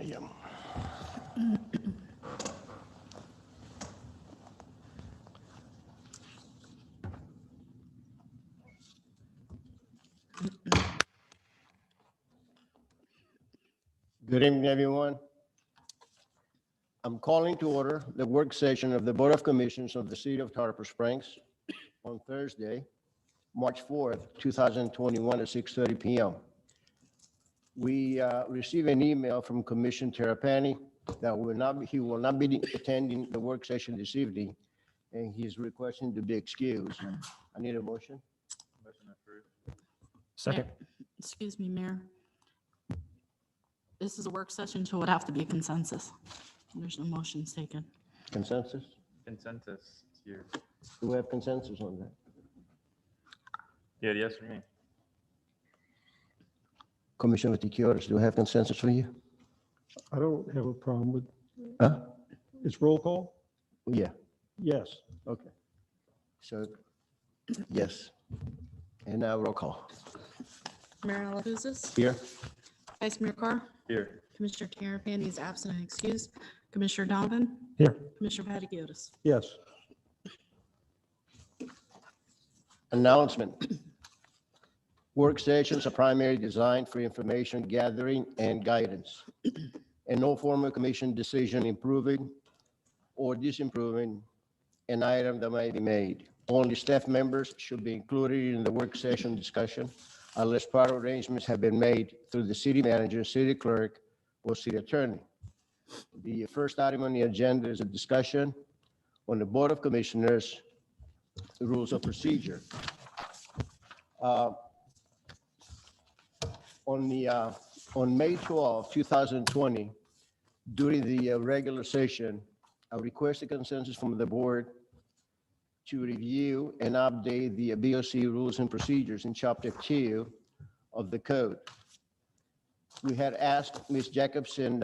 podium. Good evening, everyone. I'm calling to order the work session of the Board of Commissioners of the City of Tarpon Springs on Thursday, March 4th, 2021 at 6:30 p.m. We received an email from Commissioner Terrapini that he will not be attending the work session this evening, and he's requesting to be excused. I need a motion. Second. Excuse me, Mayor. This is a work session, so it would have to be a consensus. There's no motions taken. Consensus? Consensus here. Do we have consensus on that? Yeah, yes for me. Commissioner Vaticius, do we have consensus for you? I don't have a problem with, Huh? it's roll call? Yeah, Yes. okay. So, yes. And now roll call. Mayor Alahouzes, Here? Vice Mayor Carr, Here. Commissioner Terrapini is absent and excused. Commissioner Donovan, Here. Commissioner Vaticiotis. Yes. Announcement. Work sessions are primarily designed for information gathering and guidance, and no formal commission decision improving or disimproving an item that may be made. Only staff members should be included in the work session discussion unless prior arrangements have been made through the city manager, city clerk, or city attorney. The first item on the agenda is a discussion on the Board of Commissioners rules of procedure. On May 12, 2020, during the regular session, I requested consensus from the board to review and update the BOC rules and procedures in Chapter 2 of the code. We had asked Ms. Jacobs and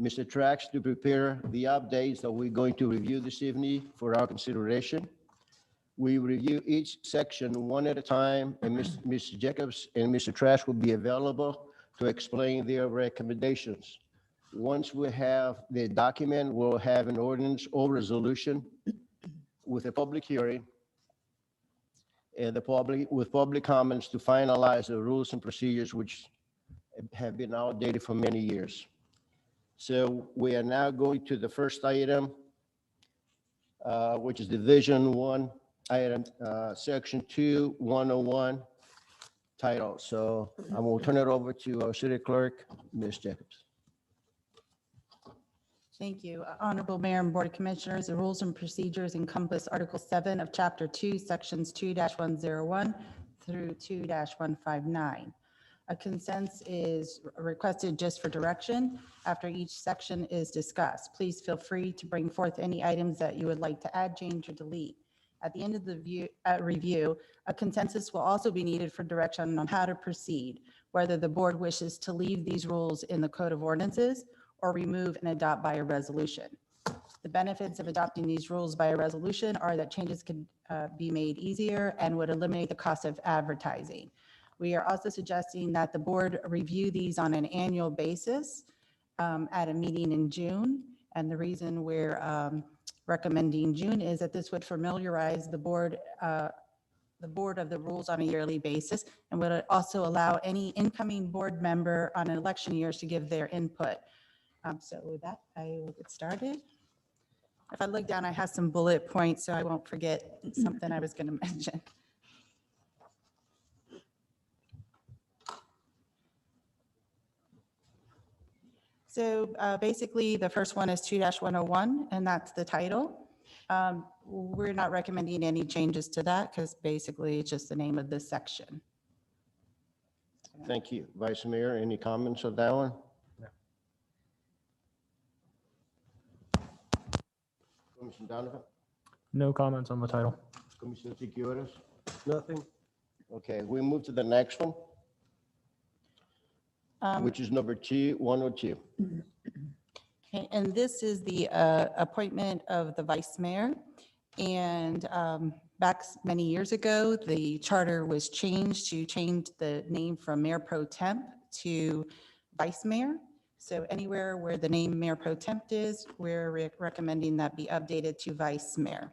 Mr. Trax to prepare the updates that we're going to review this evening for our consideration. We review each section one at a time, and Ms. Jacobs and Mr. Trash will be available to explain their recommendations. Once we have the document, we'll have an ordinance or resolution with a public hearing and with public comments to finalize the rules and procedures which have been outdated for many years. So we are now going to the first item, which is Division 1, item Section 2-101 title. So I will turn it over to our city clerk, Ms. Jacobs. Thank you. Honorable Mayor and Board of Commissioners, the rules and procedures encompass Article 7 of Chapter 2, Sections 2-101 through 2-159. A consensus is requested just for direction after each section is discussed. Please feel free to bring forth any items that you would like to add, change, or delete. At the end of the review, a consensus will also be needed for direction on how to proceed, whether the board wishes to leave these rules in the Code of Ordinances or remove and adopt by a resolution. The benefits of adopting these rules by a resolution are that changes could be made easier and would eliminate the cost of advertising. We are also suggesting that the board review these on an annual basis at a meeting in June. And the reason we're recommending June is that this would familiarize the board of the rules on a yearly basis and would also allow any incoming board member on an election years to give their input. So with that, I will get started. If I look down, I have some bullet points, so I won't forget something I was going to mention. So basically, the first one is 2-101, and that's the title. We're not recommending any changes to that because basically it's just the name of this section. Thank you. Vice Mayor, any comments on that one? Commissioner Donovan? No comments on the title. Commissioner Vaticius? Nothing? Okay, we move to the next one, which is number 102. Okay, and this is the appointment of the vice mayor. And back many years ago, the charter was changed to change the name from mayor pro temp to vice mayor. So anywhere where the name Mayor Pro Temp is, we're recommending that be updated to Vice Mayor.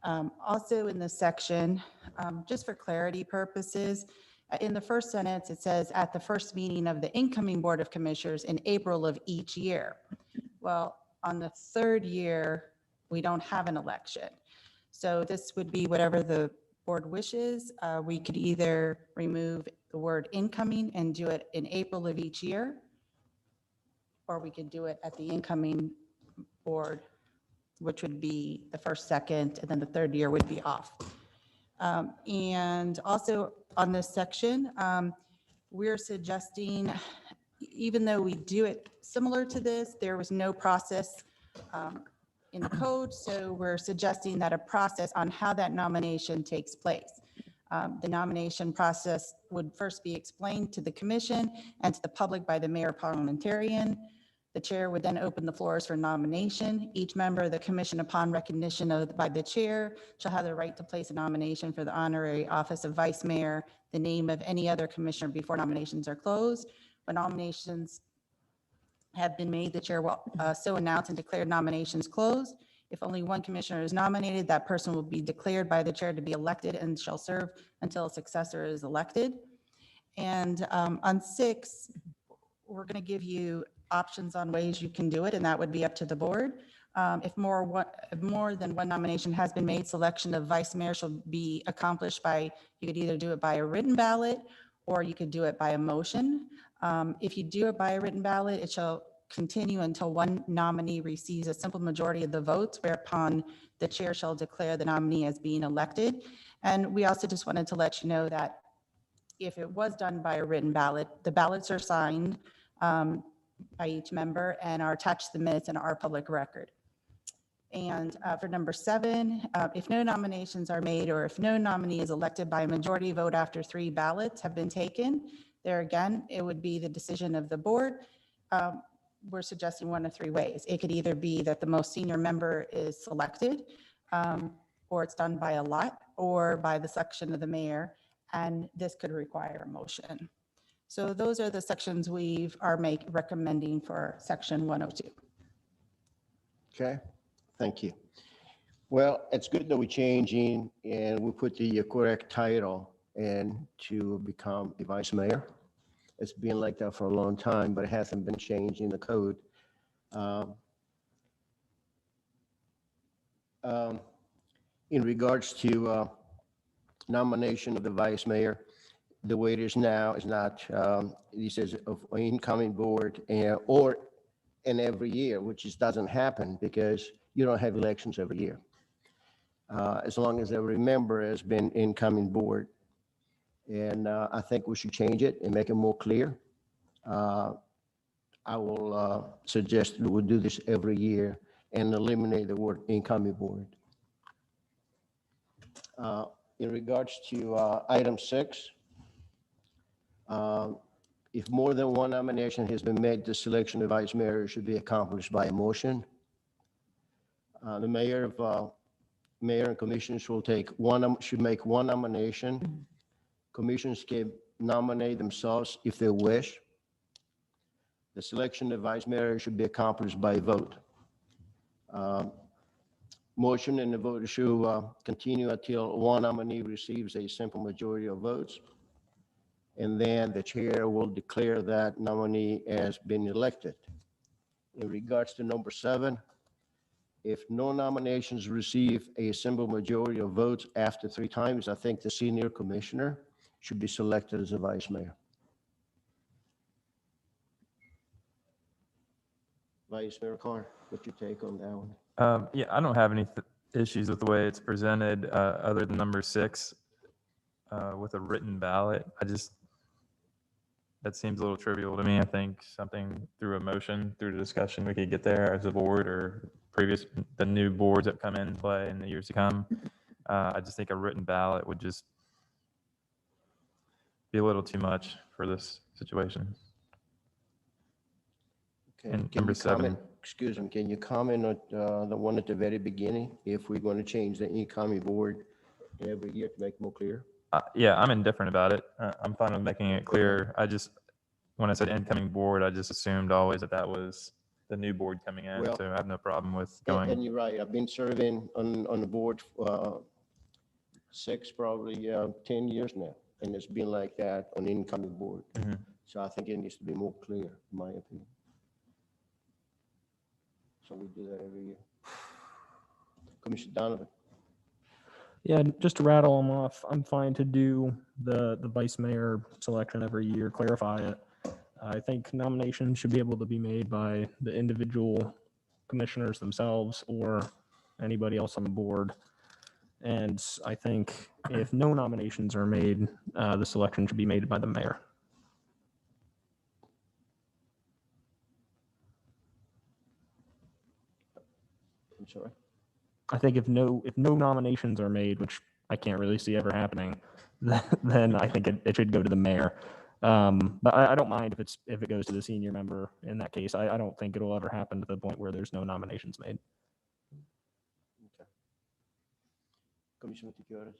Also in this section, just for clarity purposes, in the first sentence, it says, at the first meeting of the incoming Board of Commissioners in April of each year. Well, on the third year, we don't have an election. So this would be whatever the board wishes. We could either remove the word incoming and do it in April of each year, or we could do it at the incoming board, which would be the first, second, and then the third year would be off. And also on this section, we're suggesting, even though we do it similar to this, there was no process in the code, so we're suggesting that a process on how that nomination takes place. The nomination process would first be explained to the commission and to the public by the mayor parliamentarian. The chair would then open the floors for nomination. Each member of the commission, upon recognition of by the chair, shall have the right to place a nomination for the honorary office of vice mayor, the name of any other commissioner before nominations are closed. When nominations have been made, the chair will so announce and declare nominations closed. If only one commissioner is nominated, that person will be declared by the chair to be elected and shall serve until a successor is elected. And on 6, we're going to give you options on ways you can do it, and that would be up to the board. If more than one nomination has been made, selection of vice mayor shall be accomplished by, you could either do it by a written ballot or you could do it by a motion. If you do it by a written ballot, it shall continue until one nominee receives a simple majority of the votes, whereupon the chair shall declare the nominee as being elected. And we also just wanted to let you know that if it was done by a written ballot, the ballots are signed by each member and are attached to the minutes and are public record. And for number 7, if no nominations are made or if no nominee is elected by a majority vote after 3 ballots have been taken, there again, it would be the decision of the board. We're suggesting one of 3 ways. It could either be that the most senior member is selected, or it's done by a lot or by the selection of the mayor, and this could require a motion. So those are the sections we are recommending for section 102. Okay, thank you. Well, it's good that we're changing and we put the correct title and to become the vice mayor. It's been like that for a long time, but it hasn't been changed in the code. In regards to nomination of the vice mayor, the way it is now is not, he says, of incoming board or in every year, which just doesn't happen because you don't have elections every year. As long as every member has been incoming board. And I think we should change it and make it more clear. I will suggest that we do this every year and eliminate the word incoming board. In regards to item 6, if more than one nomination has been made, the selection of vice mayor should be accomplished by a motion. The mayor and commissioners will should make one nomination. Commissioners can nominate themselves if they wish. The selection of vice mayor should be accomplished by a vote. Motion and the vote should continue until one nominee receives a simple majority of votes. And then the chair will declare that nominee as been elected. In regards to number 7, if no nominations receive a simple majority of votes after 3 times, I think the senior commissioner should be selected as a vice mayor. Vice Mayor Carr, what's your take on that one? Yeah, I don't have any issues with the way it's presented, other than number 6 with a written ballot. That seems a little trivial to me. I think something through a motion, through the discussion, we could get there as a board or the new boards that come in play in the years to come. I just think a written ballot would just be a little too much for this situation. Okay, And can number you comment- 7. Excuse me, can you comment on the one at the very beginning, if we're going to change the incoming board every year to make it more clear? Yeah, I'm indifferent about it. I'm fine with making it clear. when I said incoming board, I just assumed always that was the new board coming in. Well- So I have no problem with And going. you're right, I've been serving on the board, 6, probably 10 years now, and it's been like that on the incoming board. Mhm. So I think it needs to be more clear, in my opinion. So we do that every year. Commissioner Donovan, Yeah, just to rattle them off, I'm fine to do the vice mayor selection every year, clarify it. I think nominations should be able to be made by the individual commissioners themselves or anybody else on the board. And I think if no nominations are made, the selection should be made by the mayor. I'm sorry. I think if no nominations are made, which I can't really see ever happening, then I think it should go to the mayor. But I don't mind if it goes to the senior member in that case. I don't think it'll ever happen to the point where there's no nominations made. Okay. Commissioner Gutierrez.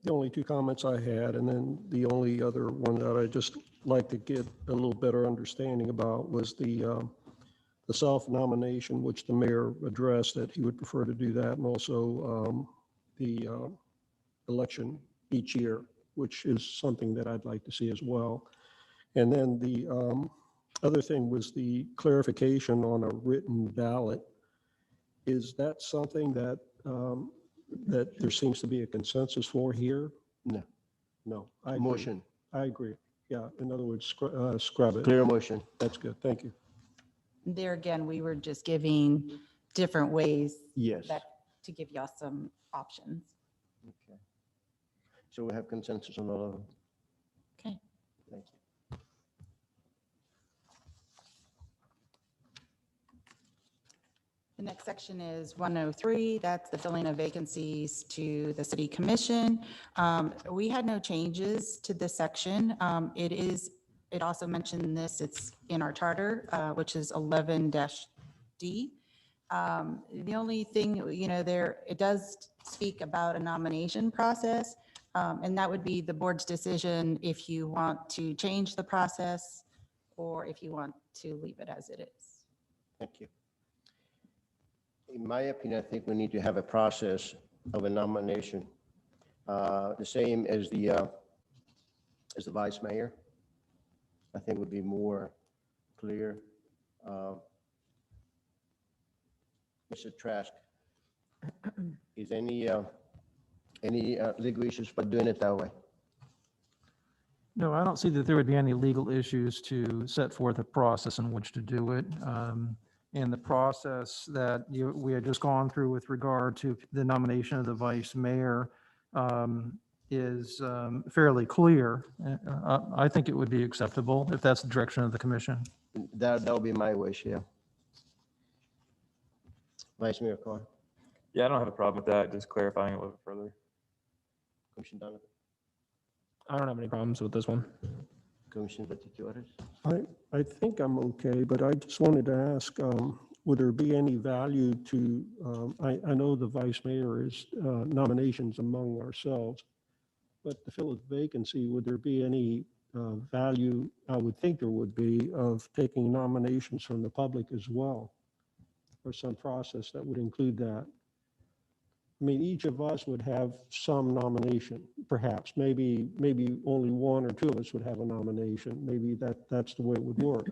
The only two comments I had, and then the only other one that I just like to get a little better understanding about was the self-nomination, which the mayor addressed that he would prefer to do that, and also the election each year, which is something that I'd like to see as well. And then the other thing was the clarification on a written ballot. Is that something that that there seems to be a consensus for here? No. No. I agree. Motion, I agree. Yeah, in other words, scrub it. clear motion. That's good. Thank you. There again, we were just giving different ways Yes. that, to give y'all some options. Okay. So we have consensus on all of them. Okay. Thank you. The next section is 103. That's the filling of vacancies to the city commission. We had no changes to this section. It also mentioned this, it's in our charter, which is 11-D. The only thing, it does speak about a nomination process, and that would be the board's decision if you want to change the process or if you want to leave it as it is. Thank you. In my opinion, I think we need to have a process of a nomination, the same as the vice mayor. I think would be more clear. Mr. Trask, is any legal issues by doing it that way? No, I don't see that there would be any legal issues to set forth a process in which to do it. And the process that we had just gone through with regard to the nomination of the vice mayor is fairly clear. I think it would be acceptable if that's the direction of the commission. That would be my wish, yeah. Vice Mayor Carr, Yeah, I don't have a problem with that. Just clarifying it a little bit further. Commissioner Donovan, I don't have any problems with this one. Commissioner Gutierrez. I think I'm okay, but I just wanted to ask, would there be any value to, I know the vice mayor is nominations among ourselves, but to fill a vacancy, would there be any value, I would think there would be, of taking nominations from the public as well? Or some process that would include that? I mean, each of us would have some nomination, perhaps. Maybe only one or two of us would have a nomination. Maybe that's the way it would work.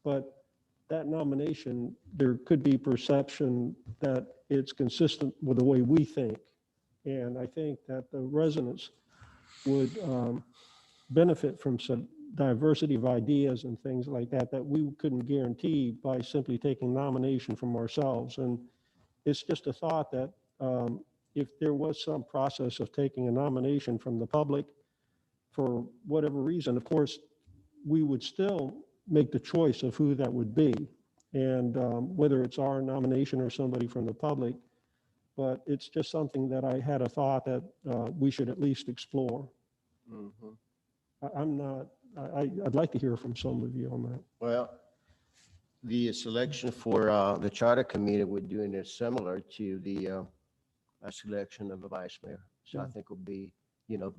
But that nomination, there could be perception that it's consistent with the way we think. And I think that the residents would benefit from some diversity of ideas and things like that, that we couldn't guarantee by simply taking nomination from ourselves. And it's just a thought that if there was some process of taking a nomination from the public for whatever reason, of course, we would still make the choice of who that would be. And whether it's our nomination or somebody from the public, but it's just something that I had a thought that we should at least explore. Mhm. I'd like to hear from some of you on that. Well, the selection for the charter committee, we're doing it similar to the selection of a vice mayor. So I think will be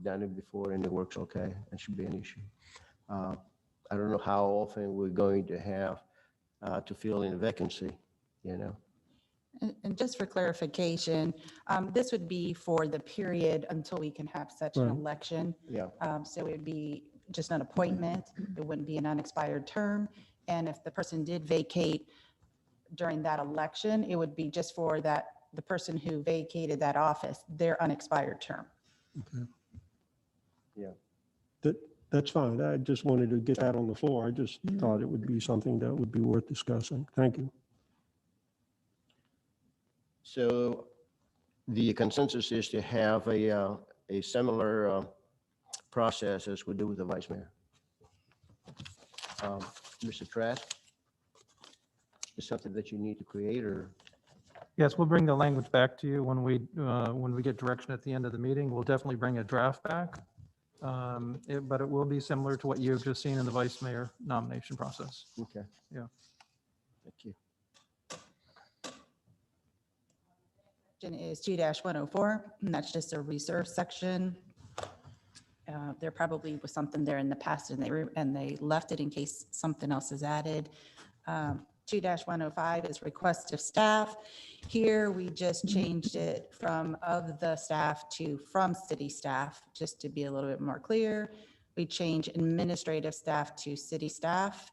done it before and it works okay. It should be an issue. I don't know how often we're going to have to fill in a vacancy, And just for clarification, this would be for the period until we can have such an Right. election. Yeah. So it would be just an appointment. It wouldn't be an unexpired term. And if the person did vacate during that election, it would be just for the person who vacated that office, their unexpired term. That's fine. I just wanted to get that on the floor. I just thought it would be something that would be worth discussing. Thank you. So the consensus is to have a similar process as we do with the vice mayor. Mr. Trask, is something that you need to create or? Yes, we'll bring the language back to you when we get direction at the end of the meeting. We'll definitely bring a draft back. But it will be similar to what you've just seen in the vice mayor nomination process. Okay. Yeah. Thank you. Section is 2-104, and that's just a reserve section. There probably was something there in the past and they left it in case something else is added. 2-105 is request of staff. Here, we just changed it from of the staff to from city staff, just to be a little bit more clear. We changed administrative staff to city staff,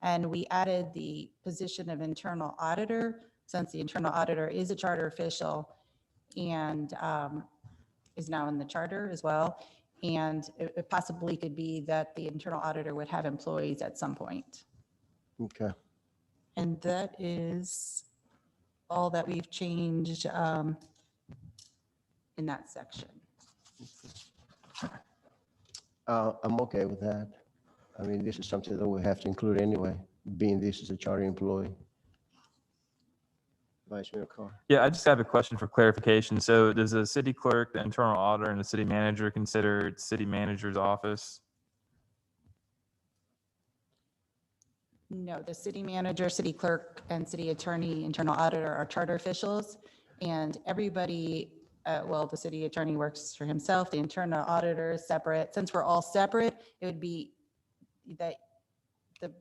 and we added the position of internal auditor, since the internal auditor is a charter official and is now in the charter as well. And it possibly could be that the internal auditor would have employees at some point. Okay. And that is all that we've changed in that section. I'm okay with that. I mean, this is something that we have to include anyway, being this is a charter employee. Vice Mayor Carr. Yeah, I just have a question for clarification. So does the city clerk, the internal auditor, and the city manager consider city manager's office? No, the city manager, city clerk, and city attorney, internal auditor are charter officials. And everybody, well, the city attorney works for himself, the internal auditor is separate. Since we're all separate, it would be that the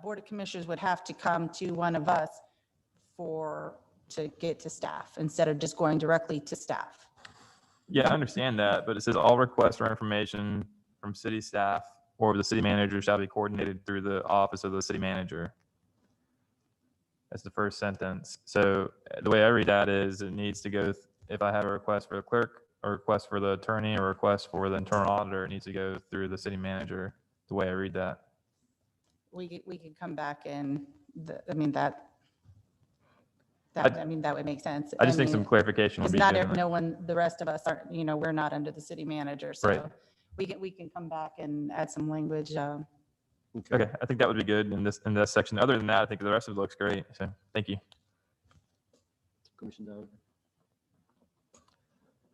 Board of Commissioners would have to come to one of us to get to staff instead of just going directly to staff. Yeah, I understand that, but it says all requests for information from city staff or the city manager shall be coordinated through the office of the city manager. That's the first sentence. So the way I read that is it needs to go, if I have a request for the clerk, a request for the attorney, or a request for the internal auditor, it needs to go through the city manager, the way I read that. We could come back and, I mean, that would make sense. I just think mean, some clarification would Because be not, good. no one, the rest of us aren't, we're not under the city manager, so Right. we can come back and add some language. Okay, I think that would be good in this section. Other than that, I think the rest of it looks great. So thank you. Commissioner Donovan,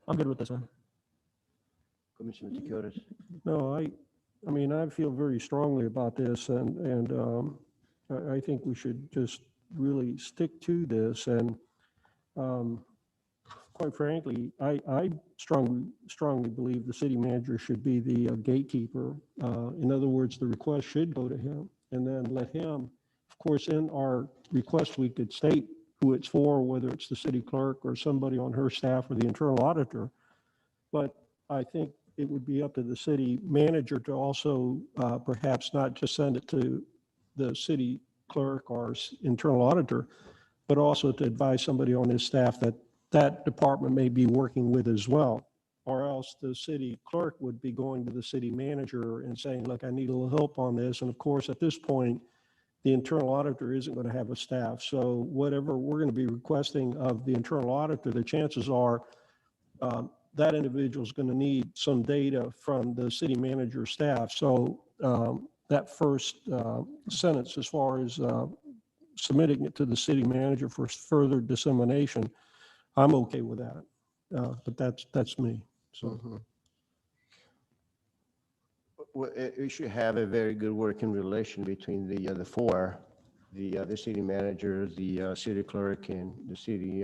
I'm good with this one. Commissioner Tecotas. No, I mean, I feel very strongly about this and I think we should just really stick to this. And quite frankly, I strongly believe the city manager should be the gatekeeper. In other words, the request should go to him and then let him, of course, in our request, we could state who it's for, whether it's the city clerk or somebody on her staff or the internal auditor. But I think it would be up to the city manager to also perhaps not just send it to the city clerk or internal auditor, but also to advise somebody on his staff that that department may be working with as well. Or else the city clerk would be going to the city manager and saying, look, I need a little help on this. And of course, at this point, the internal auditor isn't going to have a staff. So whatever we're going to be requesting of the internal auditor, the chances are that individual is going to need some data from the city manager staff. So that first sentence, as far as submitting it to the city manager for further dissemination, I'm okay with that. But that's me. So Well, we should have a very good working relation between the four, the city manager, the city clerk, and the city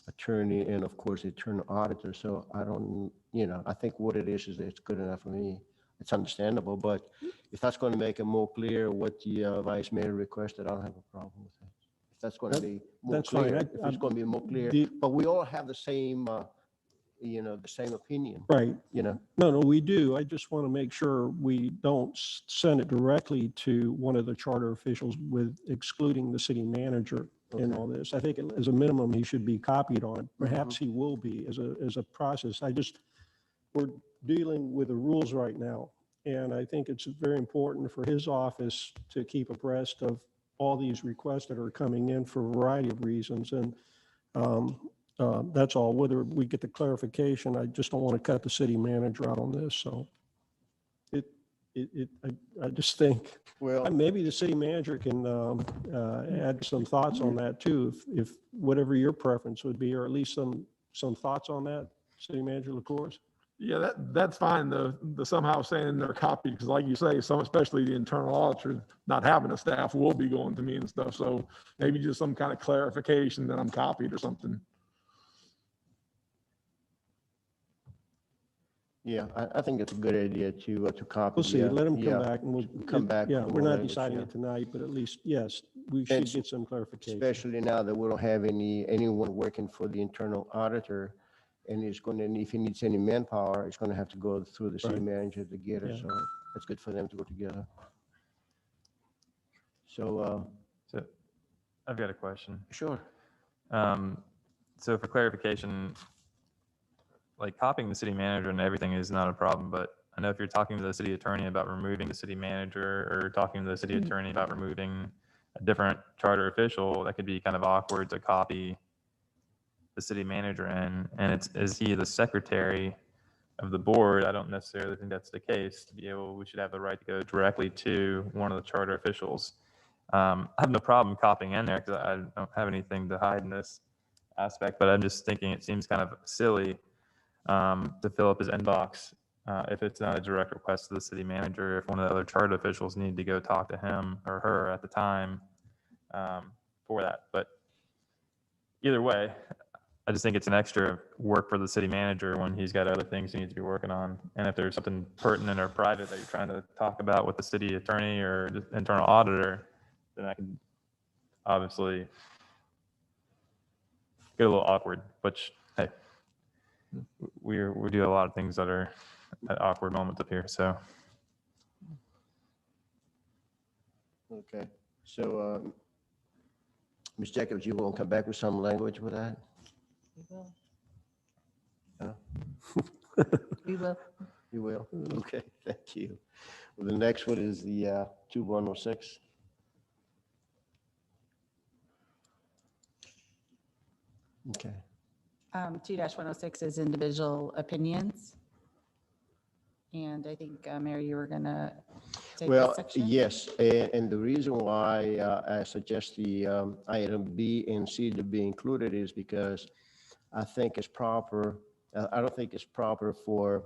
attorney, and of course, the internal auditor. So I don't I think what it is it's good enough for me. It's understandable, but if that's going to make it more clear what the vice mayor requested, I don't have a problem with that. If that's going to be more That's fine. clear, I- if it's going to be more clear, The- but we all have the same, the same opinion, Right. No, We do. I just want to make sure we don't send it directly to one of the charter officials with excluding the city manager in Okay. all this. I think as a minimum, he should be copied on it. Perhaps he will be as a process. We're dealing with the rules right now. And I think it's very important for his office to keep abreast of all these requests that are coming in for a variety of reasons. And that's all. Whether we get the clarification, I just don't want to cut the city manager out on this. So I just think well, maybe the city manager can add some thoughts on that too, if whatever your preference would be, or at least some thoughts on that, city manager LaCourse. Yeah, that's fine, the somehow saying they're copied, because like you say, some, especially the internal auditor, not having a staff will be going to me and stuff, so maybe just some kind of clarification that I'm copied or something. yeah, I think it's a good idea to copy. We'll see. Let him yeah, come back and we'll. come back Yeah, with we're more not language, deciding yeah. it tonight, but at least, yes, we should And get some clarification. Especially now that we don't have anyone working for the internal auditor, and it's going to, if he needs any manpower, it's going to have to go through the city Right. manager to get it. Yeah. So it's good for them to go together. So, So I've got a question. sure. So for clarification, like copying the city manager and everything is not a problem, but I know if you're talking to the city attorney about removing the city manager or talking to the city attorney about removing a different charter official, that could be kind of awkward to copy the city manager in. And is he the secretary of the board? I don't necessarily think that's the case. We should have the right to go directly to one of the charter officials. I have no problem copying in there because I don't have anything to hide in this aspect, but I'm just thinking it seems kind of silly to fill up his inbox if it's not a direct request to the city manager, if one of the other charter officials need to go talk to him or her at the time for that. But either way, I just think it's an extra work for the city manager when he's got other things he needs to be working on. And if there's something pertinent or private that you're trying to talk about with the city attorney or the internal auditor, then I can obviously get a little awkward, which, hey, we do a lot of things that are at awkward moments up here. So Okay. So, Ms. Jacobs, you want to come back with some language with that? We will. Huh? We will. You will? Okay, thank you. Well, the next one is the 2106. Okay. 2-106 is individual opinions. And I think, Mary, you were gonna take Well, this section? yes, and the reason why I suggest the item B and C to be included is because I think it's proper, I don't think it's proper for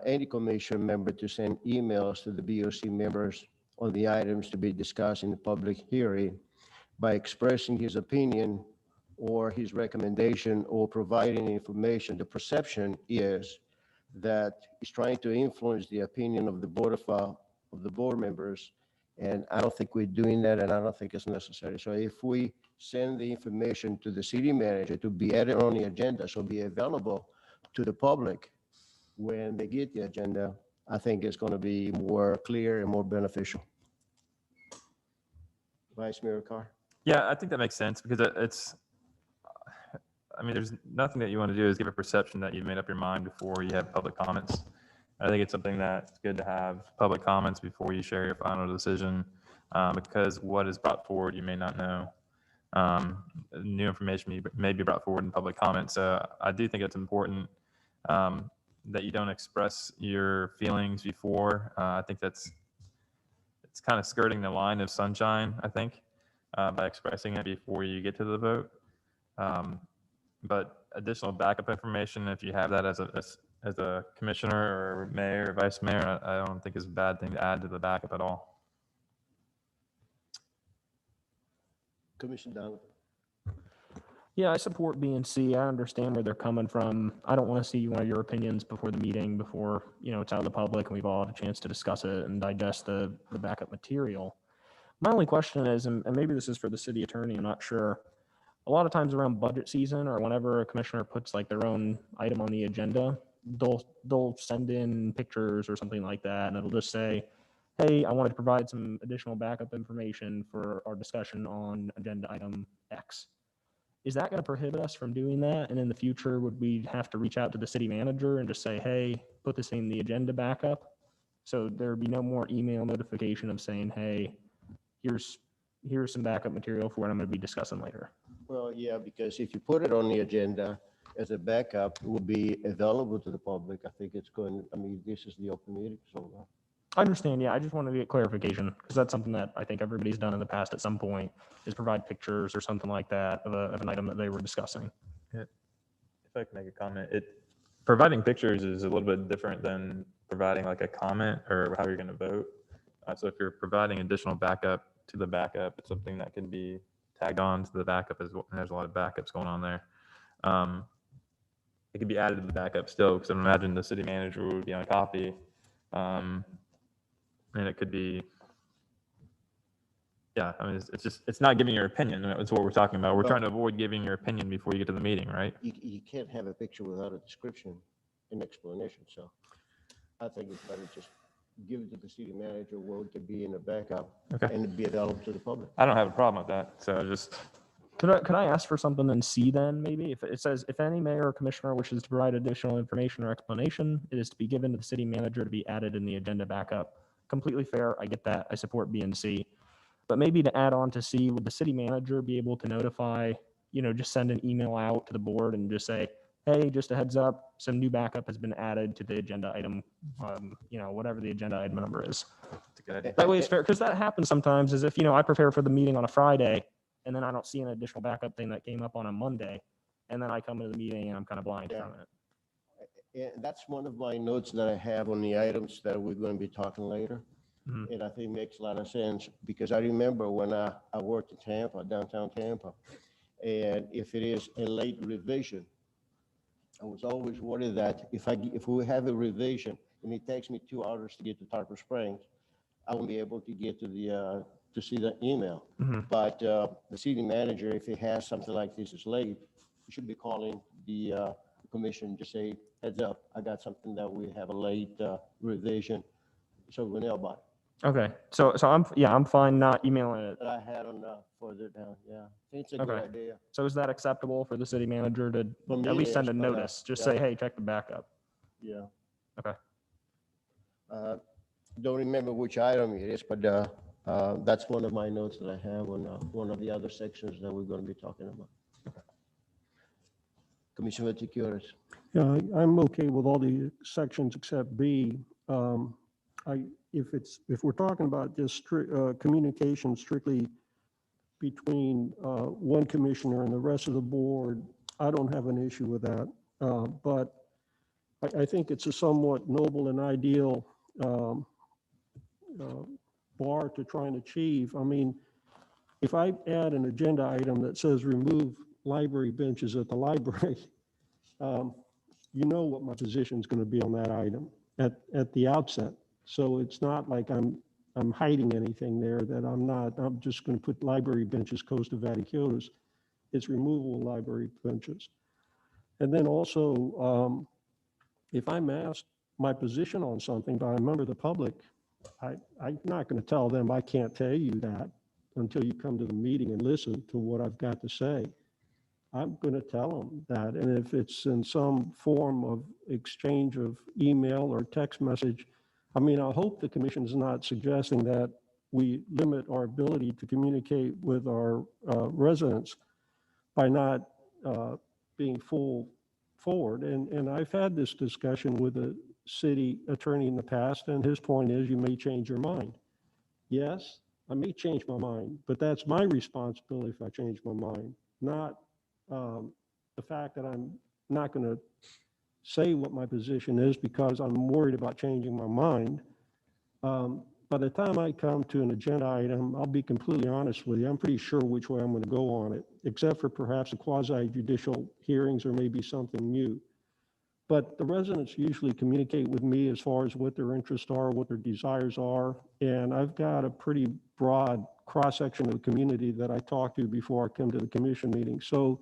any commission member to send emails to the BOC members on the items to be discussed in the public hearing by expressing his opinion or his recommendation or providing information. The perception is that he's trying to influence the opinion of the board members. And I don't think we're doing that, and I don't think it's necessary. So if we send the information to the city manager to be added on the agenda, so be available to the public when they get the agenda, I think it's going to be more clear and more beneficial. Vice Mayor Carr? yeah, I think that makes sense because I mean, there's nothing that you want to do is give a perception that you've made up your mind before you have public comments. I think it's something that's good to have public comments before you share your final decision because what is brought forward, you may not know. New information may be brought forward in public comment. So I do think it's important that you don't express your feelings before. I think it's kind of skirting the line of sunshine, I think, by expressing it before you get to the vote. But additional backup information, if you have that as a commissioner or mayor or vice mayor, I don't think is a bad thing to add to the backup at all. Commissioner Donovan? Yeah, I support B and C. I understand where they're coming from. I don't want to see one of your opinions before the meeting, before, it's out of the public and we've all had a chance to discuss it and digest the backup material. My only question is, and maybe this is for the city attorney, I'm not sure. A lot of times around budget season or whenever a commissioner puts like their own item on the agenda, they'll send in pictures or something like that, and it'll just say, hey, I wanted to provide some additional backup information for our discussion on agenda item X. Is that going to prohibit us from doing that? And in the future, would we have to reach out to the city manager and just say, hey, put this in the agenda backup? So there'd be no more email notification of saying, hey, here's some backup material for what I'm going to be discussing later. Well, yeah, because if you put it on the agenda as a backup, it will be available to the public. I think it's going, I mean, this is the open meeting, so. I understand. Yeah, I just wanted to get clarification because that's something that I think everybody's done in the past at some point is provide pictures or something like that of an item that they were discussing. If I can make a comment, providing pictures is a little bit different than providing like a comment or how you're going to vote. So if you're providing additional backup to the backup, it's something that can be tagged on to the backup as well. And there's a lot of backups going on there. It could be added to the backup still, because I imagine the city manager would be on a copy. And it could be, yeah, I mean, it's not giving your opinion. That's what we're talking about. We're trying to avoid giving your opinion before you get to the meeting, right? You can't have a picture without a description and explanation, so I think it's better just give it to the city manager where it could be in the backup Okay. and be available to the public. I don't have a problem with that. So just, Could I ask for something in C then, maybe? If it says, if any mayor or commissioner wishes to provide additional information or explanation, it is to be given to the city manager to be added in the agenda backup. Completely fair. I get that. I support B and C. But maybe to add on to C, would the city manager be able to notify, just send an email out to the board and just say, hey, just a heads up, some new backup has been added to the agenda item, whatever the agenda item number is. it's a good idea. That way it's fair, because that happens sometimes is if, I prepare for the meeting on a Friday and then I don't see an additional backup thing that came up on a Monday, and then I come into the meeting and I'm kind of blind Yeah. from it. And that's one of my notes that I have on the items that we're going to be talking later. Mhm. And I think it makes a lot of sense because I remember when I worked in Tampa, downtown Tampa, and if it is a late revision, I was always worried that if we have a revision and it takes me 2 hours to get to Tarpon Springs, I won't be able to get to to see the email. Mhm. But the city manager, if he has something like this is late, he should be calling the commission, just say, heads up, I got something that we have a late revision, so we know about it. Okay, so I'm fine not emailing it. That I had on further down, yeah. I think it's a good Okay. idea. So is that acceptable for the city manager to For me, at it least send is, a but, notice? Just yeah. say, hey, check the backup. Yeah. Okay. Don't remember which item it is, but that's one of my notes that I have on one of the other sections that we're going to be talking about. Commissioner Vaticius. Yeah, I'm okay with all the sections except B. If we're talking about just communication strictly between one commissioner and the rest of the board, I don't have an issue with that. But I think it's a somewhat noble and ideal bar to try and achieve. I mean, if I add an agenda item that says remove library benches at the library, you know what my position is going to be on that item at the outset. So it's not like I'm hiding anything there that I'm just going to put library benches coast of Vaticiotis. It's removal of library benches. And then also, if I'm asked my position on something by a member of the public, I'm not going to tell them I can't tell you that until you come to the meeting and listen to what I've got to say. I'm going to tell them that. And if it's in some form of exchange of email or text message, I mean, I hope the commission is not suggesting that we limit our ability to communicate with our residents by not being full forward. And I've had this discussion with the city attorney in the past, and his point is you may change your mind. Yes, I may change my mind, but that's my responsibility if I change my mind, not the fact that I'm not going to say what my position is because I'm worried about changing my mind. by the time I come to an agenda item, I'll be completely honest with you, I'm pretty sure which way I'm going to go on it, except for perhaps a quasi judicial hearings or maybe something new. But the residents usually communicate with me as far as what their interests are, what their desires are. And I've got a pretty broad cross-section of the community that I talk to before I come to the commission meeting. So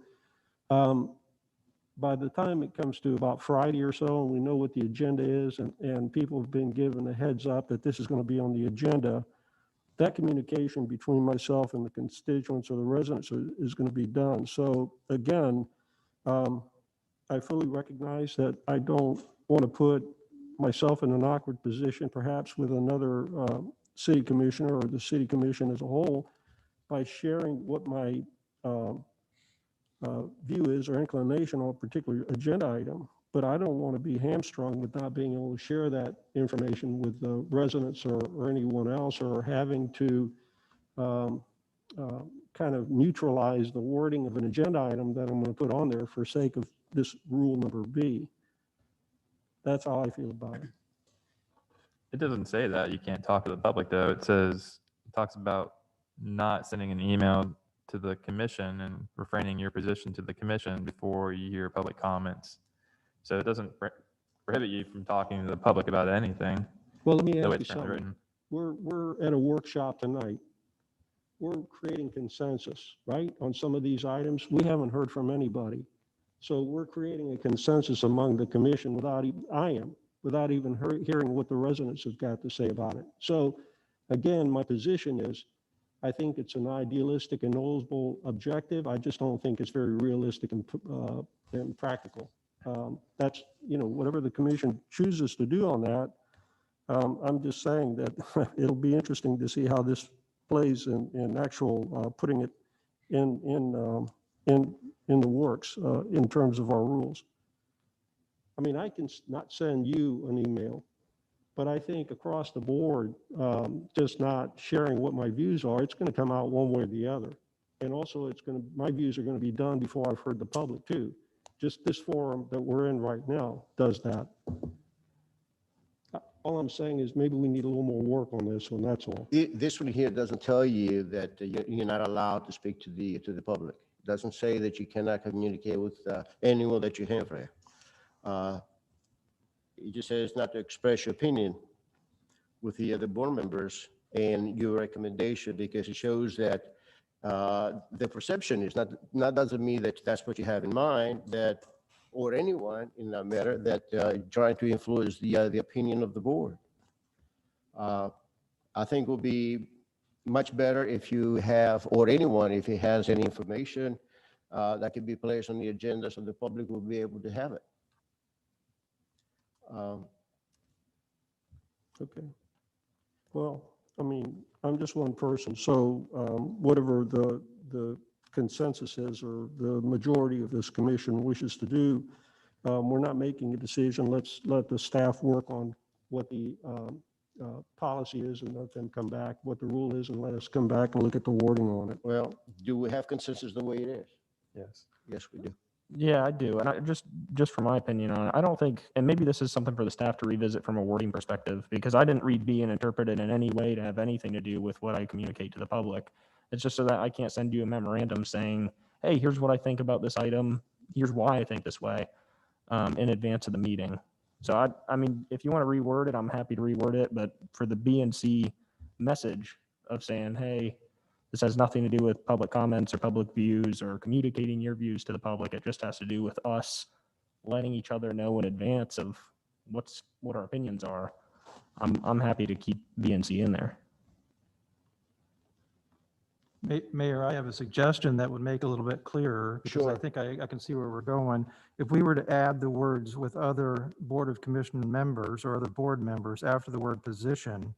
by the time it comes to about Friday or so, and we know what the agenda is, and people have been given a heads up that this is going to be on the agenda, that communication between myself and the constituents or the residents is going to be done. So again, I fully recognize that I don't want to put myself in an awkward position, perhaps with another city commissioner or the city commission as a whole, by sharing what my view is or inclination on a particular agenda item. But I don't want to be hamstrung with not being able to share that information with the residents or anyone else, or having to kind of neutralize the wording of an agenda item that I'm going to put on there for sake of this rule number B. That's how I feel about it. It doesn't say that you can't talk to the public, though. It talks about not sending an email to the commission and refraining your position to the commission before you hear public comments. So it doesn't prohibit you from talking to the public about anything. Well, let me The way ask you it's currently something. written. We're at a workshop tonight. We're creating consensus, right, on some of these items. We haven't heard from anybody. So we're creating a consensus among the commission without even hearing what the residents have got to say about it. So again, my position is, I think it's an idealistic and knowable objective. I just don't think it's very realistic and practical. That's, whatever the commission chooses to do on that. I'm just saying that it'll be interesting to see how this plays in actual putting it in the works in terms of our rules. I mean, I can not send you an email, but I think across the board, just not sharing what my views are, it's going to come out one way or the other. And also my views are going to be done before I've heard the public too. Just this forum that we're in right now does that. All I'm saying is maybe we need a little more work on this one, that's all. This one here doesn't tell you that you're not allowed to speak to the public. It doesn't say that you cannot communicate with anyone that you have there. It just says not to express your opinion with the other board members and your recommendation, because it shows that the perception is not doesn't mean that that's what you have in mind, that or anyone in that matter that trying to influence the opinion of the board. I think it will be much better if you have, or anyone, if he has any information that can be placed on the agenda so the public will be able to have it. Okay. Well, I mean, I'm just one person, so whatever the consensus is or the majority of this commission wishes to do, we're not making a decision. Let's let the staff work on what the policy is and let them come back, what the rule is, and let us come back and look at the wording on it. Well, do we have consensus the way it is? Yes. Yes, we do. Yeah, I do. And I just from my opinion on it, I don't think, and maybe this is something for the staff to revisit from a wording perspective, because I didn't read B and interpret it in any way to have anything to do with what I communicate to the public. It's just so that I can't send you a memorandum saying, hey, here's what I think about this item. Here's why I think this way in advance of the meeting. So I mean, if you want to reword it, I'm happy to reword it. But for the B and C message of saying, hey, this has nothing to do with public comments or public views or communicating your views to the public. It just has to do with us letting each other know in advance of what our opinions are. I'm happy to keep B and C in there. Mayor, I have a suggestion that would make it a little bit clearer, because I Sure. think I can see where we're going. If we were to add the words "with other Board of Commission members" or other board members after the word "position"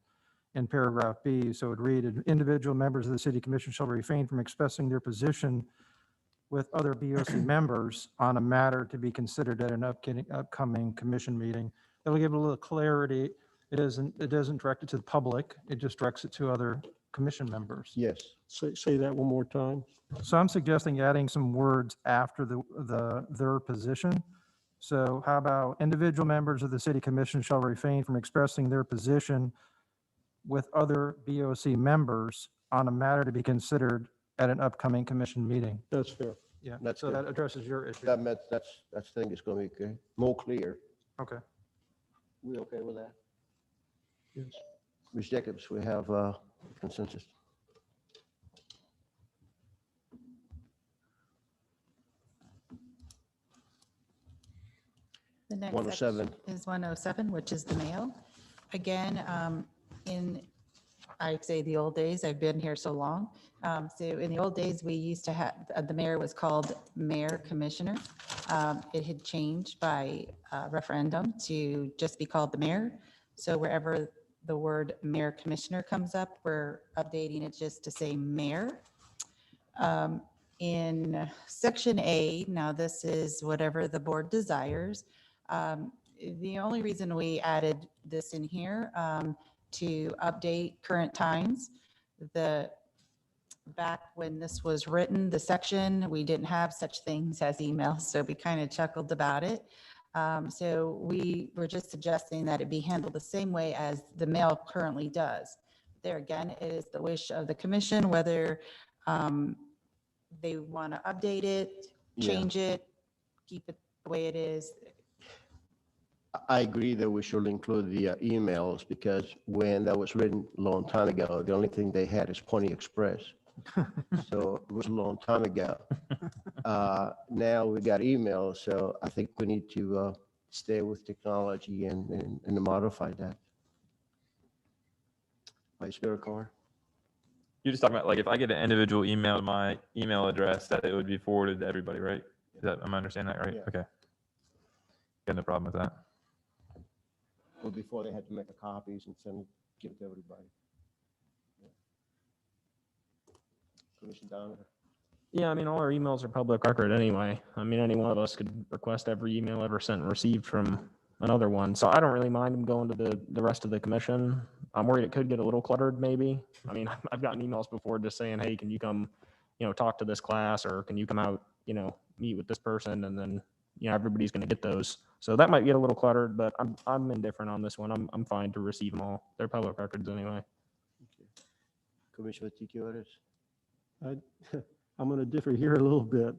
in paragraph B, so it would read, individual members of the city commission shall refrain from expressing their position with other BOC members on a matter to be considered at an upcoming commission meeting. That'll give it a little clarity. It isn't directed to the public. It just directs it to other commission members. Yes. Say that one more time. So I'm suggesting adding some words after their position. So how about individual members of the city commission shall refrain from expressing their position with other BOC members on a matter to be considered at an upcoming commission meeting. That's fair. Yeah, That's so good. that addresses your issue. That meant, that's thing is going to be okay, more clear. Okay. We okay with that? Yes. Ms. Jacobs, we have consensus. The next 107. section is 107, which is the mail. Again, I'd say the old days, I've been here so long. So in the old days, we used to have, the mayor was called mayor commissioner. It had changed by referendum to just be called the mayor. So wherever the word mayor commissioner comes up, we're updating it just to say mayor. In section A, now this is whatever the board desires. The only reason we added this in here to update current times, back when this was written, the section, we didn't have such things as emails, so we kind of chuckled about it. So we were just suggesting that it be handled the same way as the mail currently does. There again, it is the wish of the commission, whether they want to update it, Yeah. change it, keep it the way it is. I agree that we should include the emails because when that was written a long time ago, the only thing they had is Pony Express. So it was a long time ago. Now we got emails, so I think we need to stay with technology and modify that. Vice Mayor Carr? You're just talking about like if I get an individual email to my email address, that it would be forwarded to everybody, right? Is that, am I understanding that right? Yeah. Okay. Got no problem with that. Well, before they had to make the copies and send it, give it to everybody. Yeah. Commissioner Donovan? Yeah, I mean, all our emails are public record anyway. I mean, any one of us could request every email ever sent and received from another one. So I don't really mind them going to the rest of the commission. I'm worried it could get a little cluttered maybe. I mean, I've gotten emails before just saying, hey, can you come, talk to this class, or can you come out, meet with this person, and then, everybody's going to get those. So that might get a little cluttered, but I'm indifferent on this one. I'm fine to receive them all. They're public records anyway. Commissioner Tikuotis? I'm going to differ here a little bit.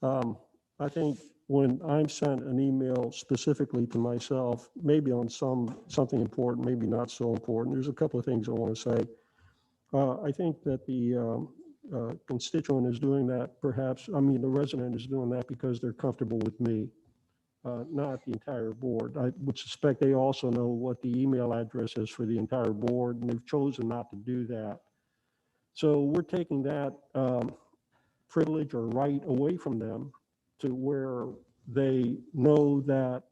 I think when I'm sent an email specifically to myself, maybe on something important, maybe not so important, there's a couple of things I want to say. I think that the constituent is doing that perhaps, the resident is doing that because they're comfortable with me, not the entire board. I would suspect they also know what the email address is for the entire board, and they've chosen not to do that. So we're taking that privilege or right away from them to where they know that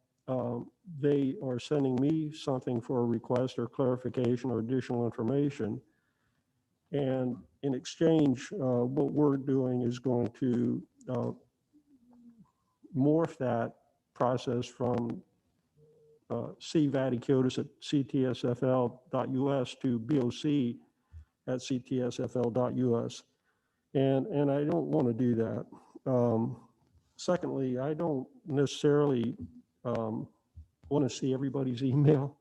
they are sending me something for a request or clarification or additional information. And in exchange, what we're doing is going to morph that process from cvaticiotis at ctsfl.us to BOC at ctsfl.us. And I don't want to do that. Secondly, I don't necessarily want to see everybody's email.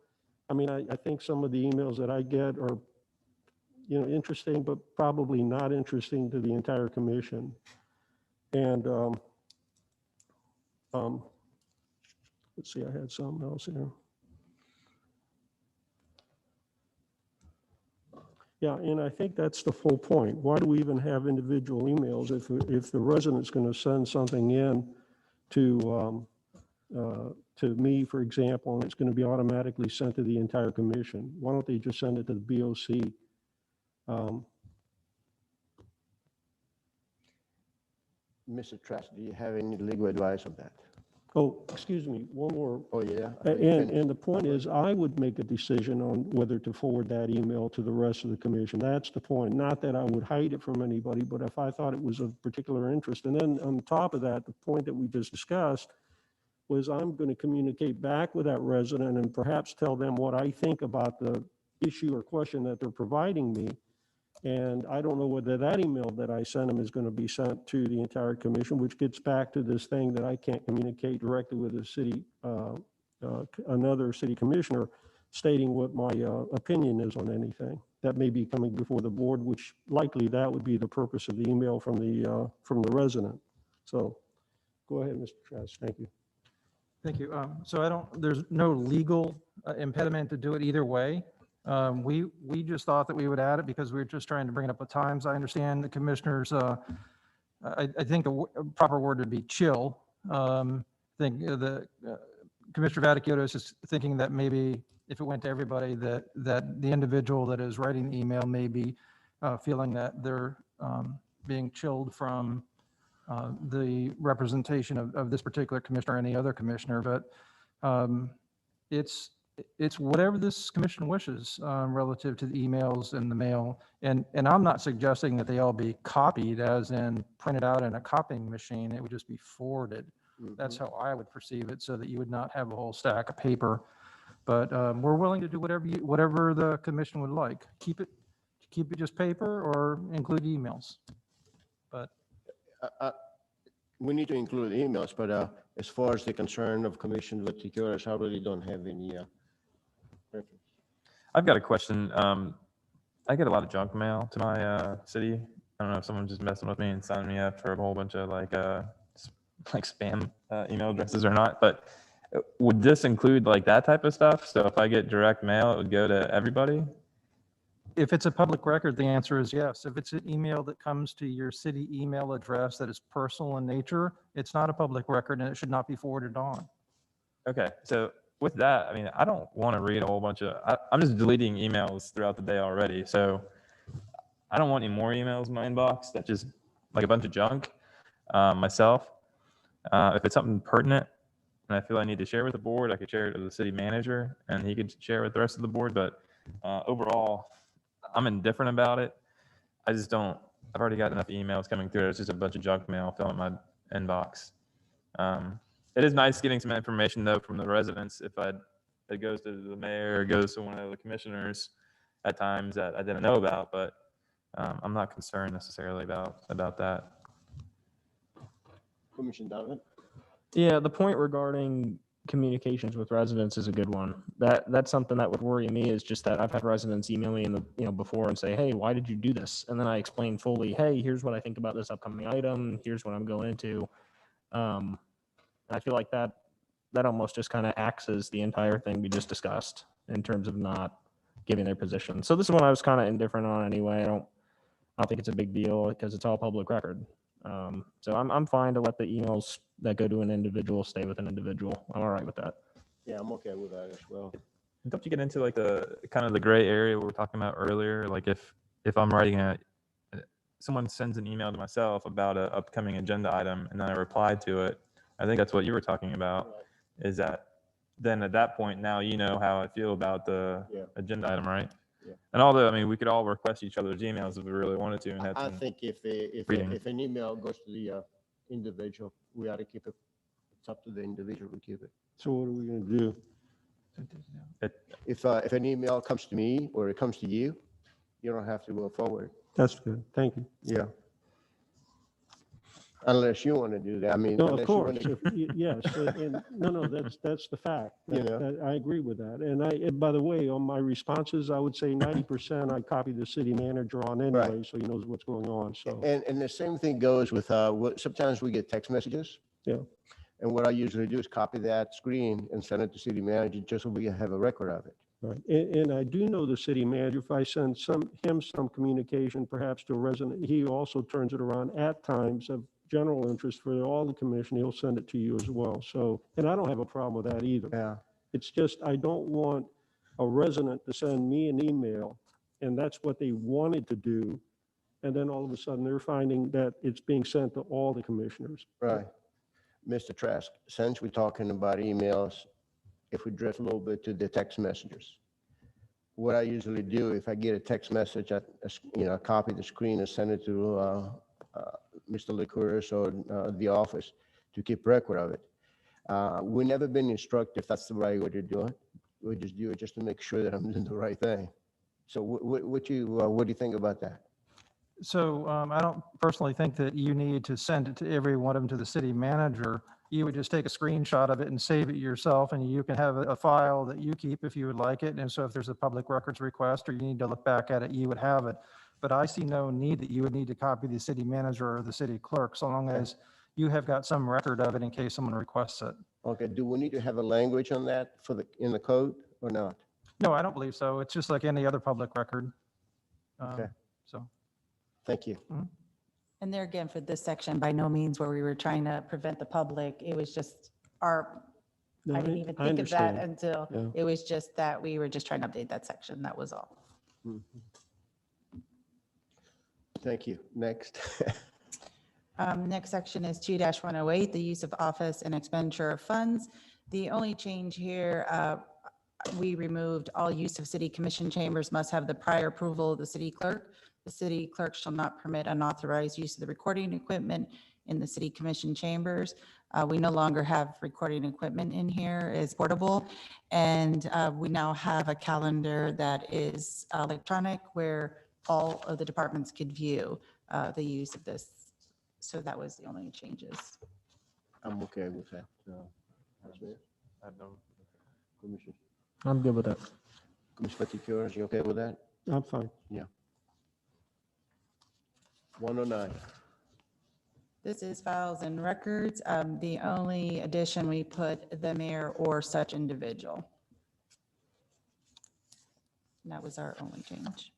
I think some of the emails that I get are, interesting, but probably not interesting to the entire commission. And let's see, I had something else here. Yeah, and I think that's the full point. Why do we even have individual emails if the resident's going to send something in to me, for example, and it's going to be automatically sent to the entire commission? Why don't they just send it to the BOC? Mr. Trask, do you have any legal advice on that? Oh, excuse me, one more. Oh, yeah? And the point is, I would make a decision on whether to forward that email to the rest of the commission. That's the point. Not that I would hide it from anybody, but if I thought it was of particular interest. And then on top of that, the point that we just discussed was I'm going to communicate back with that resident and perhaps tell them what I think about the issue or question that they're providing me. And I don't know whether that email that I sent them is going to be sent to the entire commission, which gets back to this thing that I can't communicate directly with the city, another city commissioner. stating what my opinion is on anything. That may be coming before the board, which likely that would be the purpose of the email from the resident. So go ahead, Mr. Trask. Thank you. Thank you. So there's no legal impediment to do it either way. We just thought that we would add it because we were just trying to bring it up at times. I understand the commissioners, I think a proper word would be chill. Commissioner Vaticiotis is thinking that maybe if it went to everybody, that the individual that is writing the email may be feeling that they're being chilled from the representation of this particular commissioner or any other commissioner, but it's whatever this commission wishes relative to the emails and the mail. And I'm not suggesting that they all be copied as in printed out in a copying machine. It would just be forwarded. That's how I would perceive it, so that you would not have a whole stack of paper. But we're willing to do whatever the commission would like. Keep it just paper or include emails. But We need to include emails, but as far as the concern of Commissioner Vaticiotis, I really don't have any preference. I've got a question. I get a lot of junk mail to my city. I don't know if someone's just messing with me and signing me up for a whole bunch of like spam email addresses or not, but would this include like that type of stuff? So if I get direct mail, it would go to everybody? if it's a public record, the answer is yes. If it's an email that comes to your city email address that is personal in nature, it's not a public record and it should not be forwarded on. Okay, so with that, I mean, I don't want to read a whole bunch of, I'm just deleting emails throughout the day already. So I don't want any more emails in my inbox. That's just like a bunch of junk myself. If it's something pertinent and I feel I need to share with the board, I could share it with the city manager and he could share it with the rest of the board. But overall, I'm indifferent about it. I just don't, I've already got enough emails coming through. It's just a bunch of junk mail filling my inbox. It is nice getting some information though from the residents. If it goes to the mayor or goes to one of the commissioners at times that I didn't know about, but I'm not concerned necessarily about that. Commissioner Donovan? Yeah, the point regarding communications with residents is a good one. That's something that would worry me, is just that I've had residents email me before and say, hey, why did you do this? And then I explain fully, hey, here's what I think about this upcoming item. Here's what I'm going into. I feel like that almost just kind of acts as the entire thing we just discussed in terms of not giving their position. So this is one I was kind of indifferent on anyway. I don't think it's a big deal because it's all public record. So I'm fine to let the emails that go to an individual stay with an individual. I'm all right with that. Yeah, I'm okay with that as well. Don't you get into like the kind of the gray area we were talking about earlier? Like if I'm writing someone sends an email to myself about an upcoming agenda item and then I reply to it, I think that's what you were talking about, is that then at that point, now you know how I feel about the agenda item, right? Yeah. And although, I mean, we could all request each other's emails if we really wanted to. And have I some think if reading. an email goes to the individual, we ought to keep it. It's up to the individual to keep it. So what are we going to do? If an email comes to me or it comes to you, you don't have to go forward. That's good. Thank you. Yeah. Unless you want to do that. I mean, No, of unless you course. want to. Yes. No, that's the fact. You know. I agree with that. And by the way, on my responses, I would say 90% I copy the city manager on anyway, so he knows what's going on. So, And the same thing goes with, sometimes we get text messages. yeah. And what I usually do is copy that screen and send it to city manager just so we have a record of it. Right. And I do know the city manager, if I send him some communication, perhaps to a resident, he also turns it around at times of general interest for all the commission. He'll send it to you as well. So, and I don't have a problem with that either. Yeah. It's just, I don't want a resident to send me an email and that's what they wanted to do. And then all of a sudden they're finding that it's being sent to all the commissioners. Right. Mr. Trask, since we're talking about emails, if we drift a little bit to the text messages, what I usually do, if I get a text message, I copy the screen and send it to Mr. Licouris or the office to keep record of it. We've never been instructed if that's the right way to do it. We just do it just to make sure that I'm doing the right thing. So what do you think about that? So I don't personally think that you need to send it to every one of them to the city manager. you would just take a screenshot of it and save it yourself, and you can have a file that you keep if you would like it. And so if there's a public records request or you need to look back at it, you would have it. But I see no need that you would need to copy the city manager or the city clerk, so long as you have got some record of it in case someone requests it. Okay, do we need to have a language on that for in the code or not? No, I don't believe so. It's just like any other public record. Okay. So, Thank you. And there again, for this section, by no means where we were trying to prevent the public. It was just I didn't even think of that until, Yeah. it was just that we were just trying to update that section. That was all. Thank you. Next. Next section is 2-108, the use of office and expenditure of funds. The only change here, we removed all use of city commission chambers must have the prior approval of the city clerk. The city clerk shall not permit unauthorized use of the recording equipment in the city commission chambers. We no longer have recording equipment in here, it's portable. And we now have a calendar that is electronic where all of the departments could view the use of this. So that was the only changes. I'm okay with that. Vice Mayor? I have no- Commissioner I'm good with that. Vaticius, you okay with that? I'm fine. 109. This is files and records. The only addition, we put the mayor or such individual. And that was our only change.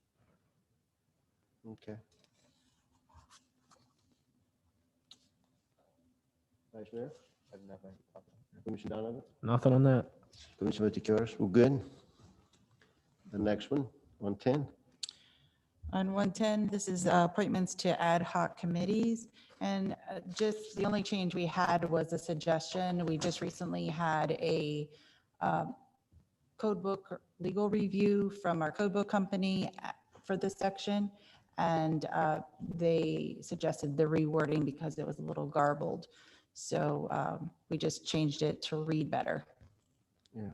Okay. Vice Mayor? I have nothing. Commissioner Donovan? Nothing on that. Commissioner Vaticius, we're good? The next one, 110. On 110, this is appointments to ad hoc committees. And just the only change we had was a suggestion. We just recently had a code book legal review from our code book company for this section. And they suggested the rewording because it was a little garbled. So we just changed it to read better. Yeah.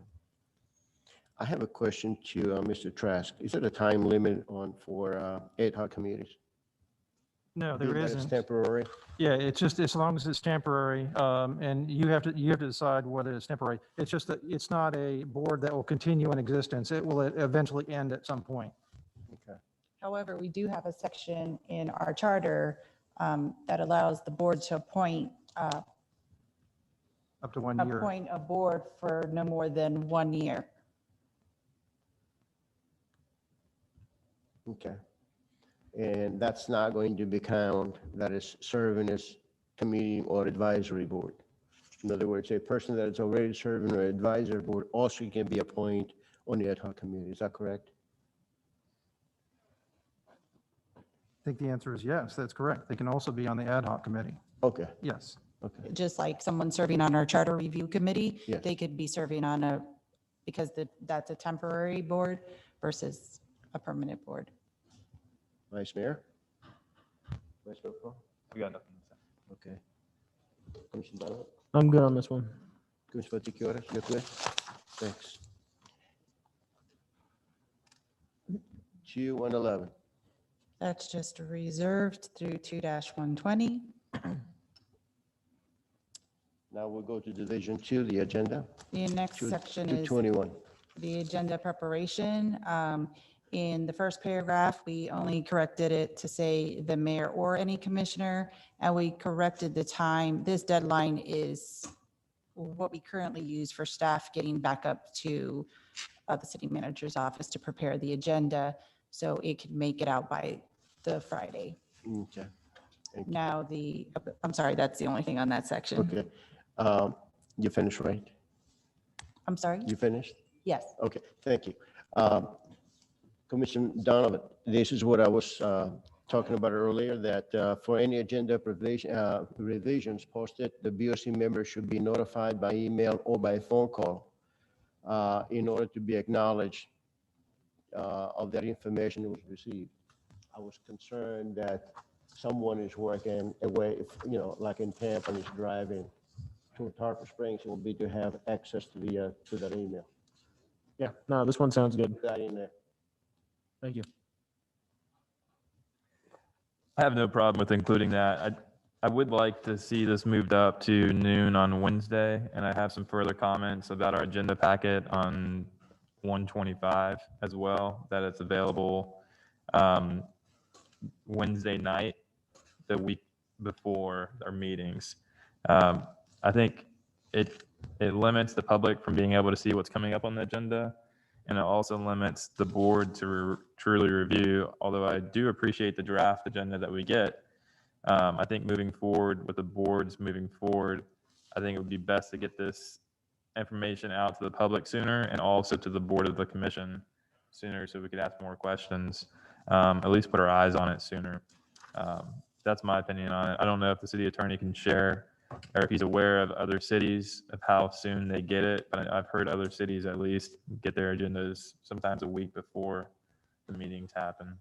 I have a question to Mr. Trask. Is there a time limit for ad hoc committees? no, there Being that it's isn't. temporary? Yeah, it's just, as long as it's temporary, and you have to decide whether it's temporary. It's just that it's not a board that will continue in existence. It will eventually end at some point. Okay. However, we do have a section in our charter that allows the board to appoint Up to 1 year. appoint a board for no more than 1 year. Okay. And that's not going to be count that is serving as committee or advisory board. In other words, a person that is already serving or advisory board also can be appointed on the ad hoc committee. Is that correct? I think the answer is yes, that's correct. They can also be on the ad hoc committee. Okay, Yes. okay. Just like someone serving on our charter review committee, Yes. they could be serving on because that's a temporary board versus a permanent board. Vice Mayor? Vice Mayor Pro? We got nothing to say. Okay. Commissioner Donovan? I'm good on this one. Commissioner Vaticius, you're good? Thanks. 2-111. That's just reserved through 2-120. Now we'll go to Division 2, the agenda. The next section is 221. the agenda preparation. In the first paragraph, we only corrected it to say the mayor or any commissioner, and we corrected the time. This deadline is what we currently use for staff getting back up to the city manager's office to prepare the agenda, so it can make it out by the Friday. Okay, Now I'm sorry, that's the only thing on that section. okay. You finished, right? I'm sorry? You finished? Yes. Okay, thank you. Commissioner Donovan, this is what I was talking about earlier, that for any agenda revisions posted, the BOC member should be notified by email or by phone call in order to be acknowledged of that information that was received. I was concerned that someone is working away, like in Tampa, and is driving to Tarpon Springs, it would be to have access to that email. Yeah, no, this one sounds good. Put that in there. Thank you. I have no problem with including that. I would like to see this moved up to noon on Wednesday, and I have some further comments about our agenda packet on 125 as well, that it's available um, Wednesday night, the week before our meetings. Um, I think it limits the public from being able to see what's coming up on the agenda, and it also limits the board to truly review. Although I do appreciate the draft agenda that we get, I think moving forward with the boards moving forward, I think it would be best to get this information out to the public sooner and also to the board of the commission sooner so we could ask more questions, at least put our eyes on it sooner. That's my opinion on it. I don't know if the city attorney can share or if he's aware of other cities of how soon they get it, but I've heard other cities at least get their agendas sometimes a week before the meetings happen.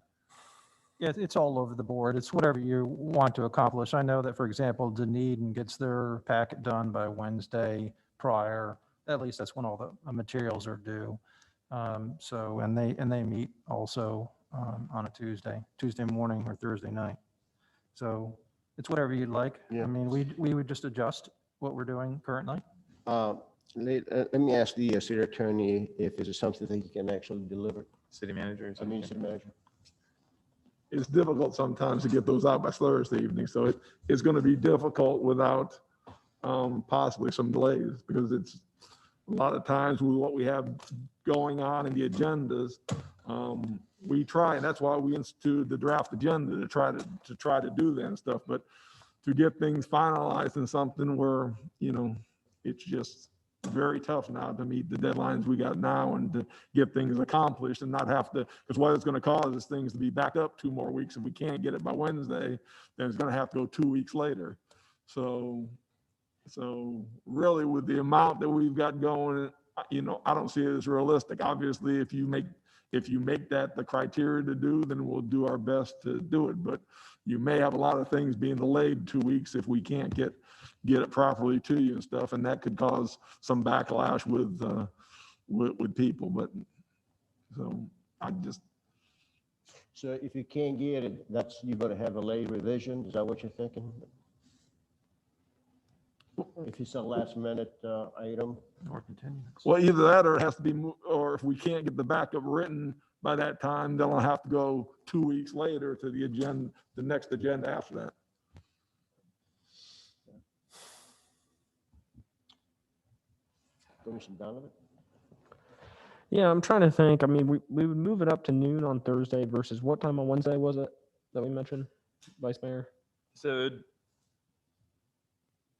Yeah, it's all over the board. It's whatever you want to accomplish. I know that, for example, Dunedin gets their packet done by Wednesday prior. At least that's when all the materials are due. So, and they meet also on a Tuesday morning or Thursday night. So it's whatever you'd like. Yeah. I mean, we would just adjust what we're doing currently. Let me ask the city attorney if this is something that he can actually deliver. City managers. I mean, city manager. It's difficult sometimes to get those out by Thursday evening, so it's going to be difficult without possibly some delays, because it's a lot of times with what we have going on in the agendas, we try, and that's why we instituted the draft agenda to try to do that and stuff. But to get things finalized in something where, it's just very tough now to meet the deadlines we got now and to get things accomplished and not have to, because what it's going to cause is things to be backed up 2 more weeks. If we can't get it by Wednesday, then it's going to have to go 2 weeks later. So really with the amount that we've got going, I don't see it as realistic. Obviously, if you make that the criteria to do, then we'll do our best to do it. But you may have a lot of things being delayed 2 weeks if we can't get it properly to you and stuff, and that could cause some backlash with people. But so So if you can't get it, you're gonna have a late revision, is that what you're thinking? If it's a last minute item? Or continuance. well, either that or it has to be, or if we can't get the backup written by that time, then I'll have to go 2 weeks later to the next agenda after that. Commissioner Donovan? Yeah, I'm trying to think. I mean, we would move it up to noon on Thursday versus what time on Wednesday was it that we mentioned, Vice Mayor? So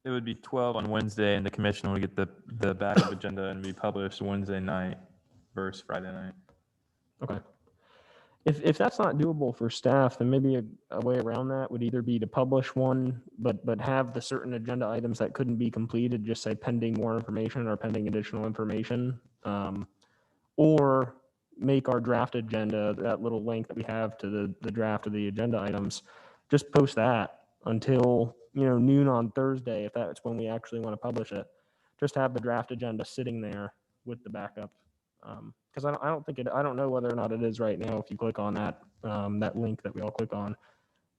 it would be 12 on Wednesday, and the commission would get the backup agenda and be published Wednesday night versus Friday night. Okay. If that's not doable for staff, then maybe a way around that would either be to publish one, but have the certain agenda items that couldn't be completed, just say pending more information or pending additional information. Or make our draft agenda, that little link that we have to the draft of the agenda items, just post that until, noon on Thursday, if that's when we actually want to publish it. Just have the draft agenda sitting there with the backup. Because I don't know whether or not it is right now if you click on that link that we all click on.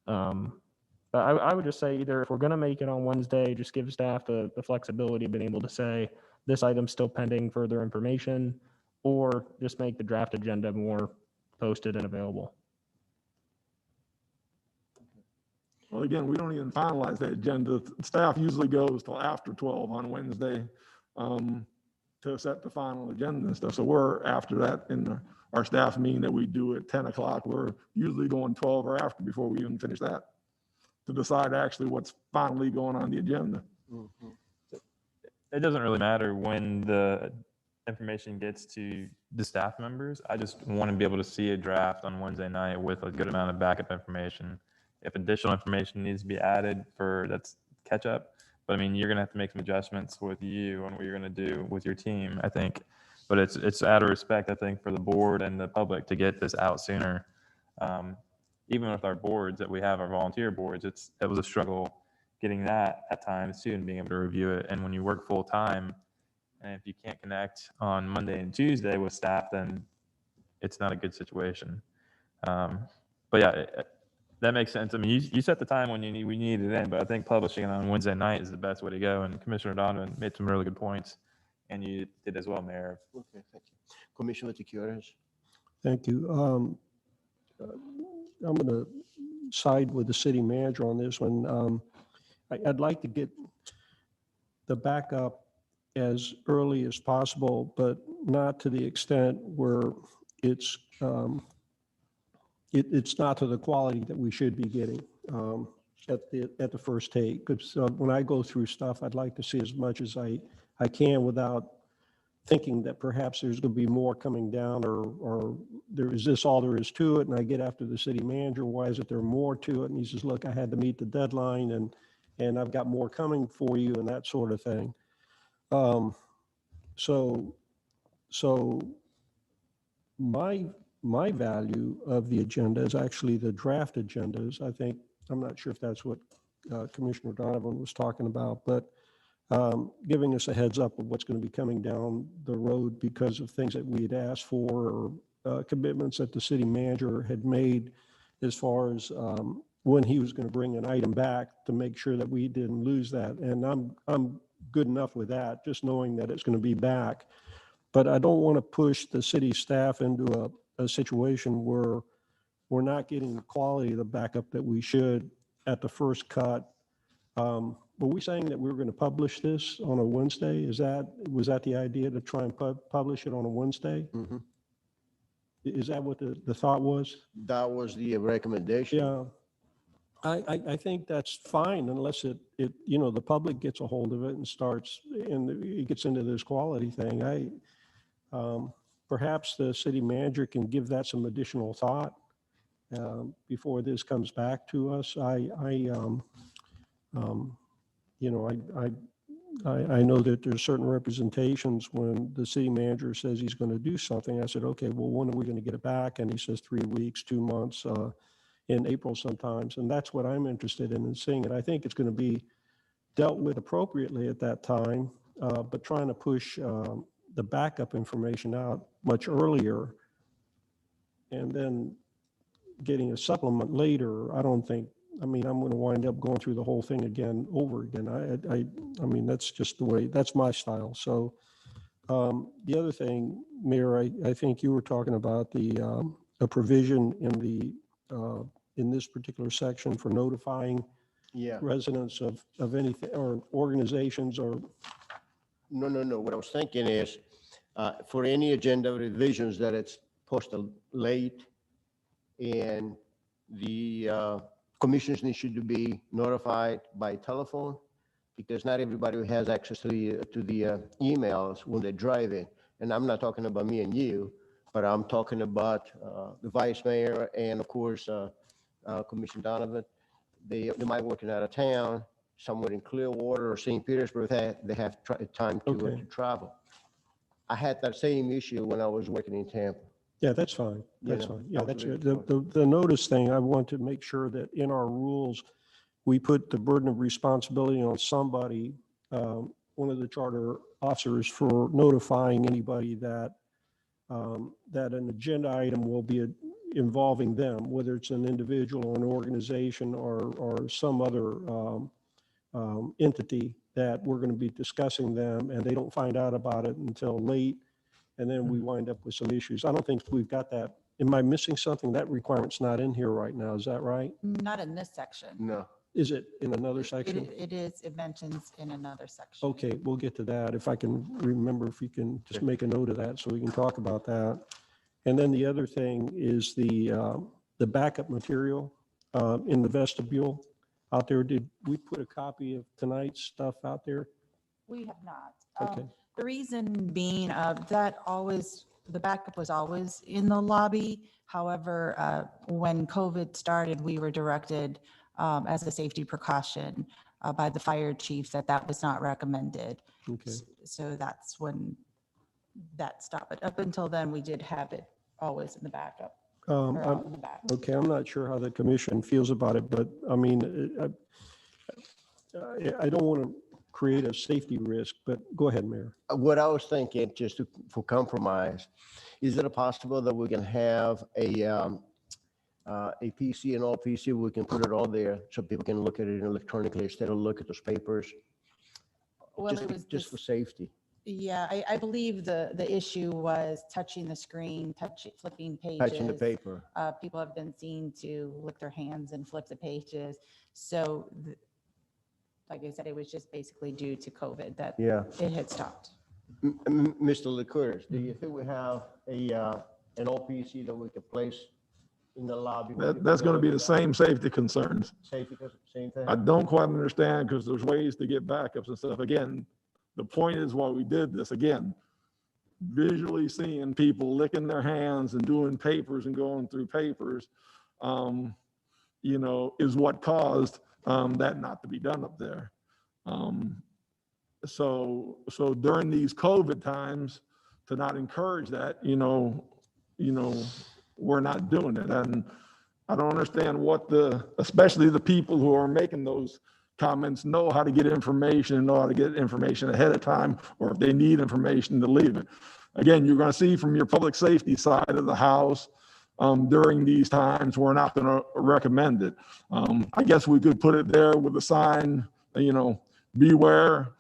But I would just say either if we're going to make it on Wednesday, just give staff the flexibility of being able to say this item's still pending further information, or just make the draft agenda more posted and available. Well, again, we don't even finalize that agenda. Staff usually goes till after 12 on Wednesday to set the final agenda and stuff. So we're after that in our staff meeting that we do at 10 o'clock. We're usually going 12 or after before we even finish that to decide actually what's finally going on the agenda. It doesn't really matter when the information gets to the staff members. I just want to be able to see a draft on Wednesday night with a good amount of backup information. If additional information needs to be added that's catch up, but I mean, you're going to have to make some adjustments with you on what you're going to do with your team, I think. But it's out of respect, I think, for the board and the public to get this out sooner. Even with our boards that we have, our volunteer boards, it was a struggle getting that at times too and being able to review it. And when you work full time, and if you can't connect on Monday and Tuesday with staff, then it's not a good situation. But yeah, That makes sense. I mean, you set the time when we need it in, but I think publishing it on Wednesday night is the best way to go. And Commissioner Donovan made some really good points, and you did as well, Mayor. Okay, thank you. Commissioner Gutierrez? Thank you. I'm going to side with the city manager on this one. I'd like to get the backup as early as possible, but not to the extent where it's it's not to the quality that we should be getting at the first take. Because when I go through stuff, I'd like to see as much as I can without thinking that perhaps there's going to be more coming down, or there is this all there is to it. And I get after the city manager, why isn't there more to it? And he says, look, I had to meet the deadline, and I've got more coming for you, and that sort of thing. So my value of the agenda is actually the draft agendas. I think, I'm not sure if that's what Commissioner Donovan was talking about, but giving us a heads up of what's going to be coming down the road because of things that we had asked for, or commitments that the city manager had made as far as when he was going to bring an item back, to make sure that we didn't lose that. And I'm good enough with that, just knowing that it's going to be back. But I don't want to push the city staff into a situation where we're not getting the quality of the backup that we should at the first cut. Were we saying that we were going to publish this on a Wednesday? Was that the idea, to try and publish it on a Wednesday? Mhm. Is that what the thought was? That was the recommendation. Yeah. I think that's fine, unless the public gets a hold of it and it gets into this quality thing. Perhaps the city manager can give that some additional thought before this comes back to us. I know that there's certain representations when the city manager says he's going to do something. I said, okay, well, when are we going to get it back? And he says 3 weeks, 2 months, in April sometimes. And that's what I'm interested in seeing it. I think it's going to be dealt with appropriately at that time, but trying to push the backup information out much earlier and then getting a supplement later, I don't think, I'm going to wind up going through the whole thing again, over again. I mean, that's just the way, that's my style. So the other thing, Mayor, I think you were talking about a provision in this particular section for notifying Yeah. residents of anything, or organizations, or No. What I was thinking is, for any agenda revisions that it's posted late, and the commissioners need to be notified by telephone, because not everybody has access to the emails when they're driving. And I'm not talking about me and you, but I'm talking about the vice mayor and, of course, Commissioner Donovan. They might working out of town, somewhere in Clearwater or St. Petersburg. They have time to Okay. travel. I had that same issue when I was working in Tampa. yeah, that's fine. That's Yeah, fine. Yeah, that's absolutely. good. The notice thing, I want to make sure that in our rules, we put the burden of responsibility on somebody, one of the charter officers, for notifying anybody that an agenda item will be involving them, whether it's an individual or an organization or some other entity, that we're going to be discussing them, and they don't find out about it until late, and then we wind up with some issues. I don't think we've got that. Am I missing something? That requirement's not in here right now. Is that right? Not in this section. No. Is it in another section? It is, it mentions in another section. Okay, we'll get to that. If I can remember, if you can just make a note of that so we can talk about that. And then the other thing is the backup material in the vestibule out there. Did we put a copy of tonight's stuff out there? We have not. Okay. The reason being the backup was always in the lobby. However, when COVID started, we were directed as a safety precaution by the fire chief that was not recommended. Okay. So that's when that stopped. But up until then, we did have it always in the backup. Or out in the back. Okay, I'm not sure how the commission feels about it, but I mean, I don't want to create a safety risk, but go ahead, Mayor. What I was thinking, for compromise, is it possible that we can have a PC and all PC, we can put it all there so people can look at it electronically instead of look at those papers. Well, Just it for- was just for this- safety. Yeah, I believe the issue was touching the screen, flipping pages. Touching the paper. People have been seen to lick their hands and flip the pages. So, like I said, it was just basically due to COVID that Yeah. it had stopped. Mr. Licorice, do you think we have an OPC that we could place in the lobby? That's going to be the same safety concerns. Safety, same thing? I don't quite understand because there's ways to get backups and stuff. Again, the point is why we did this, again, visually seeing people licking their hands and doing papers and going through papers, you know, is what caused that not to be done up there. So during these COVID times, to not encourage that, you know, we're not doing it. And I don't understand what especially the people who are making those comments know how to get information, know how to get information ahead of time, or if they need information to leave it. Again, you're going to see from your public safety side of the house during these times, we're not going to recommend it. I guess we could put it there with a sign, you know, beware.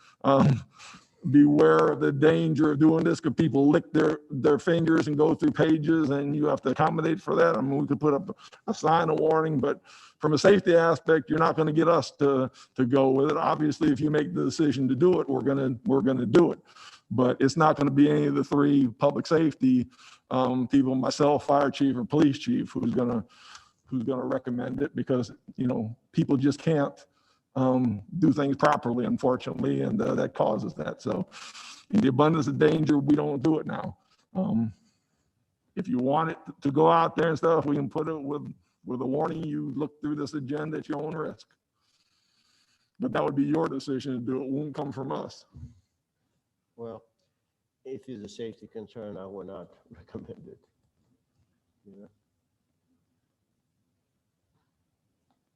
Beware of the danger of doing this because people lick their fingers and go through pages and you have to accommodate for that. I mean, we could put up a sign of warning, but from a safety aspect, you're not going to get us to go with it. Obviously, if you make the decision to do it, we're going to do it. But it's not going to be any of the three public safety people, myself, fire chief or police chief, who's going to recommend it because, you know, people just can't do things properly, unfortunately, and that causes that. So in the abundance of danger, we don't do it now. If you want it to go out there and stuff, we can put it with a warning, you look through this agenda at your own risk. But that would be your decision to do it. It won't come from us. Well, if it's a safety concern, I would not recommend it. Yeah.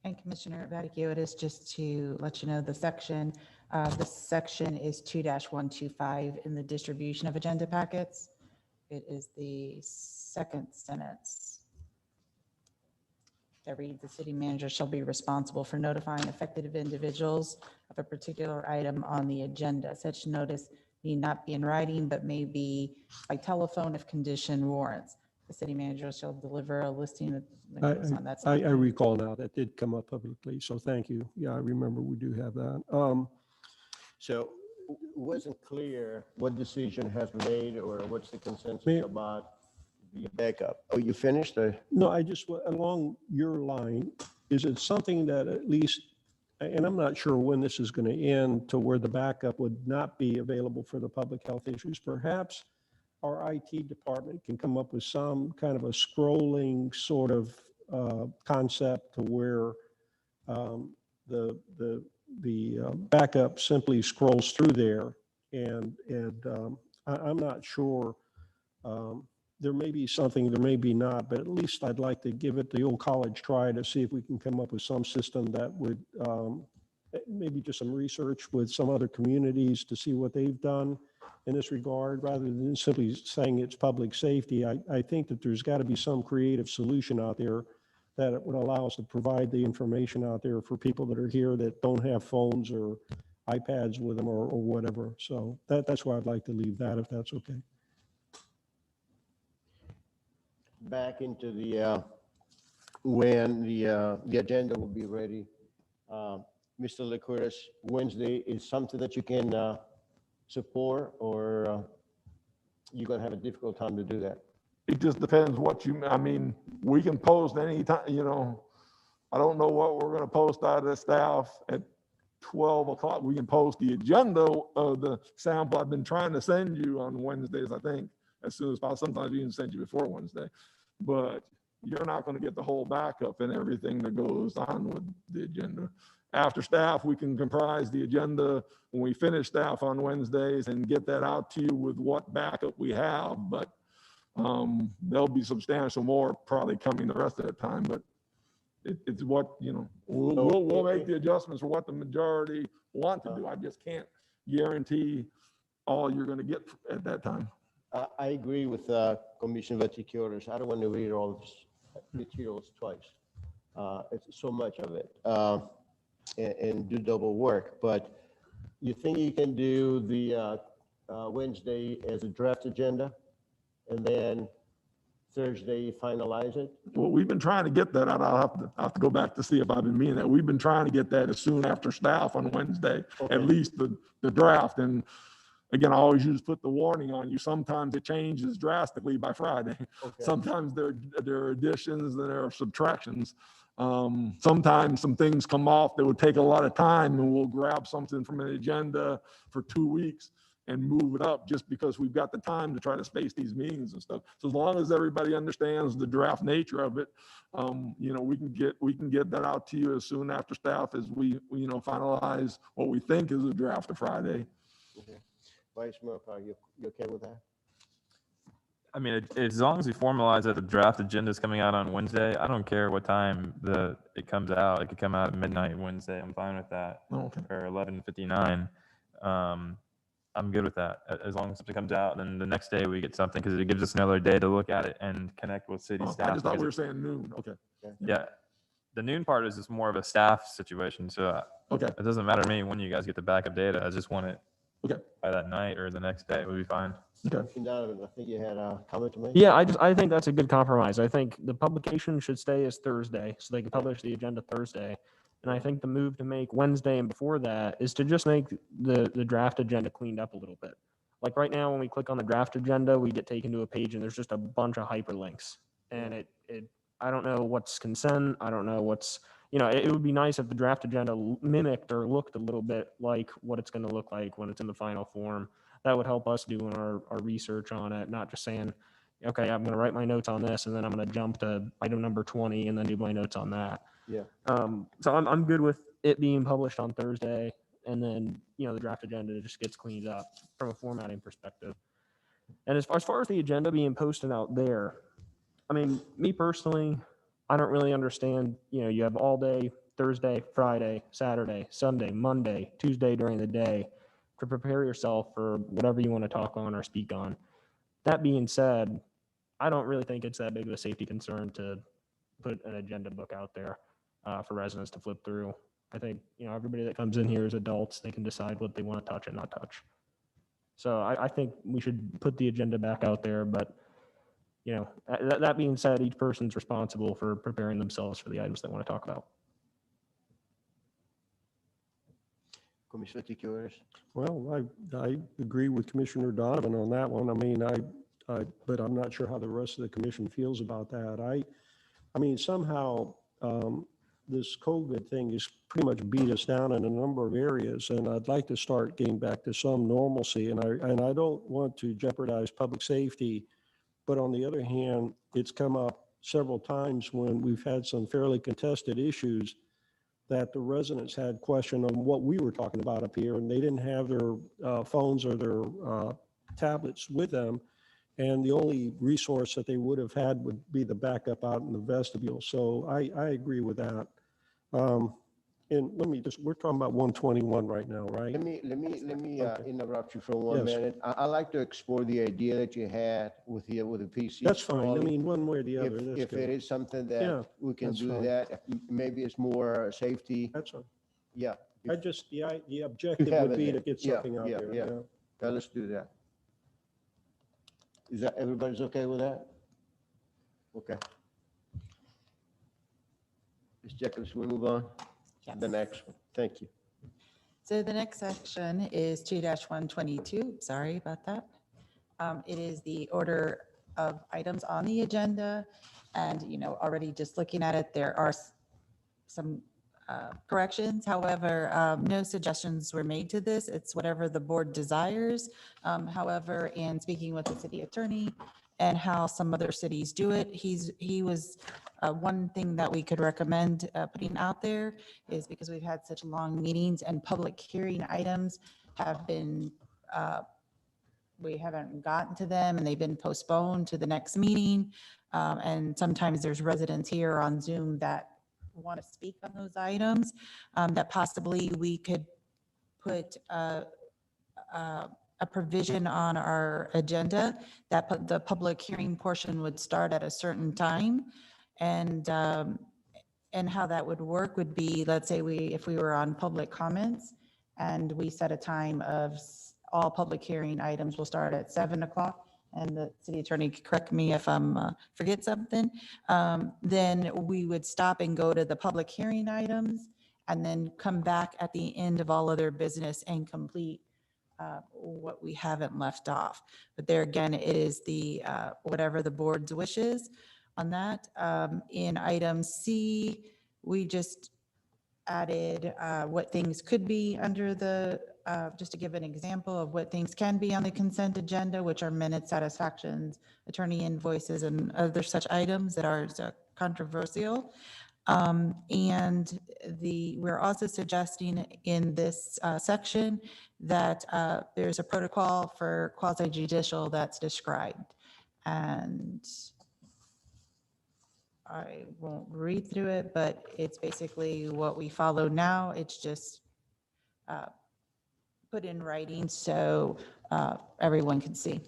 And Commissioner Vaticiotis, just to let you know, this section is 2-125 in the distribution of agenda packets. It is the second sentence that reads, the city manager shall be responsible for notifying affected individuals of a particular item on the agenda. Such notice need not be in writing, but may be by telephone if condition warrants. The city manager shall deliver a listing of the notice on that. I recall now that did come up publicly, so thank you. Yeah, I remember we do have that. So it wasn't clear what decision has been made or what's the consensus Mayor- about the backup. Oh, you finished? No, I just, along your line, is it something that at least, and I'm not sure when this is going to end, to where the backup would not be available for the public health issues? Perhaps our IT department can come up with some kind of a scrolling sort of concept to where the backup simply scrolls through there. And I'm not sure. There may be something, there may be not, but at least I'd like to give it the old college try to see if we can come up with some system that would maybe just some research with some other communities to see what they've done in this regard, rather than simply saying it's public safety. I think that there's got to be some creative solution out there that would allow us to provide the information out there for people that are here that don't have phones or iPads with them or whatever. So that's why I'd like to leave that, if that's okay. Back into the, when the agenda will be ready. Mr. Licorice, Wednesday is something that you can support, or you're going to have a difficult time to do that? It just depends what I mean, we can post anytime, you know, I don't know what we're going to post out of the staff at 12 o'clock. We can post the agenda of the sample I've been trying to send you on Wednesdays, I think, as soon as possible. Sometimes we can send you before Wednesday, but you're not going to get the whole backup and everything that goes on with the agenda. After staff, we can comprise the agenda when we finish staff on Wednesdays and get that out to you with what backup we have, but there'll be substantial more probably coming the rest of the time, but it's what, you know, we'll make the adjustments for what the majority want to do. I just can't guarantee all you're going to get at that time. I agree with Commissioner Vaticiotis. I don't want to read materials twice. It's so much of it, and do double work. But you think you can do the Wednesday as a draft agenda, and then Thursday finalize it? Well, we've been trying to get that out. I'll have to go back to see if I've been meaning that. We've been trying to get that as soon after staff on Wednesday, Okay. at least the draft. And again, I always use put the warning on you. Sometimes it changes drastically by Friday. Okay. Sometimes there are additions, then there are subtractions. Sometimes some things come off that would take a lot of time, and we'll grab something from an agenda for 2 weeks and move it up just because we've got the time to try to space these meetings and stuff. So as long as everybody understands the draft nature of it, we can get that out to you as soon after staff as we finalize what we think is a draft of Friday. Okay. Vice Mayor Park, you okay with that? I mean, as long as we formalize that the draft agenda is coming out on Wednesday, I don't care what time it comes out. It could come out at midnight Wednesday. I'm fine with that. Oh, okay. Or 11:59. I'm good with that. As long as something comes out, then the next day we get something, because it gives us another day to look at it and connect with city Oh, staff. I just thought we were because saying noon. Okay. yeah, the noon part is just more of a staff situation. So Okay. it doesn't matter to me when you guys get the backup data. I just want it Okay. by that night or the next day. It would be fine. Okay. And Donovan, I think you had a comment to make? Yeah, I think that's a good compromise. I think the publication should stay as Thursday, so they can publish the agenda Thursday. And I think the move to make Wednesday and before that is to just make the draft agenda cleaned up a little bit. Like right now, when we click on the draft agenda, we get taken to a page and there's just a bunch of hyperlinks. And I don't know what's consent. I don't know what's, it would be nice if the draft agenda mimicked or looked a little bit like what it's going to look like when it's in the final form. That would help us doing our research on it, not just saying, okay, I'm going to write my notes on this and then I'm going to jump to item number 20 and then do my notes on that. Yeah. So I'm good with it being published on Thursday, and then the draft agenda just gets cleaned up from a formatting perspective. And as far as the agenda being posted out there, I mean, me personally, I don't really understand. You have all day Thursday, Friday, Saturday, Sunday, Monday, Tuesday during the day to prepare yourself for whatever you want to talk on or speak on. That being said, I don't really think it's that big of a safety concern to put an agenda book out there for residents to flip through. I think, everybody that comes in here is adults. They can decide what they want to touch and not touch. So I think we should put the agenda back out there. But, that being said, each person's responsible for preparing themselves for the items they want to talk about. Commissioner Tiquioris? Well, I agree with Commissioner Donovan on that one. I mean, but I'm not sure how the rest of the commission feels about that. I mean, somehow this COVID thing has pretty much beat us down in a number of areas, and I'd like to start getting back to some normalcy. And I don't want to jeopardize public safety, but on the other hand, it's come up several times when we've had some fairly contested issues that the residents had question on what we were talking about up here, and they didn't have their phones or their tablets with them. And the only resource that they would have had would be the backup out in the vestibule. So I agree with that. And we're talking about 121 right now, right? Let me Okay. interrupt you for one Yes. minute. I like to explore the idea that you had with the PC. That's fine. I scrolling. mean, one way or the other. that's If good. it is something Yeah, that we can that's do fine. that, maybe it's more safety. That's fine. Yeah. The objective have would it be there. to get Yeah, something out yeah, there. yeah. Yeah, let's do that. Is that, everybody's okay with that? Okay. Ms. Jenkins, we move on? Yes. The next one. Thank you. So the next section is 2-122. Sorry about that. It is the order of items on the agenda. And, already just looking at it, there are some corrections. However, no suggestions were made to this. It's whatever the board desires. However, in speaking with the city attorney and how some other cities do it, he was one thing that we could recommend putting out there is because we've had such long meetings and public hearing items have been, we haven't gotten to them and they've been postponed to the next meeting. And sometimes there's residents here on Zoom that want to speak on those items, that possibly we could put a provision on our agenda that the public hearing portion would start at a certain time. And how that would work would be, let's say if we were on public comments and we set a time of all public hearing items will start at 7 o'clock, and the city attorney could correct me if I'm forget something, then we would stop and go to the public hearing items and then come back at the end of all other business and complete what we haven't left off. But there again, it is the whatever the board's wishes on that. In item C, we just added what things could be under the, just to give an example of what things can be on the consent agenda, which are minute satisfactions, attorney invoices, and other such items that are controversial. And we're also suggesting in this section that there's a protocol for quasi judicial that's described. And I won't read through it, but it's basically what we follow now. It's just put in writing so everyone can see.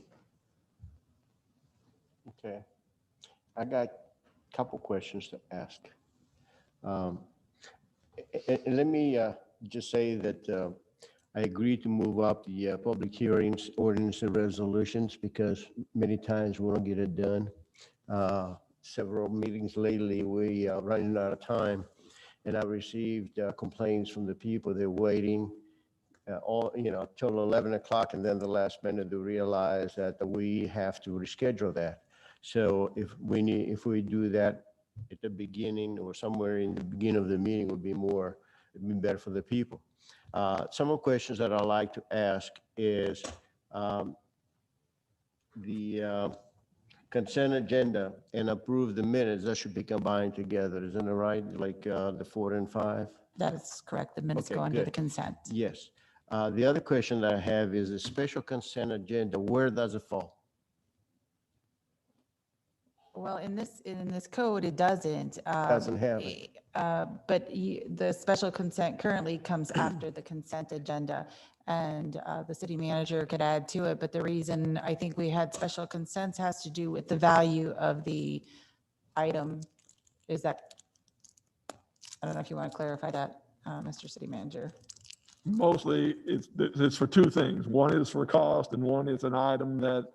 Okay. I got a couple questions to ask. And let me just say that I agree to move up the public hearings, ordinance, and resolutions because many times we don't get it done. Several meetings lately, we are running out of time, and I received complaints from the people. They're waiting till 11 o'clock, and then the last minute they realize that we have to reschedule that. So if we do that at the beginning or somewhere in the beginning of the meeting it'd be better for the people. Some of the questions that I'd like to ask is the consent agenda and approve the minutes, that should be combined together, isn't it right? Like the 4 and 5? That is correct. The minutes Okay, go under good. the consent. Yes. The other question that I have is the special consent agenda, where does it fall? Well, in this code, it doesn't. Doesn't have it. But the special consent currently comes after the consent agenda, and the city manager could add to it. But the reason I think we had special consents has to do with the value of the item. Is that, I don't know if you want to clarify that, Mr. City Manager. Mostly, it's for two things. One is for cost, and one is an item that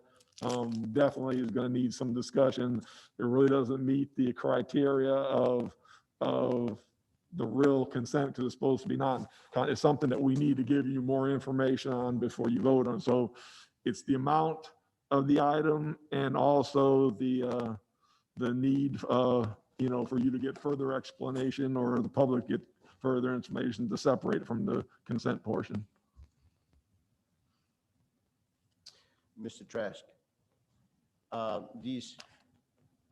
definitely is going to need some discussion. It really doesn't meet the criteria of the real consent because it's supposed to be not. It's something that we need to give you more information on before you vote on. So it's the amount of the item and also the need, for you to get further explanation or the public get further information to separate it from the consent portion. Mr. Trask, these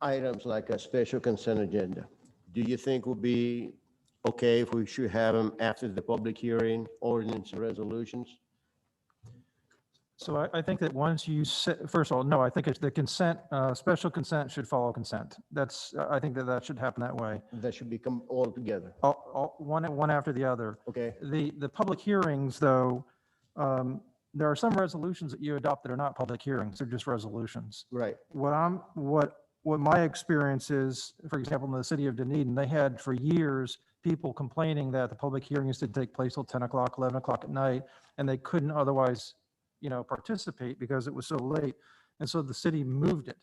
items like a special consent agenda, do you think would be okay if we should have them after the public hearing, ordinance, and resolutions? So I think that once you set, first of all, no, I think it's the consent, special consent should follow consent. I think that should happen that way. That should become all together, One after the other. okay? The public hearings, though, there are some resolutions that you adopt that are not public hearings, they're just resolutions. Right, What my experience is, for example, in the city of Dunedin, they had for years people complaining that the public hearings did take place till 10 o'clock, 11 o'clock at night, and they couldn't otherwise, participate because it was so late. And so the city moved it.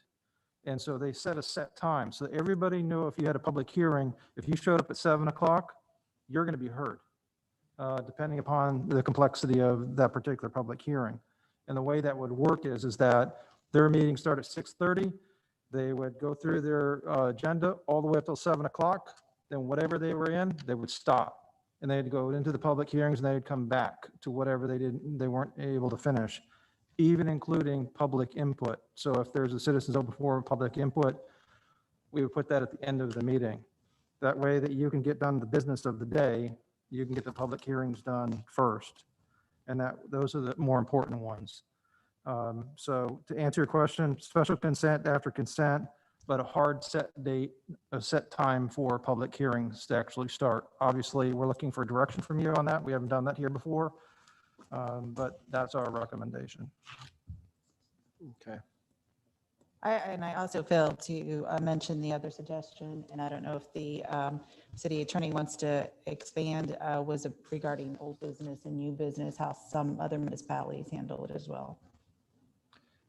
And so they set a set time. So everybody knew if you had a public hearing, if you showed up at 7 o'clock, you're going to be heard, depending upon the complexity of that particular public hearing. And the way that would work is that their meetings start at 6:30. They would go through their agenda all the way up till 7 o'clock. Then whatever they were in, they would stop. And they'd go into the public hearings and they'd come back to whatever they weren't able to finish, even including public input. So if there's a citizens open forum public input, we would put that at the end of the meeting. That way that you can get done the business of the day, you can get the public hearings done first. And those are the more important ones. So to answer your question, special consent after consent, but a hard set date, a set time for public hearings to actually start. Obviously, we're looking for direction from you on that. We haven't done that here before, but that's our recommendation. okay. And I also failed to mention the other suggestion, and I don't know if the city attorney wants to expand, was regarding old business and new business, how some other municipalities handle it as well.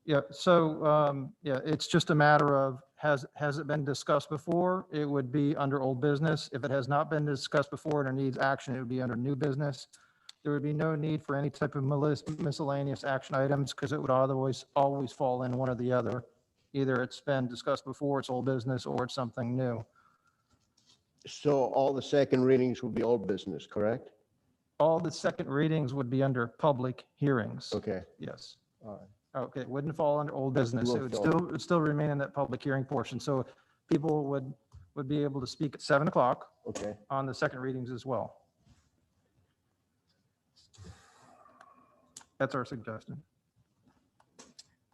Yeah, so, yeah, it's just a matter of, has it been discussed before? It would be under old business. If it has not been discussed before and it needs action, it would be under new business. There would be no need for any type of miscellaneous action items because it would always fall in one or the other. Either it's been discussed before, it's old business, or it's something new. So all the second readings will be old business, correct? All the second readings would be under public hearings. Okay, Yes. all right. Okay, it wouldn't fall under old business. It would still remain in that public hearing portion. So people would be able to speak at 7 o'clock Okay. on the second readings as well. That's our suggestion.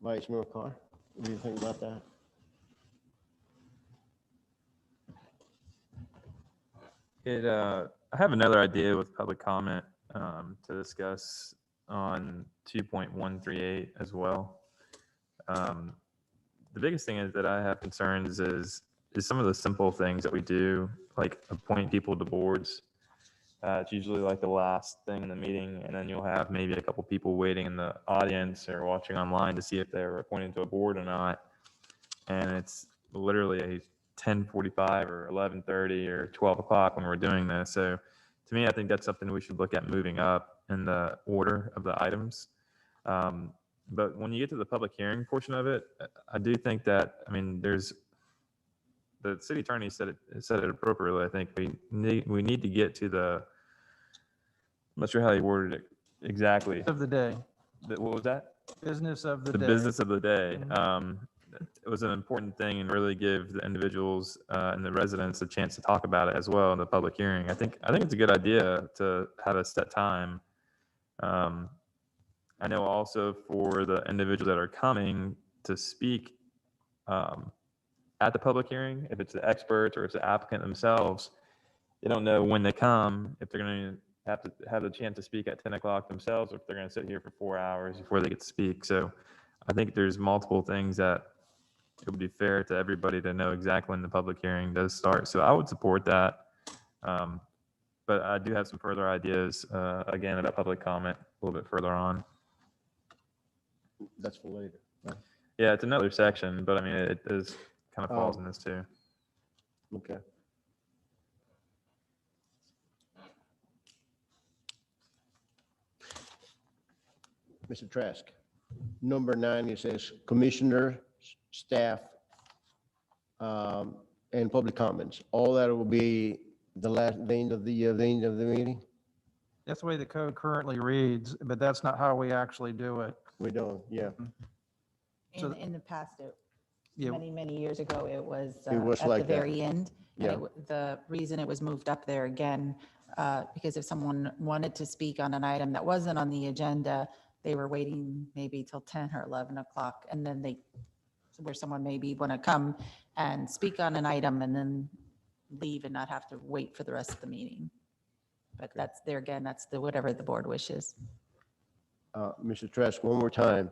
Vice Mayor Carr, what do you think about that? I have another idea with public comment to discuss on 2.138 as well. The biggest thing is that I have concerns is some of the simple things that we do, like appoint people to boards. It's usually like the last thing in the meeting, and then you'll have maybe a couple people waiting in the audience or watching online to see if they're appointed to a board or not. And it's literally a 10:45 or 11:30 or 12 o'clock when we're doing this. So to me, I think that's something we should look at moving up in the order of the items. But when you get to the public hearing portion of it, I do think that, I mean, the city attorney said it appropriately. I think we need to get to the, I'm not sure how he worded it exactly. Of the day, What was that? business of the The day. business of the day. Mhm. It was an important thing and really give the individuals and the residents a chance to talk about it as well in the public hearing. I think it's a good idea to have a set time. I know also for the individuals that are coming to speak at the public hearing, if it's the experts or it's the applicant themselves, they don't know when they come, if they're going to have the chance to speak at 10 o'clock themselves, or if they're going to sit here for 4 hours before they get to speak. So I think there's multiple things that it would be fair to everybody to know exactly when the public hearing does start. So I would support that. But I do have some further ideas, again, about public comment a little bit further on. That's for later. Yeah, it's another section, but I mean, it is kind of falls in this too. Okay. Mr. Trask, number 9, it says commissioner, staff, and public comments. All that will be the end of the meeting? That's the way the code currently reads, but that's not how we actually do it. We don't, yeah. So- In the past, Yeah. many years ago, it was It was at the like that. very end. And Yeah. the reason it was moved up there again, because if someone wanted to speak on an item that wasn't on the agenda, they were waiting maybe till 10 or 11 o'clock, and then where someone maybe want to come and speak on an item and then leave and not have to wait for the rest of the meeting. But that's there again, that's whatever the board wishes. Mr. Trask, one more time.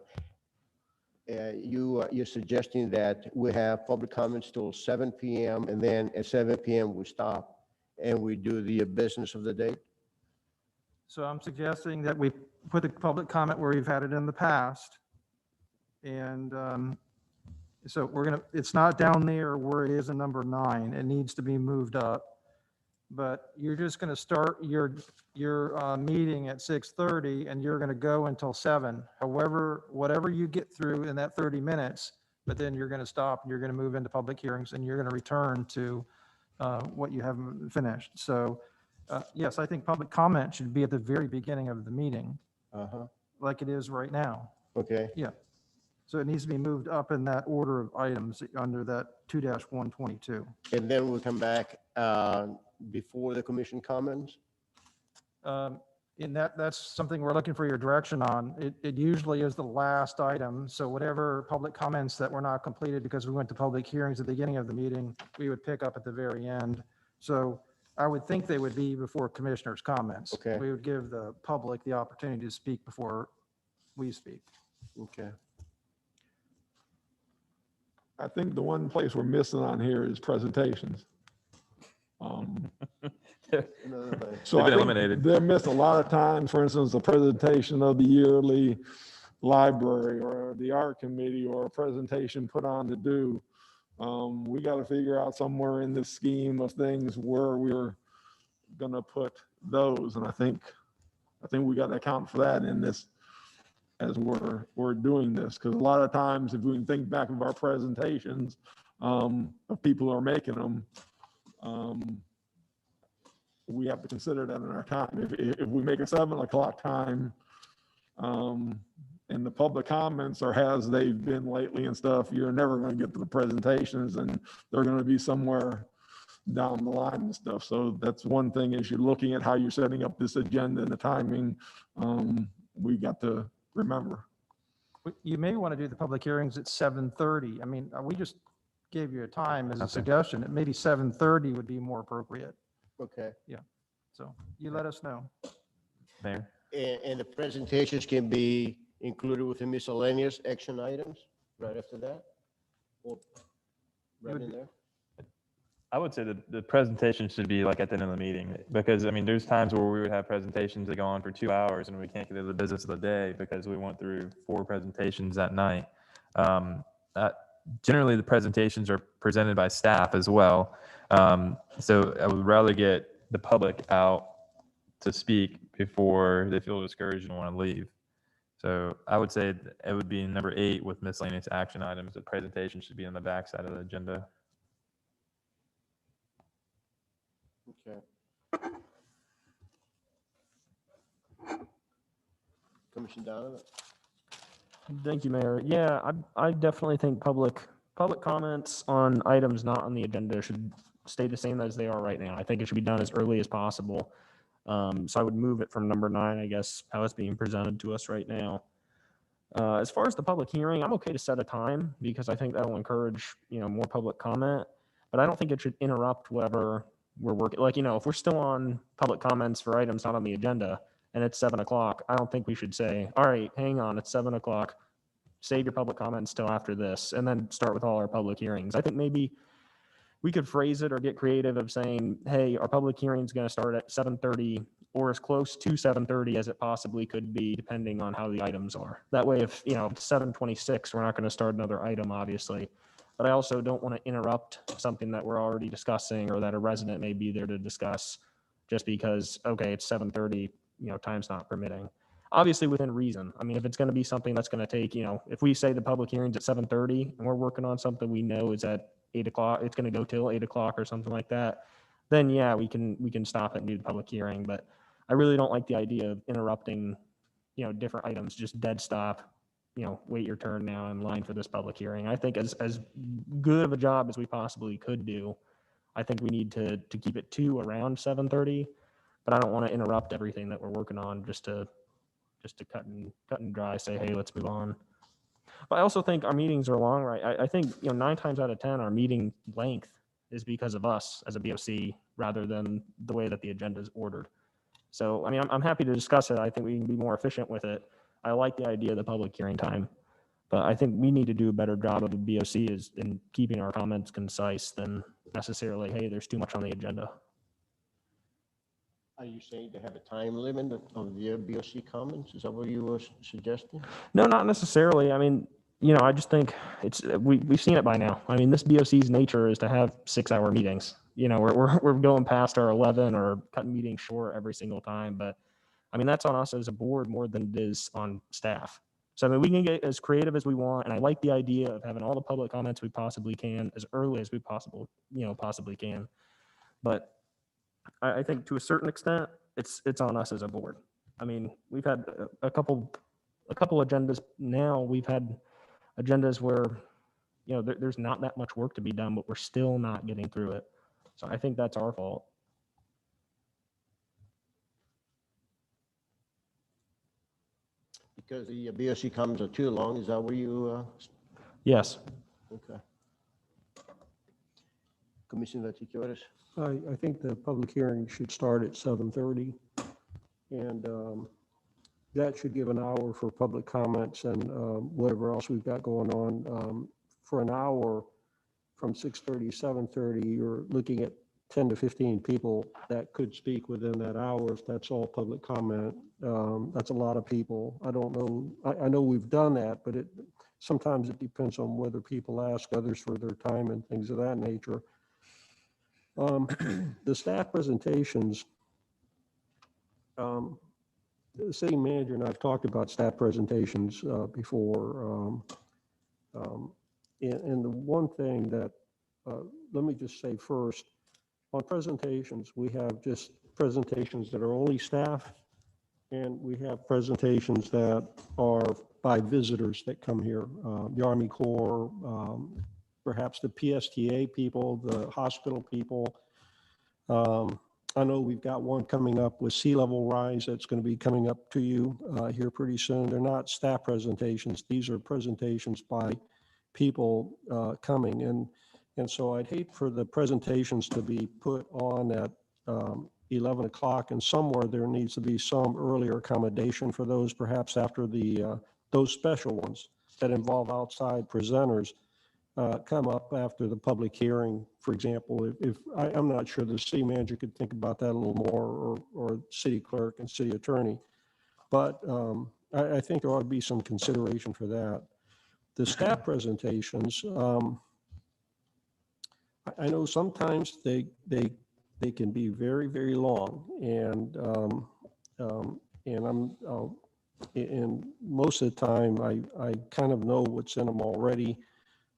You're suggesting that we have public comments till 7 PM, and then at 7 PM we stop and we do the business of the day? So I'm suggesting that we put the public comment where we've had it in the past. And so it's not down there where it is in number 9. It needs to be moved up. But you're just going to start your meeting at 6:30 and you're going to go until 7. However, whatever you get through in that 30 minutes, but then you're going to stop and you're going to move into public hearings and you're going to return to what you haven't finished. So yes, I think public comment should be at the very beginning of the meeting, Uh-huh, like it is right now. okay. Yeah. So it needs to be moved up in that order of items under that 2-122. And then we'll come back before the commission comments? In that's something we're looking for your direction on. It usually is the last item. So whatever public comments that were not completed because we went to public hearings at the beginning of the meeting, we would pick up at the very end. So I would think they would be before commissioners' comments. Okay. We would give the public the opportunity to speak before we speak. Okay. I think the one place we're missing on here is presentations. Another thing. So They've I been think eliminated. they're missed a lot of times, for instance, a presentation of the yearly library or the art committee or a presentation put on to do. We got to figure out somewhere in this scheme of things where we're gonna put those. And I think we got to account for that in this as we're doing this. Because a lot of times, if we can think back of our presentations, of people who are making them, we have to consider that in our time. If we make a 7 o'clock time, and the public comments are as they've been lately and stuff, you're never going to get to the presentations, and they're going to be somewhere down the line and stuff. So that's one thing, as you're looking at how you're setting up this agenda and the timing, we got to remember. You may want to do the public hearings at 7:30. I mean, we just gave you a time as a suggestion. That maybe 7:30 would be more appropriate. Okay. So you let us know. Mayor? And the presentations can be included with the miscellaneous action items right after that? Or right in there? I would say that the presentation should be like at the end of the meeting, because I mean, there's times where we would have presentations that go on for 2 hours and we can't get to the business of the day because we went through 4 presentations that night. Generally, the presentations are presented by staff as well. So I would rather get the public out to speak before they feel discouraged and want to leave. So I would say it would be number 8 with miscellaneous action items. The presentation should be on the back side of the agenda. Okay. Commissioner Donovan? Thank you, Mayor. Yeah, I definitely think public comments on items not on the agenda should stay the same as they are right now. I think it should be done as early as possible. So I would move it from number 9, I guess, how it's being presented to us right now. As far as the public hearing, I'm okay to set a time because I think that'll encourage, more public comment, but I don't think it should interrupt whatever we're working. Like, if we're still on public comments for items not on the agenda and it's 7 o'clock, I don't think we should say, all right, hang on, it's 7 o'clock. Save your public comments till after this and then start with all our public hearings. I think maybe we could phrase it or get creative of saying, hey, our public hearing is going to start at 7:30 or as close to 7:30 as it possibly could be, depending on how the items are. That way, if, 7:26, we're not going to start another item, obviously. But I also don't want to interrupt something that we're already discussing or that a resident may be there to discuss just because, okay, it's 7:30, time's not permitting. Obviously within reason. I mean, if it's going to be something that's going to take, if we say the public hearing's at 7:30 and we're working on something we know is at 8 o'clock, it's going to go till 8 o'clock or something like that, then yeah, we can stop it and do the public hearing. But I really don't like the idea of interrupting, different items, just dead stop, wait your turn now in line for this public hearing. I think as good of a job as we possibly could do, I think we need to keep it to around 7:30, but I don't want to interrupt everything that we're working on just to cut and dry, say, hey, let's move on. But I also think our meetings are long, right? I think, 9 times out of 10, our meeting length is because of us as a BOC rather than the way that the agenda is ordered. So, I mean, I'm happy to discuss it. I think we can be more efficient with it. I like the idea of the public hearing time, but I think we need to do a better job of the BOC is in keeping our comments concise than necessarily, hey, there's too much on the agenda. Are you saying to have a time limit of the BOC comments? Is that what you were suggesting? No, not necessarily. I mean, I just think we've seen it by now. I mean, this BOC's nature is to have 6-hour meetings. We're going past our 11 or cutting meetings short every single time. But I mean, that's on us as a board more than it is on staff. So I mean, we can get as creative as we want, and I like the idea of having all the public comments we possibly can as early as we possibly can. But I think to a certain extent, it's on us as a board. I mean, we've had a couple agendas now. We've had agendas where, there's not that much work to be done, but we're still not getting through it. So I think that's our fault. Because the BOC comments are too long, is that where you, Yes. okay. Commissioner Vaticius? I think the public hearing should start at 7:30. And that should give an hour for public comments and whatever else we've got going on for an hour from 6:30, 7:30, you're looking at 10 to 15 people that could speak within that hour if that's all public comment. That's a lot of people. I don't know, I know we've done that, but sometimes it depends on whether people ask others for their time and things of that nature. The staff presentations, the city manager and I've talked about staff presentations before. And the one thing that, let me just say first, on presentations, we have just presentations that are only staff, and we have presentations that are by visitors that come here, the Army Corps, perhaps the PSTA people, the hospital people. I know we've got one coming up with sea level rise that's going to be coming up to you here pretty soon. They're not staff presentations. These are presentations by people coming. And so I'd hate for the presentations to be put on at 11 o'clock, and somewhere there needs to be some earlier accommodation for those, perhaps after those special ones that involve outside presenters come up after the public hearing. For example, I'm not sure the city manager could think about that a little more, or city clerk and city attorney, but I think there ought to be some consideration for that. The staff presentations, I know sometimes they can be very, very long, and most of the time I kind of know what's in them already.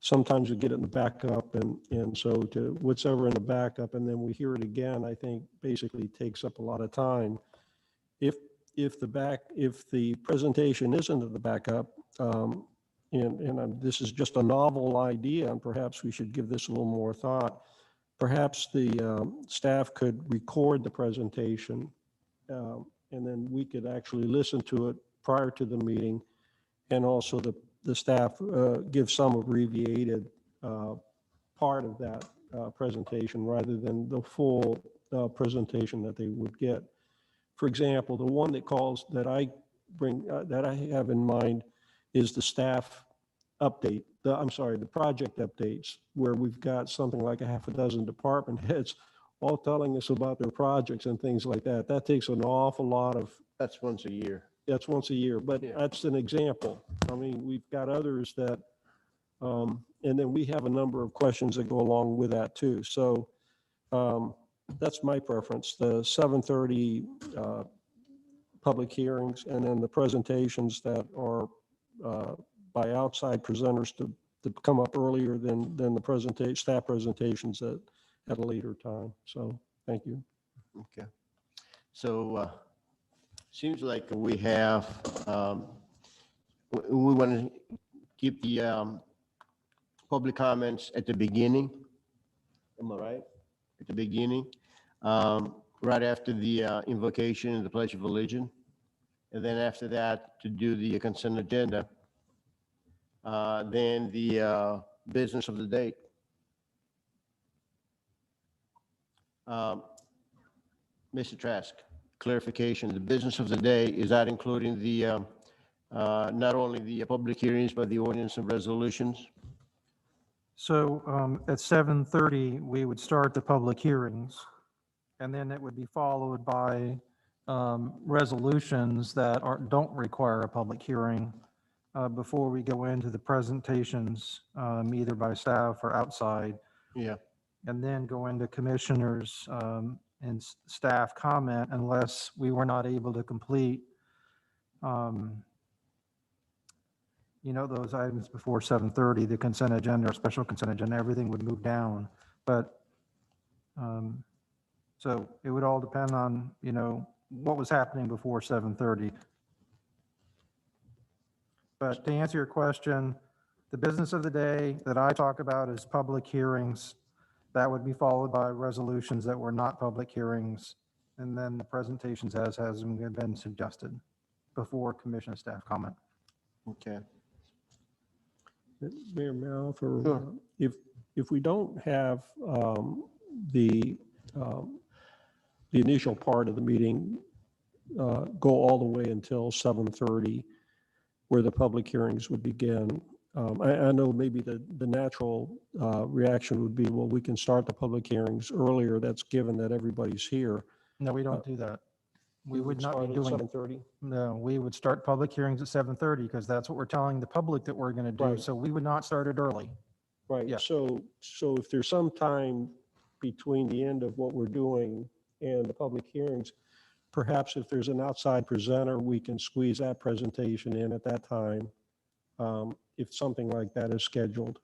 Sometimes we get it in the backup, and so to what's ever in the backup, and then we hear it again, I think basically takes up a lot of time. If the presentation isn't in the backup, this is just a novel idea, and perhaps we should give this a little more thought. Perhaps the staff could record the presentation, and then we could actually listen to it prior to the meeting, and also the staff give some abbreviated part of that presentation rather than the full presentation that they would get. For example, the one that I have in mind is the staff update, the project updates, where we've got something like a half a dozen department heads all telling us about their projects and things like that. That takes an awful lot of, That's once a year. that's once a year, but Yeah. that's an example. I mean, we've got others that, and then we have a number of questions that go along with that too. So that's my preference, the 7:30 public hearings, and then the presentations that are by outside presenters to come up earlier than the staff presentations at a later time. So thank you. Okay. So seems like we have, we want to keep the public comments at the beginning. Am I right? At the beginning, right after the invocation and the Pledge of Allegiance. And then after that, to do the consent agenda. Then the business of the day. Mr. Trask, clarification, the business of the day, is that including the, not only the public hearings, but the ordinance and resolutions? So at 7:30, we would start the public hearings, and then it would be followed by resolutions that don't require a public hearing before we go into the presentations, either by staff or outside, Yeah. and then go into commissioners and staff comment unless we were not able to complete those items before 7:30, the consent agenda or special consent agenda, everything would move down. But so it would all depend on, what was happening before 7:30. But to answer your question, the business of the day that I talk about is public hearings. That would be followed by resolutions that were not public hearings, and then the presentations as has been suggested before commission and staff comment. Okay. Mayor Mouth, or Sure. if we don't have the initial part of the meeting go all the way until 7:30, where the public hearings would begin, I know maybe the natural reaction would be, well, we can start the public hearings earlier. That's given that everybody's here. No, we don't do that. We would not start be at doing, 7:30? no, we would start public hearings at 7:30 because that's what we're telling the public that we're going to do. Right. So we would not start it early. Right, Yeah. so if there's some time between the end of what we're doing and the public hearings, perhaps if there's an outside presenter, we can squeeze that presentation in at that time, if something like that is scheduled.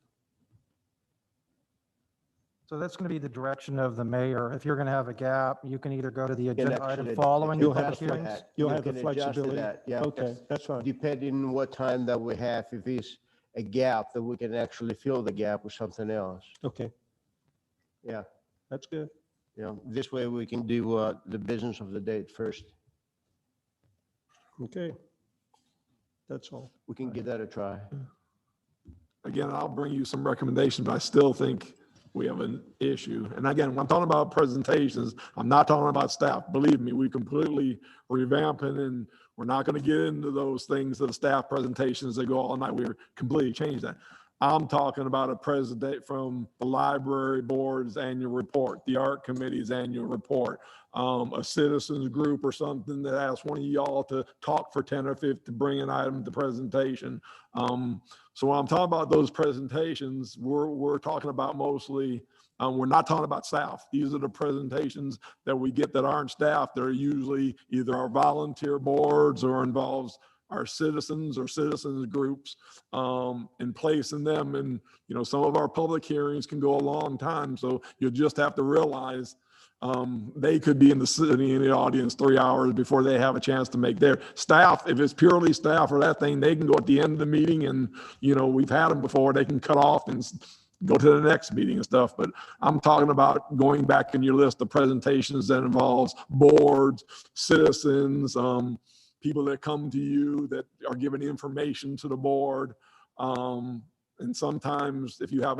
So that's going to be the direction of the mayor. If you're going to have a gap, you can either go to the And agenda item actually following the You'll have public to hearings. that. You'll You have the can adjust to flexibility? that, yeah. Okay, that's fine. Depending on what time that we have, if it's a gap, that we can actually fill the gap with something else. Okay, Yeah, that's good. this way we can do the business of the day first. Okay. That's all. We can give that a try. Again, I'll bring you some recommendations, but I still think we have an issue. And again, when I'm talking about presentations, I'm not talking about staff. Believe me, we completely revamping and we're not going to get into those things of the staff presentations that go all night. We're completely changed that. I'm talking about a president from the library board's annual report, the art committee's annual report, a citizens group or something that asks one of y'all to talk for 10 or 15 to bring an item to presentation. So when I'm talking about those presentations, we're talking about mostly, we're not talking about staff. These are the presentations that we get that aren't staff. They're usually either our volunteer boards or involves our citizens or citizens groups, and placing them. And, some of our public hearings can go a long time. So you'll just have to realize they could be in the audience 3 hours before they have a chance to make their staff. If it's purely staff or that thing, they can go at the end of the meeting and, we've had them before, they can cut off and go to the next meeting and stuff. But I'm talking about going back in your list of presentations that involves boards, citizens, people that come to you that are giving information to the board. And sometimes if you have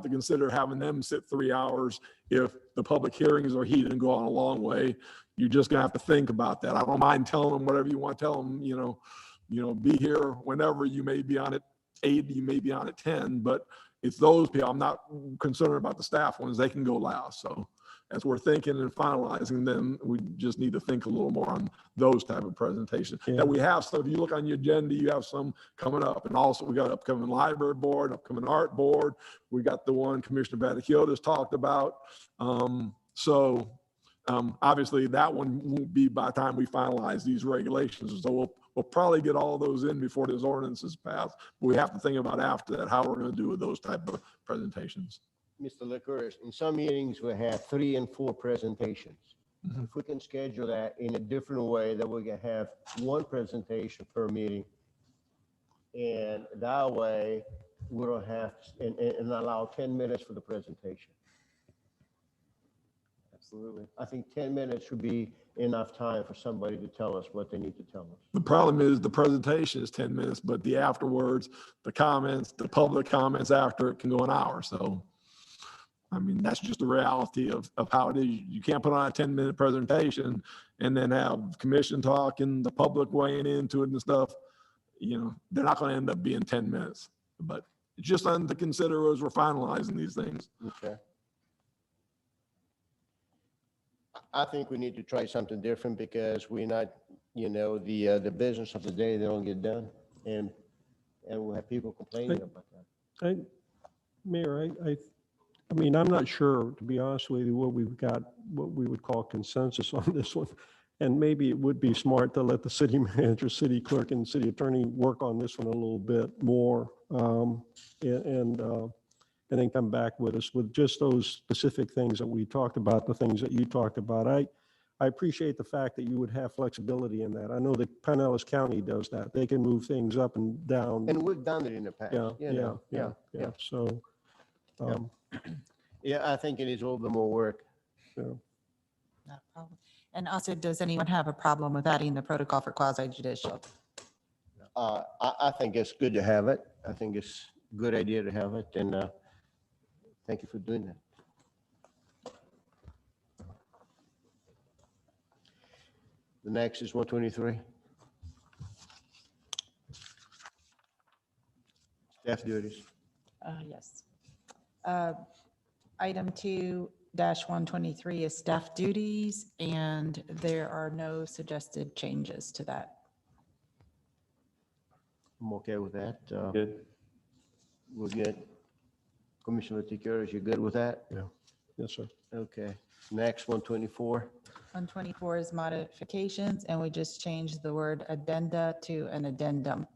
to consider having them sit 3 hours. If the public hearings are heated and go on a long way, you're just gonna have to think about that. I don't mind telling them whatever you want to tell them, be here whenever. You may be on at 8, you may be on at 10, but it's those people. I'm not concerned about the staff ones. They can go last. So as we're thinking and finalizing them, we just need to think a little more on those type of presentations that we have. So if you look on your agenda, you have some coming up. And also we got upcoming library board, upcoming art board. We got the one Commissioner Batakilda's talked about. Obviously that one won't be by the time we finalize these regulations. So we'll probably get all those in before this ordinance is passed. But we have to think about after that, how we're going to do with those type of presentations. Mr. Licorice, in some meetings, we have 3 and 4 presentations. Mhm. If we can schedule that in a different way, that we can have 1 presentation per meeting. And that way, we don't have, and allow 10 minutes for the presentation. Absolutely. I think 10 minutes should be enough time for somebody to tell us what they need to tell us. The problem is the presentation is 10 minutes, but the afterwards, the comments, the public comments after it can go an hour. So that's just the reality of how it is. You can't put on a 10-minute presentation and then have commission talk and the public weighing into it and stuff. They're not going to end up being 10 minutes, but it's just something to consider as we're finalizing these things. Okay. I think we need to try something different because we're not, the business of the day, they don't get done. And we'll have people complaining about that. Mayor, I'm not sure, to be honest with you, what we would call consensus on this one. And maybe it would be smart to let the city manager, city clerk, and city attorney work on this one a little bit more. And then come back with us with just those specific things that we talked about, the things that you talked about. I appreciate the fact that you would have flexibility in that. I know that Pinellas County does that. They can move things up and down. And we've done it in the past. Yeah. So, Yeah, I think it is a little bit more work. Not a problem. And also, does anyone have a problem with adding the protocol for quasi judicial? I think it's good to have it. I think it's a good idea to have it, and thank you for doing that. The next is 123. Staff duties. Yes. Item 2-123 is staff duties, and there are no suggested changes to that. I'm okay with that. Good. We're good. Commissioner Tikaris, you good with that? Yeah. Yes, sir. Okay. Next, 124. 124 is modifications, and we just changed the word addenda to an addendum.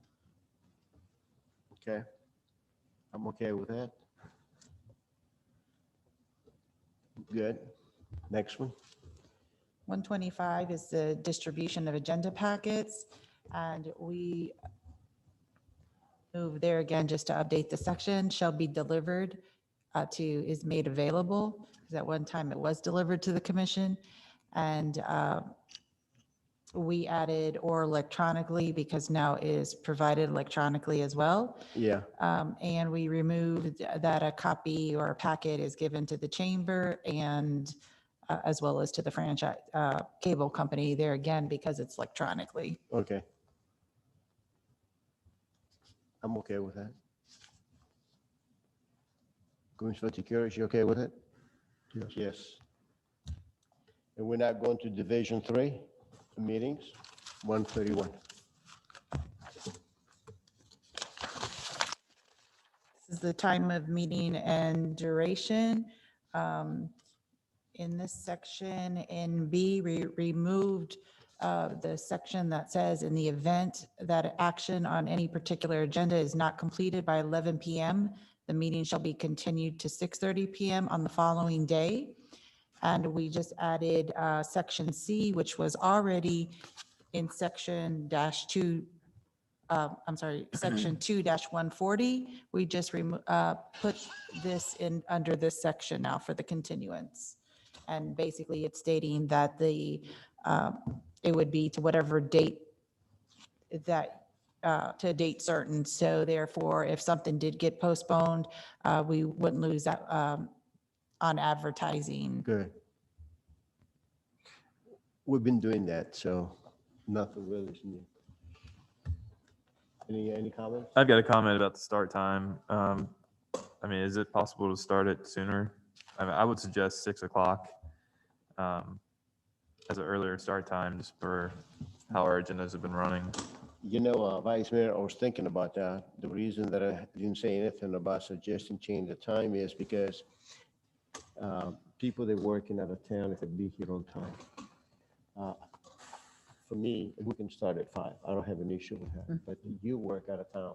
Okay. I'm okay with that. Good. Next one. 125 is the distribution of agenda packets, and we move there again just to update the section, shall be delivered to, is made available, because at one time it was delivered to the commission. And we added or electronically, because now it is provided electronically as well. Yeah. And we removed that a copy or a packet is given to the chamber and as well as to the franchise cable company there again, because it's electronically. Okay. I'm okay with that. Commissioner Tikaris, you okay with it? Yes. Yes. And we're not going to Division 3 meetings, 131. This is the time of meeting and duration. In this section, in B, we removed the section that says, in the event that action on any particular agenda is not completed by 11 PM, the meeting shall be continued to 6:30 PM on the following day. And we just added section C, which was already in section section 2-140. We just put this in under this section now for the continuance. And basically it's stating that it would be to whatever date that, to a date certain. So therefore, if something did get postponed, we wouldn't lose that on advertising. Good. We've been doing that, so nothing really is new. Any comments? I've got a comment about the start time. I mean, is it possible to start it sooner? I mean, I would suggest 6 o'clock as an earlier start time, just for how our agendas have been running. You know, Vice Mayor, I was thinking about that. The reason that I didn't say anything about suggesting change the time is because people that working out of town, if they be here on time. For me, we can start at 5. I don't have an issue with that, but you work out of town.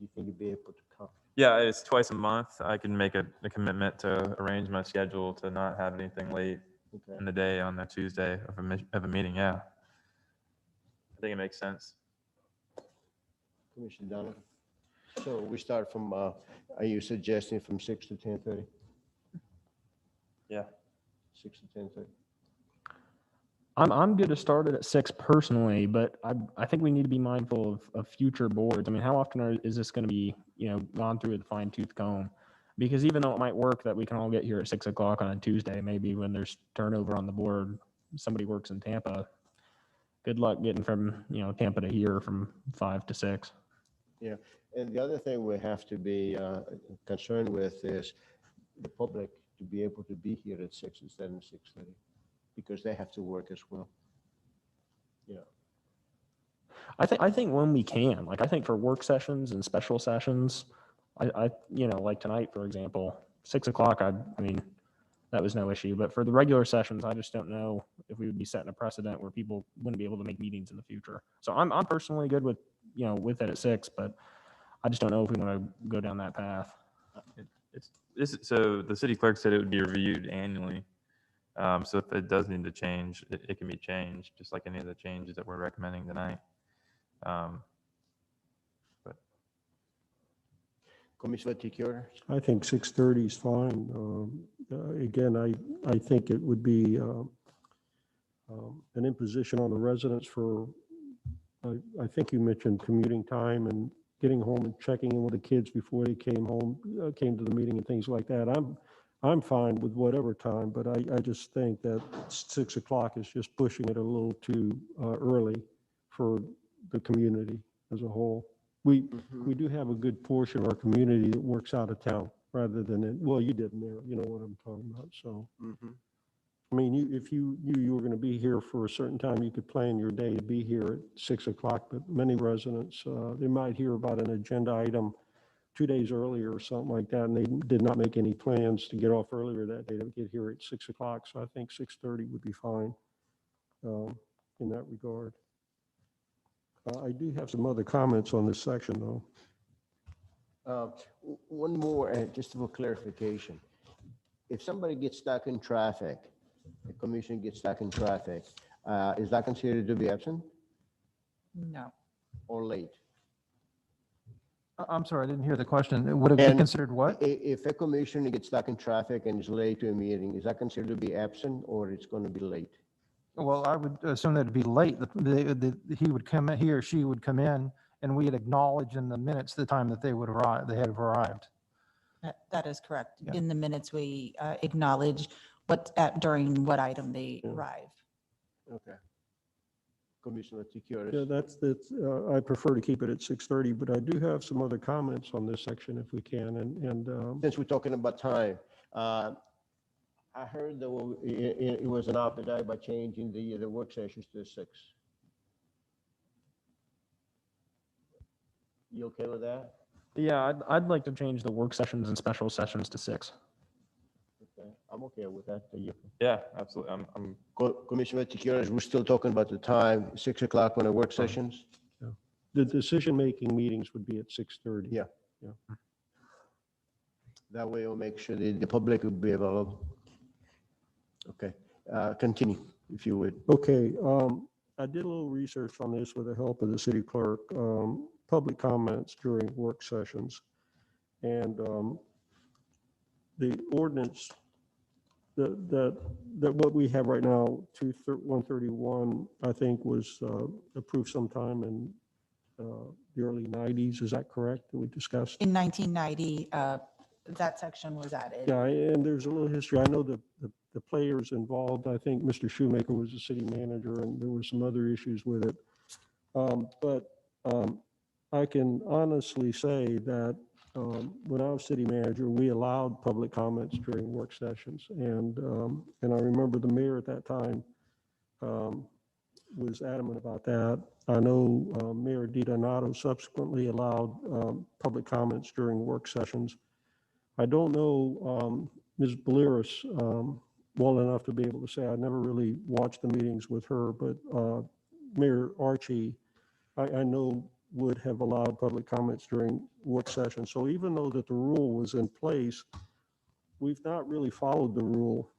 You think you'll be able to come? Yeah, it's twice a month. I can make a commitment to arrange my schedule to not have anything late Okay. in the day on the Tuesday of a meeting. Yeah, I think it makes sense. Commissioner Donovan. So we start from, are you suggesting from 6 to 10:30? Yeah. 6 to 10:30. I'm good to start it at 6 personally, but I think we need to be mindful of future boards. I mean, how often is this going to be, gone through with a fine tooth comb? Because even though it might work that we can all get here at 6 o'clock on a Tuesday, maybe when there's turnover on the board, somebody works in Tampa. Good luck getting from, Tampa to here from 5 to 6. Yeah, and the other thing we have to be concerned with is the public to be able to be here at 6 instead of 6:30, because they have to work as well. I think when we can, like, I think for work sessions and special sessions, I like tonight, for example, 6 o'clock, I mean, that was no issue. But for the regular sessions, I just don't know if we would be setting a precedent where people wouldn't be able to make meetings in the future. So I'm personally good with, with it at 6, but I just don't know if we want to go down that path. So the city clerk said it would be reviewed annually. So if it does need to change, it can be changed, just like any of the changes that we're recommending tonight. But Commissioner Tikaris? I think 6:30 is fine. Again, I think it would be an imposition on the residents for, I think you mentioned commuting time and getting home and checking in with the kids before they came to the meeting and things like that. I'm fine with whatever time, but I just think that 6 o'clock is just pushing it a little too early for the community as a whole. We, Mhm. we do have a good portion of our community that works out of town rather than, well, you did, Mayor, you know what I'm talking about, so. Mhm. I mean, if you knew you were going to be here for a certain time, you could plan your day to be here at 6 o'clock, but many residents, they might hear about an agenda item 2 days earlier or something like that, and they did not make any plans to get off earlier that day to get here at 6 o'clock, so I think 6:30 would be fine in that regard. I do have some other comments on this section, though. One more, just for clarification. If somebody gets stuck in traffic, the commission gets stuck in traffic, is that considered to be absent No. or late? I'm sorry, I didn't hear the question. Would it be And considered what? If a commissioner gets stuck in traffic and is late to a meeting, is that considered to be absent or it's going to be late? Well, I would assume that it'd be late. He would come, he or she would come in and we'd acknowledge in the minutes the time that they would arrive, they had arrived. That is correct. Yeah. In the minutes, we acknowledge during what item they Yeah. arrive. Okay. Commissioner Yeah, Tikuris. that's, I prefer to keep it at 6:30, but I do have some other comments on this section if we can, and Since we're talking about time, I heard that it was an appetite by changing the work sessions to 6. You okay with that? Yeah, I'd like to change the work sessions and special sessions to 6. Okay, I'm okay with that. Yeah, absolutely. I'm Commissioner Tikuris, we're still talking about the time, 6 o'clock on the work sessions? the decision-making meetings would be at 6:30. Yeah. That way we'll make sure the public will be available. Okay, continue, if you would. Okay, I did a little research on this with the help of the city clerk, public comments during work sessions. And the ordinance that what we have right now, 131, I think was approved sometime in the early 90s. Is that correct, that we discussed? In 1990, that section was added. Yeah, and there's a little history. I know the players involved. I think Mr. Shoemaker was the city manager, and there were some other issues with it. But I can honestly say that when I was city manager, we allowed public comments during work sessions. And I remember the mayor at that time was adamant about that. I know Mayor DiDonato subsequently allowed public comments during work sessions. I don't know Ms. Beliris well enough to be able to say. I never really watched the meetings with her, but Mayor Archie, I know would have allowed public comments during work sessions. So even though that the rule was in place, we've not really followed the rule.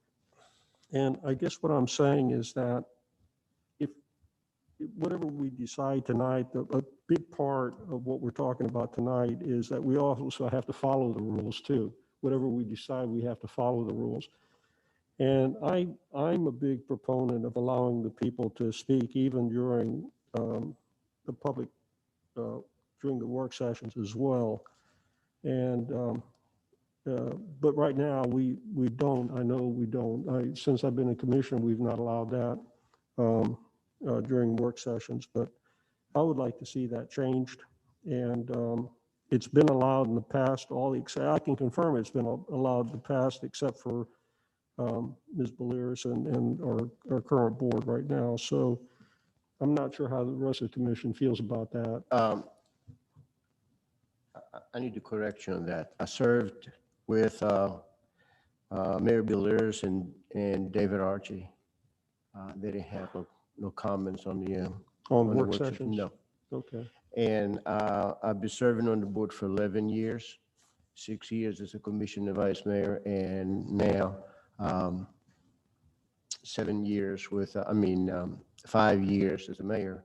And I guess what I'm saying is that if whatever we decide tonight, a big part of what we're talking about tonight is that we also have to follow the rules too. Whatever we decide, we have to follow the rules. And I'm a big proponent of allowing the people to speak even during the public, during the work sessions as well. And, but right now we don't, I know we don't. Since I've been a commissioner, we've not allowed that during work sessions, but I would like to see that changed. And it's been allowed in the past, I can confirm it's been allowed in the past except for Ms. Beliris and our current board right now. So I'm not sure how the rest of the commission feels about that. I need to correct you on that. I served with Mayor Beliris and David Archie. They didn't have no comments on the Work session. sessions? No. Okay. And I've been serving on the board for 11 years, 6 years as a commissioner vice mayor, and now 7 years with, 5 years as a mayor.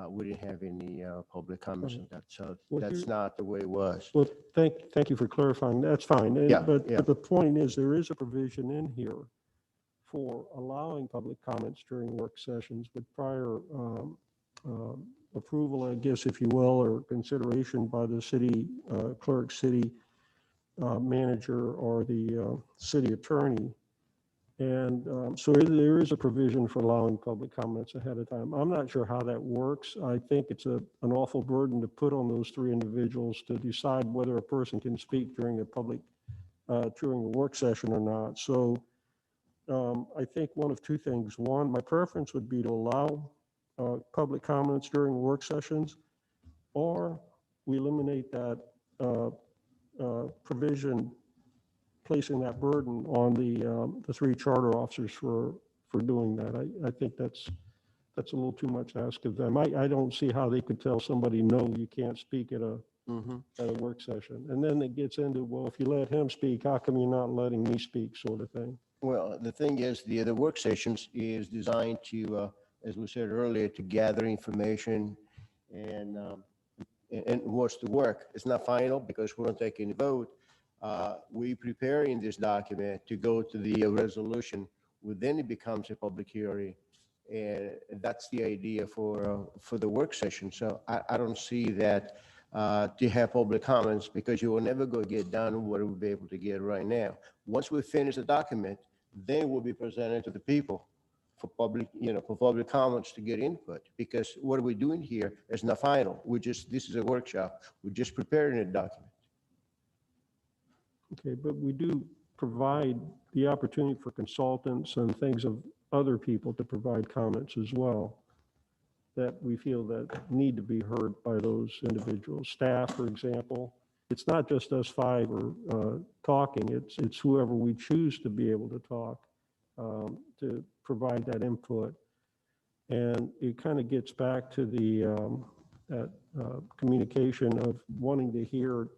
We didn't have any public comments on that, so Well, that's here- not the way it was. Well, thank you for clarifying. That's fine. Yeah, But yeah. but the point is, there is a provision in here for allowing public comments during work sessions with prior approval, I guess, if you will, or consideration by the city clerk, city manager, or the city attorney. And so there is a provision for allowing public comments ahead of time. I'm not sure how that works. I think it's an awful burden to put on those three individuals to decide whether a person can speak during during a work session or not. So I think one of two things. One, my preference would be to allow public comments during work sessions, or we eliminate that provision placing that burden on the three charter officers for doing that. I think that's a little too much to ask of them. I don't see how they could tell somebody, no, you can't speak at a work session. And then it gets into, well, if you let him speak, how come you're not letting me speak, sort of thing. Well, the thing is, the work sessions is designed to, as we said earlier, to gather information and what's the work. It's not final because we don't take any vote. We preparing this document to go to the resolution, then it becomes a public hearing. And that's the idea for the work session. So I don't see that to have public comments because you will never go get done what we'll be able to get right now. Once we finish the document, then we'll be presented to the people for public comments to get input, because what we're doing here is not final. This is a workshop. We're just preparing a document. Okay, but we do provide the opportunity for consultants and things of other people to provide comments as well that we feel that need to be heard by those individuals. Staff, for example, it's not just us five or talking, it's whoever we choose to be able to talk to provide that input. And it kind of gets back to that communication of wanting to hear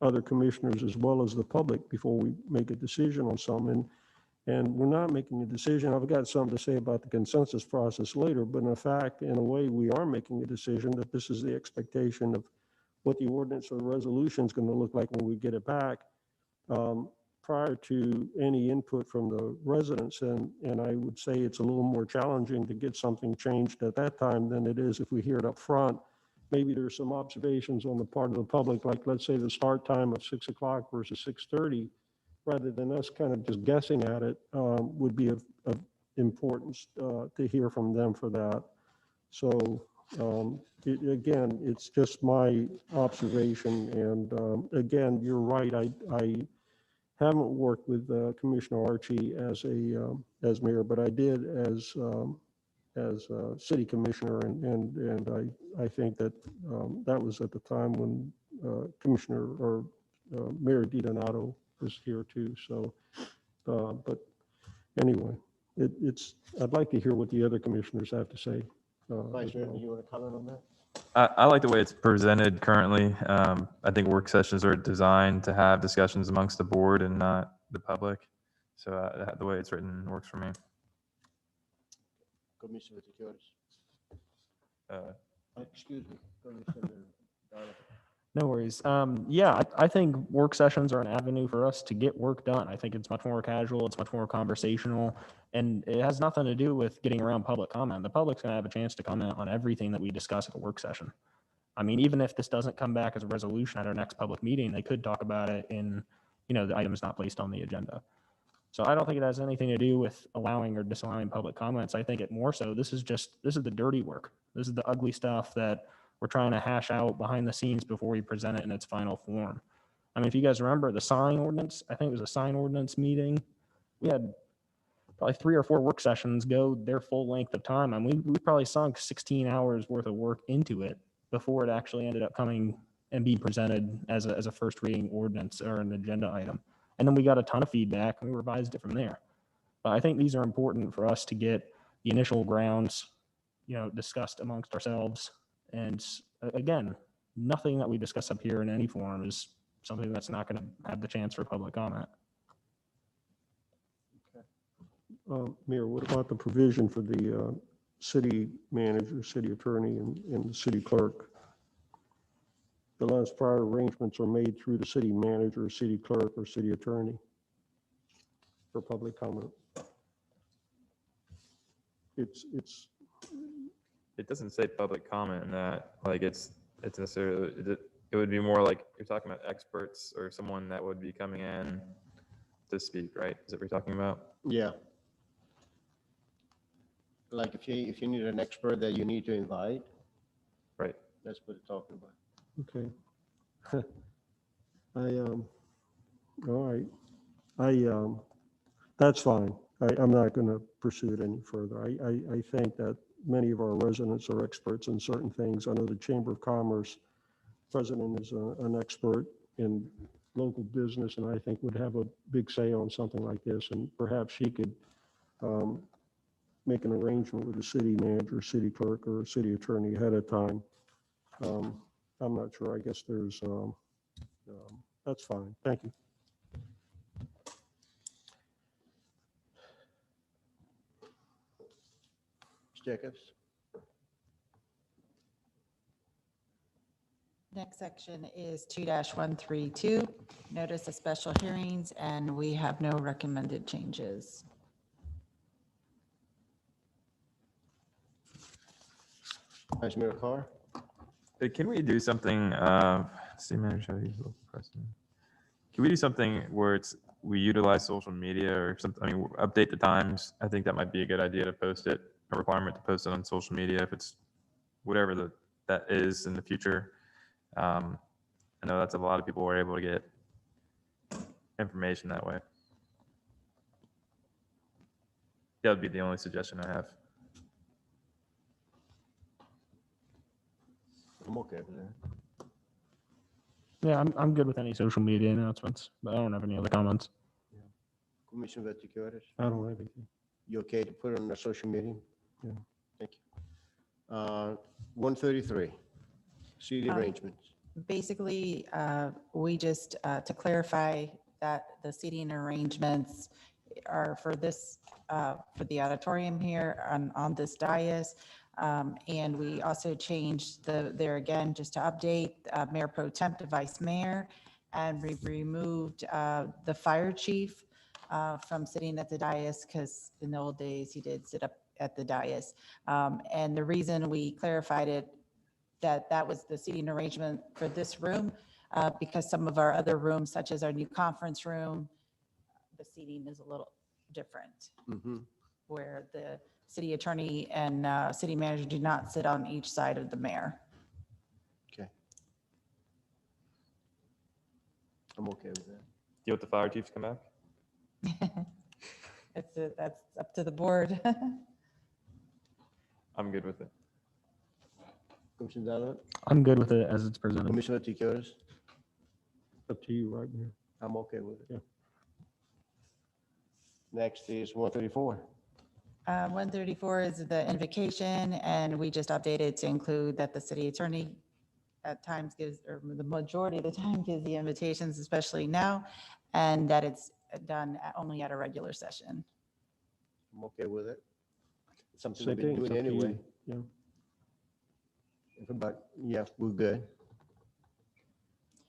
other commissioners as well as the public before we make a decision on something. And we're not making a decision. I've got something to say about the consensus process later, but in fact, in a way, we are making a decision that this is the expectation of what the ordinance or the resolution is going to look like when we get it back, prior to any input from the residents. And I would say it's a little more challenging to get something changed at that time than it is if we hear it up front. Maybe there's some observations on the part of the public, like let's say the start time of 6 o'clock versus 6:30, rather than us kind of just guessing at it, would be of importance to hear from them for that. So again, it's just my observation. And again, you're right. I haven't worked with Commissioner Archie as mayor, but I did as city commissioner, and I think that that was at the time when Commissioner or Mayor DiDonato was here too. So, but anyway, I'd like to hear what the other commissioners have to say. Vice as Mayor, well. do you want to comment on that? I like the way it's presented currently. I think work sessions are designed to have discussions amongst the board and not the public. So the way it's written works for me. Commissioner Gutierrez. Uh, Excuse me. Commissioner Donovan. No worries. Yeah, I think work sessions are an avenue for us to get work done. I think it's much more casual, it's much more conversational, and it has nothing to do with getting around public comment. The public's gonna have a chance to comment on everything that we discuss at a work session. I mean, even if this doesn't come back as a resolution at our next public meeting, they could talk about it in, the items not placed on the agenda. So I don't think it has anything to do with allowing or disallowing public comments. I think it more so, this is the dirty work. This is the ugly stuff that we're trying to hash out behind the scenes before we present it in its final form. I mean, if you guys remember the sign ordinance, I think it was a sign ordinance meeting. We had probably 3 or 4 work sessions go their full length of time. I mean, we probably sunk 16 hours worth of work into it before it actually ended up coming and being presented as a first reading ordinance or an agenda item. And then we got a ton of feedback and we revised it from there. But I think these are important for us to get the initial grounds, discussed amongst ourselves. And again, nothing that we discuss up here in any form is something that's not going to have the chance for public comment. Mayor, what about the provision for the city manager, city attorney, and the city clerk? Unless prior arrangements are made through the city manager, city clerk, or city attorney for public comment. It doesn't say public comment in that, like it's necessarily, it would be more like you're talking about experts or someone that would be coming in to speak, right? Is that what you're talking about? Yeah. Like if you need an expert that you need to invite, Right. that's what it's talking about. Okay. All right. That's fine. I'm not going to pursue it any further. I think that many of our residents are experts in certain things. I know the Chamber of Commerce president is an expert in local business, and I think would have a big say on something like this, and perhaps she could make an arrangement with the city manager, city clerk, or city attorney ahead of time. I'm not sure. I guess there's, that's fine. Thank you. Ms. Jacobs? Next section is 2-132, notice of special hearings, and we have no recommended changes. Vice Mayor Carr? Hey, can we do something, city manager shall use local president? Can we do something where we utilize social media or something, I mean, update the times? I think that might be a good idea to post it, a requirement to post it on social media if it's whatever that is in the future. I know that's a lot of people were able to get information that way. That would be the only suggestion I have. I'm okay with that. Yeah, I'm good with any social media announcements, but I don't have any other comments. Commissioner Vatiqueros, I don't have anything. you okay to put it on a social media? Yeah. Thank you. 133, city arrangements. Basically, we just, to clarify that the seating arrangements are for this, for the auditorium here on this dais. And we also changed there again, just to update, Mayor Pro Temp to Vice Mayor. And we removed the fire chief from sitting at the dais, because in the old days, he did sit up at the dais. And the reason we clarified it, that was the seating arrangement for this room, because some of our other rooms, such as our new conference room, the seating is a little different, where the city attorney and city manager do not sit on each side of the mayor. Okay. I'm okay with that. You want the fire chief to come back? That's up to the board. I'm good with it. Commissioner Donovan? I'm good with it as it's presented. Commissioner Vatiqueros? Up to you, right, Mayor? I'm okay with it. Yeah. Next is 134. 134 is the invocation, and we just updated to include that the city attorney at times gives, or the majority of the time gives the invitations, especially now, and that it's done only at a regular session. I'm okay with it. It's something Same we've been thing, it's doing up to you. anyway. Yeah. But yeah, we're good.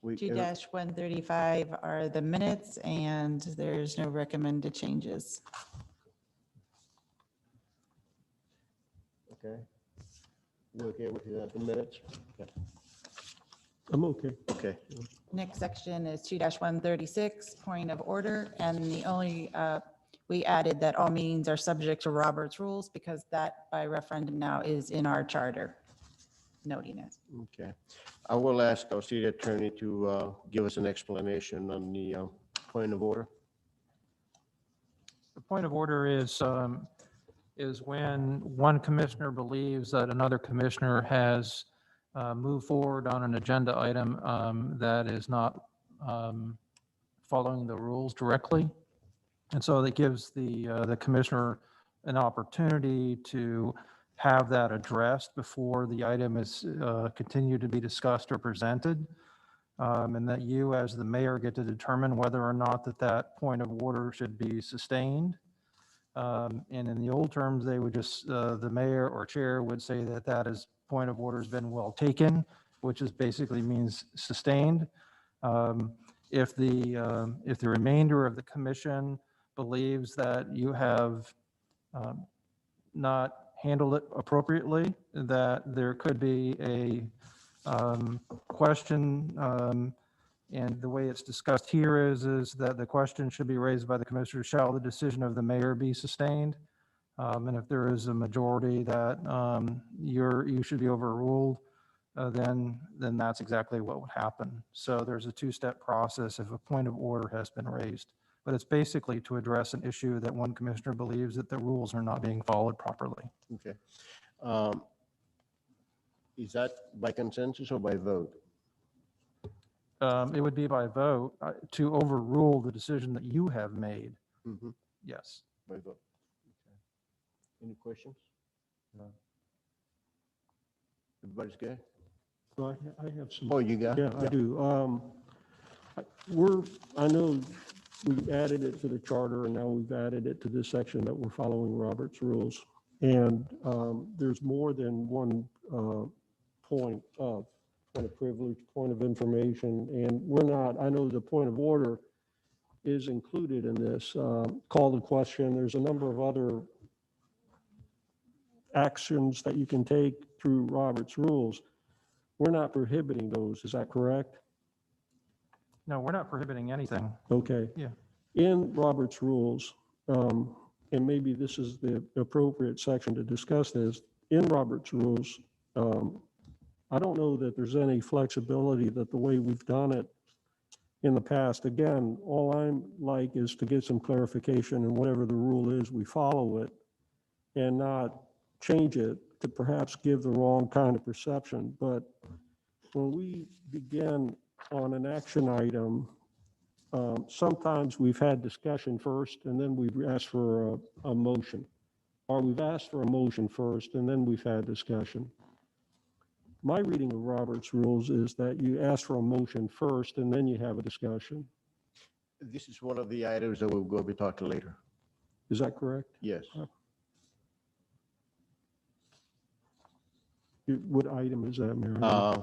We, 2-135 are the minutes, and there's no recommended changes. okay. You okay with the minutes? Okay. I'm okay. Okay. Next section is 2-136, point of order, and the only, we added that all meetings are subject to Robert's rules, because that by referendum now is in our charter, noting it. Okay. I will ask our city attorney to give us an explanation on the point of order. The point of order is when one commissioner believes that another commissioner has moved forward on an agenda item that is not following the rules directly. And so that gives the commissioner an opportunity to have that addressed before the item is continued to be discussed or presented. And that you, as the mayor, get to determine whether or not that point of order should be sustained. And in the old terms, they would just, the mayor or chair would say that is point of order has been well taken, which is basically means sustained. If the remainder of the commission believes that you have not handled it appropriately, that there could be a question, and the way it's discussed here is that the question should be raised by the commissioner, shall the decision of the mayor be sustained? And if there is a majority that you should be overruled, then that's exactly what would happen. So there's a two-step process if a point of order has been raised. But it's basically to address an issue that one commissioner believes that the rules are not being followed properly. Okay. Um, Is that by consensus or by vote? It would be by vote to overrule the decision that you have made. Mhm, Yes. by vote. Okay. Any questions? No. Everybody's good? So I have some. Oh, you got? Yeah, I do. I know we added it to the charter and now we've added it to this section that we're following Robert's rules. And there's more than one point of privilege, point of information, and we're not, I know the point of order is included in this, call to question. There's a number of other actions that you can take through Robert's rules. We're not prohibiting those, is that correct? No, we're not prohibiting anything. Okay. Yeah. In Robert's rules, and maybe this is the appropriate section to discuss this, in Robert's rules, I don't know that there's any flexibility that the way we've done it in the past, again, all I'm like is to get some clarification and whatever the rule is, we follow it and not change it to perhaps give the wrong kind of perception. But when we begin on an action item, sometimes we've had discussion first and then we've asked for a motion. Or we've asked for a motion first and then we've had discussion. My reading of Robert's rules is that you ask for a motion first and then you have a discussion. This is one of the items that we'll go be talking later. Is that correct? Yes. What item is that, Mary? I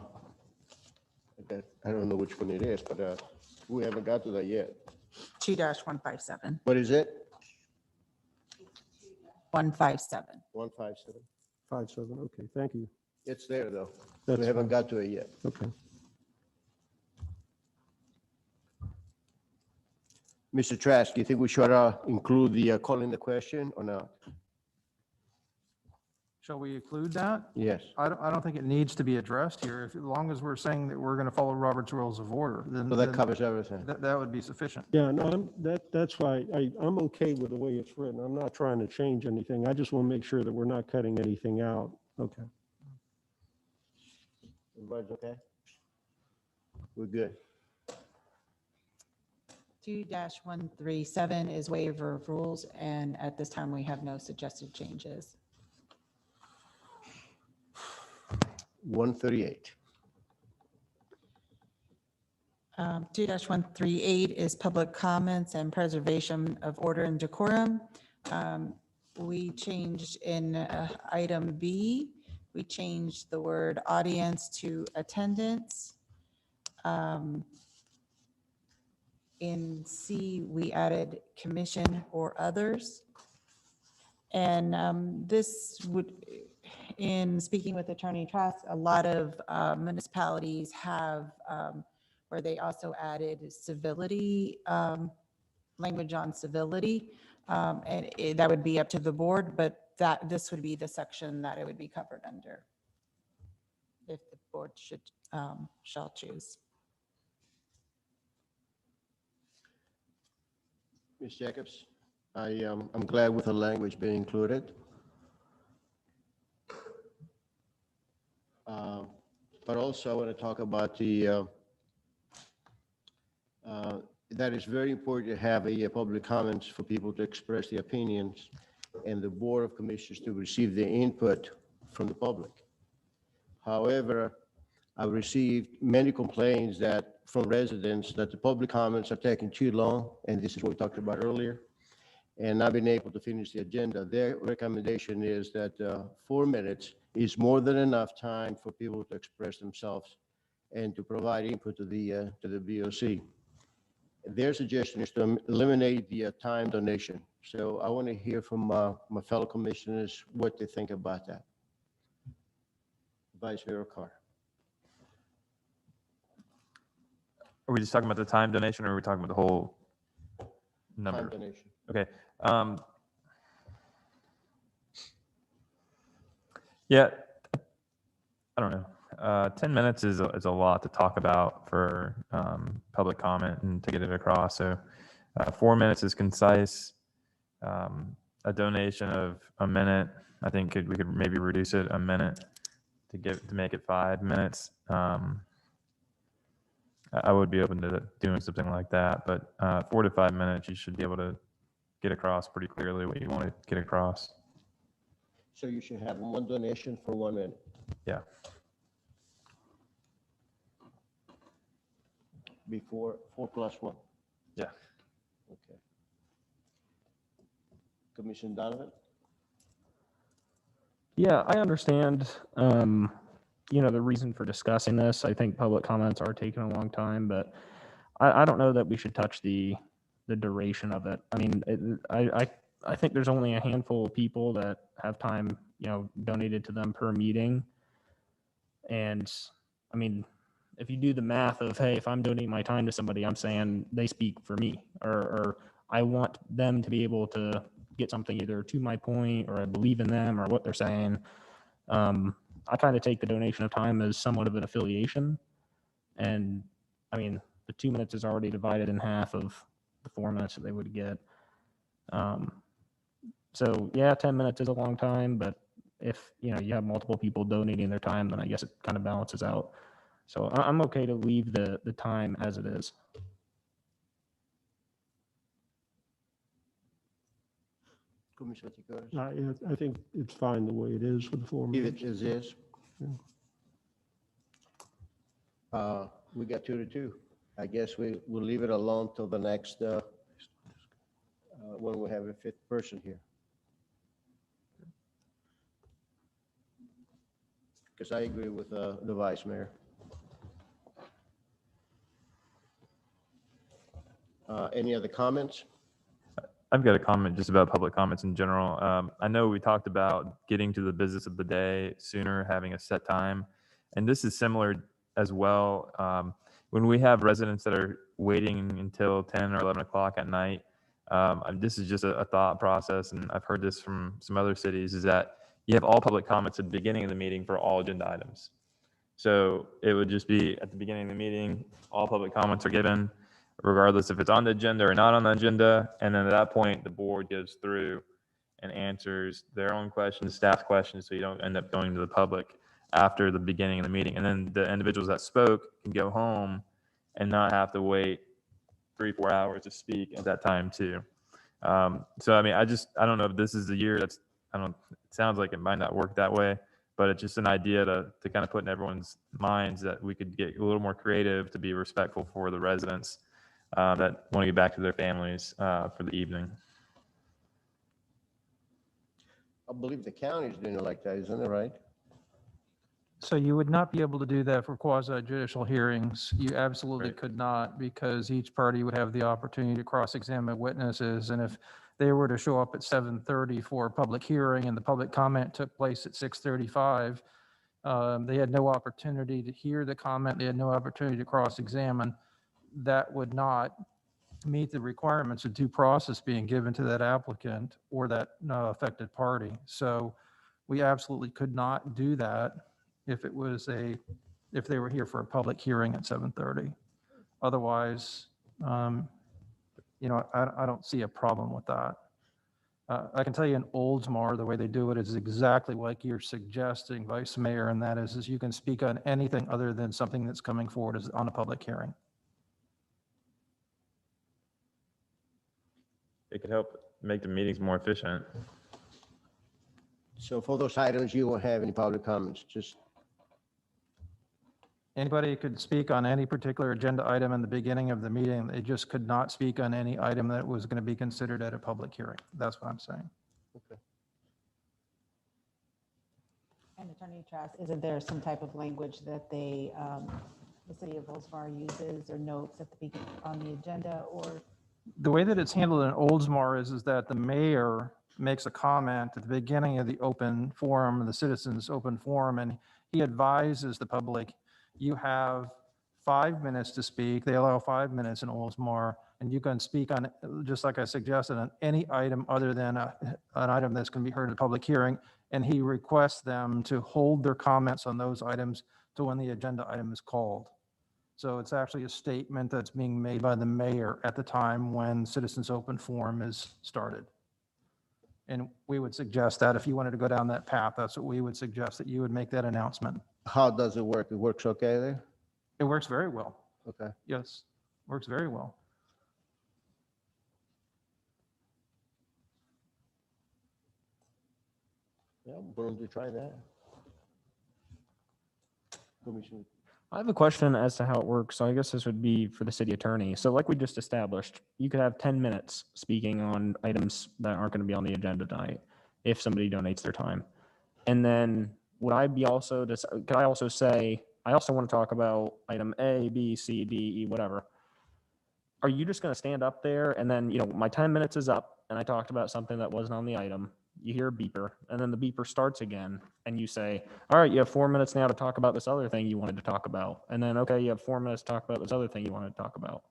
don't know which one it is, but we haven't got to that yet. 2-157. What is it? 157. 157. 5-7, okay, thank you. It's there, though. That's We haven't fine. got to it yet. Okay. Mr. Trask, do you think we should include the calling the question or not? Shall we include that? Yes. I don't think it needs to be addressed here. As long as we're saying that we're going to follow Robert's Rules of Order, then So that then covers everything. that would be sufficient. Yeah, no, that's why I'm okay with the way it's written. I'm not trying to change anything. I just want to make sure that we're not cutting anything out. Okay. Everybody's okay? We're good. 2-137 is waiver of rules, and at this time, we have no suggested changes. 138. 2-138 is public comments and preservation of order and decorum. We changed in item B, we changed the word audience to attendance. In C, we added commission or others. And this would, in speaking with Attorney Trask, a lot of municipalities have, where they also added civility, language on civility. That would be up to the board, but this would be the section that it would be covered under if the board shall choose. Ms. Jacobs, I'm glad with the language being included. But also I want to talk about that it's very important to have a public comments for people to express their opinions and the Board of Commissioners to receive the input from the public. However, I've received many complaints from residents that the public comments are taking too long, and this is what we talked about earlier, and not been able to finish the agenda. Their recommendation is that 4 minutes is more than enough time for people to express themselves and to provide input to the BOC. Their suggestion is to eliminate the time donation. So I want to hear from my fellow commissioners what they think about that. Vice Mayor Carr. Are we just talking about the time donation or are we talking about the whole Time number? donation. Okay. Yeah, I don't know. 10 minutes is a lot to talk about for public comment and to get it across. So 4 minutes is concise. A donation of a minute, I think we could maybe reduce it a minute to make it 5 minutes. I would be open to doing something like that, but 4 to 5 minutes, you should be able to get across pretty clearly what you want to get across. So you should have one donation for 1 minute. Yeah. Before 4+1. Yeah. Okay. Commissioner Donovan? Yeah, I understand, the reason for discussing this. I think public comments are taking a long time, but I don't know that we should touch the duration of it. I mean, I think there's only a handful of people that have time, donated to them per meeting. And I mean, if you do the math of, hey, if I'm donating my time to somebody, I'm saying they speak for me, or I want them to be able to get something either to my point, or I believe in them, or what they're saying. I kind of take the donation of time as somewhat of an affiliation. And I mean, the 2 minutes is already divided in half of the 4 minutes that they would get. So yeah, 10 minutes is a long time, but if you have multiple people donating their time, then I guess it kind of balances out. So I'm okay to leave the time as it is. Commissioner Tikares? I think it's fine the way it is with the 4 Leave minutes. it as is. Yeah. We got 2 to 2. I guess we'll leave it alone till the next, when we have a 5th person here. Because I agree with the vice mayor. Any other comments? I've got a comment just about public comments in general. I know we talked about getting to the business of the day sooner, having a set time, and this is similar as well. When we have residents that are waiting until 10 or 11 o'clock at night, this is just a thought process, and I've heard this from some other cities, is that you have all public comments at the beginning of the meeting for all agenda items. So it would just be at the beginning of the meeting, all public comments are given, regardless if it's on the agenda or not on the agenda. And then at that point, the board goes through and answers their own questions, staff questions, so you don't end up going to the public after the beginning of the meeting. And then the individuals that spoke can go home and not have to wait 3-4 hours to speak at that time too. So, I mean, I don't know if this is the year it sounds like it might not work that way, but it's just an idea to kind of put in everyone's minds that we could get a little more creative to be respectful for the residents that want to get back to their families for the evening. I believe the county is doing it like that, isn't it, right? So you would not be able to do that for quasi judicial hearings. You absolutely Right. could not, because each party would have the opportunity to cross-examine witnesses. And if they were to show up at 7:30 for a public hearing and the public comment took place at 6:35, they had no opportunity to hear the comment. They had no opportunity to cross-examine. That would not meet the requirements of due process being given to that applicant or that affected party. So we absolutely could not do that if they were here for a public hearing at 7:30. Otherwise, I don't see a problem with that. I can tell you in Oldsmar, the way they do it is exactly like you're suggesting, Vice Mayor, and that is you can speak on anything other than something that's coming forward as on a public hearing. It could help make the meetings more efficient. So for those items, you won't have any public comments, just, Anybody could speak on any particular agenda item in the beginning of the meeting. They just could not speak on any item that was going to be considered at a public hearing. That's what I'm saying. And Attorney Trask, isn't there some type of language that the city of Oldsmar uses or notes at the beginning on the agenda, or? The way that it's handled in Oldsmar is that the mayor makes a comment at the beginning of the open forum, the citizens' open forum, and he advises the public, you have 5 minutes to speak. They allow 5 minutes in Oldsmar, and you can speak on, just like I suggested, on any item other than an item that's going to be heard in a public hearing. and he requests them to hold their comments on those items to when the agenda item is called. So it's actually a statement that's being made by the mayor at the time when Citizens Open Forum is started. And we would suggest that if you wanted to go down that path, that's what we would suggest, that you would make that announcement. How does it work? It works okay there? It works very well. Okay. Yes, works very well. Yeah, I'm willing to try that. Commissioner. I have a question as to how it works. So I guess this would be for the city attorney. So like we just established, you could have 10 minutes speaking on items that aren't going to be on the agenda tonight if somebody donates their time. And then would I be also, could I also say, I also want to talk about item A, B, C, D, E, whatever. Are you just going to stand up there and then, you know, my 10 minutes is up and I talked about something that wasn't on the item. You hear a beeper and then the beeper starts again and you say, all right, you have 4 minutes now to talk about this other thing you wanted to talk about. And then, okay, you have 4 minutes to talk about this other thing you wanted to talk about.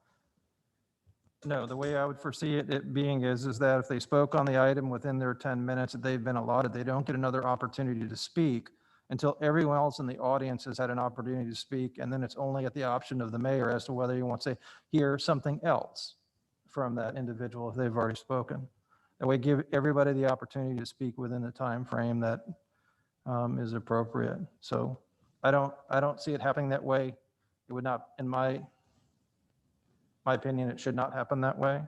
No, the way I would foresee it being is that if they spoke on the item within their 10 minutes that they've been allotted, they don't get another opportunity to speak until everyone else in the audience has had an opportunity to speak. And then it's only at the option of the mayor as to whether you want to hear something else from that individual if they've already spoken. That way, give everybody the opportunity to speak within the time frame that is appropriate. So I don't see it happening that way. It would not, in my opinion, it should not happen that way.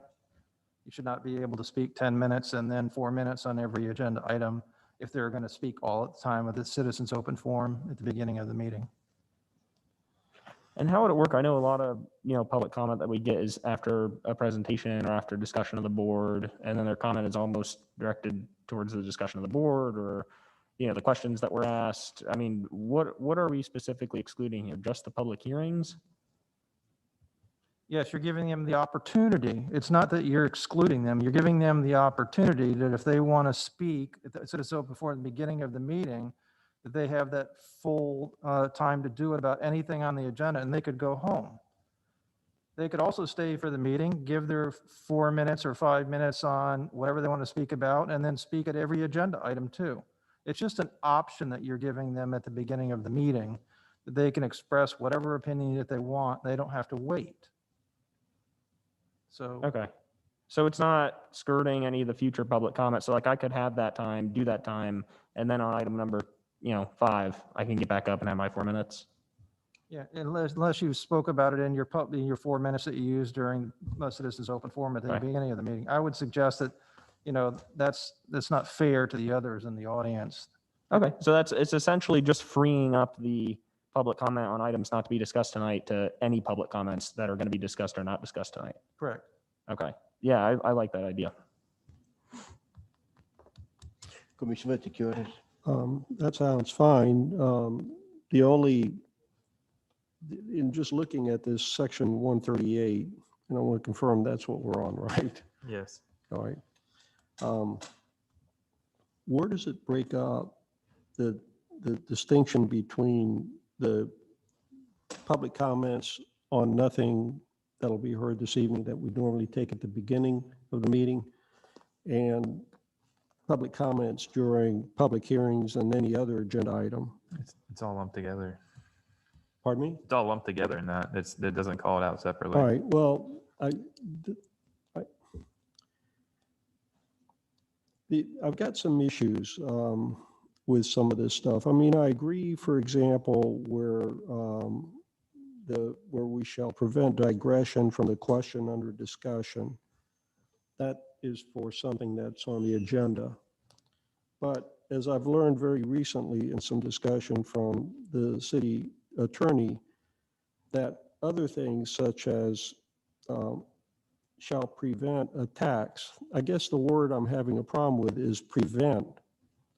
You should not be able to speak 10 minutes and then 4 minutes on every agenda item if they're going to speak all at the time of the Citizens Open Forum at the beginning of the meeting. And how would it work? I know a lot of, you know, public comment that we get is after a presentation or after discussion of the board, and then their comment is almost directed towards the discussion of the board or, you know, the questions that were asked. I mean, what are we specifically excluding here? Just the public hearings? Yes, you're giving them the opportunity. It's not that you're excluding them. You're giving them the opportunity that if they want to speak, so before the beginning of the meeting, that they have that full time to do it about anything on the agenda, and they could go home. They could also stay for the meeting, give their 4 minutes or 5 minutes on whatever they want to speak about, and then speak at every agenda item too. It's just an option that you're giving them at the beginning of the meeting, that they can express whatever opinion that they want. They don't have to wait. So. Okay. So it's not skirting any of the future public comments. So like I could have that time, do that time, and then on item number, 5, I can get back up and have my 4 minutes. Yeah, unless you spoke about it in your 4 minutes that you used during the Citizens Open Forum at the Right. beginning of the meeting. I would suggest that, that's not fair to the others in the audience. Okay. So it's essentially just freeing up the public comment on items not to be discussed tonight to any public comments that are going to be discussed or not discussed tonight. Correct. Okay. Yeah, I like that idea. Commissioner Vaticius. That sounds fine. The only, in just looking at this section 138, and I want to confirm that's what we're on, right? Yes. All right. Where does it break up the distinction between the public comments on nothing that'll be heard this evening that we normally take at the beginning of the meeting and public comments during public hearings and any other agenda item? It's all lumped together. Pardon me? It's all lumped together in that. It doesn't call it out separately. All right, well, I've got some issues with some of this stuff. I mean, I agree, for example, where we shall prevent digression from the question under discussion. That is for something that's on the agenda. But as I've learned very recently in some discussion from the city attorney, that other things such as shall prevent attacks. I guess the word I'm having a problem with is prevent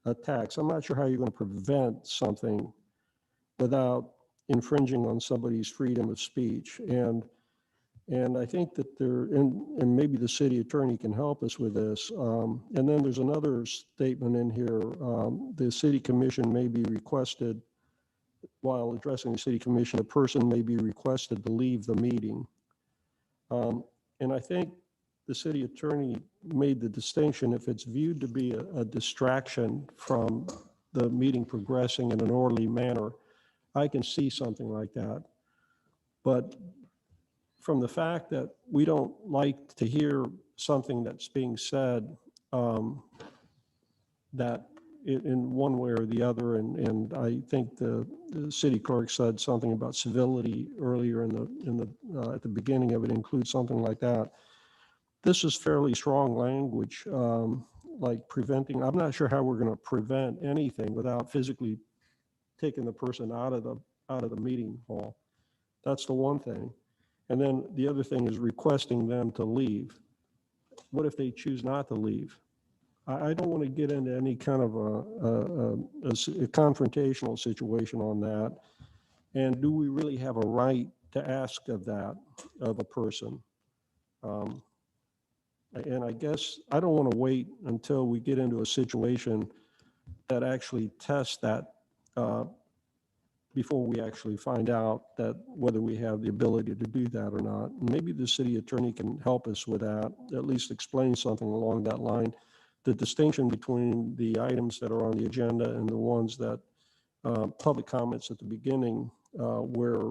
attacks. I'm not sure how you're going to prevent something without infringing on somebody's freedom of speech. And I think that and maybe the city attorney can help us with this. And then there's another statement in here. The city commission may be requested, while addressing the city commission, a person may be requested to leave the meeting. And I think the city attorney made the distinction, if it's viewed to be a distraction from the meeting progressing in an orderly manner, I can see something like that. But from the fact that we don't like to hear something that's being said, that in one way or the other, and I think the city clerk said something about civility earlier at the beginning of it, includes something like that. This is fairly strong language, like preventing, I'm not sure how we're going to prevent anything without physically taking the person out of the meeting hall. That's the one thing. And then the other thing is requesting them to leave. What if they choose not to leave? I don't want to get into any kind of a confrontational situation on that. And do we really have a right to ask of that of a person? And I guess I don't want to wait until we get into a situation that actually tests that before we actually find out that whether we have the ability to do that or not. Maybe the city attorney can help us with that, at least explain something along that line. The distinction between the items that are on the agenda and the ones that public comments at the beginning, where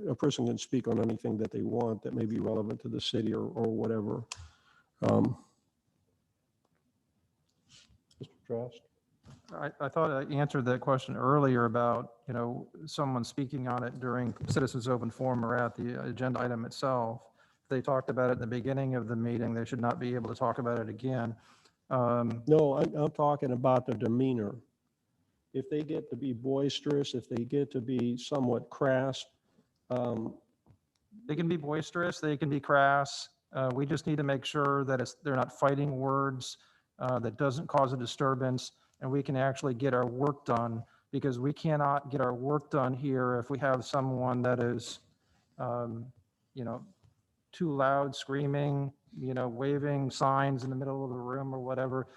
a person can speak on anything that they want that may be relevant to the city or whatever. Mr. Trask? I thought I answered that question earlier about, someone speaking on it during citizens open forum or at the agenda item itself. If they talked about it in the beginning of the meeting, they should not be able to talk about it again. No, I'm talking about the demeanor. If they get to be boisterous, if they get to be somewhat crass, They can be boisterous, they can be crass. We just need to make sure that they're not fighting words, that doesn't cause a disturbance, and we can actually get our work done, because we cannot get our work done here if we have someone that is, too loud, screaming, waving signs in the middle of the room or whatever.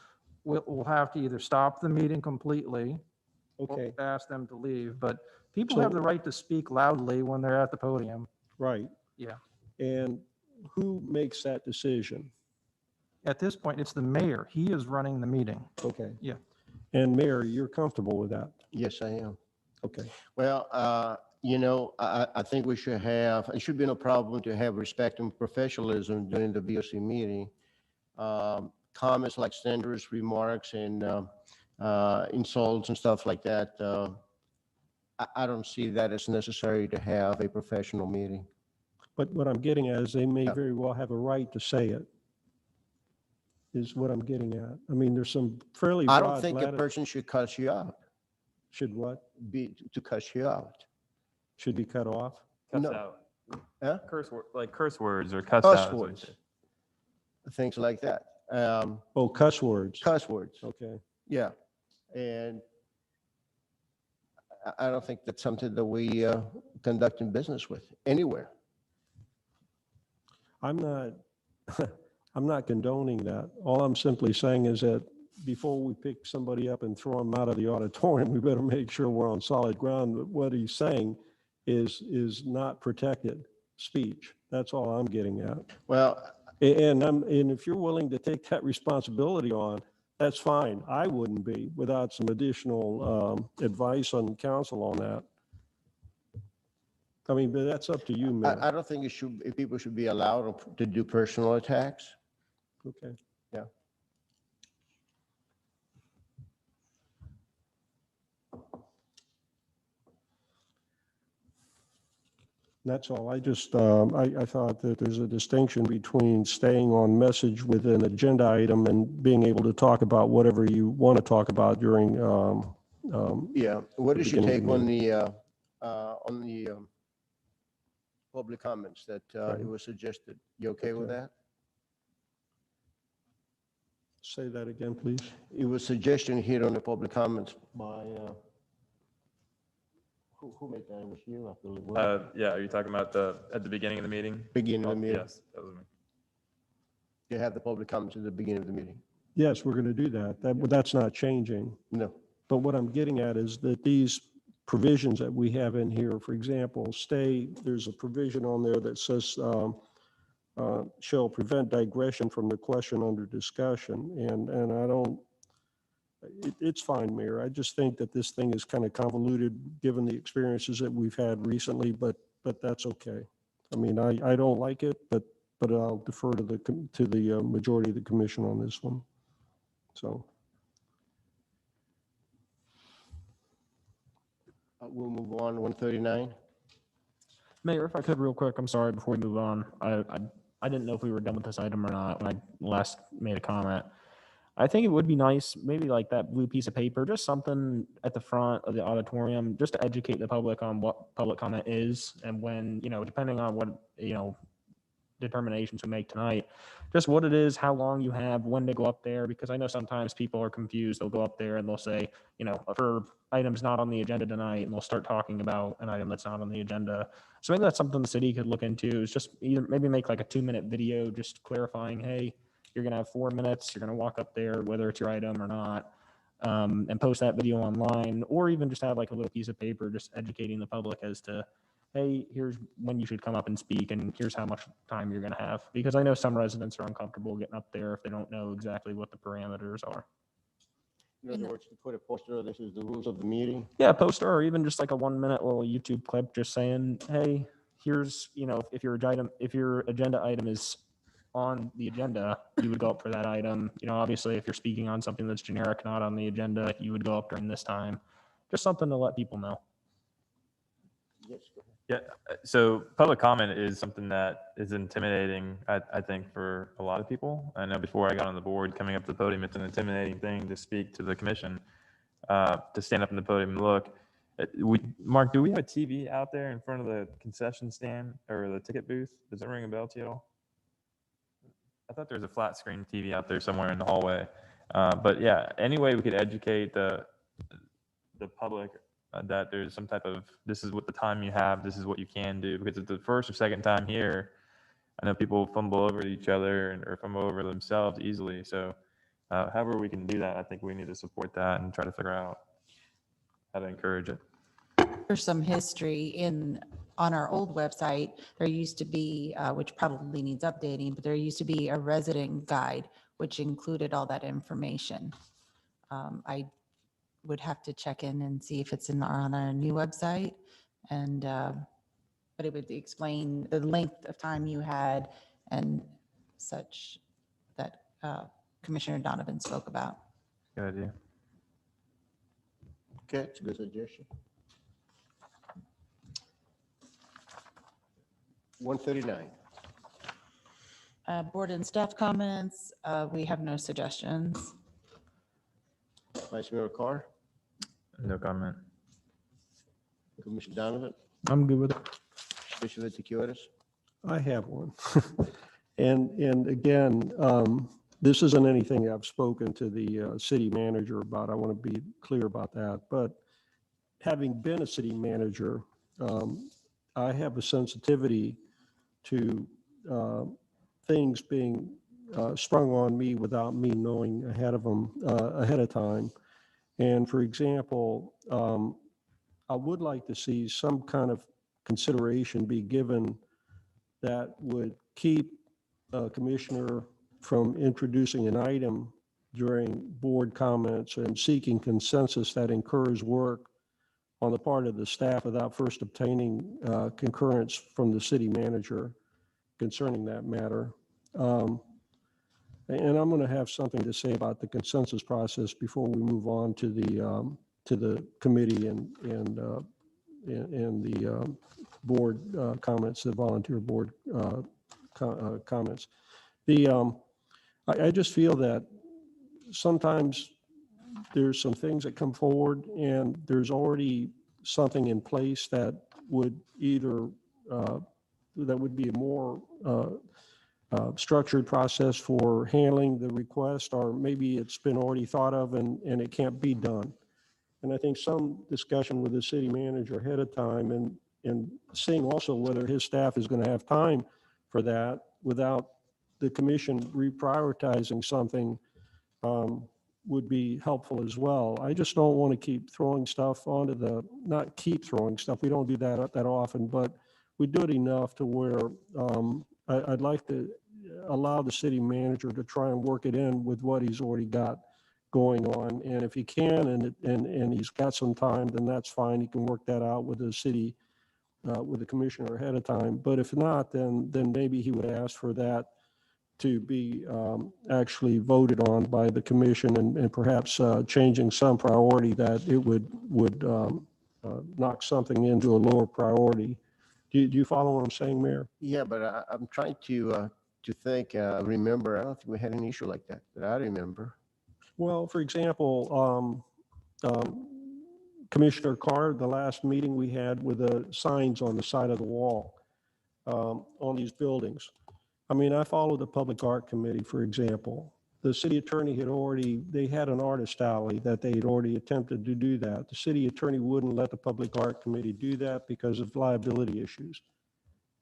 We'll have to either stop the meeting completely or okay, ask them to leave. But people So- have the right to speak loudly when they're at the podium. right. Yeah. And who makes that decision? At this point, it's the mayor. He is running the meeting. Okay. Yeah. And Mayor, you're comfortable with that? Yes, I am. Okay. Well, I think it should be no problem to have respect and professionalism during the VOC meeting. Comments like slanderous remarks and insults and stuff like that, I don't see that as necessary to have a professional meeting. But what I'm getting at is they may Yeah. very well have a right to say it, is what I'm getting at. I mean, there's some fairly I broad don't think a latitude. person should cuss you out, Should what? to cuss you out. Should be cut off? Cuss No. out. Huh? Curse words or cuss Cuss out. words. Things like that. Oh, cuss words. Cuss words, Okay. yeah. And I don't think that's something that we conduct in business with anywhere. I'm not, I'm not condoning that. All I'm simply saying is that before we pick somebody up and throw them out of the auditorium, we better make sure we're on solid ground. That what he's saying is not protected speech. That's all I'm getting at. Well, And if you're willing to take that responsibility on, that's fine. I wouldn't be without some additional advice on counsel on that. I mean, but that's up to you, Mayor. I don't think people should be allowed to do personal attacks. Okay. Yeah. That's all. I just, I thought that there's a distinction between staying on message with an agenda item and being able to talk about whatever you want to talk about during, Yeah. What The is your beginning take of the on the public comments that Right. it was suggested? You okay with Okay. that? say that again, please. It was suggestion here on the public comments by, who made that? It was you, I believe. wasn't it? Yeah, are you talking about at the beginning of the meeting? Beginning of Oh, the meeting. Yes, that was me. You have the public comments at the beginning of the meeting. Yes, we're going to do that. That's not changing. No. But what I'm getting at is that these provisions that we have in here, for example, there's a provision on there that says shall prevent digression from the question under discussion. And I don't, it's fine, Mayor. I just think that this thing is kind of convoluted, given the experiences that we've had recently, but that's okay. I mean, I don't like it, but I'll defer to the majority of the commission on this one. So. We'll move on, 139. Mayor, if I could real quick, I'm sorry, before we move on. I didn't know if we were done with this item or not when I last made a comment. I think it would be nice, maybe like that blue piece of paper, just something at the front of the auditorium, just to educate the public on what public comment is and when, depending on what, determinations we make tonight, just what it is, how long you have, when to go up there, because I know sometimes people are confused. They'll go up there and they'll say, for items not on the agenda tonight, and they'll start talking about an item that's not on the agenda. So maybe that's something the city could look into, is just either maybe make like a 2-minute video just clarifying, hey, you're going to have 4 minutes, you're going to walk up there, whether it's your item or not, and post that video online, or even just have like a little piece of paper just educating the public as to, hey, here's when you should come up and speak, and here's how much time you're going to have. Because I know some residents are uncomfortable getting up there if they don't know exactly what the parameters are. In other words, to put a poster, this is the rules of the meeting. Yeah, a poster, or even just like a 1-minute little YouTube clip just saying, hey, here's, if your agenda item is on the agenda, you would go up for that item. Obviously, if you're speaking on something that's generic, not on the agenda, you would go up during this time. Just something to let people know. Yes, go ahead. Yeah, so public comment is something that is intimidating, I think, for a lot of people. I know before I got on the board, coming up to the podium, it's an intimidating thing to speak to the commission, to stand up in the podium and look. Mark, do we have a TV out there in front of the concession stand or the ticket booth? Does that ring a bell to you at all? I thought there was a flat screen TV out there somewhere in the hallway. But yeah, any way we could educate the public that there's some type of, this is what the time you have, this is what you can do, because it's the first or second time here. I know people fumble over each other or fumble over themselves easily. So however we can do that, I think we need to support that and try to figure out how to encourage it. There's some history on our old website. There used to be, which probably needs updating, but there used to be a resident guide, which included all that information. I would have to check in and see if it's on our new website, and but it would explain the length of time you had and such that Commissioner Donovan spoke about. Good idea. Okay, it's a good suggestion. 139. Board and staff comments, we have no suggestions. Vice Mayor Carr, No comment. Commissioner Donovan, I'm good with it. Bishop Etiquetas. I have one. And again, this isn't anything I've spoken to the city manager about. I want to be clear about that. But having been a city manager, I have a sensitivity to things being sprung on me without me knowing ahead of time. And for example, I would like to see some kind of consideration be given that would keep a commissioner from introducing an item during board comments and seeking consensus that incurs work on the part of the staff without first obtaining concurrence from the city manager concerning that matter. And I'm going to have something to say about the consensus process before we move on to the committee and the board comments, the volunteer board comments. I just feel that sometimes there's some things that come forward and there's already something in place that would either that would be a more structured process for handling the request, or maybe it's been already thought of and it can't be done. And I think some discussion with the city manager ahead of time and seeing also whether his staff is going to have time for that without the commission reprioritizing something would be helpful as well. I just don't want to keep throwing stuff onto not keep throwing stuff. We don't do that often, but we do it enough to where I'd like to allow the city manager to try and work it in with what he's already got going on. And if he can, and he's got some time, then that's fine. He can work that out with the city, with the commissioner ahead of time. But if not, then maybe he would ask for that to be actually voted on by the commission, and perhaps changing some priority, that it would knock something into a lower priority. Do you follow what I'm saying, Mayor? Yeah, but I'm trying to think, remember, I don't think we had an issue like that I remember. Well, for example, Commissioner Carr, the last meeting we had with the signs on the side of the wall on these buildings. I mean, I follow the Public Art Committee, for example. The city attorney they had an artist alley that they had already attempted to do that. The city attorney wouldn't let the Public Art Committee do that because of liability issues.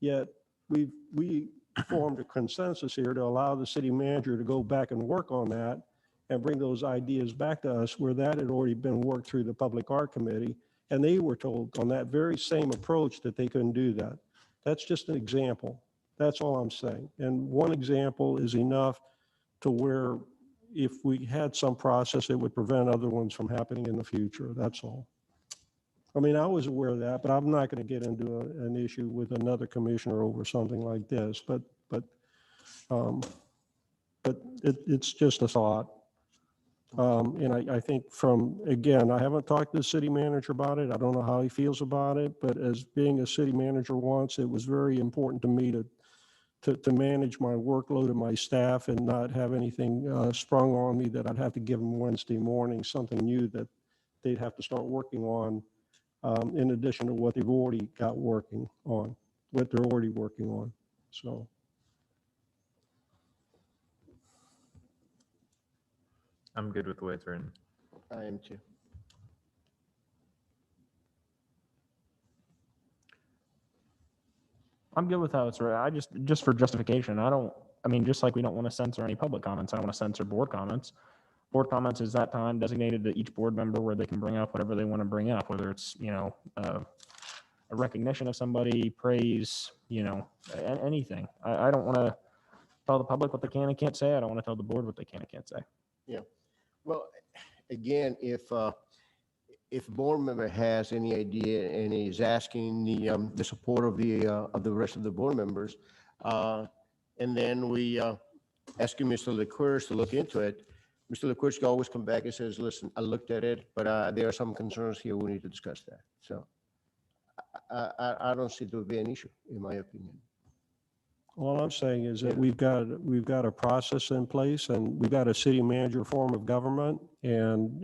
Yet we formed a consensus here to allow the city manager to go back and work on that and bring those ideas back to us, where that had already been worked through the Public Art Committee. And they were told on that very same approach that they couldn't do that. That's just an example. That's all I'm saying. And one example is enough to where if we had some process, it would prevent other ones from happening in the future. That's all. I mean, I was aware of that, but I'm not going to get into an issue with another commissioner over something like this. But it's just a thought. And I think again, I haven't talked to the city manager about it. I don't know how he feels about it, but as being a city manager once, it was very important to me to manage my workload and my staff and not have anything sprung on me that I'd have to give them Wednesday morning, something new that they'd have to start working on, in addition to what they've already got working on, what they're already working on. So. I'm good with the way it's written. I am too. I'm good with how it's written. I just for justification, I mean, just like we don't want to censor any public comments, I don't want to censor board comments. Board comments is that time designated to each board member where they can bring up whatever they want to bring up, whether it's, a recognition of somebody, praise, anything. I don't want to tell the public what they can and can't say. I don't want to tell the board what they can and can't say. Yeah. Well, again, if a board member has any idea and is asking the support of the rest of the board members, and then we asking Mr. LaCourse to look into it, Mr. LaCourse can always come back and says, listen, I looked at it, but there are some concerns here. We need to discuss that. So I don't see there would be an issue, in my opinion. All I'm saying is that we've got a process in place, and we've got a city manager form of government, and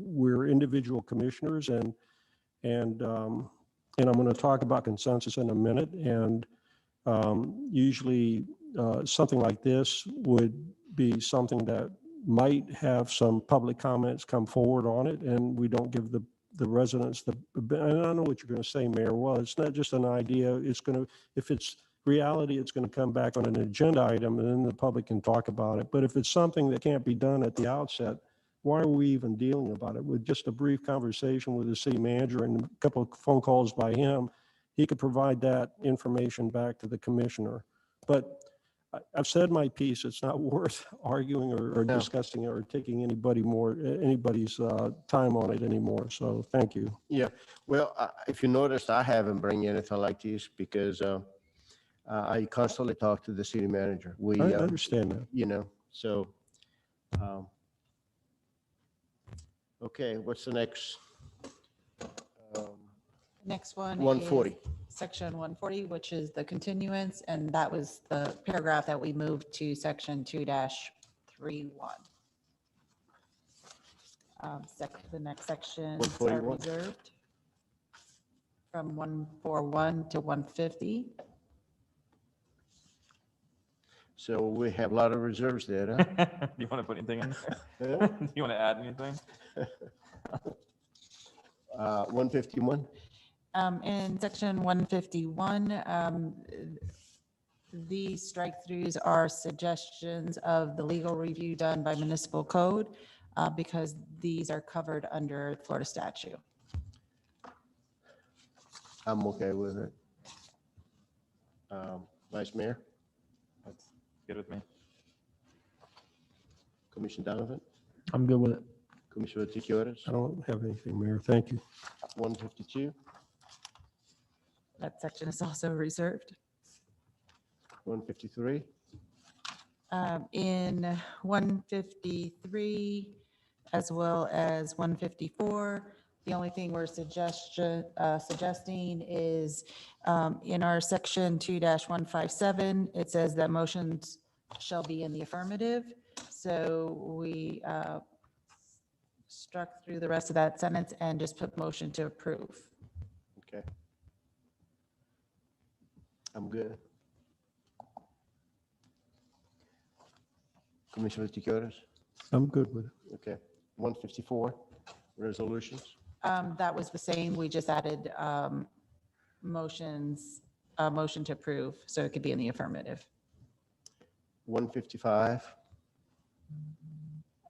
we're individual commissioners, and I'm going to talk about consensus in a minute. And usually something like this would be something that might have some public comments come forward on it, and we don't give the residents and I know what you're going to say, Mayor. Well, it's not just an idea. It's going to, if it's reality, it's going to come back on an agenda item, and then the public can talk about it. But if it's something that can't be done at the outset, why are we even dealing about it? With just a brief conversation with the city manager and a couple of phone calls by him, he could provide that information back to the commissioner. But I've said my piece. It's not worth arguing or No. discussing or taking anybody's time on it anymore. So thank you. Yeah. Well, if you noticed, I haven't bring anything like this because I constantly talk to the city manager. I understand that. So, okay, what's the next? Next one. 140. is Section 140, which is the continuance, and that was the paragraph that we moved to section 2-31. The next sections are 141. reserved from 141 to 150. So we have a lot of reserves there, huh? Do you want to put anything in there? Yeah. Do you want to add anything? 151. In section 151, these strike-throughs are suggestions of the legal review done by municipal code because these are covered under Florida statute. I'm okay with it. Vice Mayor? good with me. Commissioner Donovan, I'm good with it. Commissioner Tikeres, I don't have anything, Mayor. Thank you. 152, That section is also reserved. 153, In 153, as well as 154, the only thing we're suggesting is in our section 2-157, it says that motions shall be in the affirmative. So we struck through the rest of that sentence and just put motion to approve. okay. I'm good. Commissioner Tikeres, I'm good with it. okay. 154, resolutions, That was the same. We just added motion to approve, so it could be in the affirmative. 155,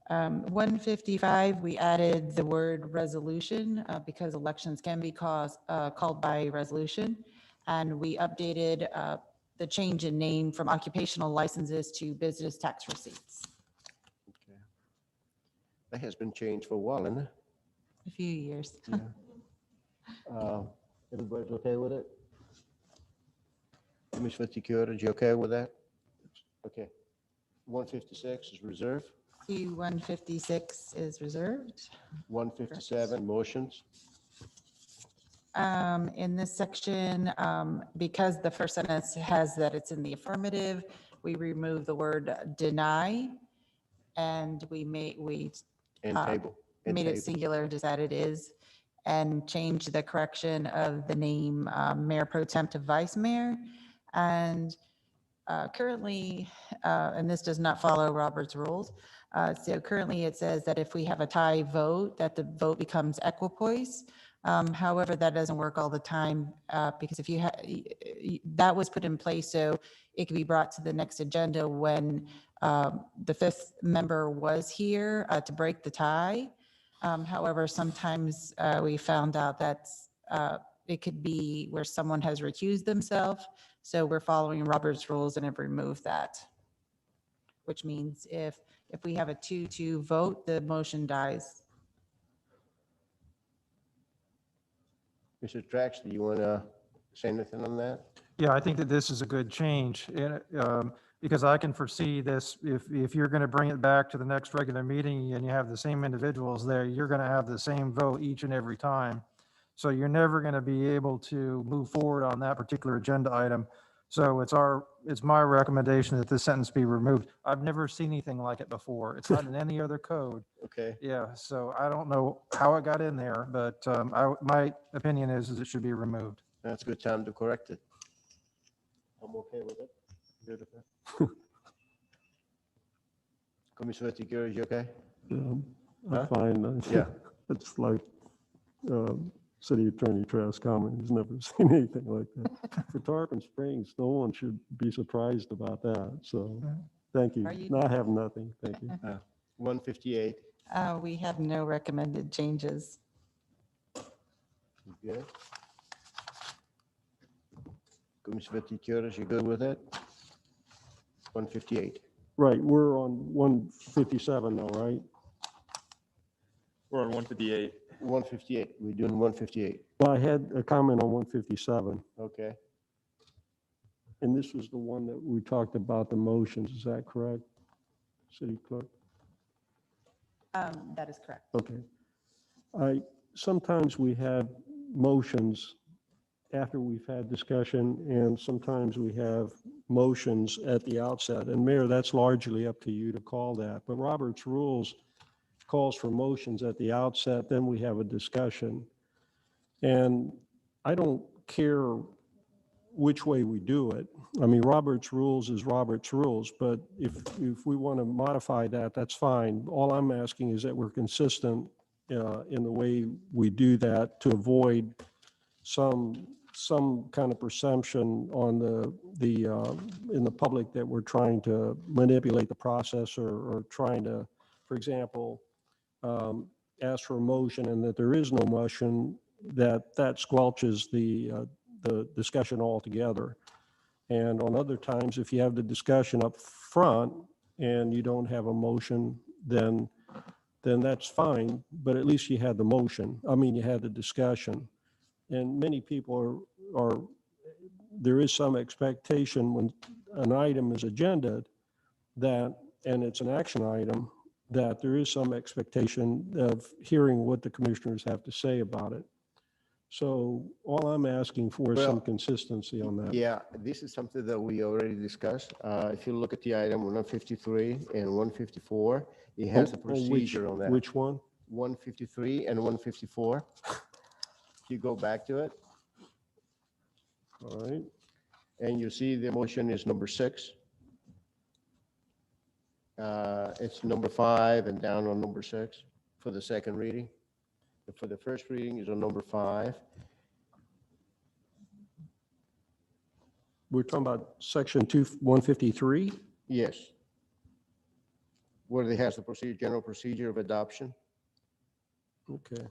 155, we added the word resolution because elections can be called by resolution. And we updated the change in name from occupational licenses to business tax receipts. okay. That has been changed for a while, isn't it? A few years. Yeah. Everybody's okay with it? Commissioner Tikeres, you okay with that? Okay. 156 is reserved. 156 is reserved. 157, motions. In this section, because the first sentence has that it's in the affirmative, we remove the word deny, and we And table. and made it table. singular, just that it is, and change the correction of the name Mayor Pro Tem to Vice Mayor. And currently, and this does not follow Robert's rules, so currently it says that if we have a tie vote, that the vote becomes equipoise. However, that doesn't work all the time because if you that was put in place so it could be brought to the next agenda when the fifth member was here to break the tie. However, sometimes we found out that it could be where someone has recused themselves. So we're following Robert's rules and have removed that, which means if we have a 2-2 vote, the motion dies. Mr. Trax, do you want to say anything on that? Yeah, I think that this is a good change, and, because I can foresee this, if you're going to bring it back to the next regular meeting and you have the same individuals there, you're going to have the same vote each and every time. So you're never going to be able to move forward on that particular agenda item. So it's my recommendation that this sentence be removed. I've never seen anything like it before. It's not in any other code. Okay, Yeah, so I don't know how it got in there, but my opinion is it should be removed. that's a good time to correct it. I'm okay with it. Good with that. Commissioner Tikeres, you okay? Huh? I'm fine. Yeah. It's like City Attorney Trask comment. He's never seen anything like that. For Tarpon Springs, no one should be surprised about that. So thank you. Are you- No, I have nothing. Thank you. 158, We have no recommended changes. you good? Commissioner Tikeres, you good with it? 158. Right, we're on 157 now, right? We're on 158. 158, we're doing 158. Well, I had a comment on 157, Okay, and this was the one that we talked about the motions. Is that correct, City Clerk? That is correct. Okay. Sometimes we have motions after we've had discussion, and sometimes we have motions at the outset. And Mayor, that's largely up to you to call that. But Robert's Rules calls for motions at the outset, then we have a discussion. And I don't care which way we do it. I mean, Robert's Rules is Robert's Rules, but if we want to modify that, that's fine. All I'm asking is that we're consistent in the way we do that to avoid some kind of perception on in the public that we're trying to manipulate the process or trying to, for example, ask for a motion and that there is no motion, that squelches the discussion altogether. And on other times, if you have the discussion up front and you don't have a motion, then that's fine, but at least you had the motion. I mean, you had the discussion. And many people are, there is some expectation when an item is agended that, and it's an action item, that there is some expectation of hearing what the commissioners have to say about it. So all I'm asking for is some Well, consistency on that. Yeah, this is something that we already discussed. If you look at the item 153 and 154, it has a Oh, which- procedure on that. Which one? 153 and 154. If you go back to it, All right. and you see the motion is number 6. It's number 5 and down on number 6 for the second reading. For the first reading is on number 5. We're talking about section 153? Yes. Where it has the procedure, general procedure of adoption. Okay.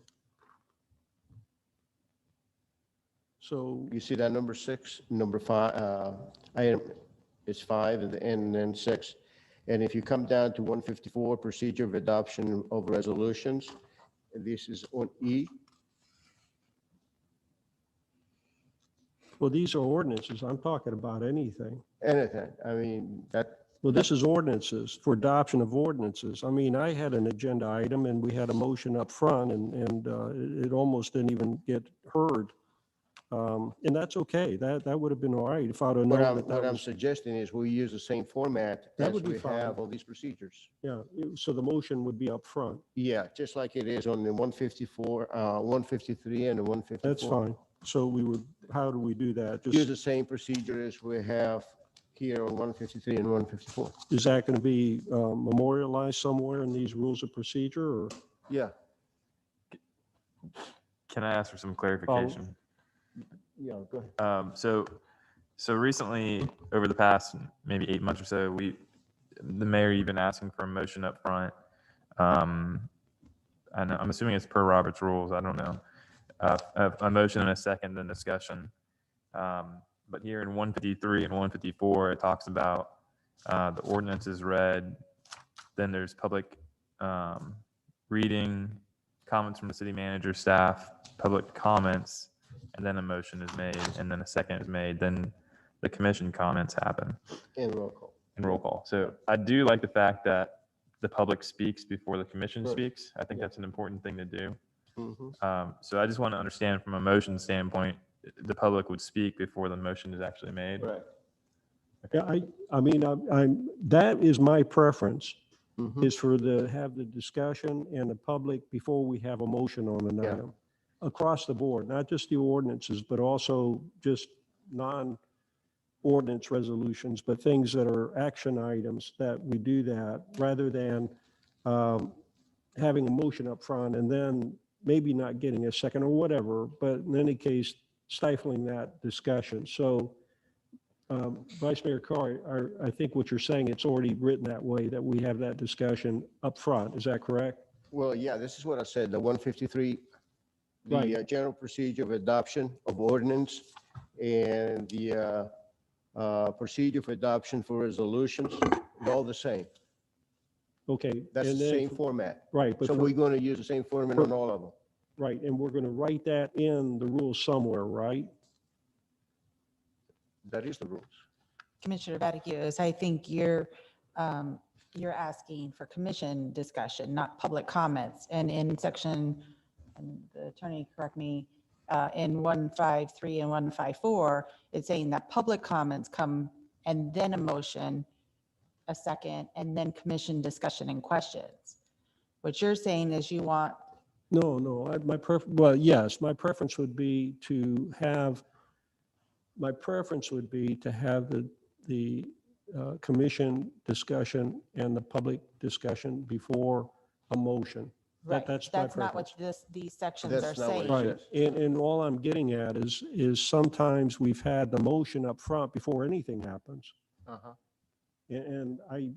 So, You see that number 6, number 5, item is 5 and then 6. And if you come down to 154, procedure of adoption of resolutions, this is on E. well, these are ordinances. I'm talking about anything. Anything, I mean, that, Well, this is ordinances, for adoption of ordinances. I mean, I had an agenda item and we had a motion up front and it almost didn't even get heard. And that's okay. That would have been all right if I'd have known that what that I'm was, suggesting is we use the same format That as would be we fine. have all these procedures. yeah, so the motion would be up front. Yeah, just like it is on the 154, 153 and the 154. That's fine. So we would, how do we do that? Use Just, the same procedure as we have here on 153 and 154. is that going to be memorialized somewhere in these rules of procedure or? Yeah, Can I ask for some clarification? yeah, go ahead. So recently, over the past maybe 8 months or so, the mayor even asking for a motion up front. And I'm assuming it's per Robert's rules. I don't know. A motion and a second, then discussion. But here in 153 and 154, it talks about the ordinance is read, then there's public reading, comments from the city manager, staff, public comments, and then a motion is made, and then a second is made, then the commission comments happen And roll call. and roll call. So I do like the fact that the public speaks before the commission Sure. speaks. I think Yeah. that's an important thing to do. Mhm. So I just want to understand from a motion standpoint, the public would speak before the motion is actually made. Right. Yeah, I mean, that is my preference, Mhm. is have the discussion and the public before we have a motion on an Yeah. item. Across the board, not just the ordinances, but also just non-ordinance resolutions, but things that are action items, that we do that rather than having a motion up front and then maybe not getting a second or whatever, but in any case, stifling that discussion. So Vice Mayor Carr, I think what you're saying, it's already written that way, that we have that discussion up front. Is that correct? Well, yeah, this is what I said, the 153, Right. the general procedure of adoption of ordinance and the procedure for adoption for resolutions, they're all the same. Okay. That's the and then- same format. Right, but So we're going to use the same format on all of them. right, and we're going to write that in the rules somewhere, right? That is the rules. Commissioner Vaticus, I think you're asking for commission discussion, not public comments. And in section, and the attorney correct me, in 153 and 154, it's saying that public comments come and then a motion, a second, and then commission discussion and questions. What you're saying is you want, No, well, yes, my preference would be to have the commission discussion and the public discussion before a motion. right, That's my that's not what these sections are That's not what saying. it Right, Yes. and all I'm getting at is sometimes we've had the motion up front before anything happens. Uh-huh. And I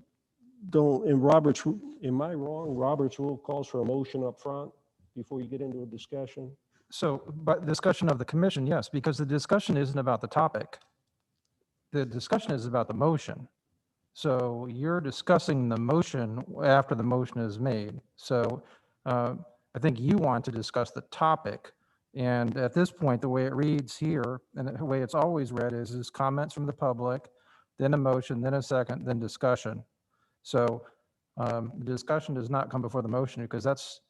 don't, in Robert's, am I wrong? Robert's rule calls for a motion up front before you get into a discussion? So, but discussion of the commission, yes, because the discussion isn't about the topic. the discussion is about the motion. So you're discussing the motion after the motion is made. So I think you want to discuss the topic. And at this point, the way it reads here, and the way it's always read is comments from the public, then a motion, then a second, then discussion. So the discussion does not come before the motion because that's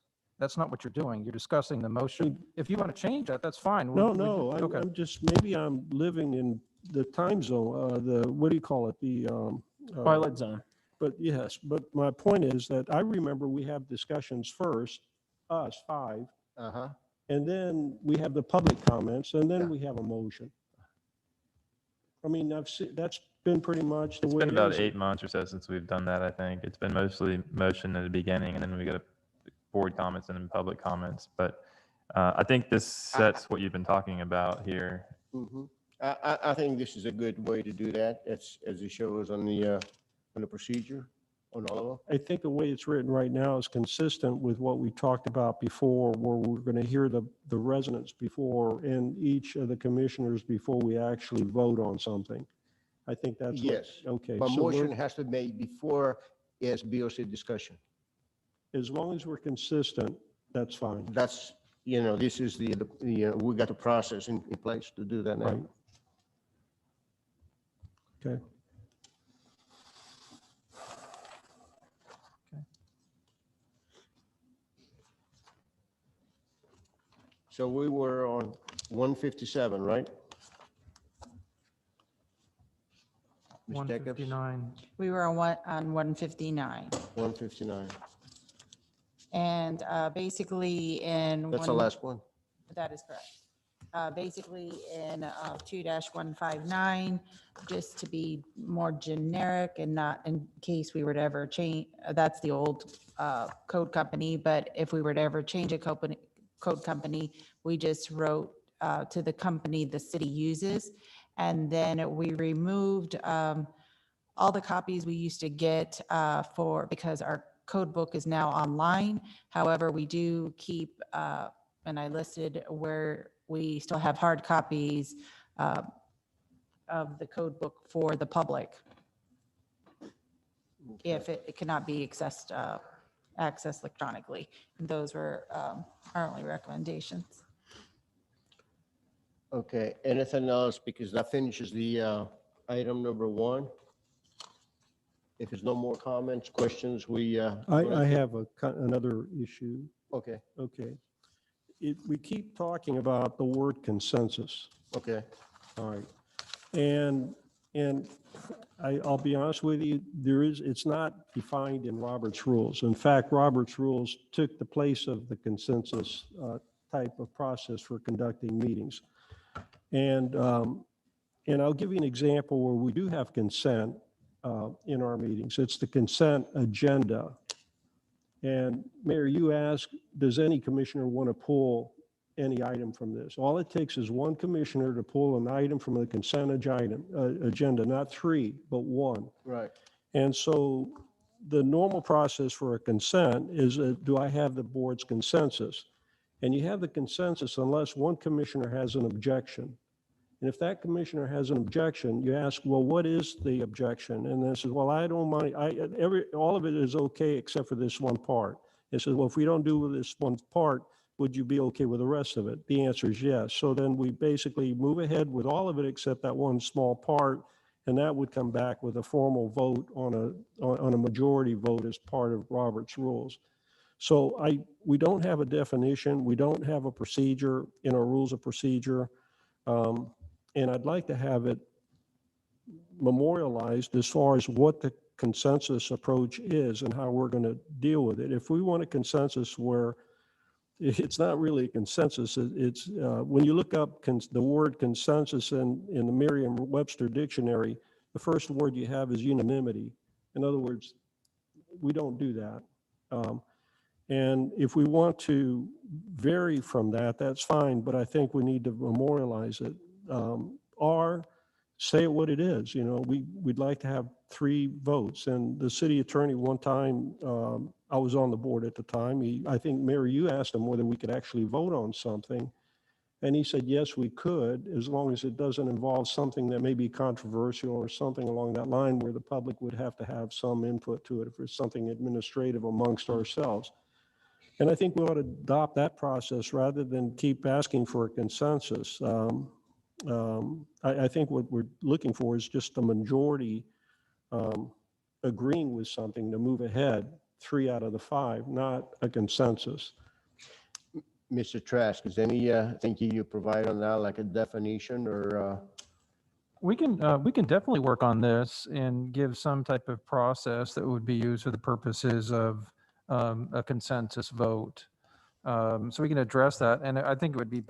not what you're doing. You're discussing the motion. If you want to change that, that's fine. No, Okay. I'm just, maybe I'm living in the time zone, what do you call it? Twilight zone. But yes, but my point is that I remember we have discussions first, us five, Uh-huh. and then we have the public comments, and Yeah. then we have a motion. I mean, I've seen, that's been pretty much the It's way been it about is. 8 months or so since we've done that, I think. It's been mostly motion at the beginning, and then we go to board comments and then public comments. But I think this sets what you've been talking about here. Mhm. I think this is a good way to do that, as it shows on the procedure, on all of them. I think the way it's written right now is consistent with what we talked about before, where we're going to hear the residents before and each of the commissioners before we actually vote on something. I think that's. Yes, Okay. but so we're- motion has to be made before SBOC discussion. As long as we're consistent, that's fine. That's, this is we got the process in place to do that now. Right. Okay. So we were on 157, right? Ms. Jacobs? 159. We were on 159. 159. And basically in. That's the one- last one. That is correct. Basically in 2-159, just to be more generic and not in case we were to ever change, that's the old code company, but if we were to ever change a code company, we just wrote to the company the city uses. And then we removed all the copies we used to get because our code book is now online. However, we do keep, and I listed where we still have hard copies of the code book for the public. If it cannot be accessed electronically. Those were our only recommendations. Okay, anything else? Because that finishes the item number 1. If there's no more comments, questions, we. I have another issue. Okay, Okay. We keep talking about the word consensus. okay. All right. And I'll be honest with you, it's not defined in Robert's rules. In fact, Robert's rules took the place of the consensus type of process for conducting meetings. And I'll give you an example where we do have consent in our meetings. It's the consent agenda. And Mayor, you asked, does any commissioner want to pull any item from this? All it takes is one commissioner to pull an item from the consent agenda, not 3, but 1. Right. And so the normal process for a consent is, do I have the board's consensus? And you have the consensus unless one commissioner has an objection. And if that commissioner has an objection, you ask, well, what is the objection? And then says, well, I don't mind, all of it is okay except for this one part. It says, well, if we don't do this one part, would you be okay with the rest of it? The answer is yes. So then we basically move ahead with all of it except that one small part, and that would come back with a formal vote on a majority vote as part of Robert's rules. So we don't have a definition, we don't have a procedure in our rules of procedure. And I'd like to have it memorialized as far as what the consensus approach is and how we're going to deal with it. If we want a consensus where it's not really a consensus, it's when you look up the word consensus in the Merriam-Webster dictionary, the first word you have is unanimity. In other words, we don't do that. And if we want to vary from that, that's fine, but I think we need to memorialize it. Or say it what it is. We'd like to have 3 votes. And the city attorney one time, I was on the board at the time. I think, Mary, you asked him whether we could actually vote on something. And he said, yes, we could, as long as it doesn't involve something that may be controversial or something along that line where the public would have to have some input to it if it's something administrative amongst ourselves. And I think we ought to adopt that process rather than keep asking for a consensus. I think what we're looking for is just a majority agreeing with something to move ahead, 3 out of the 5, not a consensus. Mr. Trask, is any, thinking you provide on that, like a definition or, We can definitely work on this and give some type of process that would be used for the purposes of a consensus vote. So we can address that. And I think it would be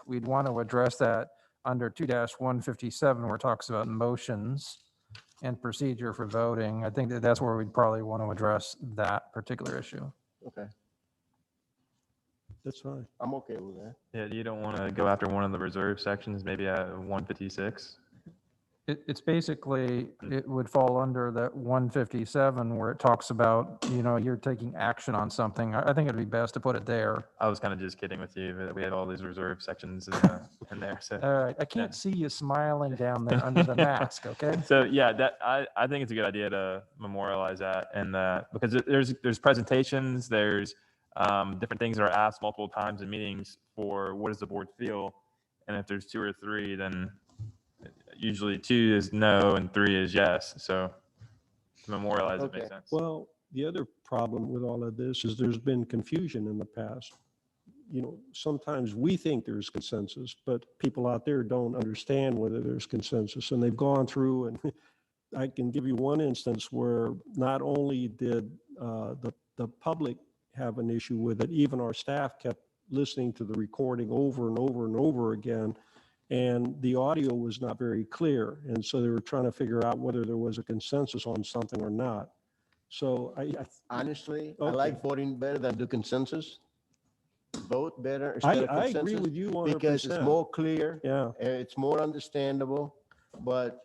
we'd want to address that under 2-157 where it talks about motions and procedure for voting. I think that's where we'd probably want to address that particular issue. okay, That's fine. I'm okay with that. Yeah, you don't want to go after one of the reserve sections, maybe at 156? It's basically, it would fall under that 157 where it talks about, you're taking action on something. I think it'd be best to put it there. I was kind of just kidding with you, but we have all these reserve sections in there, so. All right, I can't see you smiling down there under the mask, okay? So yeah, I think it's a good idea to memorialize that, and because there's presentations, there's different things that are asked multiple times in meetings for what does the board feel, and if there's 2 or 3, then usually 2 is no and 3 is yes. So to memorialize it makes Okay. sense. Well, the other problem with all of this is there's been confusion in the past. Sometimes we think there's consensus, but people out there don't understand whether there's consensus. And they've gone through, and I can give you one instance where not only did the public have an issue with it, even our staff kept listening to the recording over and over and over again. And the audio was not very clear. And so they were trying to figure out whether there was a consensus on something or not. So Honestly, I Okay. like voting better than do consensus. Vote better instead of I consensus. agree with you 100%. Because it's more clear, Yeah, it's more understandable, but,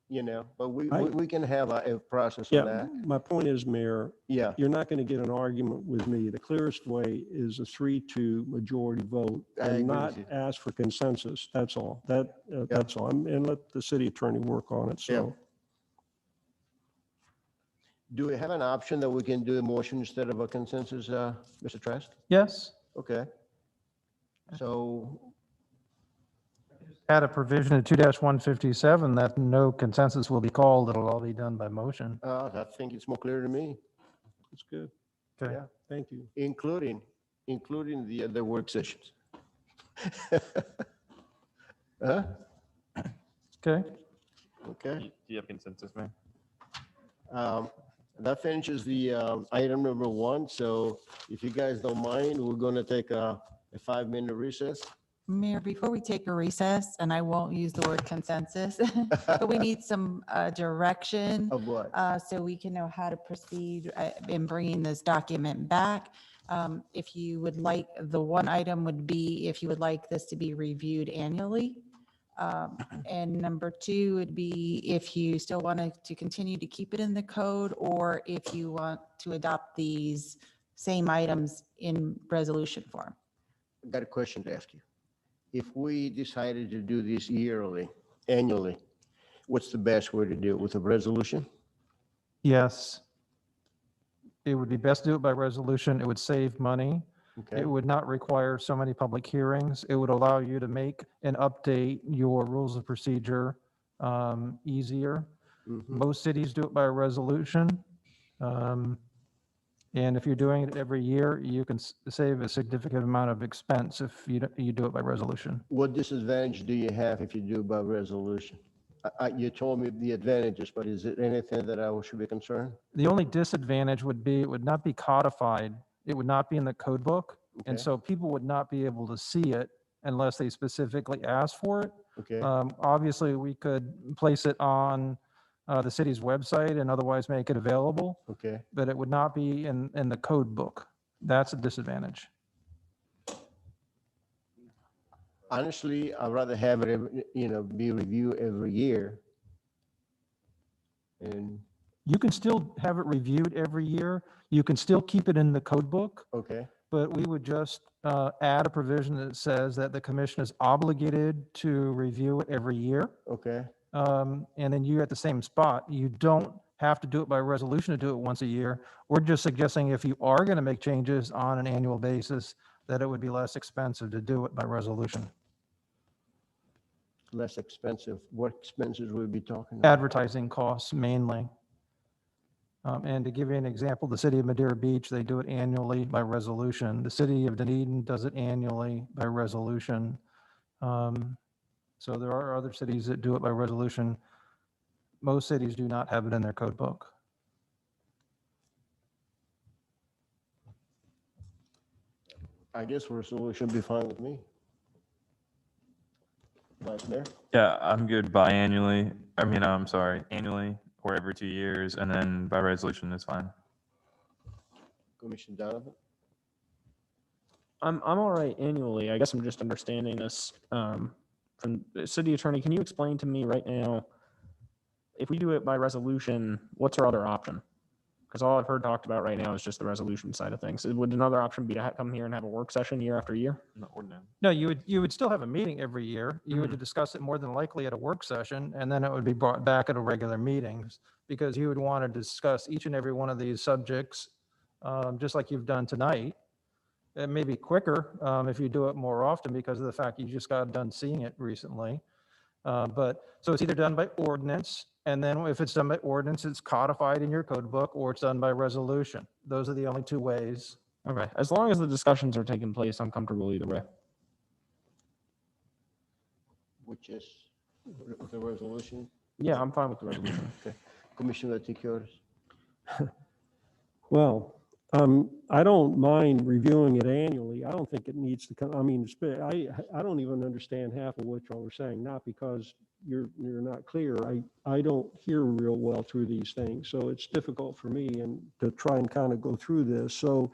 but I- we can have a process on yeah. that. My point is, Mayor, Yeah, you're not going to get an argument with me. The clearest way is a 3-2 majority vote I agree and with not you. ask for consensus. That's all. That's all. And let the city attorney work on it. So do we have an option that we can do a motion instead of a consensus, Mr. Trask? Yes, Okay. So, add a provision of 2-157 that no consensus will be called. It'll all be done by motion. I think it's more clear to me, it's good. Okay. Yeah. Thank you. including the work sessions. Huh? Okay. Okay. Do you have consensus, man? That finishes the item number 1. So if you guys don't mind, we're going to take a 5-minute recess. Mayor, before we take a recess, and I won't use the word consensus, but we need some direction Of what? so we can know how to proceed in bringing this document back. If you would like, the one item would be if you would like this to be reviewed annually. And number 2 would be if you still wanted to continue to keep it in the code, or if you want to adopt these same items in resolution form. I got a question to ask you. If we decided to do this annually, what's the best way to do it? With a resolution? Yes. It would be best to do it by resolution. It would save money. Okay. It would not require so many public hearings. It would allow you to make and update your rules of procedure easier. Mhm. Most cities do it by resolution. And if you're doing it every year, you can save a significant amount of expense if you do it by resolution. What disadvantage do you have if you do it by resolution? You told me the advantages, but is it anything that I should be concerned? The only disadvantage would be it would not be codified. It would not be in the code book. And Okay. so people would not be able to see it unless they specifically ask for it. Okay, Obviously, we could place it on the city's website and otherwise make it available, okay. but it would not be in the code book. That's a disadvantage. Honestly, I'd rather have it, be reviewed every year. And, You can still have it reviewed every year. You can still keep it in the code book, okay, but we would just add a provision that says that the commission is obligated to review it every year. Okay, And then you're at the same spot. You don't have to do it by resolution to do it once a year. We're just suggesting if you are going to make changes on an annual basis, that it would be less expensive to do it by resolution. less expensive. What expenses will we be talking about? Advertising costs mainly. And to give you an example, the city of Madeira Beach, they do it annually by resolution. The city of Dunedin does it annually by resolution. So there are other cities that do it by resolution. Most cities do not have it in their code book. I guess resolution be fine with me. Vice Mayor? Yeah, I'm good biannually. I mean, I'm sorry, annually or every 2 years, and then by resolution is fine. Commissioner Donovan? I'm all right annually. I guess I'm just understanding this from the city attorney. Can you explain to me right now, if we do it by resolution, what's our other option? Because all I've heard talked about right now is just the resolution side of things. Would another option be to come here and have a work session year after year? No, ordinance. No, you would still have a meeting every year. You would discuss it more than likely at a work session, and then it would be brought back at a regular meetings, because you would want to discuss each and every one of these subjects, just like you've done tonight. It may be quicker if you do it more often because of the fact you just got done seeing it recently. But so it's either done by ordinance, and then if it's done by ordinance, it's codified in your code book, or it's done by resolution. Those are the only two ways. Okay, as long as the discussions are taking place, I'm comfortable either way. Which is the resolution. Yeah, I'm fine with the resolution. Commissioner Ticioris? Well, I don't mind reviewing it annually. I don't think it needs to come, I mean, I don't even understand half of what y'all are saying, not because you're not clear. I don't hear real well through these things, so it's difficult for me and to try and kind of go through this. So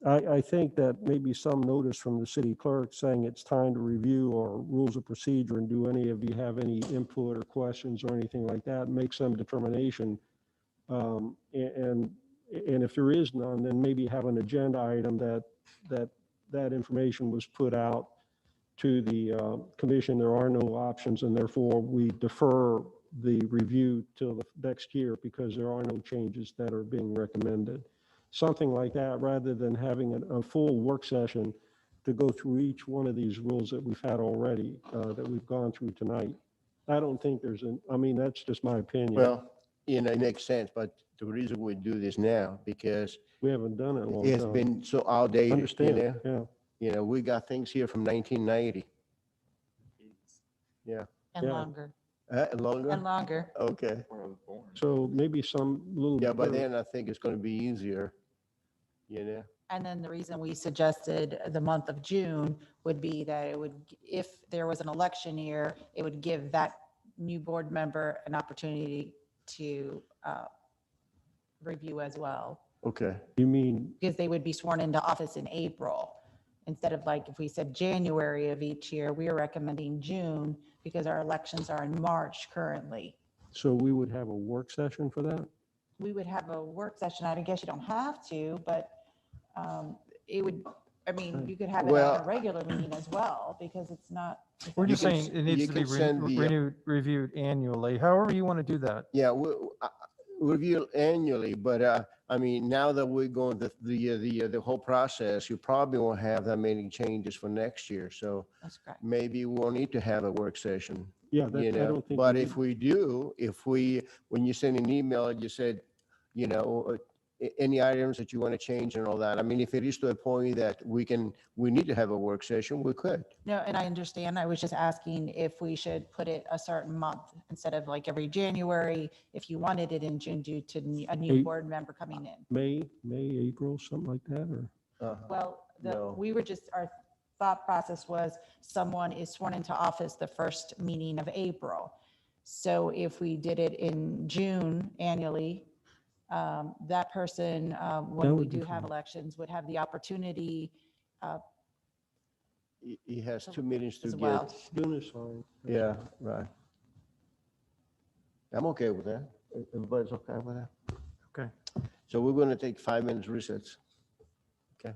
I think that maybe some notice from the city clerk saying it's time to review our rules of procedure, and do any of you have any input or questions or anything like that, make some determination. And if there is none, then maybe have an agenda item that information was put out to the commission. There are no options, and therefore we defer the review till the next year because there are no changes that are being recommended. Something like that, rather than having a full work session to go through each one of these rules that we've had already, that we've gone through tonight. I don't think I mean, that's just my opinion. Well, it makes sense, but the reason we do this now, because We haven't done it in a long it's time. been so outdated, Understand, yeah. we got things here from 1990. And Yeah. longer, Longer? and longer. Okay. So maybe some little. Yeah, by bit of- then I think it's going to be easier, And then the reason we suggested the month of June would be that it would, if there was an election year, it would give that new board member an opportunity to review as well, Okay. You mean, because they would be sworn into office in April. Instead of like, if we said January of each year, we are recommending June because our elections are in March currently. so we would have a work session for that? We would have a work session. I guess you don't have to, but it would, I mean, you could have it on Well- a regular meeting as well, because it's not. We're You just can saying it needs you to be can send the, reviewed annually, however you want to do that. Yeah, we review annually, but I mean, now that we're going the whole process, you probably won't have that many changes for next year. So That's correct. maybe we'll need to have a work session, Yeah, that, I don't think. But we if we do, when you send an email and you said, any items that you want to change and all that, I mean, if it is to a point that we need to have a work session, we could. No, and I understand. I was just asking if we should put it a certain month instead of like every January, if you wanted it in June due to a new Hey. board member coming in. May, April, something like that, or? Well, No. our thought process was someone is sworn into office the first meeting of April. So if we did it in June annually, that person, when we would be do have fine. elections, would have the opportunity He has 2 meetings to as get. well. June is fine. Yeah, right. I'm okay with that. Everybody's okay with that? Okay. So we're going to take 5 minutes recess. Okay.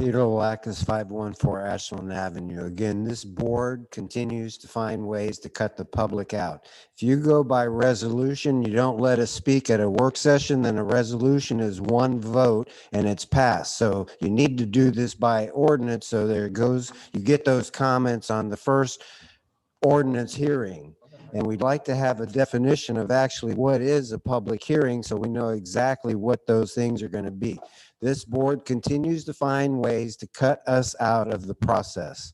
Peter Lackus, 514 Ashland Avenue. Again, this board continues to find ways to cut the public out. If you go by resolution, you don't let us speak at a work session, then a resolution is one vote and it's passed. So you need to do this by ordinance. So there it goes. You get those comments on the first ordinance hearing. And we'd like to have a definition of actually what is a public hearing so we know exactly what those things are going to be. This board continues to find ways to cut us out of the process.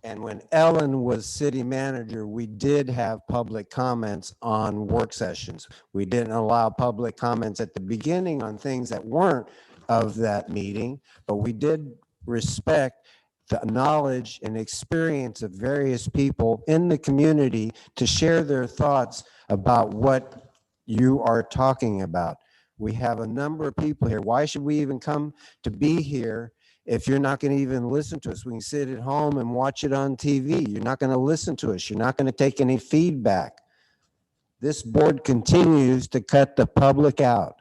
And when Ellen was city manager, we did have public comments on work sessions. We didn't allow public comments at the beginning on things that weren't of that meeting, but we did respect the knowledge and experience of various people in the community to share their thoughts about what you are talking about. We have a number of people here. Why should we even come to be here if you're not going to even listen to us? We can sit at home and watch it on TV. You're not going to listen to us. You're not going to take any feedback. This board continues to cut the public out.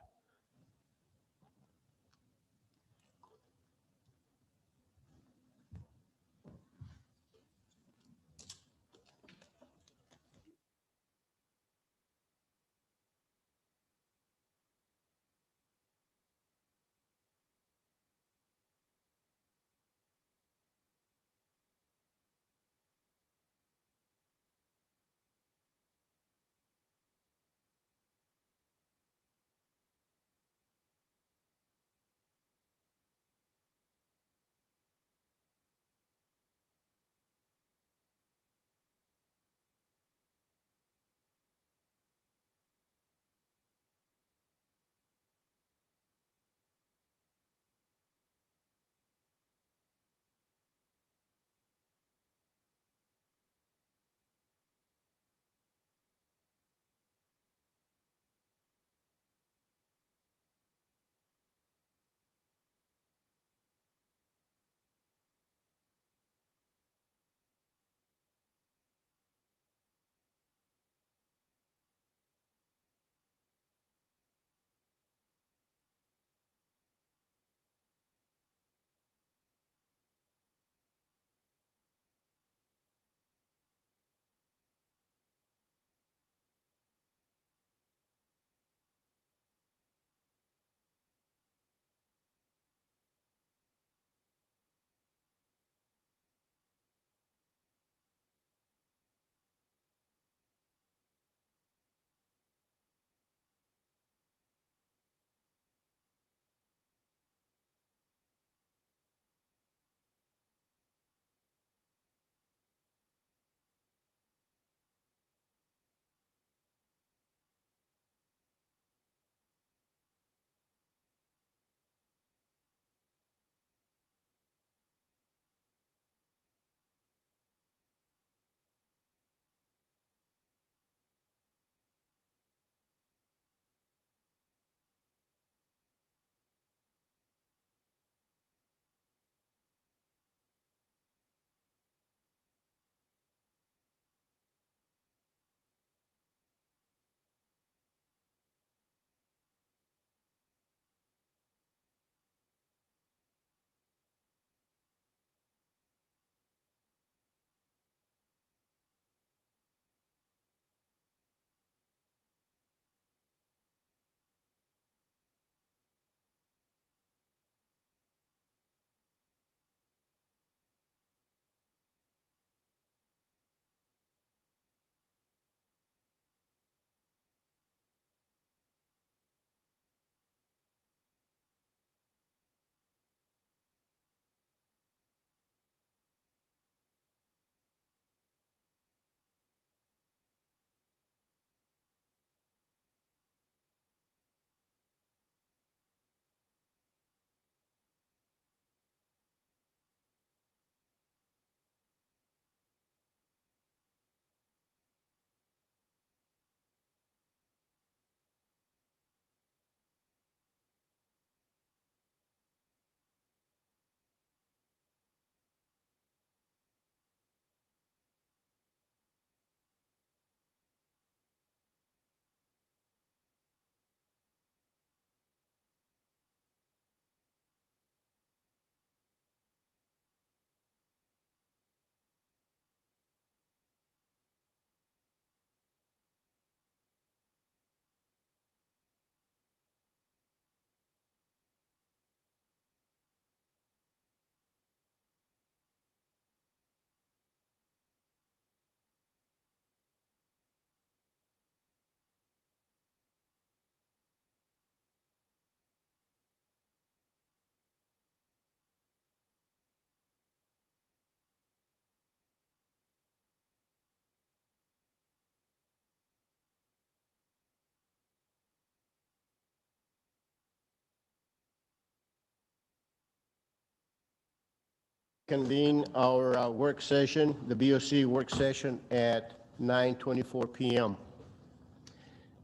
convene our work session, the BOC work session at 9:24 PM.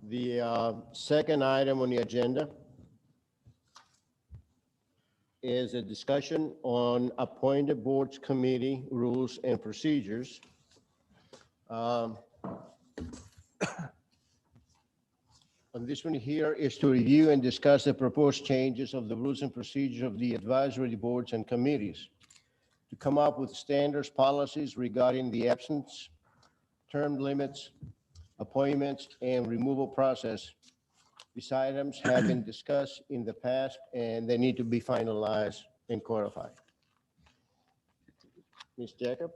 The second item on the agenda is a discussion on appointed boards committee rules and procedures. On this one here is to review and discuss the proposed changes of the rules and procedures of the advisory boards and committees, to come up with standards, policies regarding the absence, term limits, appointments, and removal process. These items have been discussed in the past, and they need to be finalized and codified. Ms. Jacob?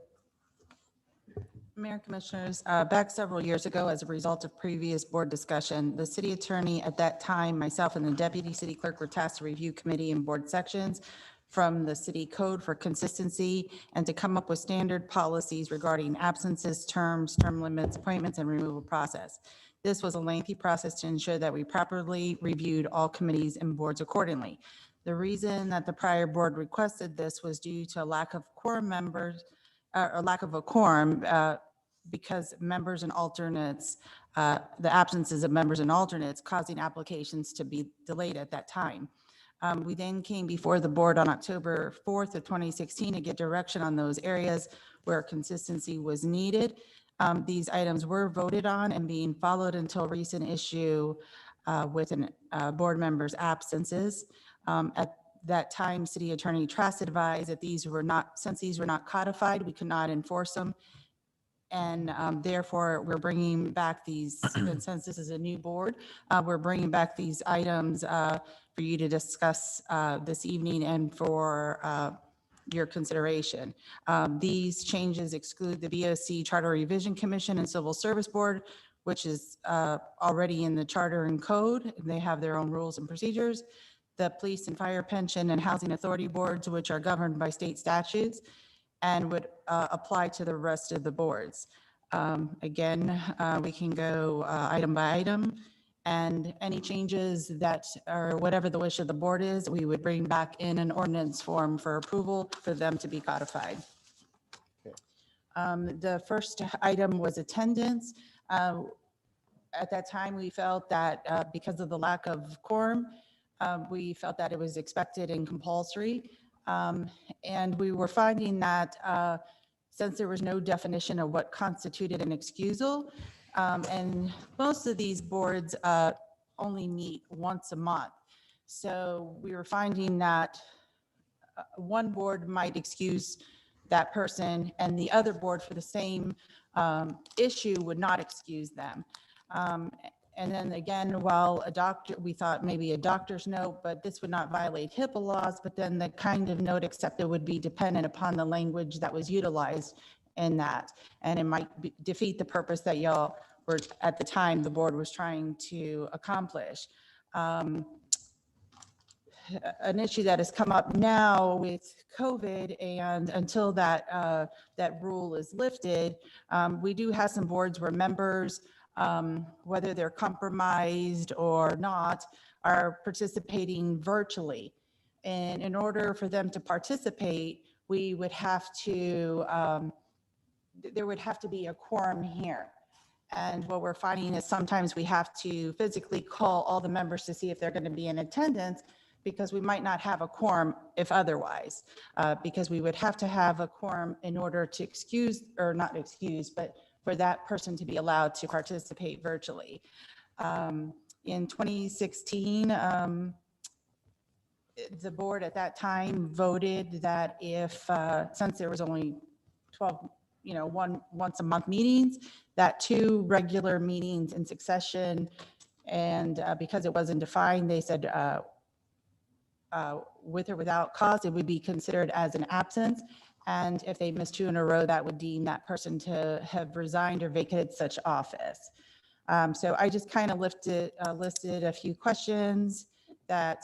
Mayor Commissioners, back several years ago, as a result of previous board discussion, the city attorney at that time, myself and the deputy city clerk were tasked to review committee and board sections from the city code for consistency and to come up with standard policies regarding absences, terms, term limits, appointments, and removal process. This was a lengthy process to ensure that we properly reviewed all committees and boards accordingly. The reason that the prior board requested this was due to a lack of quorum members, or lack of a quorum, because members and alternates, the absences of members and alternates causing applications to be delayed at that time. We then came before the board on October 4th of 2016 to get direction on those areas where consistency was needed. These items were voted on and being followed until recent issue with board members' absences. At that time, City Attorney Trask advised that since these were not codified, we could not enforce them. And therefore, we're bringing back these, and since this is a new board, we're bringing back these items for you to discuss this evening and for your consideration. These changes exclude the BOC Charter Revision Commission and Civil Service Board, which is already in the charter and code. They have their own rules and procedures. The Police and Fire Pension and Housing Authority Boards, which are governed by state statutes and would apply to the rest of the boards. Again, we can go item by item, and any changes that, or whatever the wish of the board is, we would bring back in an ordinance form for approval for them to be codified. The first item was attendance. At that time, we felt that because of the lack of quorum, we felt that it was expected and compulsory. And we were finding that since there was no definition of what constituted an excusal, and most of these boards only meet once a month. So we were finding that one board might excuse that person and the other board for the same issue would not excuse them. And then again, while we thought maybe a doctor's note, but this would not violate HIPAA laws, but then the kind of note accepted would be dependent upon the language that was utilized in that. And it might defeat the purpose that y'all were, at the time, the board was trying to accomplish. An issue that has come up now with COVID, and until that rule is lifted, we do have some boards where members, whether they're compromised or not, are participating virtually. And in order for them to participate, we would have to, there would have to be a quorum here. And what we're finding is sometimes we have to physically call all the members to see if they're going to be in attendance, because we might not have a quorum if otherwise, because we would have to have a quorum in order to excuse, or not excuse, but for that person to be allowed to participate virtually. In 2016, the board at that time voted that if, since there was only 12, once a month meetings, that 2 regular meetings in succession, and because it wasn't defined, they said with or without cause, it would be considered as an absence. And if they missed 2 in a row, that would deem that person to have resigned or vacated such office. So I just kind of listed a few questions that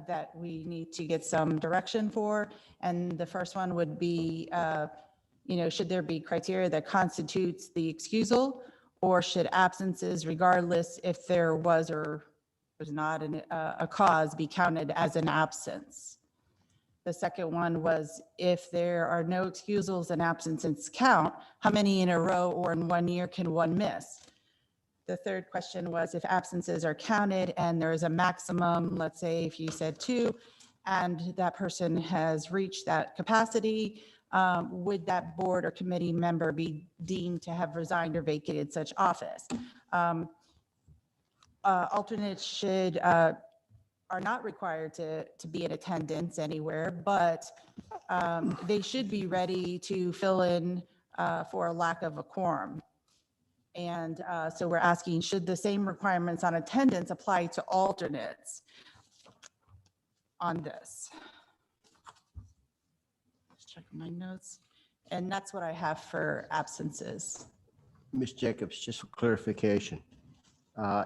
that we need to get some direction for. And the first one would be, should there be criteria that constitutes the excusal, or should absences, regardless if there was or was not a cause, be counted as an absence? The second one was if there are no excusals and absences count, how many in a row or in 1 year can one miss? The third question was if absences are counted and there is a maximum, let's say if you said 2, and that person has reached that capacity, would that board or committee member be deemed to have resigned or vacated such office? Alternates are not required to be in attendance anywhere, but they should be ready to fill in for a lack of a quorum. And so we're asking, should the same requirements on attendance apply to alternates on this? Just checking my notes. And that's what I have for absences. Ms. Jacobs, just for clarification,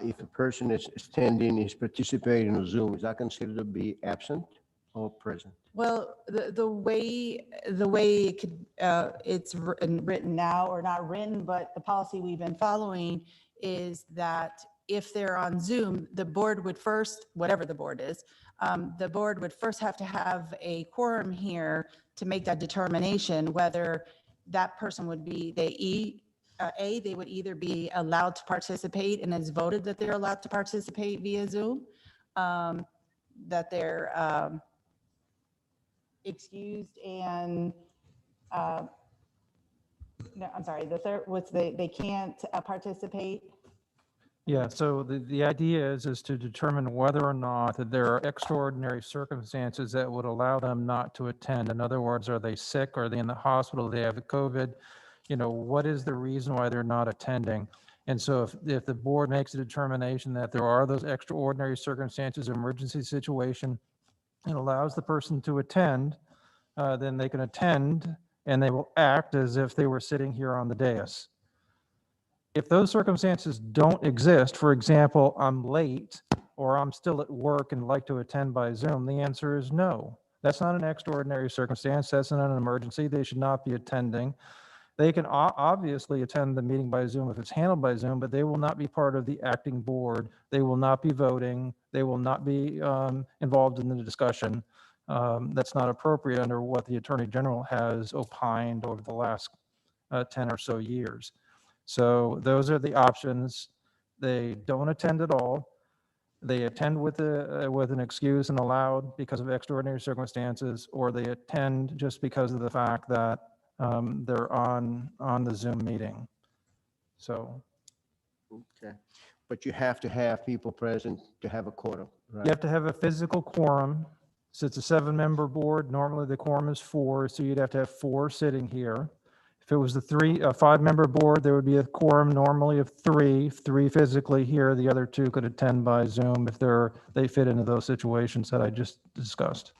if a person is attending, is participating on Zoom, is that considered to be absent or present? Well, the way it could, it's written now, or not written, but the policy we've been following is that if they're on Zoom, the board would first, whatever the board is, the board would first have to have a quorum here to make that determination whether that person would be, they would either be allowed to participate and it's voted that they're allowed to participate via Zoom, that they're excused and, no, I'm sorry, the third, they can't participate. Yeah, so the idea is to determine whether or not that there are extraordinary circumstances that would allow them not to attend. In other words, are they sick? Are they in the hospital? Do they have COVID? You know, what is the reason why they're not attending? And so if the board makes a determination that there are those extraordinary circumstances, emergency situation, and allows the person to attend, then they can attend and they will act as if they were sitting here on the dais. If those circumstances don't exist, for example, I'm late or I'm still at work and like to attend by Zoom, the answer is no. That's not an extraordinary circumstance. That's not an emergency. They should not be attending. They can obviously attend the meeting by Zoom if it's handled by Zoom, but they will not be part of the acting board. They will not be voting. They will not be involved in the discussion. That's not appropriate under what the Attorney General has opined over the last 10 or so years. So those are the options. They don't attend at all. They attend with an excuse and allowed because of extraordinary circumstances, or they attend just because of the fact that they're on the Zoom meeting. So Okay. But you have to have people present to have a quorum, right? you have to have a physical quorum. So it's a 7-member board. Normally the quorum is 4, so you'd have to have 4 sitting here. If it was a 5-member board, there would be a quorum normally of 3 physically here. The other 2 could attend by Zoom if they fit into those situations that I just discussed.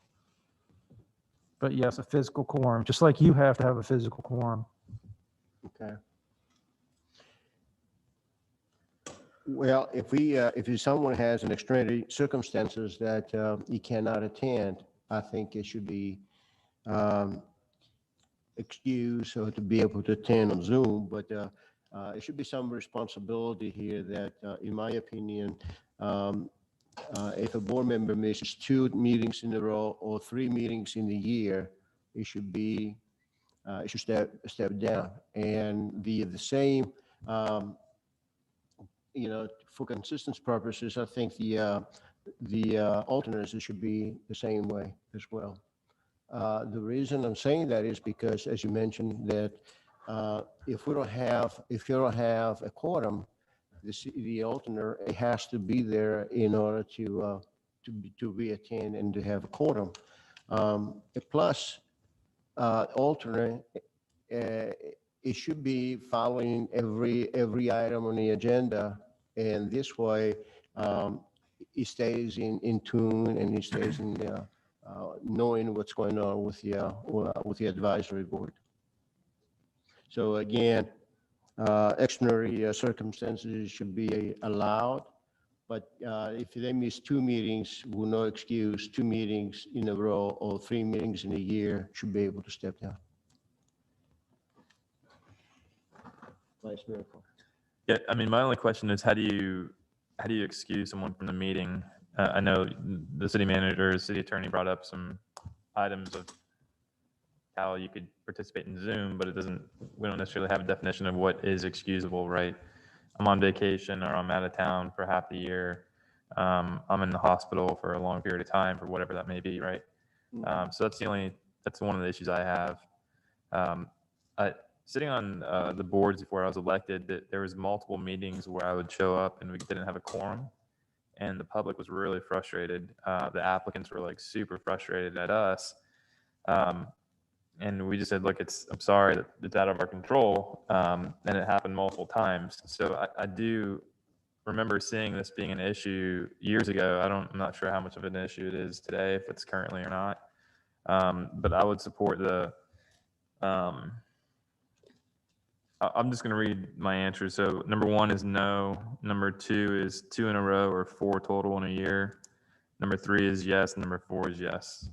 But yes, a physical quorum, just like you have to have a physical quorum. Okay. Well, if someone has an extraordinary circumstances that he cannot attend, I think it should be excused or to be able to attend on Zoom, but it should be some responsibility here that, in my opinion, if a board member misses 2 meetings in a row or 3 meetings in a year, it should step down. And the same, for consistency purposes, I think the alternates should be the same way as well. The reason I'm saying that is because, as you mentioned, that if you don't have a quorum, the alternate has to be there in order to be attend and to have a quorum. Plus, alternate, it should be following every item on the agenda, and this way it stays in tune and it stays in knowing what's going on with the advisory board. So again, extraordinary circumstances should be allowed, but if they miss 2 meetings with no excuse, 2 meetings in a row or 3 meetings in a year, should be able to step down. Vice Mayor Cole. Yeah, I mean, my only question is how do you excuse someone from the meeting? I know the city manager, city attorney brought up some items of how you could participate in Zoom, but we don't necessarily have a definition of what is excusable, right? I'm on vacation or I'm out of town for half the year. I'm in the hospital for a long period of time for whatever that may be, right? So that's one of the issues I have. Sitting on the boards before I was elected, there was multiple meetings where I would show up and we didn't have a quorum, and the public was really frustrated. The applicants were like super frustrated at us. And we just said, look, I'm sorry that it's out of our control. And it happened multiple times. So I do remember seeing this being an issue years ago. I'm not sure how much of an issue it is today, if it's currently or not. But I would support I'm just going to read my answer. So number 1 is no. Number 2 is 2 in a row or 4 total in a year. Number 3 is yes. Number 4 is yes.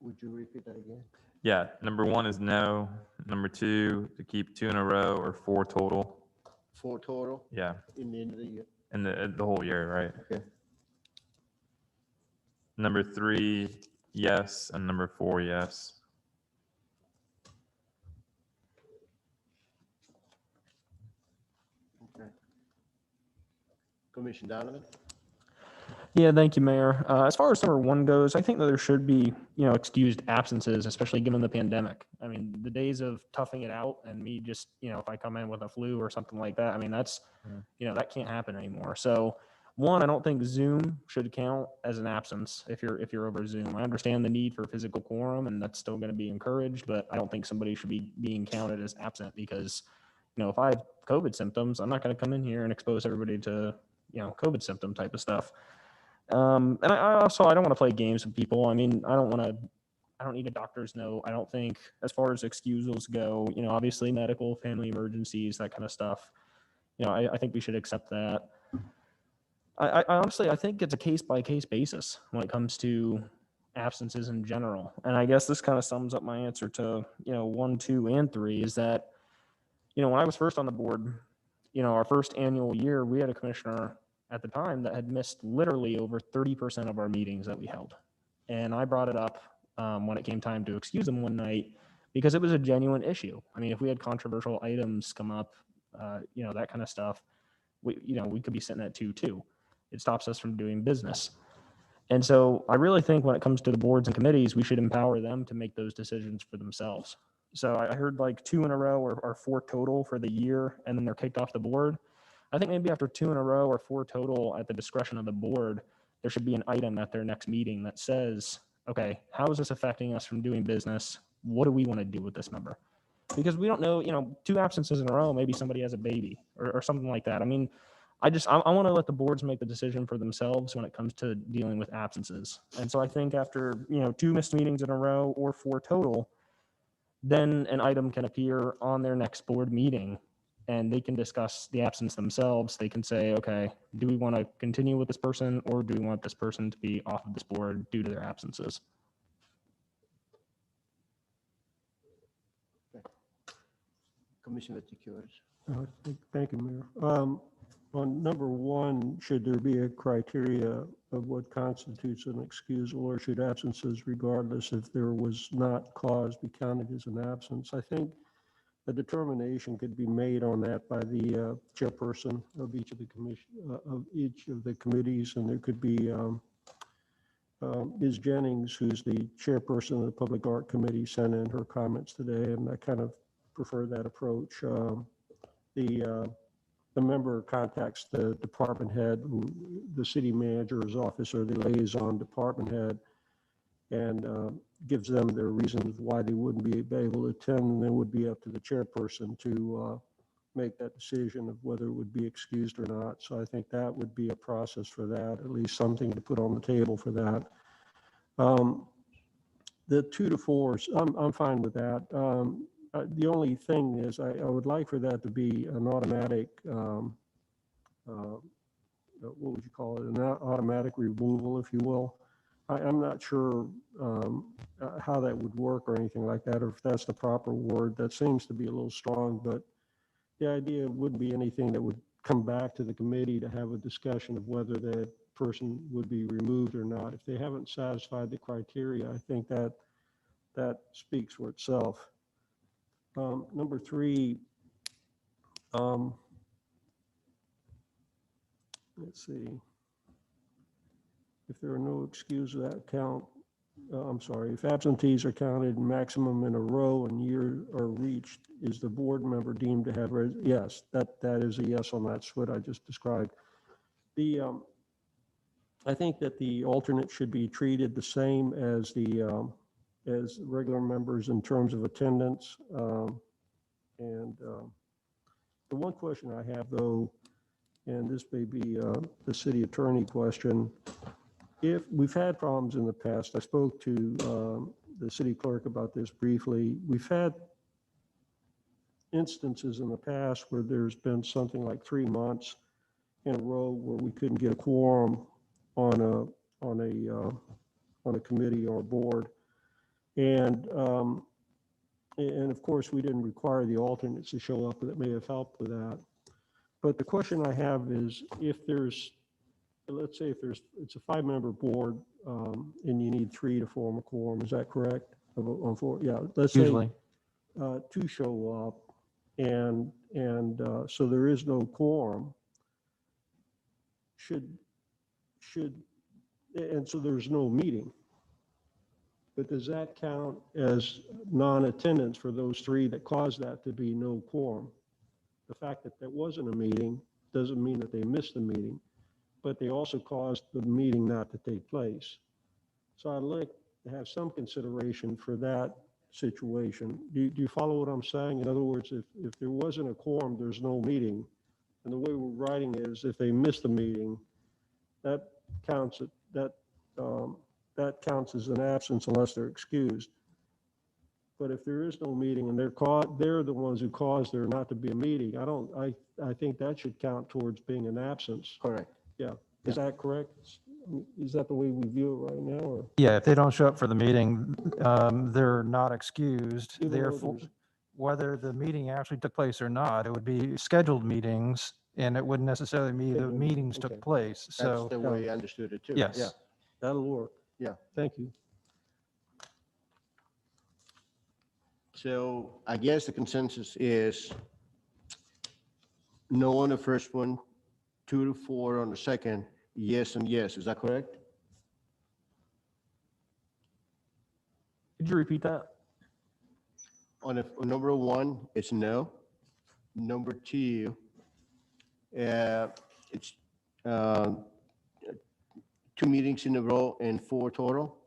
Would you repeat that again? Yeah. Number 1 is no. Number 2, to keep 2 in a row or 4 total. 4 total Yeah. in the end of the year. In the whole year, right? Okay. Number 3, yes. And number 4, yes. Okay. Commissioner Donovan? Yeah, thank you, Mayor. As far as number 1 goes, I think that there should be, excused absences, especially given the pandemic. I mean, the days of toughing it out and me just, if I come in with a flu or something like that, I mean, that's, that can't happen anymore. So 1, I don't think Zoom should count as an absence if you're over Zoom. I understand the need for physical quorum, and that's still going to be encouraged, but I don't think somebody should be being counted as absent because, if I have COVID symptoms, I'm not going to come in here and expose everybody to, COVID symptom type of stuff. And I don't want to play games with people. I mean, I don't need a doctor's note. I don't think, as far as excusals go, obviously medical, family emergencies, that kind of stuff. I think we should accept that. I honestly, I think it's a case by case basis when it comes to absences in general. And I guess this kind of sums up my answer to, 1, 2, and 3 is that, when I was first on the board, our first annual year, we had a commissioner at the time that had missed literally over 30% of our meetings that we held. And I brought it up when it came time to excuse him one night because it was a genuine issue. I mean, if we had controversial items come up, that kind of stuff, we could be sitting at 2 too. It stops us from doing business. And so I really think when it comes to the boards and committees, we should empower them to make those decisions for themselves. So I heard like 2 in a row or 4 total for the year, and then they're kicked off the board. I think maybe after 2 in a row or 4 total at the discretion of the board, there should be an item at their next meeting that says, okay, how is this affecting us from doing business? What do we want to do with this number? Because we don't know, 2 absences in a row, maybe somebody has a baby or something like that. I mean, I want to let the boards make the decision for themselves when it comes to dealing with absences. And so I think after, 2 missed meetings in a row or 4 total, then an item can appear on their next board meeting and they can discuss the absence themselves. They can say, okay, do we want to continue with this person or do we want this person to be off of this board due to their absences? Commissioner Vaticius. Thank you, Mayor. On number 1, should there be a criteria of what constitutes an excusal, or should absences, regardless if there was not cause, be counted as an absence? I think a determination could be made on that by the chairperson of each of the committees, and there could be Ms. Jennings, who's the chairperson of the Public Art Committee, sent in her comments today, and I kind of prefer that approach. The member contacts the department head, the city manager's office, or the liaison department head, and gives them their reasons why they wouldn't be able to attend, and then it would be up to the chairperson to make that decision of whether it would be excused or not. So I think that would be a process for that, at least something to put on the table for that. The 2 to 4s, I'm fine with that. The only thing is I would like for that to be an automatic, what would you call it, an automatic removal, if you will. I'm not sure how that would work or anything like that, or if that's the proper word. That seems to be a little strong, but the idea wouldn't be anything that would come back to the committee to have a discussion of whether that person would be removed or not. If they haven't satisfied the criteria, I think that speaks for itself. Number three, let's see. If there are no excuses that count, I'm sorry, if absentees are counted maximum in a row and year are reached, is the board member deemed to have, yes, that is a yes on that. That's what I just described. I think that the alternate should be treated the same as as regular members in terms of attendance. The one question I have though, and this may be the city attorney question, if we've had problems in the past, I spoke to the city clerk about this briefly. We've had instances in the past where there's been something like 3 months in a row where we couldn't get a quorum on a committee or a board. And of course, we didn't require the alternates to show up, but that may have helped with that. But the question I have is if there's, let's say it's a 5-member board and you need 3 to form a quorum, is that correct? On 4, yeah, let's say Usually. 2 show up and so there is no quorum. And so there's no meeting. But does that count as non-attendance for those 3 that caused that to be no quorum? The fact that there wasn't a meeting doesn't mean that they missed the meeting, but they also caused the meeting not to take place. So I'd like to have some consideration for that situation. Do you follow what I'm saying? In other words, if there wasn't a quorum, there's no meeting. And the way we're writing it is if they miss the meeting, that counts as an absence unless they're excused. But if there is no meeting and they're the ones who caused there not to be a meeting, I think that should count towards being an absence. Correct. Yeah. Is that correct? Is that the way we view it right now, or? Yeah, if they don't show up for the meeting, they're not excused. Even though Therefore, there's- whether the meeting actually took place or not, it would be scheduled meetings, and it wouldn't necessarily mean the Scheduled, meetings okay. took place. That's So, the way I understood it too. yes. Yeah. That'll work. Yeah. Thank you. So I guess the consensus is no on the first one, 2 to 4 on the second, yes and yes. Is that correct? Could you repeat that? On number 1, it's no. Number 2, it's 2 meetings in a row and 4 total.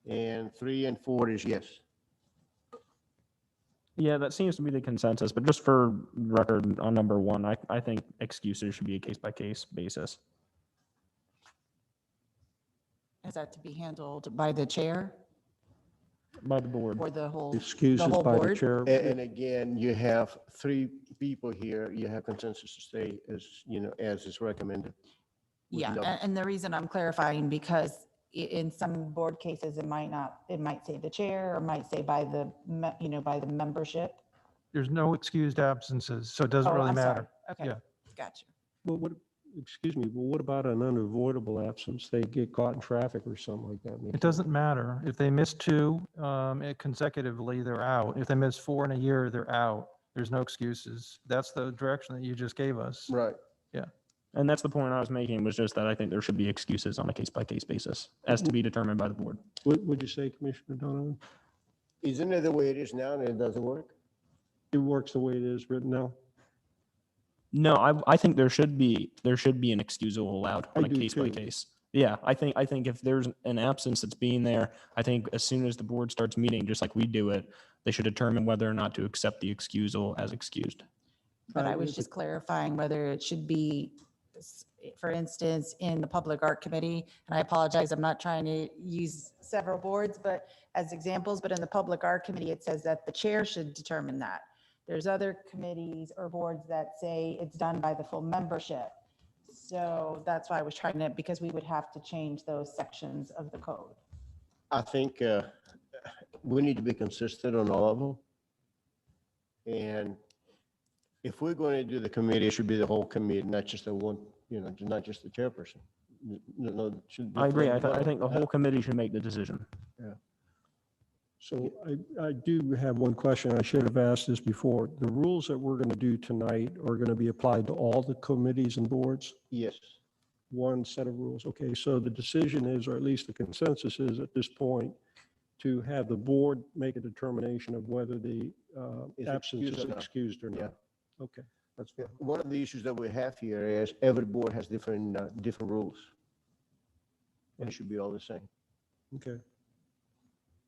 And 3 and 4 is yes. Yeah, that seems to be the consensus, but just for record on number 1, I think excuses should be a case-by-case basis. Is that to be handled by the chair By the board. or the whole? Excuses whole by the board? chair. And again, you have 3 people here. You have consensus to stay as is recommended. with Yeah, no- and the reason I'm clarifying, because in some board cases, it might say the chair or might say by the, by the membership. there's no excused absences, so it doesn't Oh, really I'm sorry. matter. Okay, Yeah. gotcha. Well, excuse me, well, what about an unavoidable absence? They get caught in traffic or something like that. and they It can't- doesn't matter. If they miss 2 consecutively, they're out. If they miss 4 in a year, they're out. There's no excuses. That's the direction that you just gave us. Right. And that's the point I was making, was just that I think there should be excuses on a case-by-case basis, as to be determined by the board. What would you say, Commissioner Donovan? Isn't it the way it is now and it doesn't work? It works the way it is written now? No, I think there should be an excusal allowed on I a do case too. by case. Yeah, I think if there's an absence that's being there, I think as soon as the board starts meeting, just like we do it, they should determine whether or not to accept the excusal as excused. But I agree was with just clarifying whether it should be, for instance, in the Public Art Committee, and I apologize, I'm not trying to use several boards, but as examples, but in the Public Art Committee, it says that the chair should determine that. There's other committees or boards that say it's done by the full membership. So that's why I was trying to, because we would have to change those sections of the code. I think we need to be consistent on all of them. And If we're going to do the committee, it should be the whole committee, not just the one, not just the chairperson. No, it should be I agree. from I both. think the whole committee should make the decision. So I do have one question. I should have asked this before. The rules that we're going to do tonight are going to be applied to all the committees and boards? Yes, One set of rules. Okay, so the decision is, or at least the consensus is at this point, to have the board make a determination of whether the Is absence excused is or not. excused or Yeah. not. Okay, that's Yeah, fine. one of the issues that we have here is every board has different rules. And it should be all the same. Okay,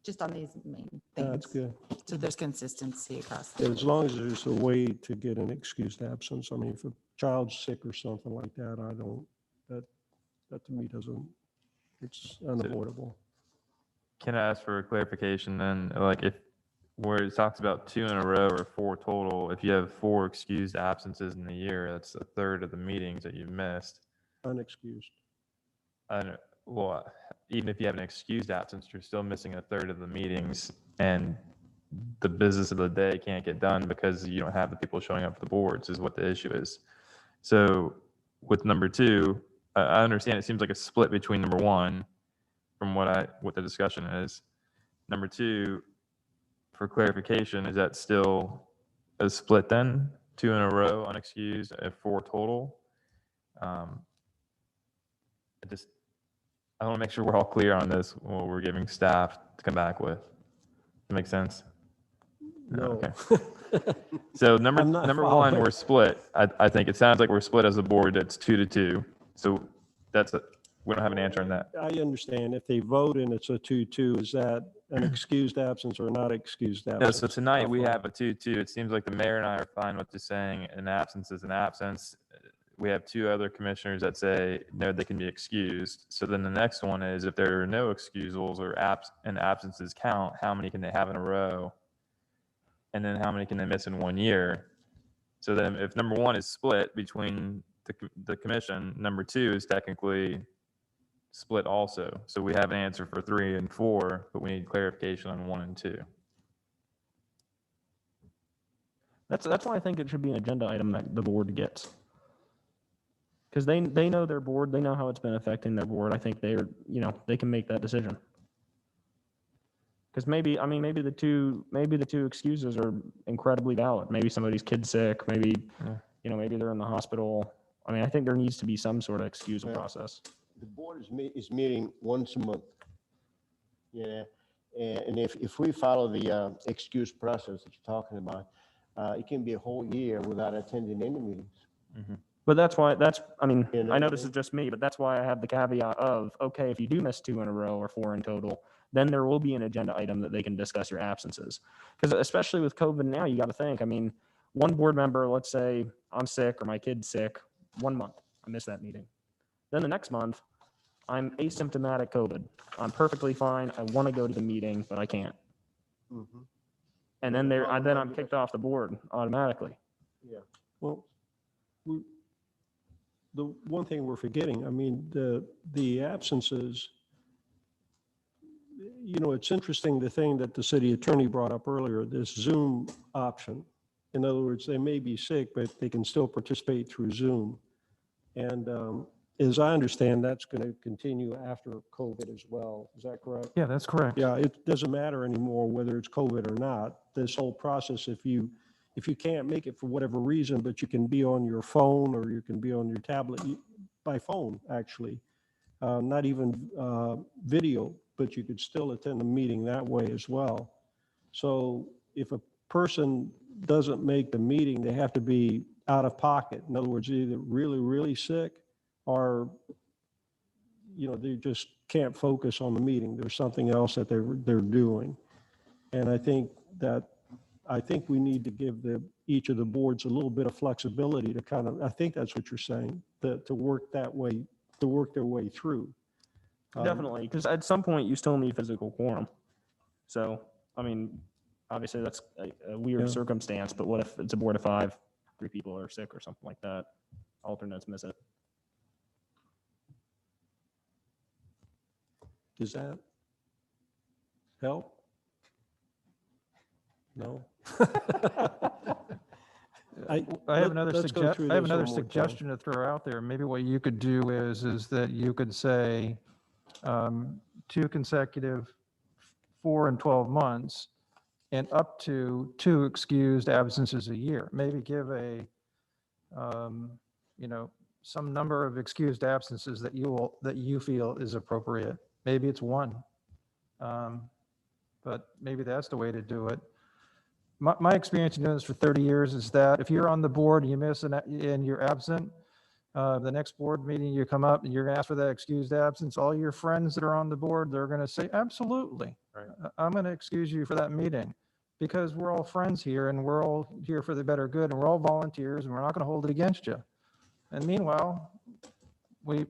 Just on these main that's things. good. So there's consistency across. the As long as there's a way to get an excused absence. I mean, if a child's sick or something like that, I don't, that to me doesn't, it's unavoidable. Can I ask for a clarification then? Like if, where it talks about 2 in a row or 4 total, if you have 4 excused absences in the year, that's a third of the meetings that you've missed. Unexcused. I don't, well, even if you have an excused absence, you're still missing a third of the meetings, and the business of the day can't get done because you don't have the people showing up for the boards is what the issue is. So with number 2, I understand it seems like a split between number 1 from what the discussion is. Number 2, for clarification, is that still a split then? 2 in a row unexcused and 4 total? I want to make sure we're all clear on this, what we're giving staff to come back with. That make sense? No. Okay. So number I'm not one, following. we're split. I think it sounds like we're split as a board. It's 2-2. So we don't have an answer on that. I understand. If they vote and it's a 2-2, is that an excused absence or not excused No, absence? so tonight we have a 2-2. It seems like the mayor and I are fine with just saying an absence is an absence. We have 2 other commissioners that say, no, they can be excused. So then the next one is if there are no excusals or absences count, how many can they have in a row? And then how many can they miss in 1 year? So then if number 1 is split between the commission, number 2 is technically split also. So we have an answer for 3 and 4, but we need clarification on 1 and 2. That's why I think it should be an agenda item that the board gets. Because they know their board, they know how it's been affecting their board. I think they can make that decision. Because maybe the two excuses are incredibly valid. Maybe somebody's kid sick, maybe, maybe they're in the hospital. I mean, I think there needs to be some sort of excusal Yeah. process. The board is meeting once a month. Yeah, and if we follow the excuse process that you're talking about, it can be a whole year without attending any meetings. But I know You know, this is just me, but that's why I have the caveat of, okay, if you do miss 2 in a row or 4 in total, then there will be an agenda item that they can discuss your absences. Because especially with COVID now, you got to think, I mean, one board member, let's say I'm sick or my kid's sick, 1 month, I miss that meeting. Then the next month, I'm asymptomatic COVID. I'm perfectly fine. I want to go to the meeting, but I can't. And then I'm kicked off the board automatically. Well, the one thing we're forgetting, I mean, the absences, it's interesting, the thing that the city attorney brought up earlier, this Zoom option. In other words, they may be sick, but they can still participate through Zoom. And as I understand, that's going to continue after COVID as well. Is that correct? Yeah, that's correct. Yeah, it doesn't matter anymore whether it's COVID or not. This whole process, if you can't make it for whatever reason, but you can be on your phone or you can be on your tablet by phone, actually, not even video, but you could still attend the meeting that way as well. So if a person doesn't make the meeting, they have to be out of pocket. In other words, either really, really sick or, they just can't focus on the meeting. There's something else that they're doing. And I think we need to give each of the boards a little bit of flexibility to I think that's what you're saying, to work that way, to work their way through. Definitely, because at some point you still need physical quorum. So, I mean, obviously that's a weird Yeah. circumstance, but what if it's a board of 5, 3 people are sick or something like that? Alternates miss it. Does that help? No? I have let- another let's go through I have this another one more time. suggestion to throw out there. Maybe what you could do is that you could say 2 consecutive 4 and 12 months and up to 2 excused absences a year. Maybe give a, some number of excused absences that you feel is appropriate. Maybe it's 1. But maybe that's the way to do it. My experience in doing this for 30 years is that if you're on the board and you miss and you're absent, the next board meeting you come up and you're gonna ask for that excused absence, all your friends that are on the board, they're gonna say, absolutely. Right. I'm gonna excuse you for that meeting because we're all friends here and we're all here for the better good and we're all volunteers and we're not gonna hold it against you. And meanwhile, we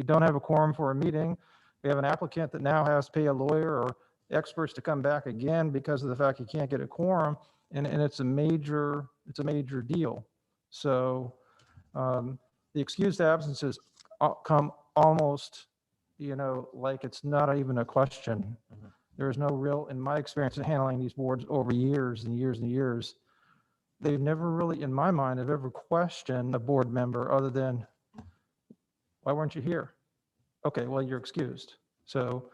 don't have a quorum for a meeting. We have an applicant that now has to pay a lawyer or experts to come back again because of the fact you can't get a quorum, and it's a major deal. So the excused absences come almost, like it's not even a question. There's no real, in my experience of handling these boards over years and years and years, they've never really, in my mind, have ever questioned a board member other than, why weren't you here? Okay, well, you're excused. So,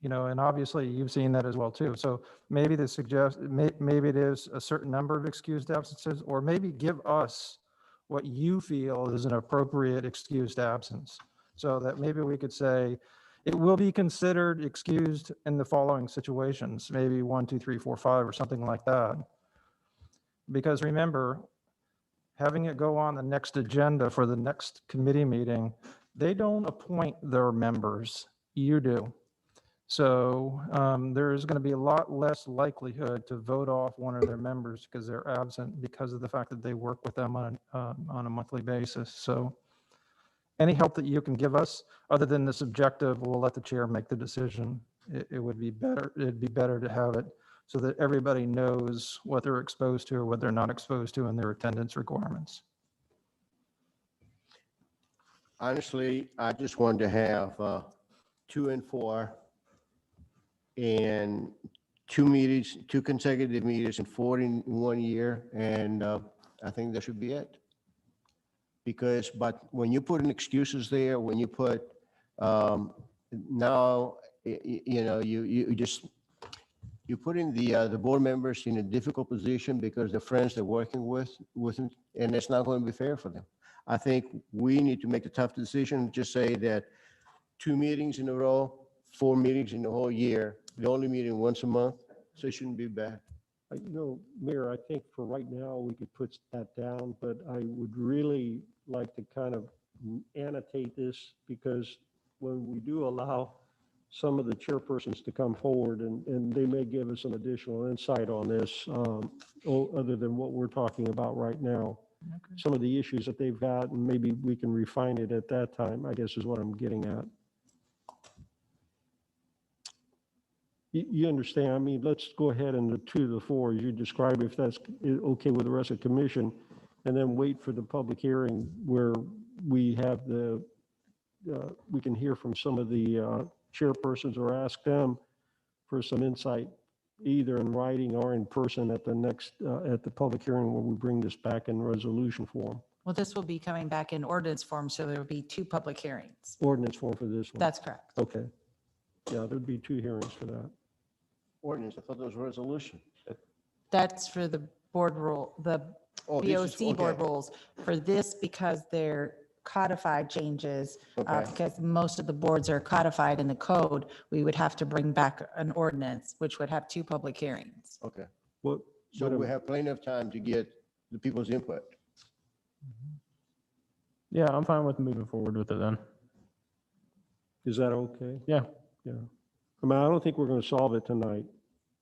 and obviously you've seen that as well too. So maybe maybe it is a certain number of excused absences, or maybe give us what you feel is an appropriate excused absence. So that maybe we could say, it will be considered excused in the following situations, maybe 1, 2, 3, 4, 5, or something like that. Because remember, having it go on the next agenda for the next committee meeting, they don't appoint their members, you do. So there is going to be a lot less likelihood to vote off one of their members because they're absent because of the fact that they work with them on a monthly basis. So any help that you can give us, other than the subjective, we'll let the chair make the decision. It would be better. It'd be better to have it so that everybody knows what they're exposed to or what they're not exposed to in their attendance requirements. Honestly, I just wanted to have 2 and 4 and 2 meetings, 2 consecutive meetings and 4 in 1 year. And I think that should be it. Because, but when you put in excuses there, when you put, now, you put in the board members in a difficult position because the friends they're working with, and it's not going to be fair for them. I think we need to make a tough decision, just say that 2 meetings in a row, 4 meetings in the whole year, the only meeting once a month, so it shouldn't be bad. Mayor, I think for right now, we could put that down, but I would really like to kind of annotate this because when we do allow some of the chairpersons to come forward and they may give us some additional insight on this, other than what we're talking about right now. Okay. Some of the issues that they've got, and maybe we can refine it at that time, I guess is what I'm getting at. You understand? I mean, let's go ahead and the 2 to the 4, as you describe, if that's okay with the rest of the commission, and then wait for the public hearing where we have we can hear from some of the chairpersons or ask them for some insight, either in writing or in person at the next, at the public hearing when we bring this back in resolution form, Well, this will be coming back in ordinance form, so there will be 2 public hearings. ordinance form for this one. That's correct. Okay. Yeah, there'd be 2 hearings for that. Ordinance, I thought there was a resolution. That's for the board rule, the Oh, this is- BOC board okay. rules. For this, because they're codified changes, Okay. because most of the boards are codified in the code, we would have to bring back an ordinance, which would have 2 public hearings. Okay, What, so we have plenty of time to get the people's input. Yeah, I'm fine with moving forward with it then. is that okay? Yeah. Yeah. I mean, I don't think we're going to solve it tonight.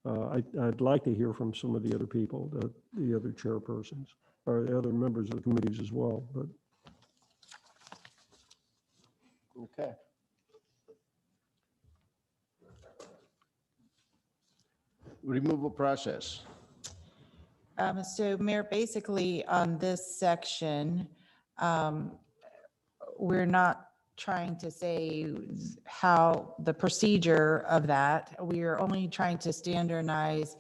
I'd like to hear from some of the other people, the other chairpersons, or the other members of the committees as well, but Okay. Removal process. So Mayor, basically on this section, we're not trying to say how the procedure of that. We are only trying to standardize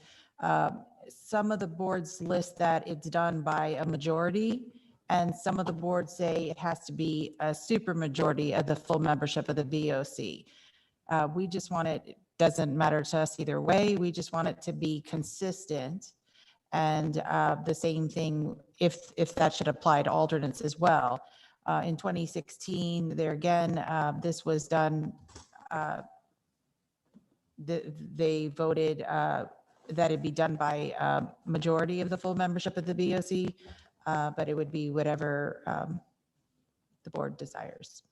some of the boards list that it's done by a majority, and some of the boards say it has to be a supermajority of the full membership of the VOC. We just want it, doesn't matter to us either way. We just want it to be consistent. And the same thing, if that should apply to alternates as well. In 2016, there again, this was done, they voted that it be done by majority of the full membership of the VOC, but it would be whatever the board desires.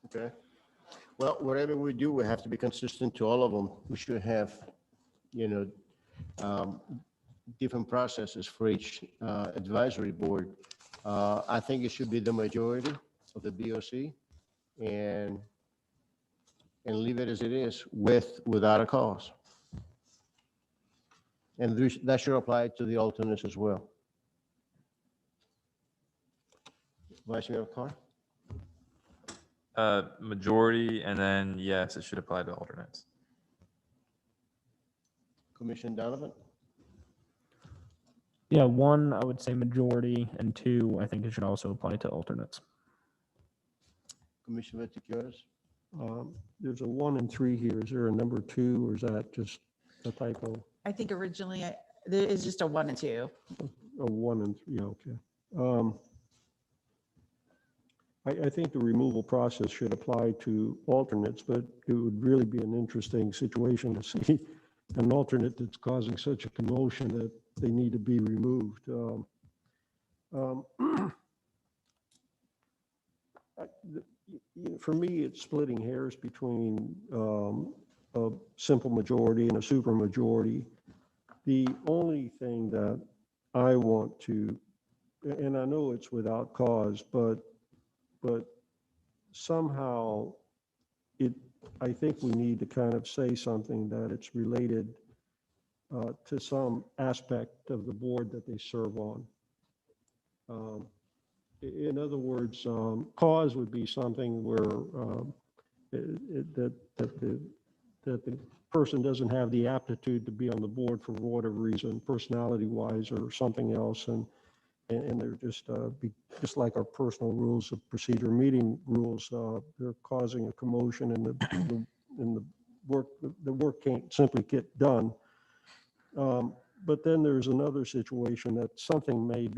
Okay. Well, whatever we do, we have to be consistent to all of them. We should have, different processes for each advisory board. I think it should be the majority of the BOC and leave it as it is without a cause. And that should apply to the alternates as well. Vice Mayor Carr? Majority, and then yes, it should apply to alternates. Commissioner Donovan? Yeah, one, I would say majority, and two, I think it should also apply to alternates. Commissioner Vaticius? There's a 1 and 3 here. Is there a number 2, or is that just a typo? I think originally there is just a 1 and 2. A 1 and 3, okay. I think the removal process should apply to alternates, but it would really be an interesting situation to see an alternate that's causing such a commotion that they need to be removed. For me, it's splitting hairs between a simple majority and a supermajority. The only thing that I want to, and I know it's without cause, but somehow I think we need to kind of say something that it's related to some aspect of the board that they serve on. In other words, cause would be something where that the person doesn't have the aptitude to be on the board for whatever reason, personality-wise or something else, and they're just like our personal rules of procedure, meeting rules, they're causing a commotion, and the work can't simply get done. But then there's another situation that something may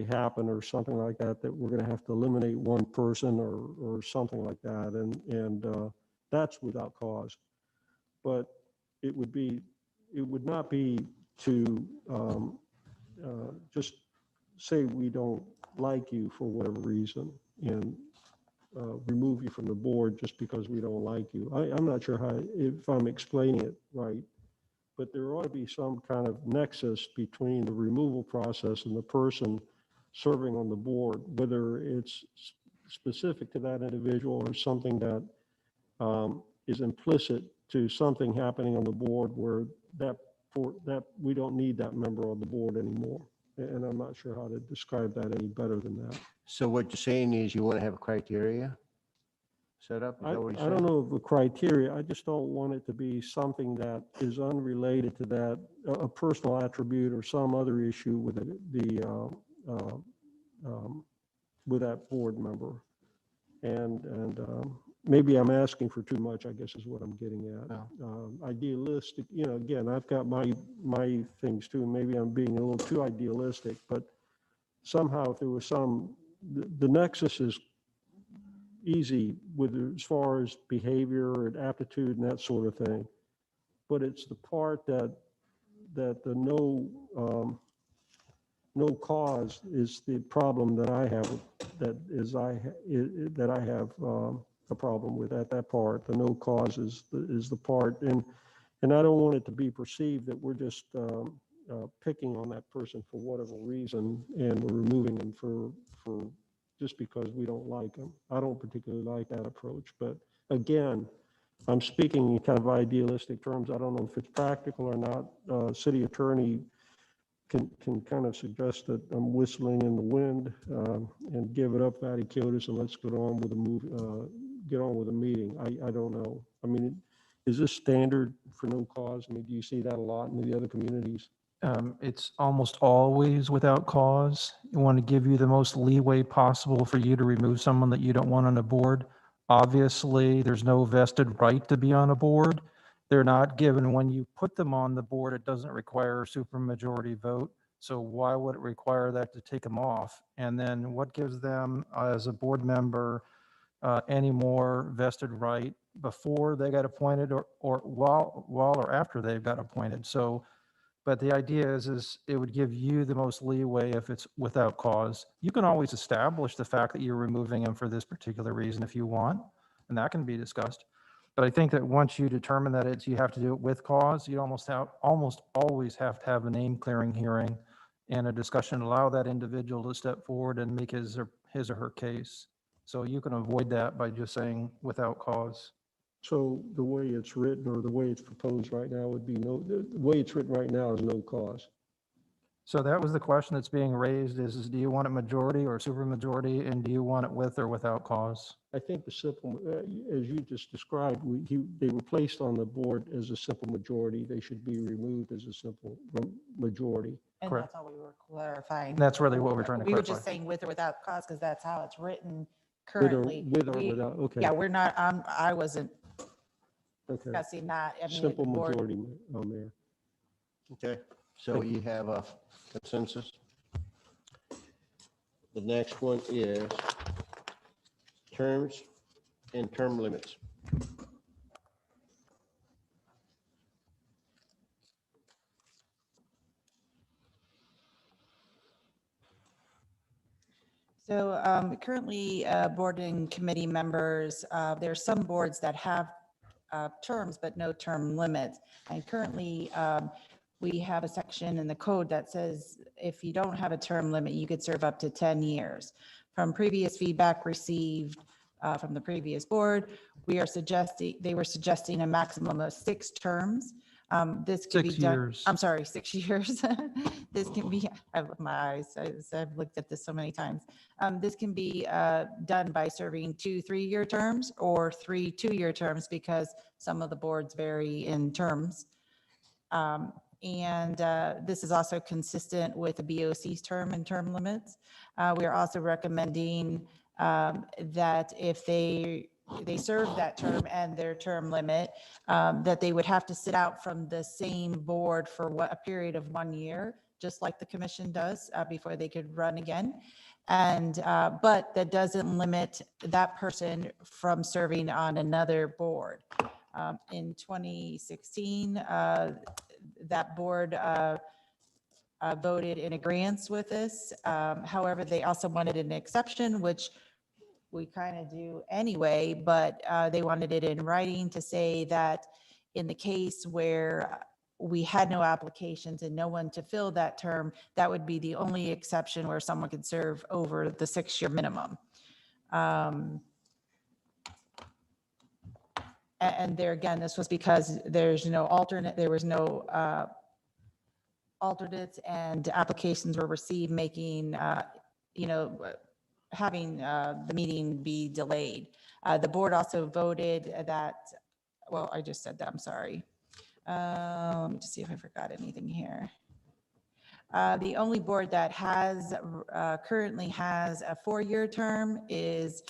happen or something like that, that we're going to have to eliminate one person or something like that, and that's without cause. But it would not be to just say we don't like you for whatever reason and remove you from the board just because we don't like you. I'm not sure if I'm explaining it right, but there ought to be some kind of nexus between the removal process and the person serving on the board, whether it's specific to that individual or something that is implicit to something happening on the board where that we don't need that member on the board anymore. And I'm not sure how to describe that any better than that. So what you're saying is you want to have a criteria set up? Is I that what you're don't saying? know of the criteria. I just don't want it to be something that is unrelated to that, a personal attribute or some other issue with with that board member. And maybe I'm asking for too much, I guess is what I'm getting at. No. Idealistic, again, I've got my things too. Maybe I'm being a little too idealistic, but somehow if there was the nexus is easy with as far as behavior and aptitude and that sort of thing. But it's the part that the no cause is the problem that I have, that I have a problem with at that part. The no cause is the part, and I don't want it to be perceived that we're just picking on that person for whatever reason and we're removing them for just because we don't like them. I don't particularly like that approach, but again, I'm speaking in kind of idealistic terms. I don't know if it's practical or not. City attorney can kind of suggest that I'm whistling in the wind and give it up, Vaticiotis, and let's get on with the meeting. I don't know. I mean, Is this standard for no cause? I mean, do you see that a lot in the other communities? It's almost always without cause. You want to give you the most leeway possible for you to remove someone that you don't want on a board. Obviously, there's no vested right to be on a board. They're not given, when you put them on the board, it doesn't require a supermajority vote. So why would it require that to take them off? And then what gives them, as a board member, any more vested right before they got appointed or while or after they've got appointed? So, but the idea is it would give you the most leeway if it's without cause. You can always establish the fact that you're removing him for this particular reason if you want, and that can be discussed. But I think that once you determine that you have to do it with cause, you almost always have to have a name clearing hearing and a discussion, allow that individual to step forward and make his or her case. So you can avoid that by just saying without cause. So the way it's written or the way it's proposed right now would be the way it's written right now is no cause. So that was the question that's being raised is do you want a majority or supermajority, and do you want it with or without cause? I think the simple, as you just described, they were placed on the board as a simple majority. They should be removed as a simple majority. And Correct. that's all we were clarifying. That's really what we're trying to We were clarify. just saying with or without cause, because that's how it's written With or currently. We- without, okay. Yeah, we're not, I wasn't Okay. discussing that. I mean, Simple the board- majority, Mayor. Okay, so you have a consensus? The next one is terms and term limits. So currently, board and committee members, there are some boards that have terms, but no term limits. And currently, we have a section in the code that says if you don't have a term limit, you could serve up to 10 years. From previous feedback received from the previous board, they were suggesting a maximum of 6 terms. This could be 6 done. years. I'm sorry, 6 years. This can be, my eyes, I've looked at this so many times. This can be done by serving 2 3-year terms or 3 2-year terms because some of the boards vary in terms. And this is also consistent with the BOC's term and term limits. We are also recommending that if they serve that term and their term limit, that they would have to sit out from the same board for a period of 1 year, just like the commission does, before they could run again. And, but that doesn't limit that person from serving on another board. In 2016, that board voted in agreement with this. However, they also wanted an exception, which we kind of do anyway, but they wanted it in writing to say that in the case where we had no applications and no one to fill that term, that would be the only exception where someone could serve over the 6-year minimum. And there again, this was because there's no alternate, there was no alternates, and applications were received, making, having the meeting be delayed. The board also voted that, well, I just said that, I'm sorry. Let me just see if I forgot anything here. The only board that has currently has a 4-year term is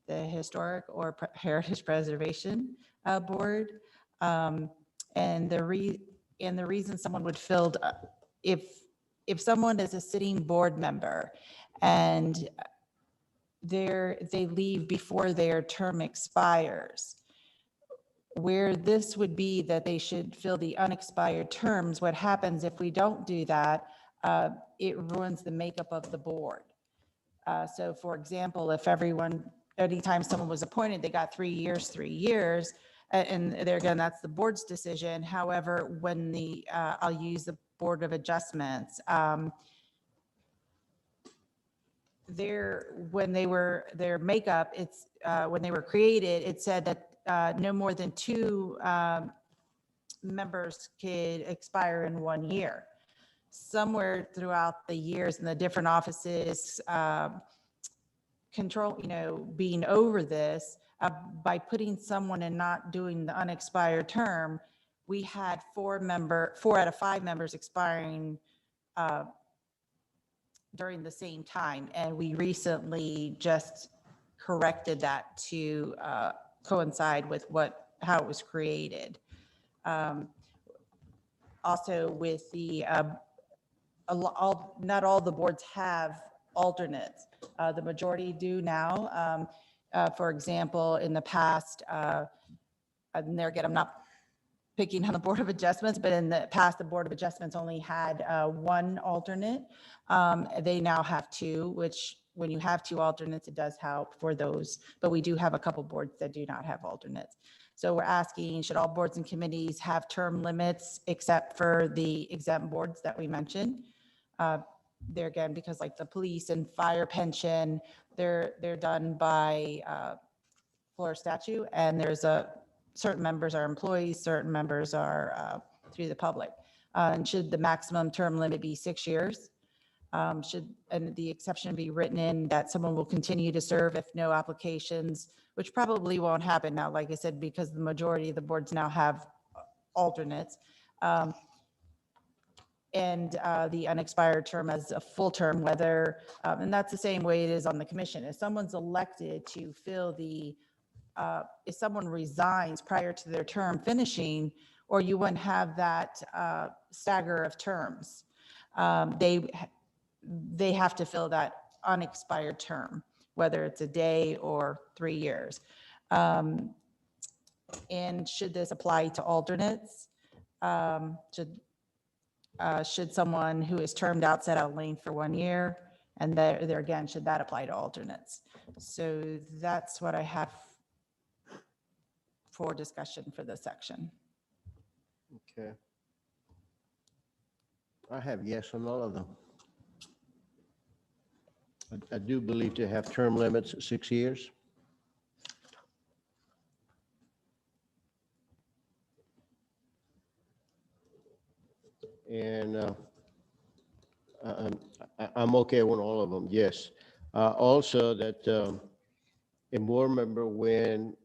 the Historic or Heritage Preservation Board. And the reason someone would fill, if someone is a sitting board member and they leave before their term expires, where this would be that they should fill the unexpired terms, what happens if we don't do that, it ruins the makeup of the board. So for example, if anytime someone was appointed, they got 3 years, and there again, that's the board's decision. However, when I'll use the Board of Adjustments, when their makeup, when they were created, it said that no more than 2 members could expire in 1 year. Somewhere throughout the years in the different offices, being over this, By putting someone and not doing the unexpired term, we had 4 out of 5 members expiring during the same time. And we recently just corrected that to coincide with how it was created. Also with the, not all the boards have alternates. The majority do now. For example, in the past, and there again, I'm not picking on the Board of Adjustments, but in the past, the Board of Adjustments only had 1 alternate. They now have 2, which when you have 2 alternates, it does help for those, but we do have a couple boards that do not have alternates. So we're asking, should all boards and committees have term limits except for the exempt boards that we mentioned? There again, because like the police and fire pension, they're done by Florida statute, and there's certain members are employees, certain members are through the public. And should the maximum term limit be 6 years? And the exception be written in that someone will continue to serve if no applications, which probably won't happen now, like I said, because the majority of the boards now have alternates. And the unexpired term as a full term, whether, and that's the same way it is on the commission. If someone's elected to fill the, if someone resigns prior to their term finishing, or you wouldn't have that stagger of terms, they have to fill that unexpired term, whether it's a day or 3 years. And should this apply to alternates? Should someone who is termed out set out lane for 1 year? And there again, should that apply to alternates? So that's what I have for discussion for this section. Okay. I have yes on all of them. I do believe to have term limits at 6 years. And I'm okay with all of them, yes. Also that a board member, when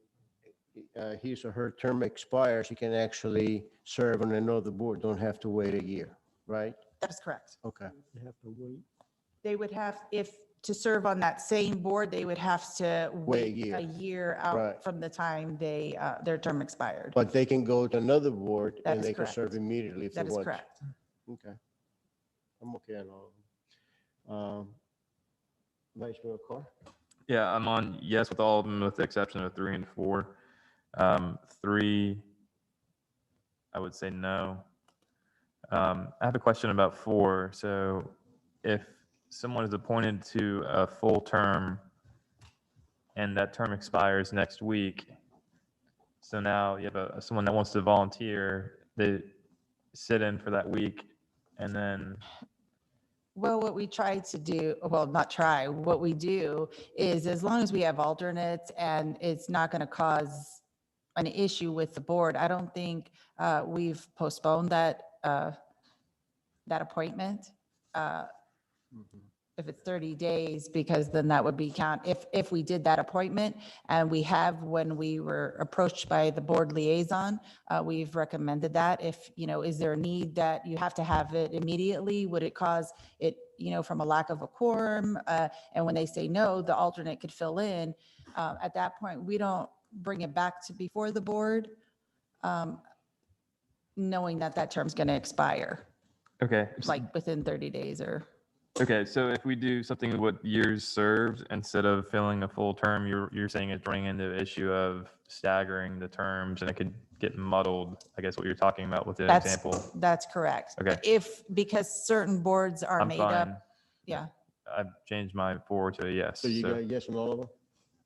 his or her term expires, he can actually serve on another board, don't have to wait a year, right? That is correct. Okay. You have to wait. They would have, if to serve on that same board, they would have to Wait a wait a year out Right. from the time their term expired. But they can go to another board That and is they can correct. serve immediately if they That want. is correct. Okay. I'm okay on all of them. Vice Mayor Carr? Yeah, I'm on yes with all of them with the exception of 3 and 4. 3, I would say no. I have a question about 4. So if someone is appointed to a full term and that term expires next week, so now you have someone that wants to volunteer, they sit in for that week and then, Well, what we try to do, well, not try, what we do is as long as we have alternates and it's not going to cause an issue with the board, I don't think we've postponed that appointment. If it's 30 days, because then that would be count, if we did that appointment, and we have, when we were approached by the board liaison, we've recommended that. If, is there a need that you have to have it immediately? Would it cause it, from a lack of a quorum? And when they say no, the alternate could fill in. At that point, we don't bring it back to before the board, knowing that term's going to expire, okay. like within 30 days or. Okay, so if we do something with years served instead of filling a full term, you're saying it's running into the issue of staggering the terms and it could get muddled, I guess what you're talking about with the example. That's correct. Okay. Because certain boards are I'm made fine. up. Yeah. I've changed my 4 to a yes. So you got a yes on all of them?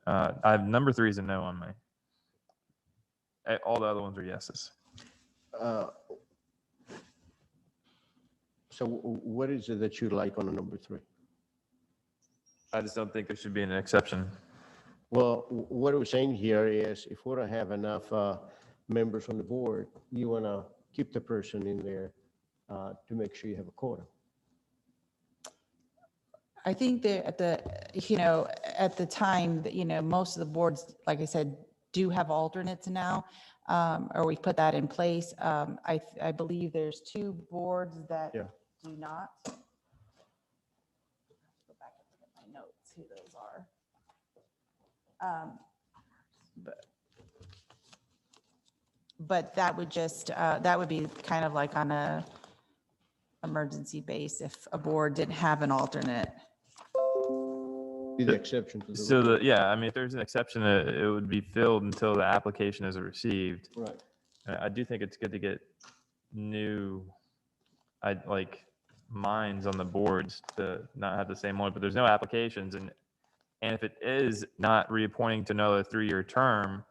I have number 3 is a no on my. All the other ones are yeses. So what is it that you like on a number 3? I just don't think there should be an exception. Well, what we're saying here is if we don't have enough members on the board, you want to keep the person in there to make sure you have a quorum. I think that at the time that, most of the boards, like I said, do have alternates now, or we put that in place. I believe there's 2 boards that Yeah. do not. Go back and look at my notes, who those are. But that would just, that would be kind of like on a emergency base if a board didn't have an alternate. Be the exception to the So rule. I mean, if there's an exception, it would be filled until the application is received. Right. I do think it's good to get new, like minds on the boards to not have the same one, but there's no applications. And if it is not reappointing to another 3-year term,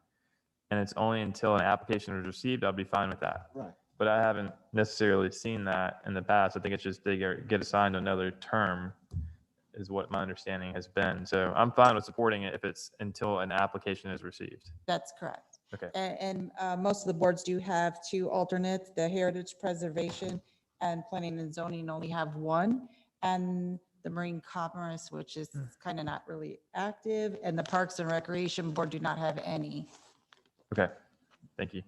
and it's only until an application is received, I'll be fine with that. Right. But I haven't necessarily seen that in the past. I think it's just they get assigned another term is what my understanding has been. So I'm fine with supporting it if it's until an application is received. That's correct. Okay. And most of the boards do have 2 alternates. The Heritage Preservation and Planning and Zoning only have 1. And the Marine Commerce, which is kind of not really active, and the Parks and Recreation Board do not have any. Okay. Thank you.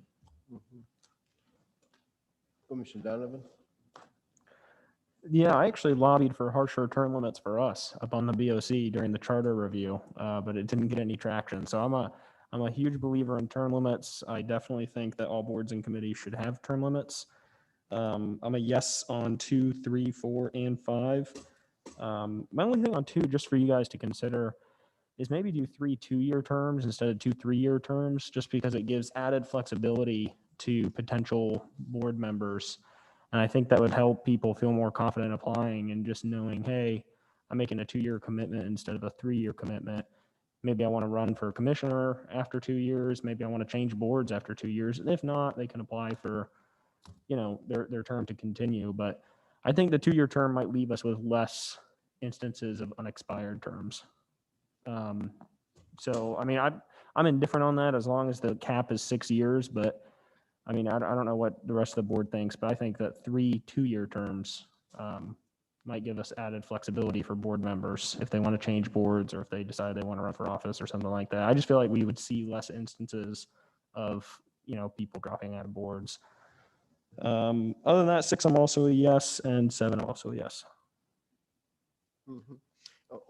Commissioner Donovan? Yeah, I actually lobbied for harsher term limits for us up on the BOC during the charter review, but it didn't get any traction. So I'm a huge believer in term limits. I definitely think that all boards and committees should have term limits. I'm a yes on 2, 3, 4, and 5. My only thing on 2, just for you guys to consider, is maybe do 3 2-year terms instead of 2 3-year terms, just because it gives added flexibility to potential board members. And I think that would help people feel more confident applying and just knowing, hey, I'm making a 2-year commitment instead of a 3-year commitment. Maybe I want to run for commissioner after 2 years. Maybe I want to change boards after 2 years. And if not, they can apply for, their term to continue. But I think the 2-year term might leave us with less instances of unexpired terms. So, I mean, I'm indifferent on that as long as the cap is 6 years, but I mean, I don't know what the rest of the board thinks, but I think that 3 2-year terms might give us added flexibility for board members if they want to change boards or if they decide they want to run for office or something like that. I just feel like we would see less instances of, people dropping out of boards. Other than that, 6, I'm also a yes, and 7, I'm also a yes.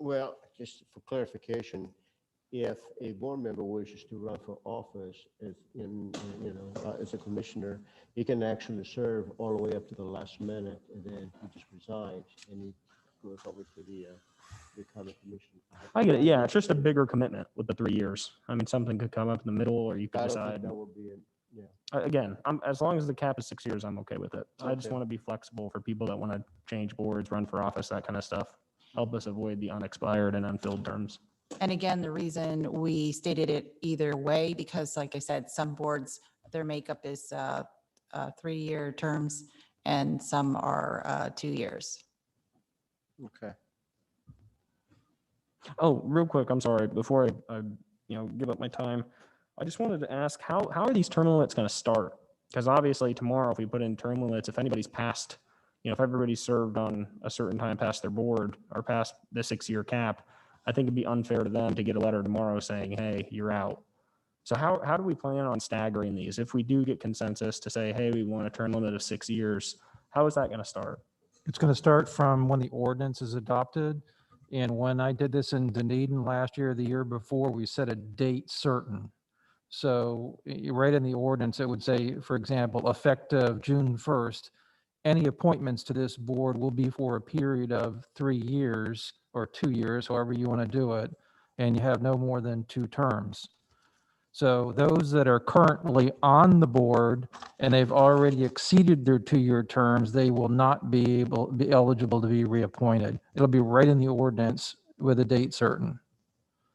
Well, just for clarification, if a board member wishes to run for office as a commissioner, he can actually serve all the way up to the last minute, and then he just resigns and he goes over to the county commission. I get it. Yeah, it's just a bigger commitment with the 3 years. I mean, something could come up in the middle, or you could I don't think decide. that would be, yeah. Again, as long as the cap is 6 years, I'm okay with it. I just Okay. want to be flexible for people that want to change boards, run for office, that kind of stuff. Help us avoid the unexpired and unfilled terms. And again, the reason we stated it either way, because like I said, some boards, their makeup is 3-year terms and some are 2 years. Okay. Oh, real quick, I'm sorry, before I give up my time, I just wanted to ask, how are these term limits going to start? Because obviously tomorrow, if we put in term limits, if anybody's passed, if everybody's served on a certain time past their board or past the 6-year cap, I think it'd be unfair to them to get a letter tomorrow saying, hey, you're out. So how do we plan on staggering these? If we do get consensus to say, hey, we want a term limit of 6 years, how is that going to start? It's going to start from when the ordinance is adopted. And when I did this in Dunedin last year, the year before, we set a date certain. So right in the ordinance, it would say, for example, effective June 1st, any appointments to this board will be for a period of 3 years or 2 years, however you want to do it, and you have no more than 2 terms. So those that are currently on the board and they've already exceeded their 2-year terms, they will not be eligible to be reappointed. It'll be right in the ordinance with a date certain.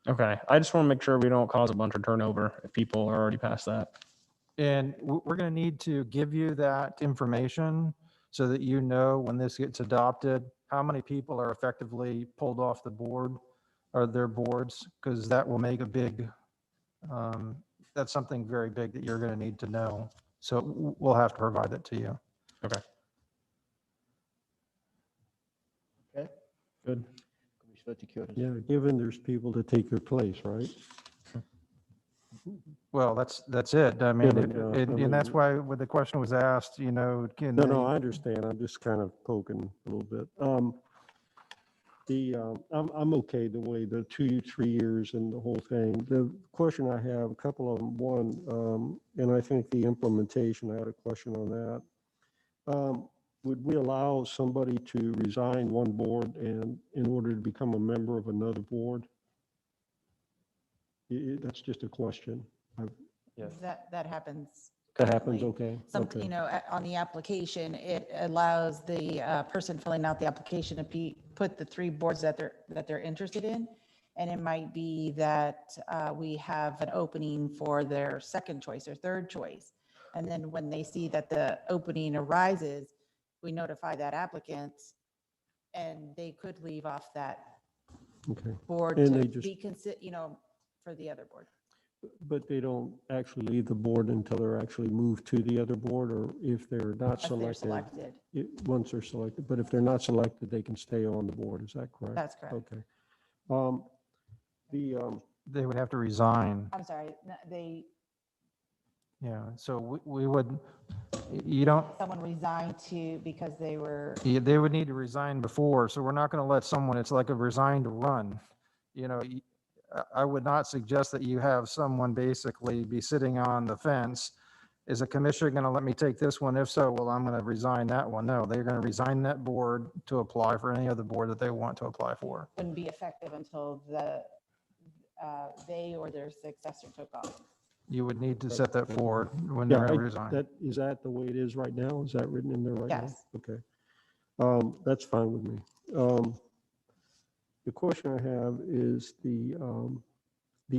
Okay, I just want to make sure we don't cause a bunch of turnover if people are already past that. And we're going to need to give you that information so that you know when this gets adopted, how many people are effectively pulled off the board or their boards, because that will make a big, that's something very big that you're going to need to know. So we'll have to provide that to you. Okay. Okay. Good. Trustee Curtis. Yeah, given there's people to take your place, right? Well, that's it. I mean, but, I and that's mean- why when the question was asked, you know, can No, they? no, I understand. I'm just kind of poking a little bit. I'm okay the way the 2, 3 years and the whole thing. The question I have, a couple of them, one, and I think the implementation, I had a question on that. Would we allow somebody to resign one board and in order to become a member of another board? That's just a question. Yes. That happens. That happens, currently. okay? Some, Okay. you know, on the application, it allows the person filling out the application to put the 3 boards that they're interested in. And it might be that we have an opening for their second choice or third choice. And then when they see that the opening arises, we notify that applicant and they could leave off that Okay. board And to they just- be you know, for the other board. But they don't actually leave the board until they're actually moved to the other board, or if they're not Unless they're selected? selected. Once they're selected, but if they're not selected, they can stay on the board, is that correct? That's correct. Okay. Um, They would have to resign. I'm sorry, they, Yeah, so we would, you don't, someone resigned because they were, they would need to resign before, so we're not going to let someone, it's like a resign to run. You know, I would not suggest that you have someone basically be sitting on the fence. Is a commissioner going to let me take this one? If so, well, I'm going to resign that one. No, they're going to resign that board to apply for any other board that they want to apply for. wouldn't be effective until they or their successor took off. You would need to set that forward when Yeah, they're going to resign. is that the way it is right now? Is that written in there right now? Yes. Okay. That's fine with me. The question I have is the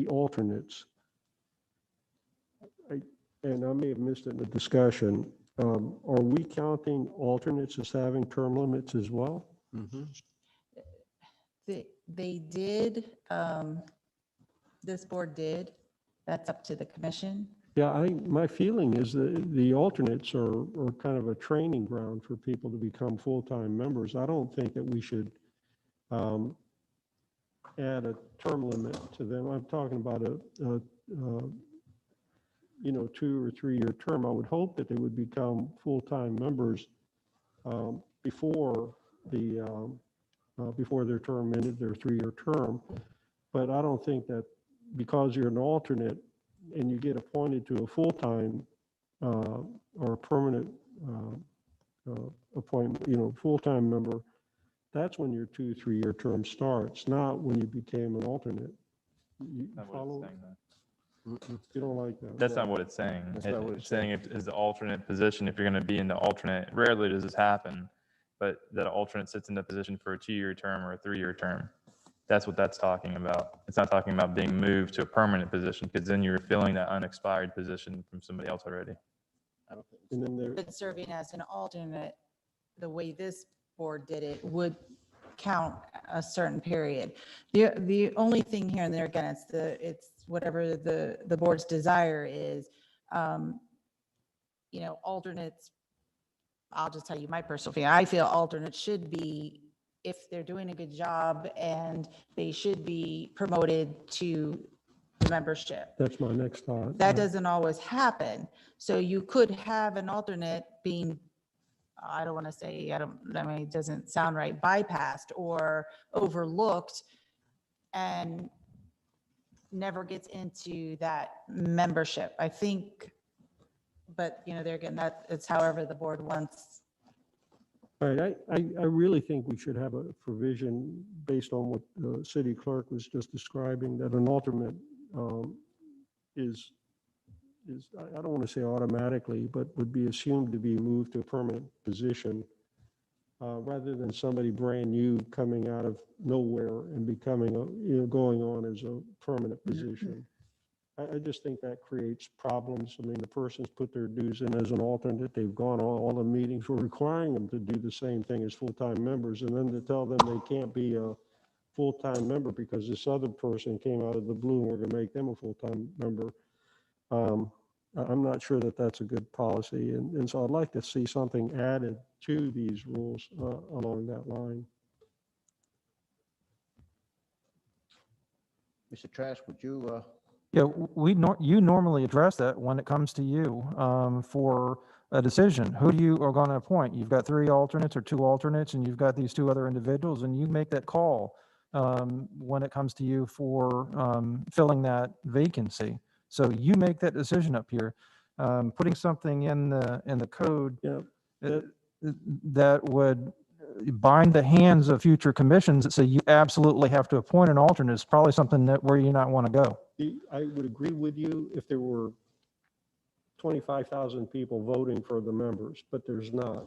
alternates. And I may have missed it in the discussion. Are we counting alternates as having term limits as well? They did, this board did, that's up to the commission. Yeah, my feeling is that the alternates are kind of a training ground for people to become full-time members. I don't think that we should add a term limit to them. I'm talking about a 2 or 3 year term. I would hope that they would become full-time members before their term ended, their 3 year term. But I don't think that because you're an alternate and you get appointed to a full-time or a permanent appointment, full-time member, that's when your 2, 3 year term starts, not when you became an alternate. You Not what follow? it's saying, though. You don't like that? That's not what it's saying. That's not what It's it's saying if it's the alternate position, if you're going to be in the alternate, rarely does this happen, but that alternate sits in the position for a 2-year term or a 3-year term. That's what that's talking about. It's not talking about being moved to a permanent position, because then you're filling that unexpired position from somebody else already. I don't think And then there, But serving as an alternate, the way this board did it, would count a certain period. The only thing here and there, again, it's whatever the board's desire is. Alternates, I'll just tell you my personal feeling. I feel alternates should be, if they're doing a good job, and they should be promoted to membership. that's my next thought. That doesn't always happen. So you could have an alternate being, I don't want to say, it doesn't sound right, bypassed or overlooked and never gets into that membership. I think, but there again, it's however the board wants. All right, I really think we should have a provision based on what the city clerk was just describing, that an alternate is, I don't want to say automatically, but would be assumed to be moved to a permanent position, rather than somebody brand new coming out of nowhere and becoming, going on as a permanent position. I just think that creates problems. I mean, the person's put their dues in as an alternate. They've gone all the meetings. We're requiring them to do the same thing as full-time members, and then to tell them they can't be a full-time member because this other person came out of the blue and we're going to make them a full-time member. I'm not sure that that's a good policy. And so I'd like to see something added to these rules along that line. Mr. Trask, would you, Yeah, you normally address that when it comes to you for a decision. Who do you are going to appoint? You've got 3 alternates or 2 alternates, and you've got these 2 other individuals, and you make that call when it comes to you for filling that vacancy. So you make that decision up here. Putting something in the code Yeah, uh, that would bind the hands of future commissions that say you absolutely have to appoint an alternate is probably something that where you not want to go. I would agree with you if there were 25,000 people voting for the members, but there's not.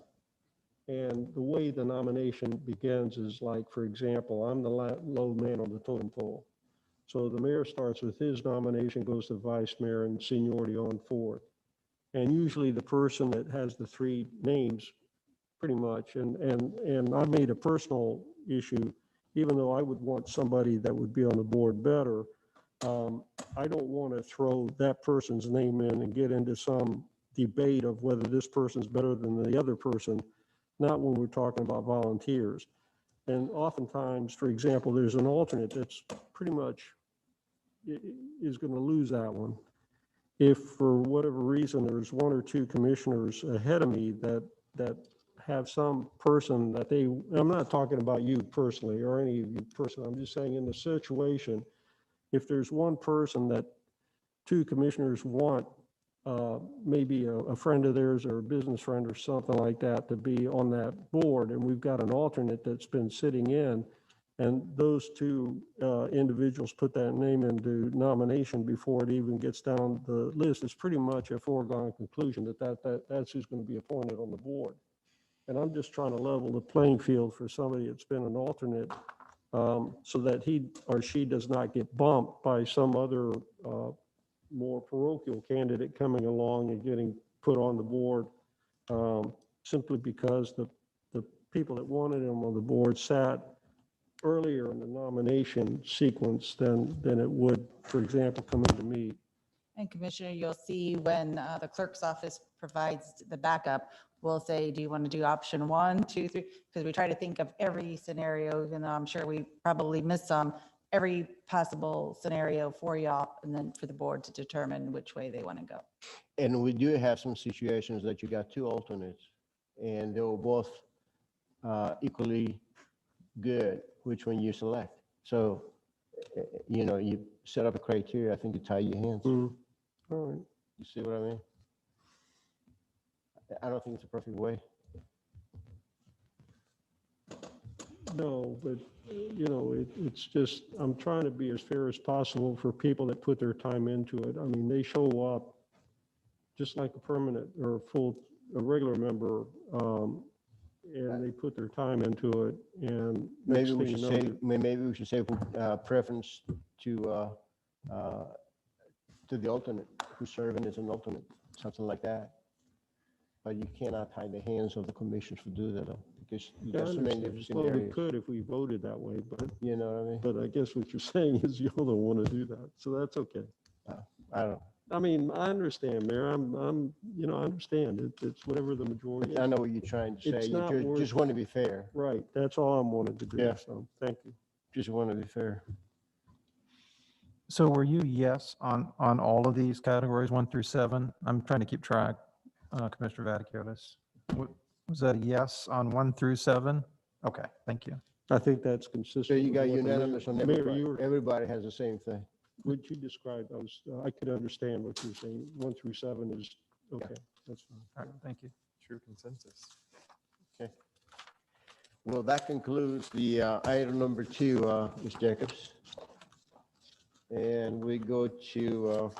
And the way the nomination begins is like, for example, I'm the low man on the totem pole. So the mayor starts with his nomination, goes to vice mayor and seniority on forth. And usually the person that has the 3 names pretty much, and I made a personal issue, even though I would want somebody that would be on the board better, I don't want to throw that person's name in and get into some debate of whether this person's better than the other person, not when we're talking about volunteers. And oftentimes, for example, there's an alternate that's pretty much is going to lose that one. If for whatever reason, there's 1 or 2 commissioners ahead of me that have some person that I'm not talking about you personally or any of you personally, I'm just saying in the situation, if there's one person that 2 commissioners want, maybe a friend of theirs or a business friend or something like that to be on that board, and we've got an alternate that's been sitting in, and those 2 individuals put that name into nomination before it even gets down the list, it's pretty much a foregone conclusion that's who's going to be appointed on the board. And I'm just trying to level the playing field for somebody that's been an alternate, so that he or she does not get bumped by some other more parochial candidate coming along and getting put on the board, simply because the people that wanted him on the board sat earlier in the nomination sequence than it would, for example, come into me. And Commissioner, you'll see when the clerk's office provides the backup, we'll say, do you want to do option 1, 2, 3? Because we try to think of every scenario, even though I'm sure we probably missed some, every possible scenario for y'all, and then for the board to determine which way they want to go. and we do have some situations that you got 2 alternates, and they were both equally good, which one you select. So, you set up a criteria, I think you tie your hands. All right. You see what I mean? I don't think it's a perfect way. No, but, it's just, I'm trying to be as fair as possible for people that put their time into it. I mean, they show up just like a permanent or a regular member, and they put their time into it, and Maybe next we thing should you say, know, maybe we should say preference to the alternate, who's serving as an alternate, something like that. But you cannot tie the hands of the commissioners to do that, though, because Yeah, I there's so many understand. different Well, we scenarios. could if we voted that way, but, You know what I mean? but I guess what you're saying is you don't want to do that, so that's okay. I don't, I mean, I understand, Mayor, I understand, it's whatever the majority I is. know what you're trying to It's say. not You worth- just want to be fair. Right, that's all I'm wanting to do, Yeah. so, thank you. Just want to be fair. So were you yes on all of these categories, 1 through 7? I'm trying to keep track, Commissioner Vaticiotis. Was that a yes on 1 through 7? Okay, thank you. I think that's consistent. So you with got what the mayor- unanimous on Mayor, everybody. you were, Everybody has the same thing. what you described, I could understand what you're saying, 1 through 7 is, okay, that's fine. All right, thank you. True consensus. Well, that concludes the item number 2, Ms. Jacobs. And we go to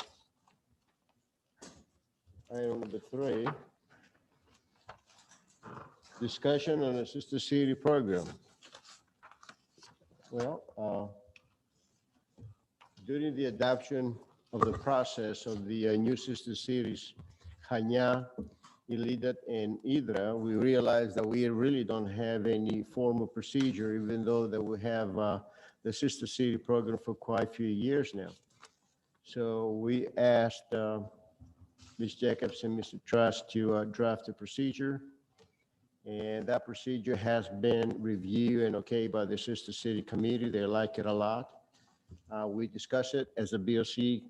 item number 3. Discussion on a sister city program. Well, during the adoption of the process of the new sister cities, Caña, Ilidat, and Hydra, we realized that we really don't have any formal procedure, even though that we have the sister city program for quite a few years now. So we asked Ms. Jacobs and Mr. Trust to draft a procedure. And that procedure has been reviewed and okayed by the Sister City Committee. They like it a lot. We discussed it as a BOC.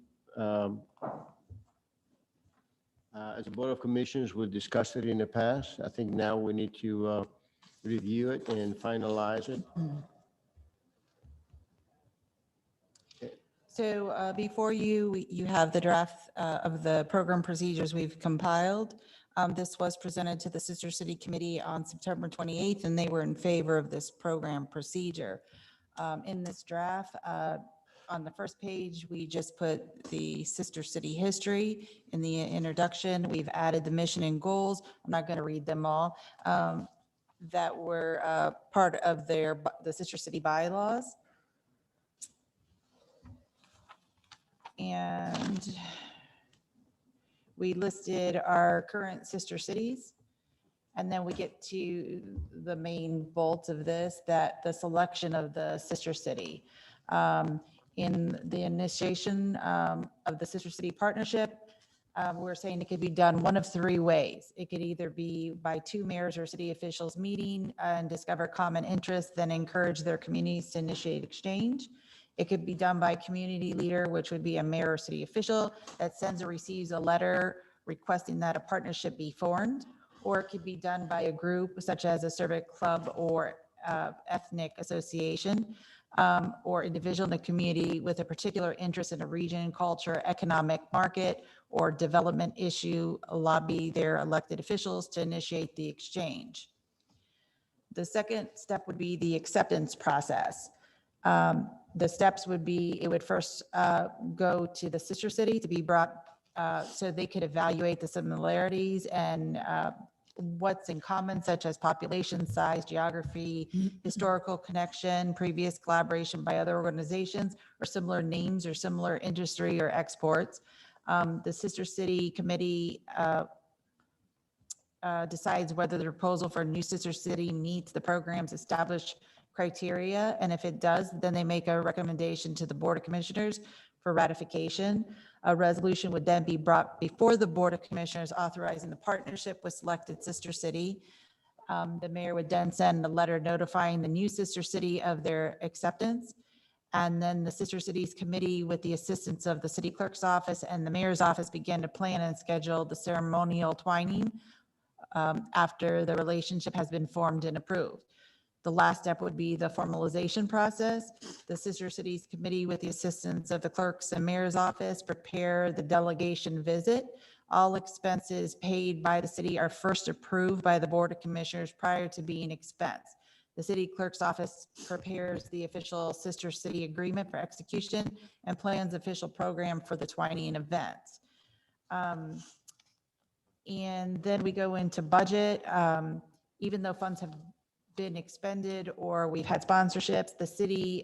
As a Board of Commissioners, we discussed it in the past. I think now we need to review it and finalize it. So before you, you have the draft of the program procedures we've compiled. This was presented to the Sister City Committee on September 28th, and they were in favor of this program procedure. In this draft, on the first page, we just put the Sister City history. In the introduction, we've added the mission and goals. I'm not going to read them all. That were part of the Sister City bylaws. And we listed our current sister cities. And then we get to the main bolt of this, that the selection of the sister city. In the initiation of the Sister City Partnership, we're saying it could be done one of three ways. It could either be by two mayors or city officials meeting and discover common interests, then encourage their communities to initiate exchange. It could be done by a community leader, which would be a mayor or city official that sends or receives a letter requesting that a partnership be formed. Or it could be done by a group such as a civic club or ethnic association or individual in the community with a particular interest in a region, culture, economic market, or development issue, lobby their elected officials to initiate the exchange. The second step would be the acceptance process. The steps would be, it would first go to the sister city to be brought so they could evaluate the similarities and what's in common, such as population size, geography, historical connection, previous collaboration by other organizations, or similar names or similar industry or exports. The sister city committee decides whether the proposal for a new sister city meets the program's established criteria, and if it does, then they make a recommendation to the Board of Commissioners for ratification. A resolution would then be brought before the Board of Commissioners authorizing the partnership with selected sister city. The mayor would then send a letter notifying the new sister city of their acceptance. And then the Sister Cities Committee, with the assistance of the city clerk's office and the mayor's office, began to plan and schedule the ceremonial twining after the relationship has been formed and approved. The last step would be the formalization process. The Sister Cities Committee, with the assistance of the clerk's and mayor's office, prepare the delegation visit. All expenses paid by the city are first approved by the Board of Commissioners prior to being expensed. The city clerk's office prepares the official sister city agreement for execution and plans official program for the twining events. And then we go into budget. Even though funds have been expended or we've had sponsorships, the city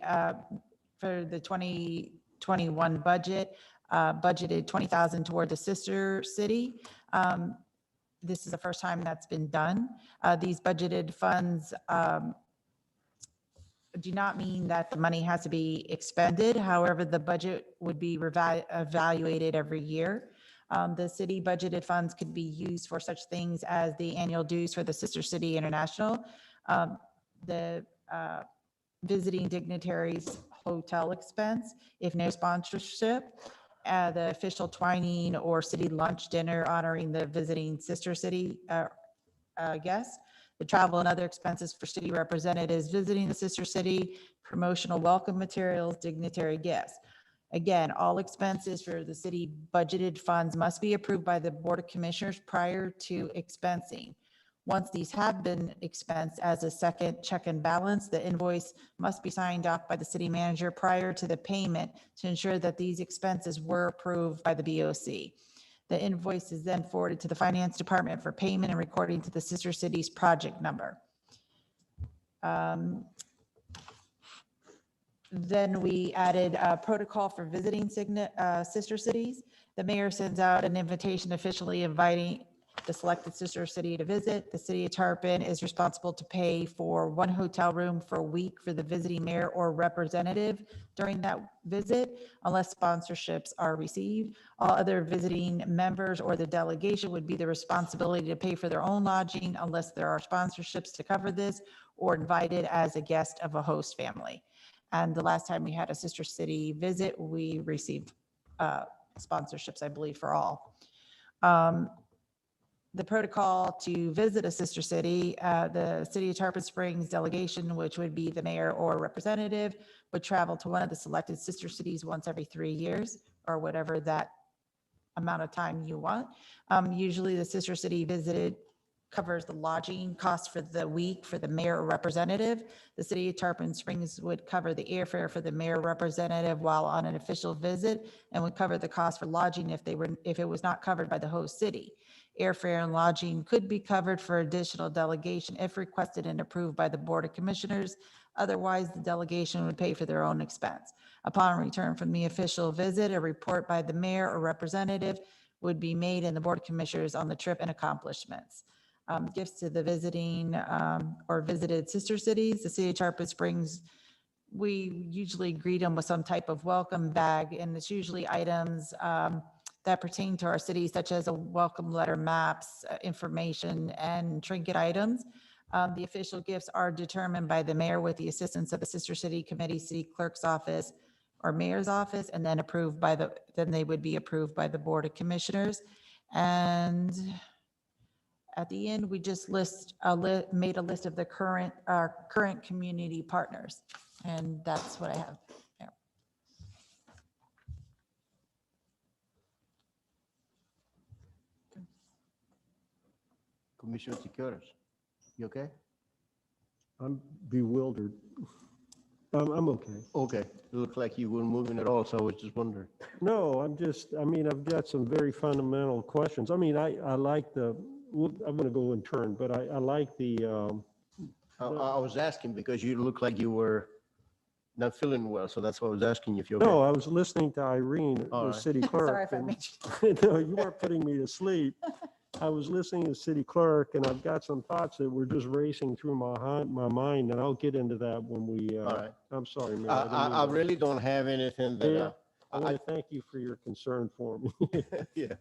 for the 2021 budget budgeted $20,000 toward the sister city. This is the first time that's been done. These budgeted funds do not mean that the money has to be expended. However, the budget would be evaluated every year. The city budgeted funds could be used for such things as the annual dues for the Sister City International, the visiting dignitaries hotel expense, if no sponsorship, the official twining or city lunch dinner honoring the visiting sister city guests, the travel and other expenses for city representatives visiting the sister city, promotional welcome materials, dignitary gifts. Again, all expenses for the city budgeted funds must be approved by the Board of Commissioners prior to expensing. Once these have been expensed as a second check and balance, the invoice must be signed off by the city manager prior to the payment to ensure that these expenses were approved by the BOC. The invoice is then forwarded to the finance department for payment and recording to the sister city's project number. Then we added a protocol for visiting sister cities. The mayor sends out an invitation officially inviting the selected sister city to visit. The city of Tarpon is responsible to pay for one hotel room for a week for the visiting mayor or representative during that visit, unless sponsorships are received. All other visiting members or the delegation would be the responsibility to pay for their own lodging unless there are sponsorships to cover this or invited as a guest of a host family. And the last time we had a sister city visit, we received sponsorships, I believe, for all. The protocol to visit a sister city, the City of Tarpon Springs delegation, which would be the mayor or representative, would travel to one of the selected sister cities once every 3 years, or whatever that amount of time you want. Usually the sister city visited covers the lodging costs for the week for the mayor or representative. The City of Tarpon Springs would cover the airfare for the mayor or representative while on an official visit, and would cover the cost for lodging if it was not covered by the host city. Airfare and lodging could be covered for additional delegation if requested and approved by the Board of Commissioners. Otherwise, the delegation would pay for their own expense. Upon return from the official visit, a report by the mayor or representative would be made in the Board of Commissioners on the trip and accomplishments. Gifts to the visiting or visited sister cities. The City of Tarpon Springs, we usually greet them with some type of welcome bag, and it's usually items that pertain to our city, such as a welcome letter, maps, information, and trinket items. The official gifts are determined by the mayor with the assistance of the Sister City Committee, City Clerk's Office, or Mayor's Office, and then then they would be approved by the Board of Commissioners. And at the end, we just made a list of our current community partners, and that's what I have. Yeah. Commissioner Siqueiros, you okay? I'm bewildered. I'm okay. Okay, it looked like you weren't moving at all, so I was just wondering. No, I've got some very fundamental questions. I like I'm going to go in turn, but I like I was asking because you look like you were not feeling well, so that's why I was asking you if you're okay. no, I was listening to Irene, All the right. city Sorry clerk. if I and- made you. No, you weren't putting me to sleep. I was listening to the city clerk, and I've got some thoughts that were just racing through my mind, and I'll get into that when we, All right. I'm sorry, Mayor. I really don't have anything Yeah, that, I want to thank you for your concern for me. yeah.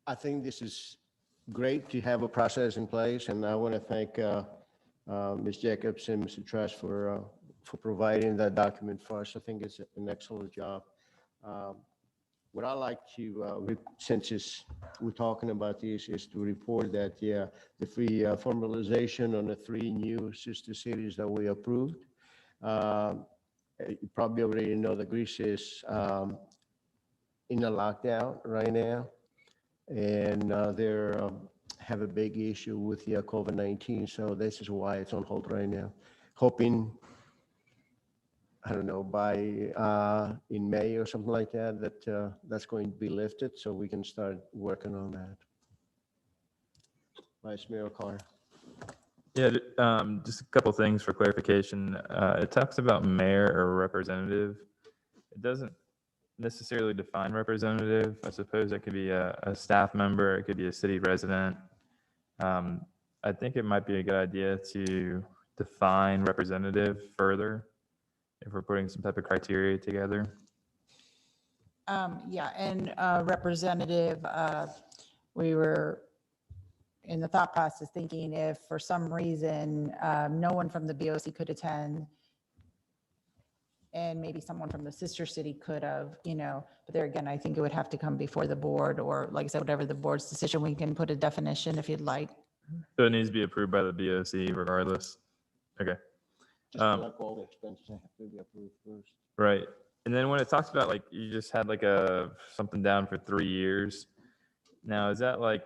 I think this is great to have a process in place, and I want to thank Ms. Jacobs and Mr. Trash for providing that document for us. I think it's an excellent job. What I like to, we're talking about this, is to report that, yeah, the free formalization on the 3 new sister cities that we approved. You probably already know that Greece is in a lockdown right now, and they have a big issue with the COVID-19, so this is why it's on hold right now. Hoping, I don't know, by in May or something like that, that's going to be lifted, so we can start working on that. Vice Mayor Carr. Yeah, just a couple things for clarification. It talks about mayor or representative. It doesn't necessarily define representative. I suppose it could be a staff member, it could be a city resident. I think it might be a good idea to define representative further if we're putting some type of criteria together. Yeah, and representative, we were in the thought process thinking if for some reason no one from the BOC could attend, and maybe someone from the sister city could have, but there again, I think it would have to come before the board, or like I said, whatever the board's decision, we can put a definition if you'd like. So it needs to be approved by the BOC regardless. Okay. Just like all the expenses have to be approved first. Right. And then when it talks about, like, you just had like something down for 3 years. Now, is that like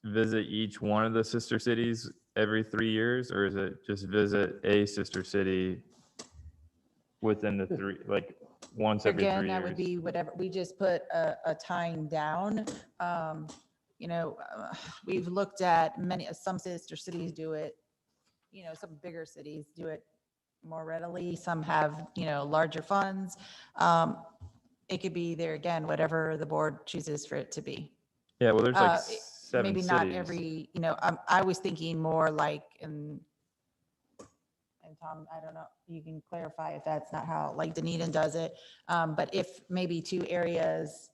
visit each one of the sister cities every 3 years, or is it just visit a sister city within the 3, like once every 3 years? Again, that would be whatever, we just put a time down. We've looked at some sister cities do it, some bigger cities do it more readily. Some have, larger funds. It could be there again, whatever the board chooses for it to be. Yeah, well, there's like 7 Maybe cities. not every, I was thinking more like and Tom, I don't know, you can clarify if that's not how, like Dunedin does it. But if maybe 2 areas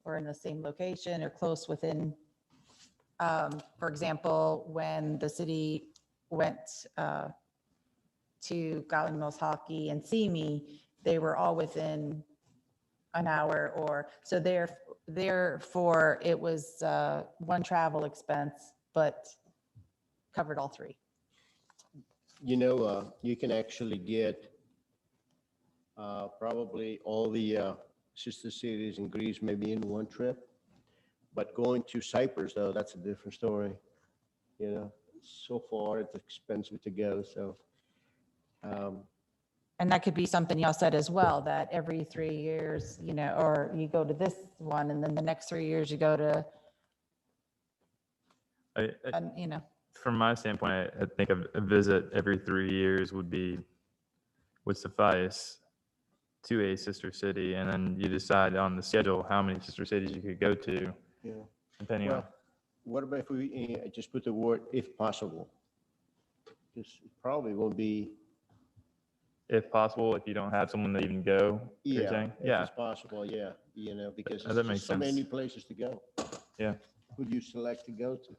were in the same location or close within For example, when the city went to Golden Mills Hockey and Simi, they were all within an hour or, so therefore it was one travel expense, but covered all three. You know, you can actually get probably all the sister cities in Greece maybe in one trip. But going to Cyprus, though, that's a different story. You know, so far it's expensive to go, so. And that could be something y'all said as well, that every 3 years, you know, or you go to this one and then the next 3 years you go to, you know. From my standpoint, I think a visit every 3 years would suffice to a sister city, and then you decide on the schedule how many sister cities you could go to, Yeah. depending on. Well, what about if we just put the word "if possible"? Because it probably won't be. If possible, if you don't have someone to even go, you're Yeah, saying? if Yeah, it's possible, yeah, you know, because that there's makes just so sense. many places to go. Yeah. Who do you select to go to?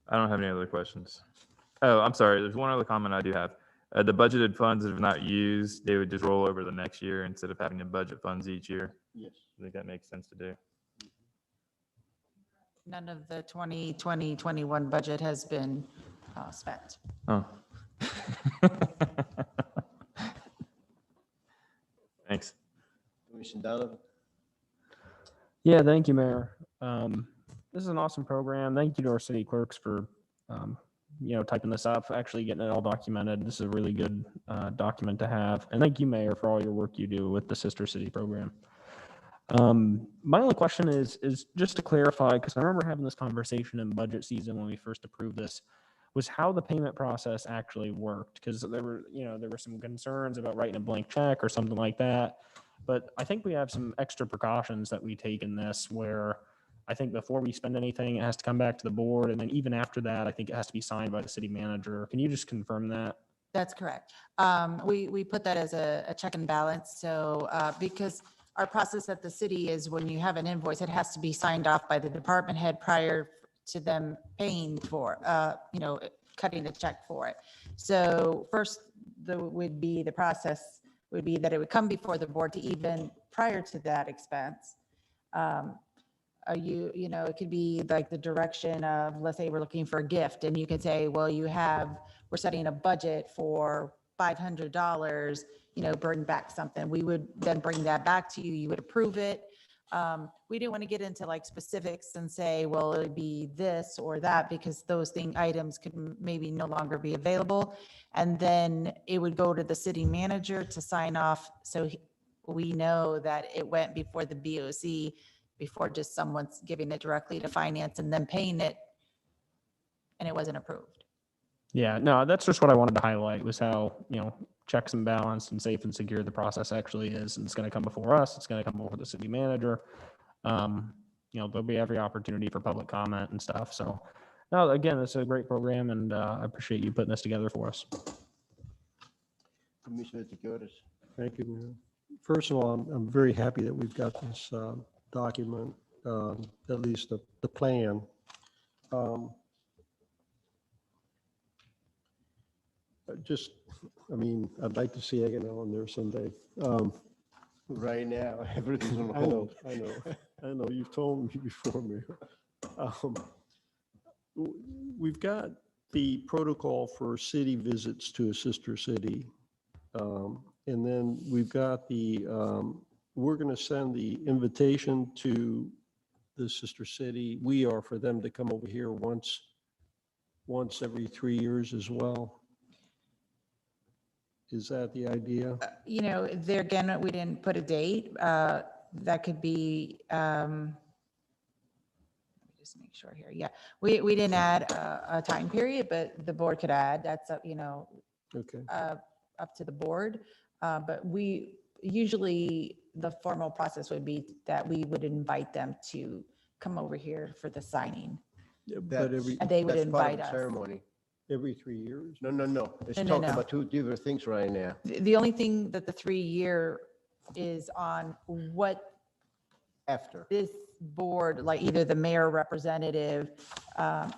I don't have any other questions. Oh, I'm sorry. There's one other comment I do have. The budgeted funds that are not used, they would just roll over the next year instead of having to budget funds each year. Yes. I think that makes sense to do. None of the 2020-21 budget has been spent. Oh. Thanks. Commissioner Donovan? Yeah, thank you, Mayor. This is an awesome program. Thank you to our city clerks for, typing this up, actually getting it all documented. This is a really good document to have. And thank you, Mayor, for all your work you do with the Sister City program. My only question is just to clarify, because I remember having this conversation in budget season when we first approved this, was how the payment process actually worked. Because there were some concerns about writing a blank check or something like that. But I think we have some extra precautions that we take in this where I think before we spend anything, it has to come back to the board. And then even after that, I think it has to be signed by the city manager. Can you just confirm that? That's correct. We put that as a check and balance. So because our process at the city is when you have an invoice, it has to be signed off by the department head prior to them paying for, cutting the check for it. So first, the process would be that it would come before the board to even prior to that expense. It could be like the direction of, let's say we're looking for a gift and you could say, well, we're setting a budget for $500, bring back something. We would then bring that back to you. You would approve it. We didn't want to get into like specifics and say, well, it'd be this or that because those items could maybe no longer be available. And then it would go to the city manager to sign off. So we know that it went before the BOC before just someone's giving it directly to finance and then paying it and it wasn't approved. Yeah, no, that's just what I wanted to highlight was how, checks and balance and safe and secure the process actually is. And it's going to come before us. It's going to come before the city manager. There'll be every opportunity for public comment and stuff. So no, again, it's a great program and I appreciate you putting this together for us. Commissioner Takaotis? Thank you, Mayor. First of all, I'm very happy that we've got this document, at least the plan. I'd like to see it on there someday. Right now, everything's on I know, hold. I know, you've told me before, Mayor. We've got the protocol for city visits to a sister city. And then we've got we're going to send the invitation to the sister city. We are for them to come over here once every 3 years as well. Is that the idea? There again, we didn't put a date. That could be, let me just make sure here. Yeah, we didn't add a time period, but the board could add. That's up, Okay. up to the board. But we usually the formal process would be that we would invite them to come over here for the signing. Yeah, but And they would That's part of invite the us. ceremony. every 3 years? No. It's No, talking no. about two different things right now. The only thing that the 3 year is on what After. board, like either the mayor representative,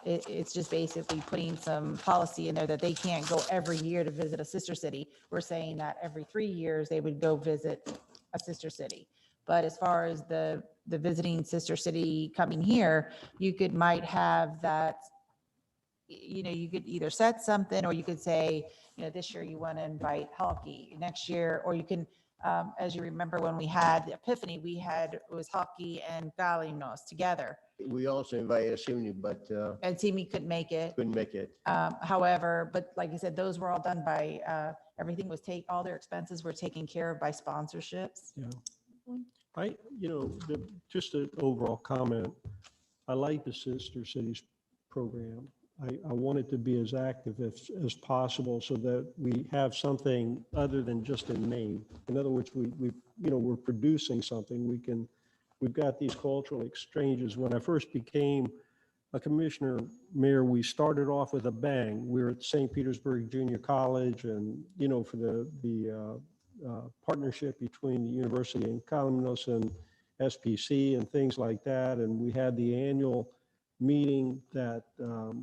it's just basically putting some policy in there that they can't go every year to visit a sister city. We're saying that every 3 years they would go visit a sister city. But as far as the visiting sister city coming here, you might have that, you could either set something, or you could say, this year you want to invite hockey, next year, or you can, as you remember when we had the Epiphany, it was hockey and Galinos together. We also invited Simi, but And Timmy couldn't make it. couldn't make it. However, but like I said, those were all done by, everything was all their expenses were taken care of by sponsorships. Yeah. Just an overall comment, I like the Sister Cities program. I want it to be as active as possible so that we have something other than just in name. In other words, we're producing something. We've got these cultural exchanges. When I first became a commissioner, Mayor, we started off with a bang. We were at St. Petersburg Junior College, and, for the partnership between the university and Kalymnos and SPC and things like that. And we had the annual meeting that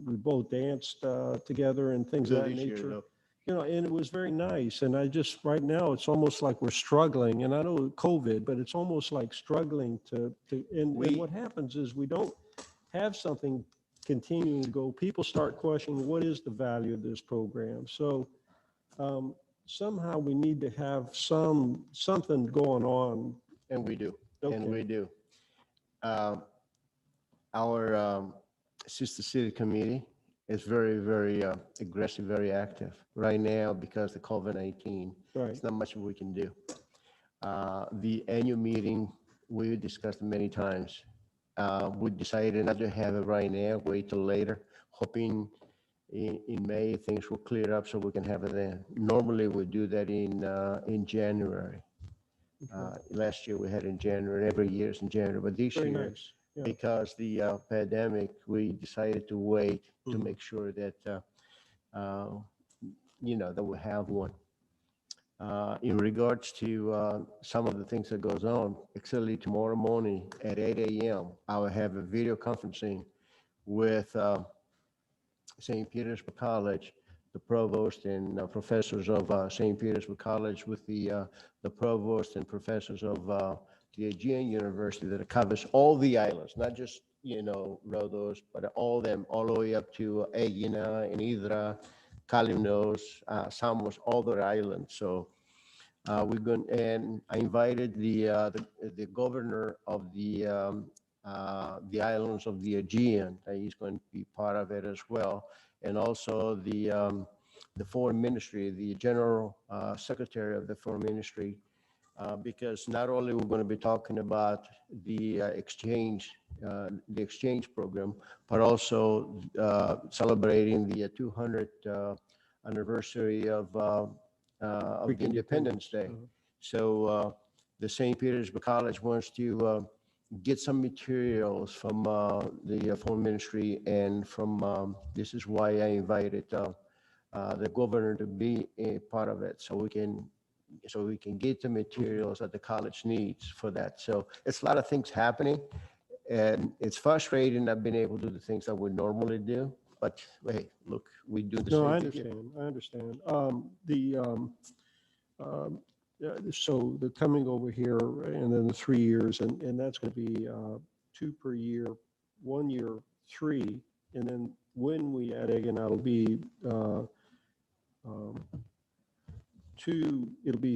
we both danced together and things of that This year, nature. though. And it was very nice. And right now, it's almost like we're struggling. And I know COVID, but it's almost like struggling and what happens is we don't have something continuing to go. People start questioning, what is the value of this program? So somehow we need to have something going on. And we do, Okay. and we do. Our Sister City Committee is very, very aggressive, very active. Right now, because of COVID-19, Right. there's not much we can do. The annual meeting, we discussed it many times. We decided not to have it right now, wait till later, hoping in May, things will clear up so we can have it then. Normally, we do that in January. Last year, we had in January, every year is in January, but this Very year, nice. Yeah. because the pandemic, we decided to wait to Mhm. make sure that, that we have one. In regards to some of the things that goes on, actually tomorrow morning at 8 a.m., I will have a video conferencing with St. Petersburg College, the provost and professors of St. Petersburg College, with the provost and professors of the Aegean University that covers all the islands, not just, Rhodos, but all them, all the way up to Aegina and Hydra, Kalymnos, Samos, all the islands. So we're going, and I invited the governor of the islands of the Aegean. He's going to be part of it as well, and also the foreign ministry, the general secretary of the foreign ministry. Because not only we're going to be talking about the exchange program, but also celebrating the 200th anniversary of Independence Day. So the St. Petersburg College wants to get some materials from the foreign ministry, and from this is why I invited the governor to be a part of it, so we can get the materials that the college needs for that. So it's a lot of things happening, and it's frustrating not being able to do the things that we normally do. But hey, look, we do the No, I same thing. understand. So the coming over here and then the 3 years, and that's going to be 2 per year, 1 year, 3. And then when we add again, it'll be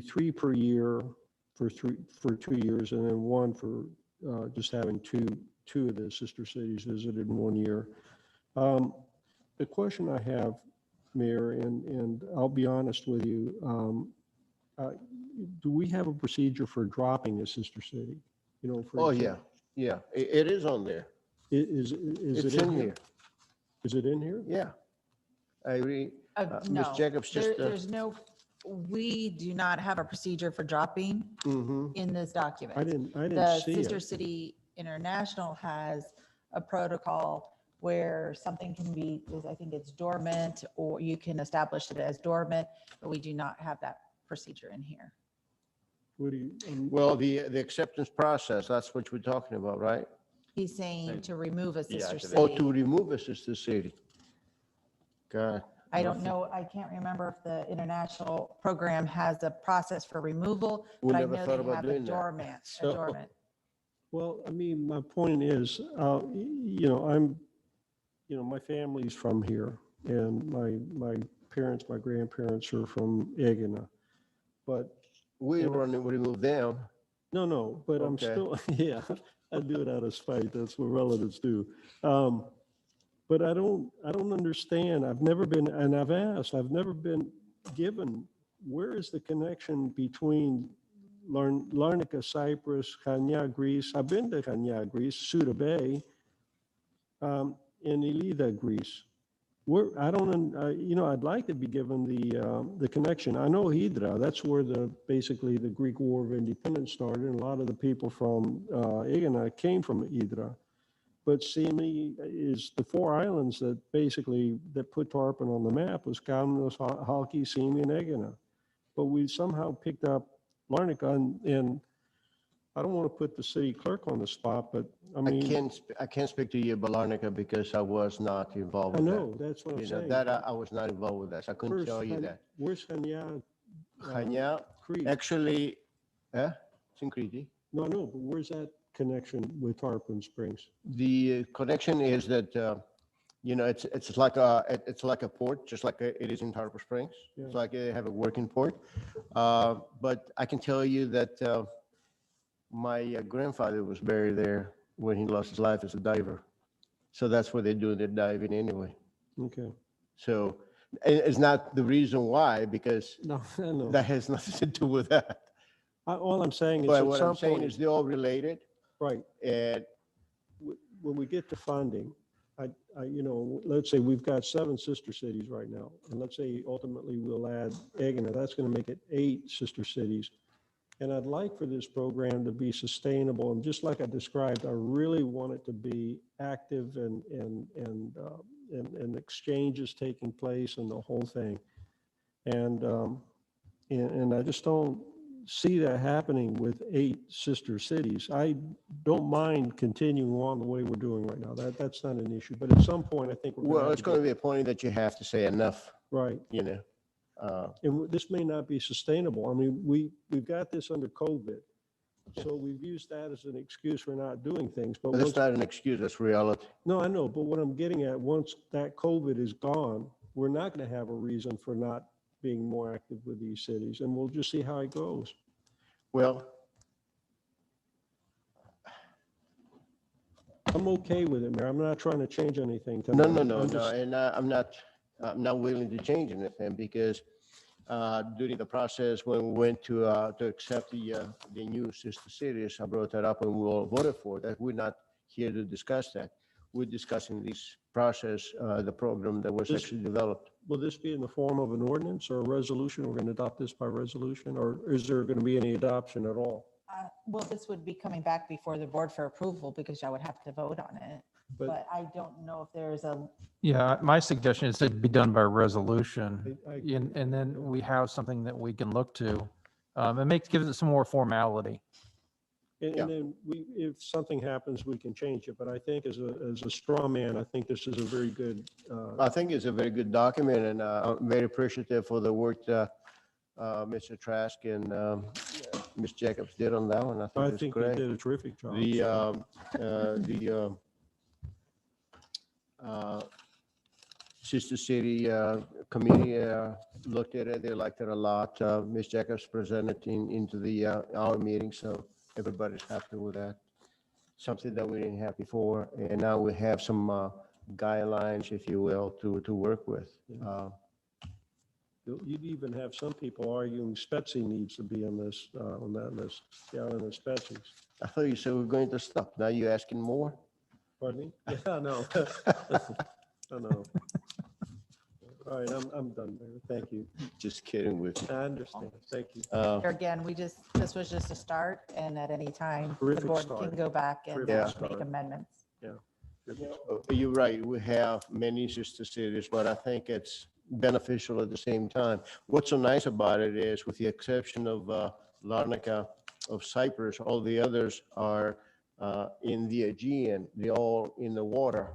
3 per year for 2 years, and then 1 for just having two of the sister cities visited in 1 year. The question I have, Mayor, and I'll be honest with you, do we have a procedure for dropping a sister city? Oh, yeah, yeah, it is on there. Is It's it in here. Is it in here? Yeah. I agree. Ms. No, Jacobs just. we do not have a procedure for dropping Mhm. in this document. I didn't The see Sister it. City International has a protocol where something can be, I think it's dormant, or you can establish it as dormant, but we do not have that procedure in here. What do you, Well, the acceptance process, that's what we're talking about, right? He's saying to remove a sister activate. Oh, city. to remove a sister city. God. I don't know, I can't remember if the international program has a process for removal, We but I never know thought they about have doing that. adornment, So- adornment. Well, I mean, my point is, my family's from here, and my parents, my grandparents are from Egina. But, We want to remove them. no, but I'm Okay. still, yeah, I do it out of spite, that's what relatives do. But I don't understand, I've never been, and I've asked, I've never been given, where is the connection between Larnaca, Cyprus, Chania, Greece? I've been to Chania, Greece, Suda Bay, and Elida, Greece. Where, I don't, I'd like to be given the connection. I know Hydra, that's where basically the Greek War of Independence started, and a lot of the people from Egina came from Hydra. But Simi is the four islands that put Tarpon on the map was Kamnos, Halki, Simi, and Egina. But we somehow picked up Larnaca, and I don't want to put the city clerk on the spot, but I mean. I can't speak to you about Larnaca because I was not involved I with that. know, that's what I'm You know, saying. that I was not involved with that. So I couldn't tell you that. Where's Chania? Chania, Crete? actually, it's in Crete. No, but where's that connection with Tarpon Springs? The connection is that, it's like a port, just like it is in Tarpon Springs. It's Yeah. like they have a working port. But I can tell you that my grandfather was buried there when he lost his life as a diver. So that's where they do their diving anyway. Okay. So it's not the reason why, because No, I know. that has nothing to do with that. All I'm saying is But at what some I'm saying point, is they're all related. right, And when we get to funding, let's say we've got 7 sister cities right now, and let's say ultimately we'll add Egina, that's going to make it 8 sister cities. And I'd like for this program to be sustainable, and just like I described, I really want it to be active and exchanges taking place and the whole thing. And I just don't see that happening with 8 sister cities. I don't mind continuing on the way we're doing right now. That's not an issue. But at some point, I think we're well, going it's going to be a point that you have to say enough, right. And this may not be sustainable. I mean, we've got this under COVID. So we've used that as an excuse for not doing things. But But that's once, not an excuse, that's reality. no, I know. But what I'm getting at, once that COVID is gone, we're not going to have a reason for not being more active with these cities. And we'll just see how it goes. Well, I'm okay with it, Mayor. I'm not trying to change anything no, tonight. no, I'm just- and I'm not willing to change anything because during the process when we went to accept the new sister cities, I brought that up and we all voted for that. We're not here to discuss that. We're discussing this process, the program that was This- actually developed. Will this be in the form of an ordinance or a resolution? We're going to adopt this by resolution, or is there going to be any adoption at all? Well, this would be coming back before the board for approval because I would have to vote on it. But But I don't know if there's a, Yeah, my suggestion is it be done by resolution. I- And then we have something that we can look to. It gives it some more formality. And Yeah. and then if something happens, we can change it. But I think as a straw man, I think this is a very good, I think it's a very good document and I'm very appreciative for the work that Mr. Trask and Ms. Jacobs did on that one. I I think it's think they great. did a terrific job. The Sister City committee looked at it, they liked it a lot. Ms. Jacobs presented into our meeting, so everybody's happy with that. Something that we didn't have before, and now we have some guidelines, if you will, to work with. You'd even have some people arguing Spetsy needs to be on this, on that list, the island of Spetsy's. I thought you said we we're going to stop. Now you're asking more? Pardon me? Yeah, no. I know. All right, I'm done, Mayor. Thank you. Just kidding with you. I understand. Thank you. here again, this was just a start and at any time, the Terrific board start. can go back and Terrific make start. amendments. You're right, we have many sister cities, but I think it's beneficial at the same time. What's so nice about it is, with the exception of Larnaca, of Cyprus, all the others are in the Aegean, they're all in the water.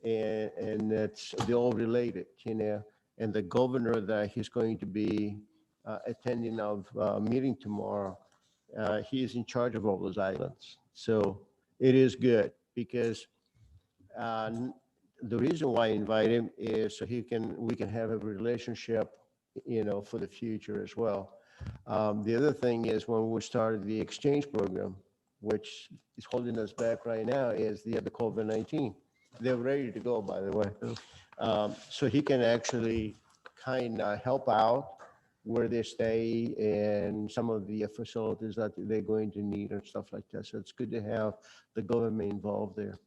And they're all related, you know. And the governor that he's going to be attending of meeting tomorrow, he is in charge of all those islands. So it is good because the reason why I invite him is so we can have a relationship, you know, for the future as well. The other thing is when we started the exchange program, which is holding us back right now, is the COVID-19. They're ready to go, by the way. So he can actually kind of help out where they stay and some of the facilities that they're going to need and stuff like that. So it's good to have the government involved there.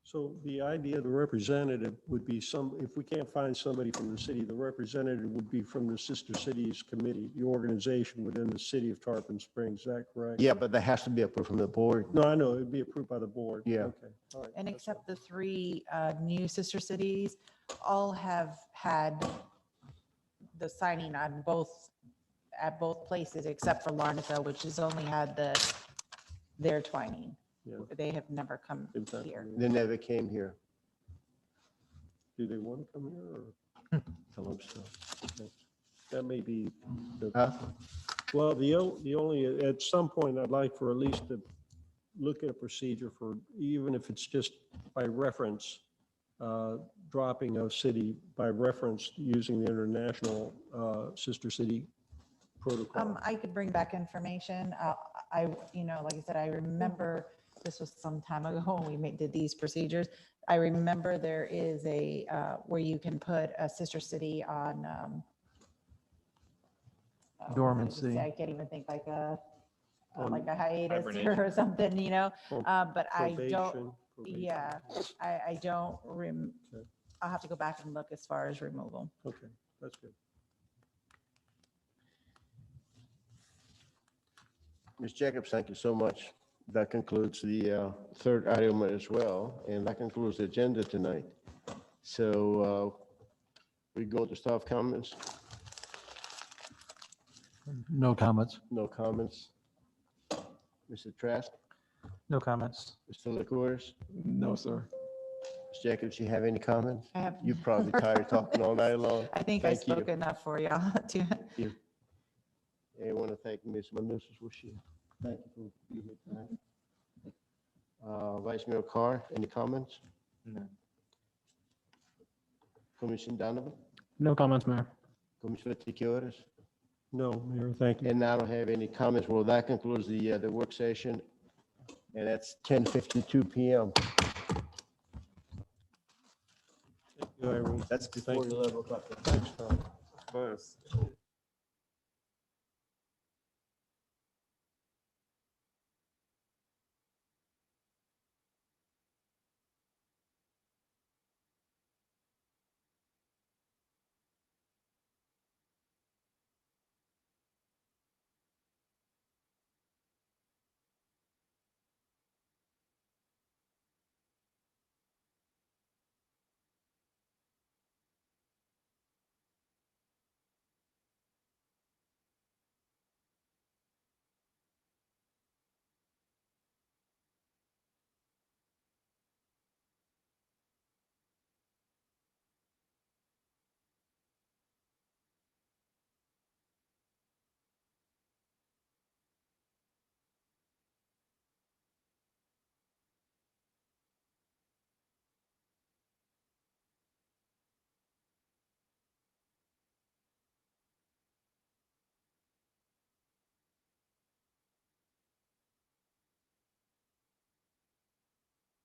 So the idea of the representative would be if we can't find somebody from the city, the representative would be from the Sister Cities Committee, the organization within the city of Tarpon Springs. Is that correct? Yeah, but that has to be approved from the board. No, I know, it'd be approved by the board. Yeah. Okay, all right. And except the three new sister cities, all have had the signing on at both places, except for Larnaka, which has only had their twining. Yeah. They have never come Exactly. here. They never came here. Do they want to come here or? Tell them so. That may be the. Huh? Well, the only, at some point, I'd like for at least to look at a procedure for, even if it's just by reference, dropping a city by reference using the international sister city protocol. I could bring back information. Like I said, I remember this was some time ago when we did these procedures. I remember there is where you can put a sister city on. Dormancy. I can't even think like a hiatus Hibernation. or something, you know, Or but I don't, probation. yeah, I don't, Okay. I'll have to go back and look as far as removal. Okay, that's good. Ms. Jacobs, thank you so much. That concludes the third item as well, and that concludes the agenda tonight. So we go to staff comments, No comments. no comments. Mr. Trask, No comments. Mr. LaCours, No, sir. Ms. Jacobs, you have any comments? I have, You're probably tired of talking all night long. I think I Thank you. spoke enough for y'all to. I want to thank Ms. Manousis. Thank you for being here tonight. Vice Mayor Carr, any comments? No. Commissioner Donovan, No comments, Mayor. Commissioner Tiki. No, Mayor, thank you. And I don't have any comments. Well, that concludes the work session. And that's 10:52 PM. Thank you, Irene. That's before before 11 o'clock. Thanks, Tom. Close.